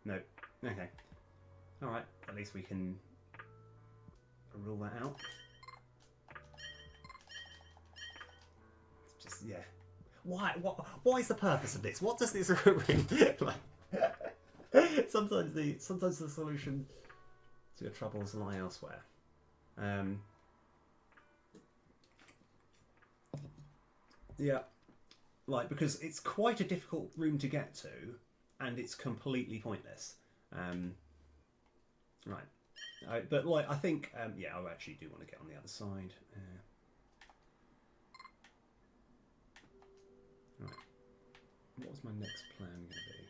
No. Okay. All right. At least we can rule that out. It's just, yeah. Why? Why is the purpose of this? What does this like? Sometimes the solution to your troubles lie elsewhere. Yeah, like, because it's quite a difficult room to get to, and it's completely pointless. Right, but like, I think, yeah, I actually do want to get on the other side. Right, what was my next plan going to be?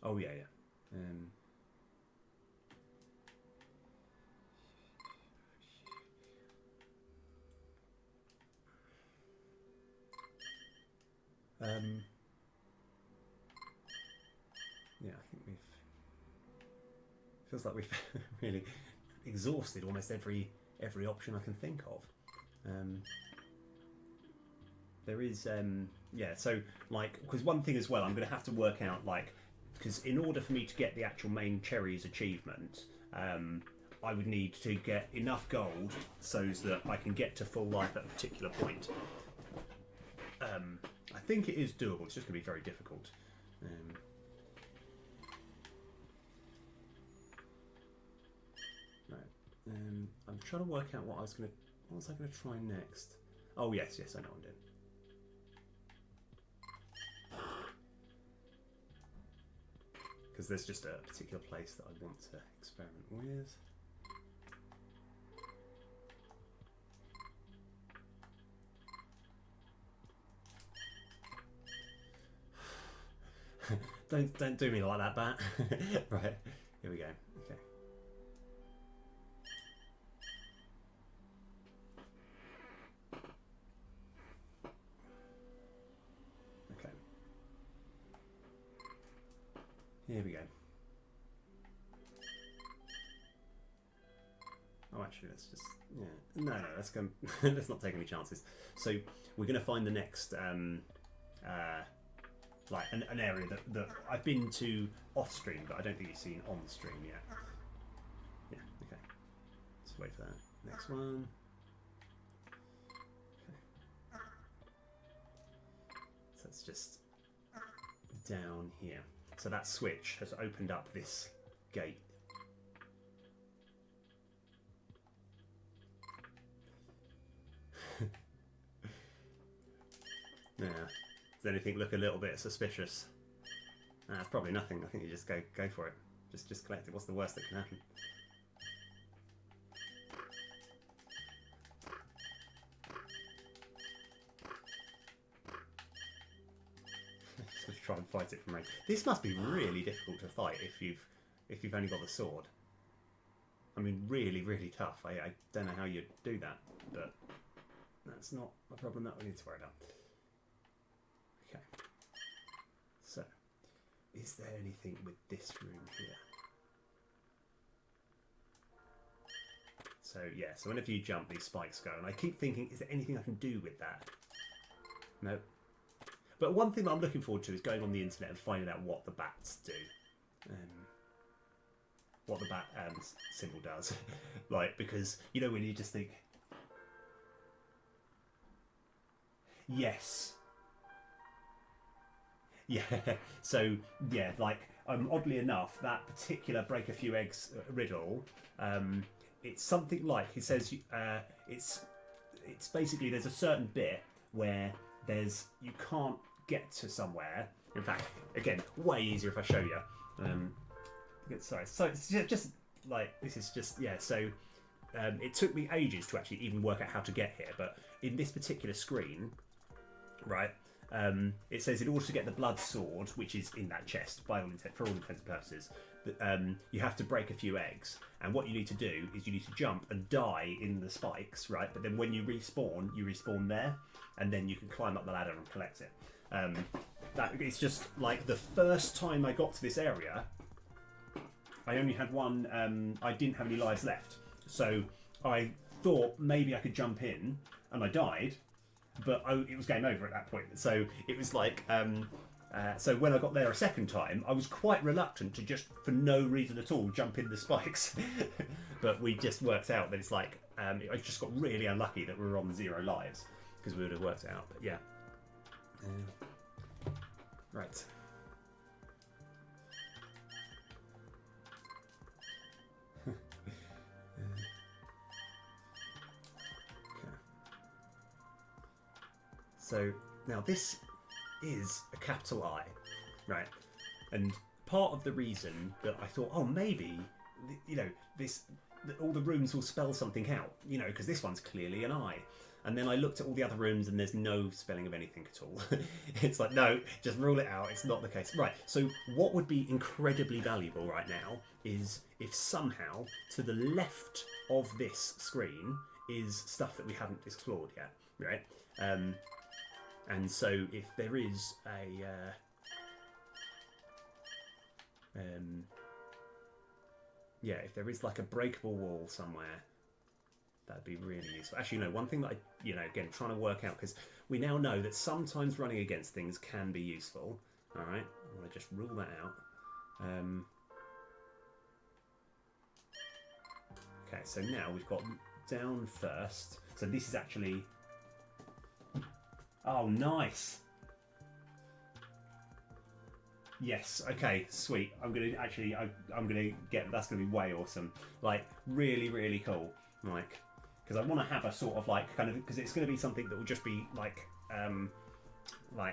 Oh yeah, yeah. Yeah, I think feels like we've really exhausted almost every option I can think of. There is, yeah, so, like, because one thing as well, I'm going to have to work out, like, because in order for me to get the actual main cherries achievement, I would need to get enough gold so that I can get to full life at a particular point. I think it is doable, it's just going to be very difficult. Right. I'm trying to work out what was I going to try next? Oh yes, I know what I'm doing. Because there's just a particular place that I want to experiment with. Don't do me like that, Bat. Right, here we go. Okay. Okay. Here we go. Oh, actually, let's just, yeah. No, let's go. Let's not take any chances. So we're going to find the next like an area that I've been to off stream, but I don't think you've seen on stream yet. Yeah, okay. Let's wait for that next one. Okay. So it's just down here. So that switch has opened up this gate. Yeah. Does anything look a little bit suspicious? It's probably nothing. I think you just go for it. Just collect it. What's the worst that can happen? Just try and fight it from range. This must be really difficult to fight if you've only got the sword. I mean, really, really tough. I don't know how you do that, but that's not a problem that we need to worry about. Okay. So, is there anything with this room here? So yeah, so whenever you jump, these spikes go, and I keep thinking, is there anything I can do with that? No. But one thing that I'm looking forward to is going on the internet and finding out what the bats do. What the bat symbol does. Like, because, you know, when you just think... Yes. Yeah, so, yeah, like, oddly enough, that particular break a few eggs riddle, it's something like, it says, it's basically, there's a certain bit where you can't get to somewhere. In fact, again, way easier if I show you. Sorry, so it's just like, this is just, yeah, so it took me ages to actually even work out how to get here, but in this particular screen, right, it says in order to get the blood sword, which is in that chest, for all intents and purposes, you have to break a few eggs, and what you need to do is you need to jump and die in the spikes, right, but then when you respawn there, and then you can climb up the ladder and collect it. It's just like the first time I got to this area, I only had one, I didn't have any lives left, so I thought maybe I could jump in, and I died, but it was game over at that point. So it was like, so when I got there a second time, I was quite reluctant to just, for no reason at all, jump in the spikes. But we just worked out that it's like, I just got really unlucky that we were on 0 lives, because we would have worked it out, but yeah. Right. So now this is a capital I, right? And part of the reason that I thought, oh, maybe, you know, all the rooms will spell something out, you know, because this one's clearly an I. And then I looked at all the other rooms and there's no spelling of anything at all. It's like, no, just rule it out. It's not the case. Right, so what would be incredibly valuable right now is if somehow to the left of this screen is stuff that we haven't explored yet, right? And so if there is if there is like a breakable wall somewhere, that'd be really useful. Actually, no, one thing that again, trying to work out, because we now know that sometimes running against things can be useful. All right, I want to just rule that out. Okay, so now we've got down first. So this is actually... Oh, nice. Yes. Okay. Sweet. I'm gonna get. That's gonna be way awesome. Like really, really cool. Like, because I want to have a sort of like kind of, because it's going to be something that will just be like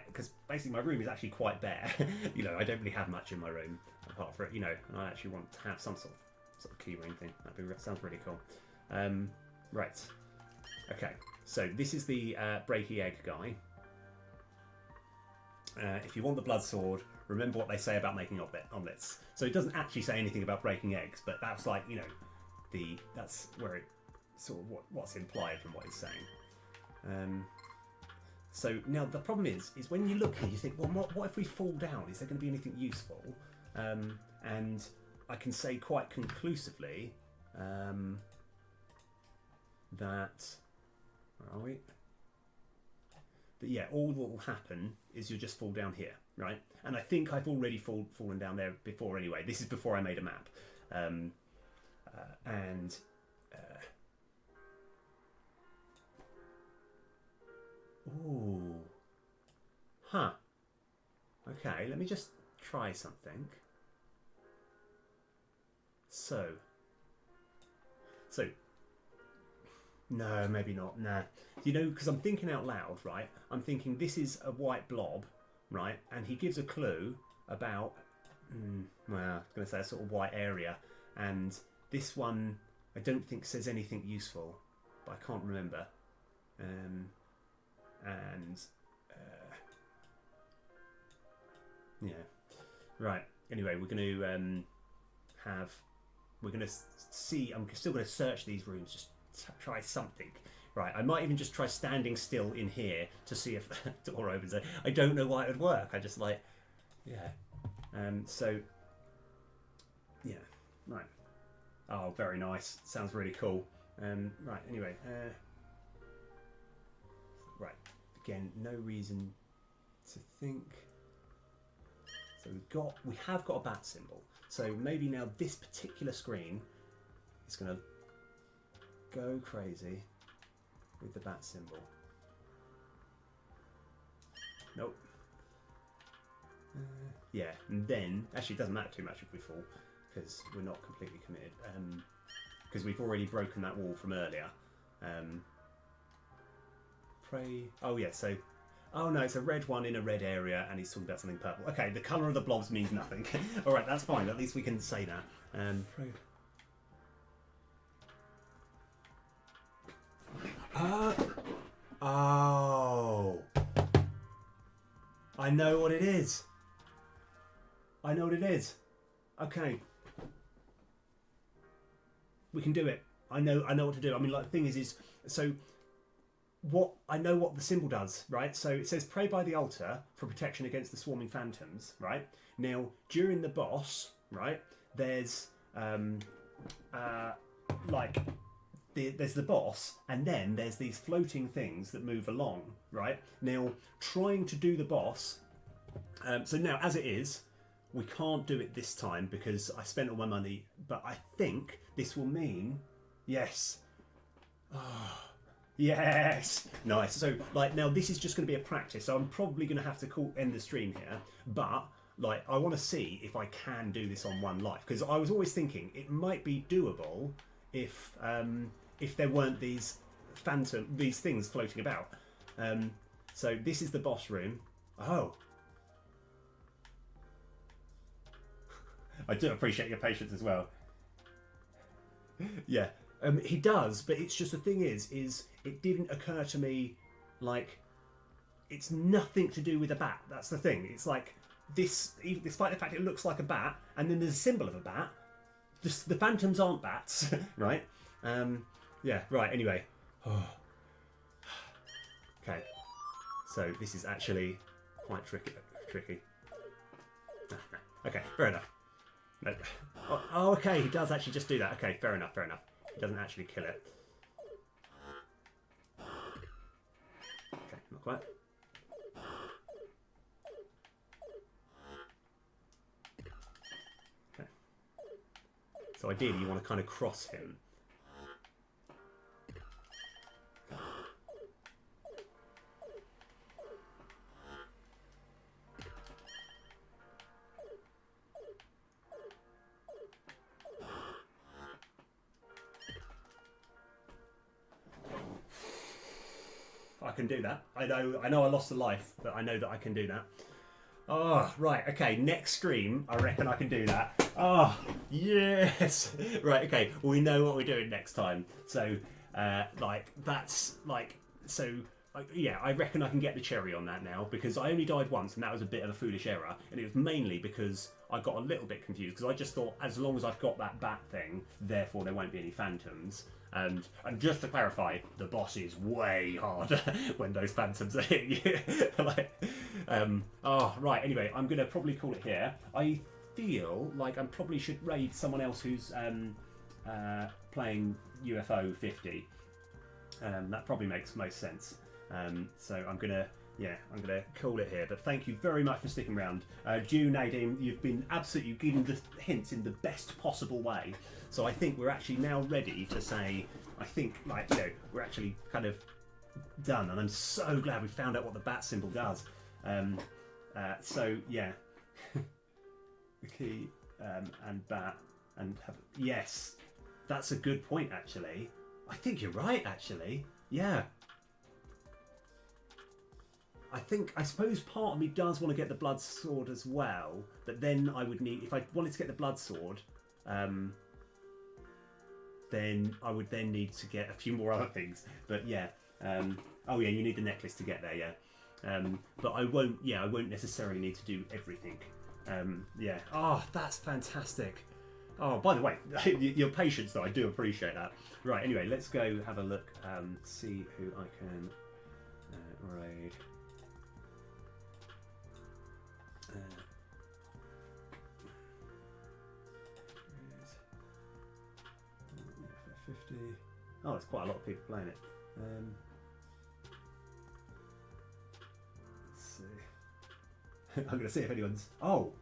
because basically my room is actually quite bare. You know, I don't really have much in my room apart from it. You know, and I actually want to have some sort of key ring thing. That sounds really cool. Right. Okay. So this is the breaky egg guy. If you want the blood sword, remember what they say about making omelets. So it doesn't actually say anything about breaking eggs, but that's like, you know, that's where it sort of what's implied from what it's saying. So now the problem is when you look here, you think, well, what if we fall down? Is there going to be anything useful? And I can say quite conclusively that. Where are we? that yeah, all that will happen is you'll just fall down here, right? And I think I've already fallen down there before anyway. This is before I made a map. Ooh. Huh. Okay, let me just try something. So, no, maybe not. Nah. You know, because I'm thinking out loud, right? I'm thinking this is a white blob, right? And he gives a clue about, well, I was going to say a sort of white area. And this one, I don't think says anything useful, but I can't remember. Yeah. Right. Anyway, we're going to we're going to see. I'm still going to search these rooms, just try something. Right. I might even just try standing still in here to see if the door opens. I don't know why it would work. I just like, yeah. So, yeah. Right. Oh, very nice. Sounds really cool. Right. Anyway. Right. Again, no reason to think. So we have got a bat symbol. So maybe now this particular screen is going to go crazy with the bat symbol. Nope. Yeah, and then actually it doesn't matter too much if we fall because we're not completely committed. Because we've already broken that wall from earlier. Pray. Oh yeah. So. Oh no, it's a red one in a red area, and he's talking about something purple. Okay, the colour of the blobs means nothing. All right, that's fine. At least we can say that. Oh, I know what it is. I know what it is. Okay, we can do it. I know what to do. I mean, like the thing is so. What I know what the symbol does, right? So it says pray by the altar for protection against the swarming phantoms, right? Now during the boss, right? There's there's the boss, and then there's these floating things that move along, right? Now trying to do the boss. So now as it is, we can't do it this time because I spent all my money. But I think this will mean yes. Oh. Yes, nice. So, like, now this is just going to be a practice. So I'm probably going to have to end the stream here. But like, I want to see if I can do this on one life because I was always thinking it might be doable if there weren't these things floating about. So this is the boss room. Oh, I do appreciate your patience as well. Yeah. He does, but it's just the thing is it didn't occur to me, like, it's nothing to do with a bat. That's the thing. It's like this, despite the fact it looks like a bat, and then there's a symbol of a bat. The phantoms aren't bats, right? Yeah, right. Anyway, okay. So this is actually quite tricky. Okay, fair enough. No. Oh, okay. He does actually just do that. Okay, fair enough. He doesn't actually kill it. Okay, not quite. Okay. So ideally you want to kind of cross him. I can do that. I know I lost a life, but I know that I can do that. Oh, right, okay, next stream, I reckon I can do that. Oh, yes! Right, okay, well, we know what we're doing next time. So, yeah, I reckon I can get the cherry on that now, because I only died once, and that was a bit of a foolish error, and it was mainly because I got a little bit confused, because I just thought, as long as I've got that bat thing, therefore there won't be any phantoms. And just to clarify, the boss is way harder when those phantoms are hitting you. Oh, right, anyway, I'm going to probably call it here. I feel like I probably should raid someone else who's playing UFO 50. That probably makes most sense. So I'm going to yeah, I'm going to call it here. But thank you very much for sticking around. June, Nadine, you've been absolutely giving the hints in the best possible way. So I think we're actually now ready to say, I think, like, you know, we're actually kind of done. And I'm so glad we found out what the bat symbol does. So, yeah. The key and bat and have... Yes, that's a good point, actually. I think you're right, actually. Yeah. I suppose part of me does want to get the blood sword as well, but then I would need, if I wanted to get the blood sword, then I would then need to get a few more other things. But yeah, oh yeah, you need the necklace to get there, yeah. But I won't necessarily need to do everything. Yeah. Oh, that's fantastic. Oh, by the way, your patience though, I do appreciate that. Right, anyway, let's go have a look, see who I can raid. 50. Oh, there's quite a lot of people playing it. Let's see. I'm going to see if anyone's... Oh!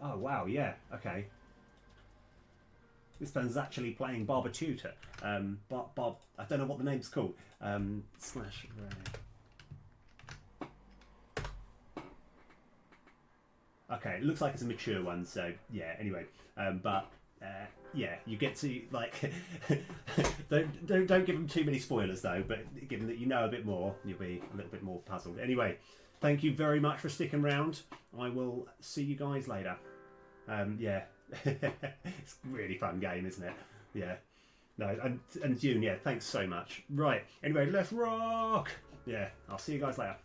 Oh, wow, yeah, okay. This one's actually playing Barbuta. I don't know what the name's called. Slash Ray. Okay, it looks like it's a mature one, so yeah, anyway. Yeah, you get to, like, don't give them too many spoilers though, but given that you know a bit more, you'll be a little bit more puzzled. Anyway, thank you very much for sticking around. I will see you guys later. Yeah, it's a really fun game, isn't it? Yeah. No, and June, yeah, thanks so much. Right, anyway, let's rock! Yeah, I'll see you guys later.